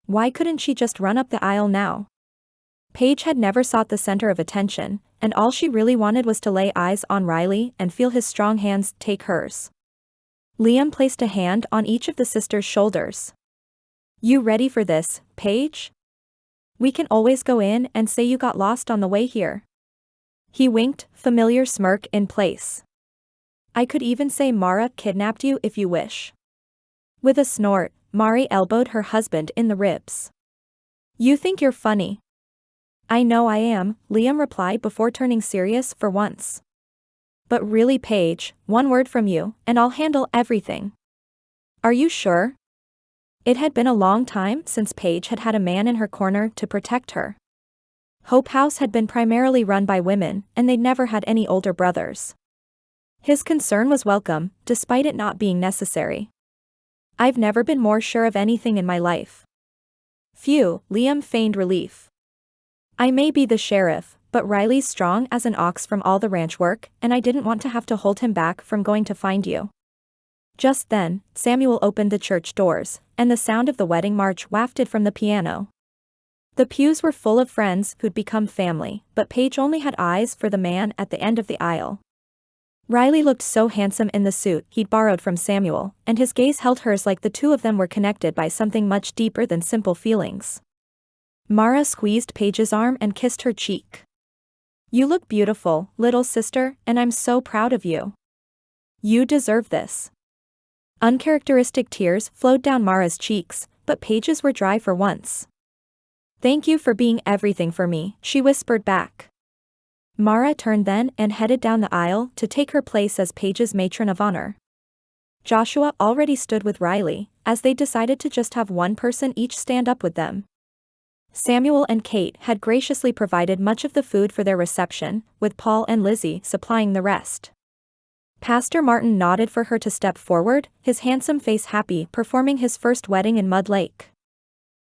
Why couldn't she just run up the aisle now? Paige had never sought the center of attention, and all she really wanted was to lay eyes on Riley and feel his strong hands take hers. Liam placed a hand on each of the sisters' shoulders. "You ready for this, Paige? We can always go in and say you got lost on the way here." He winked, familiar smirk in place. "I could even say Mara kidnapped you if you wish." With a snort, Mari elbowed her husband in the ribs. "You think you're funny." "I know I am," Liam replied before turning serious for once. "But really Paige, one word from you, and I'll handle everything." "Are you sure?" It had been a long time since Paige had had a man in her corner to protect her. Hope House had been primarily run by women, and they'd never had any older brothers. His concern was welcome, despite it not being necessary. "I've never been more sure of anything in my life." "Phew," Liam feigned relief. "I may be the sheriff, but Riley's strong as an ox from all the ranch work, and I didn't want to have to hold him back from going to find you." Just then, Samuel opened the church doors, and the sound of the wedding march wafted from the piano. The pews were full of friends who'd become family, but Paige only had eyes for the man at the end of the aisle. Riley looked so handsome in the suit he'd borrowed from Samuel, and his gaze held hers like the two of them were connected by something much deeper than simple feelings. Mara squeezed Paige's arm and kissed her cheek. "You look beautiful, little sister, and I'm so proud of you. You deserve this." Uncharacteristic tears flowed down Mara's cheeks, but Paige's were dry for once. "Thank you for being everything for me," she whispered back. Mara turned then and headed down the aisle to take her place as Paige's matron of honor. Joshua already stood with Riley, as they decided to just have one person each stand up with them. Samuel and Kate had graciously provided much of the food for their reception, with Paul and Lizzie supplying the rest. Pastor Martin nodded for her to step forward, his handsome face happy performing his first wedding in Mud Lake.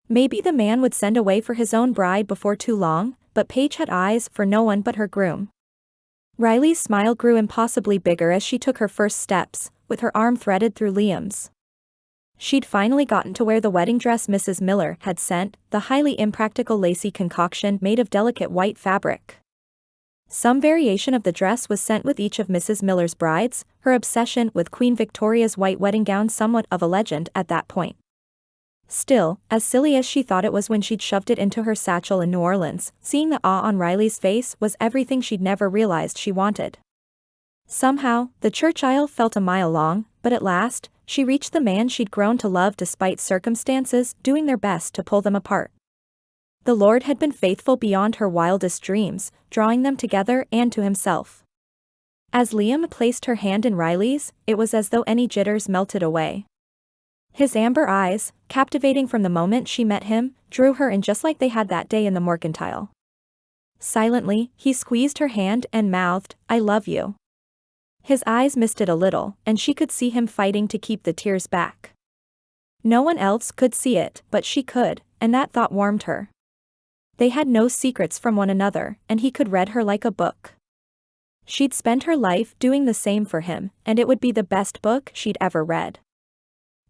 Maybe the man would send away for his own bride before too long, but Paige had eyes for no one but her groom. Riley's smile grew impossibly bigger as she took her first steps, with her arm threaded through Liam's. She'd finally gotten to wear the wedding dress Mrs. Miller had sent, the highly impractical lacy concoction made of delicate white fabric. Some variation of the dress was sent with each of Mrs. Miller's brides, her obsession with Queen Victoria's white wedding gown somewhat of a legend at that point. Still, as silly as she thought it was when she'd shoved it into her satchel in New Orleans, seeing the awe on Riley's face was everything she'd never realized she wanted. Somehow, the church aisle felt a mile long, but at last, she reached the man she'd grown to love despite circumstances doing their best to pull them apart. The Lord had been faithful beyond her wildest dreams, drawing them together and to himself. As Liam placed her hand in Riley's, it was as though any jitters melted away. His amber eyes, captivating from the moment she met him, drew her in just like they had that day in the Mercantile. Silently, he squeezed her hand and mouthed, "I love you." His eyes misted a little, and she could see him fighting to keep the tears back. No one else could see it, but she could, and that thought warmed her. They had no secrets from one another, and he could read her like a book. She'd spend her life doing the same for him, and it would be the best book she'd ever read.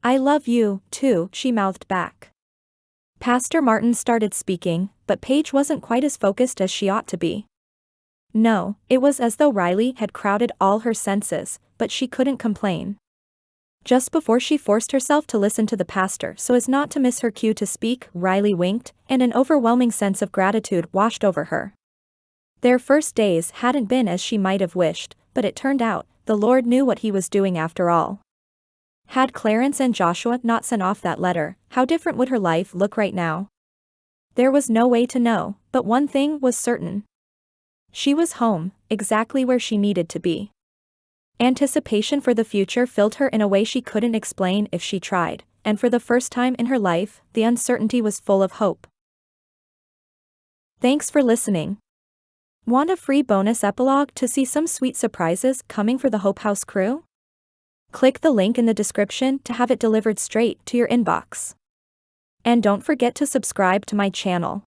"I love you, too," she mouthed back. Pastor Martin started speaking, but Paige wasn't quite as focused as she ought to be. No, it was as though Riley had crowded all her senses, but she couldn't complain. Just before she forced herself to listen to the pastor so as not to miss her cue to speak, Riley winked, and an overwhelming sense of gratitude washed over her. Their first days hadn't been as she might have wished, but it turned out, the Lord knew what he was doing after all. Had Clarence and Joshua not sent off that letter, how different would her life look right now? There was no way to know, but one thing was certain. She was home, exactly where she needed to be. Anticipation for the future filled her in a way she couldn't explain if she tried, and for the first time in her life, the uncertainty was full of hope. Thanks for listening. Want a free bonus epilogue to see some sweet surprises coming for the Hope House crew? Click the link in the description to have it delivered straight to your inbox. And don't forget to subscribe to my channel.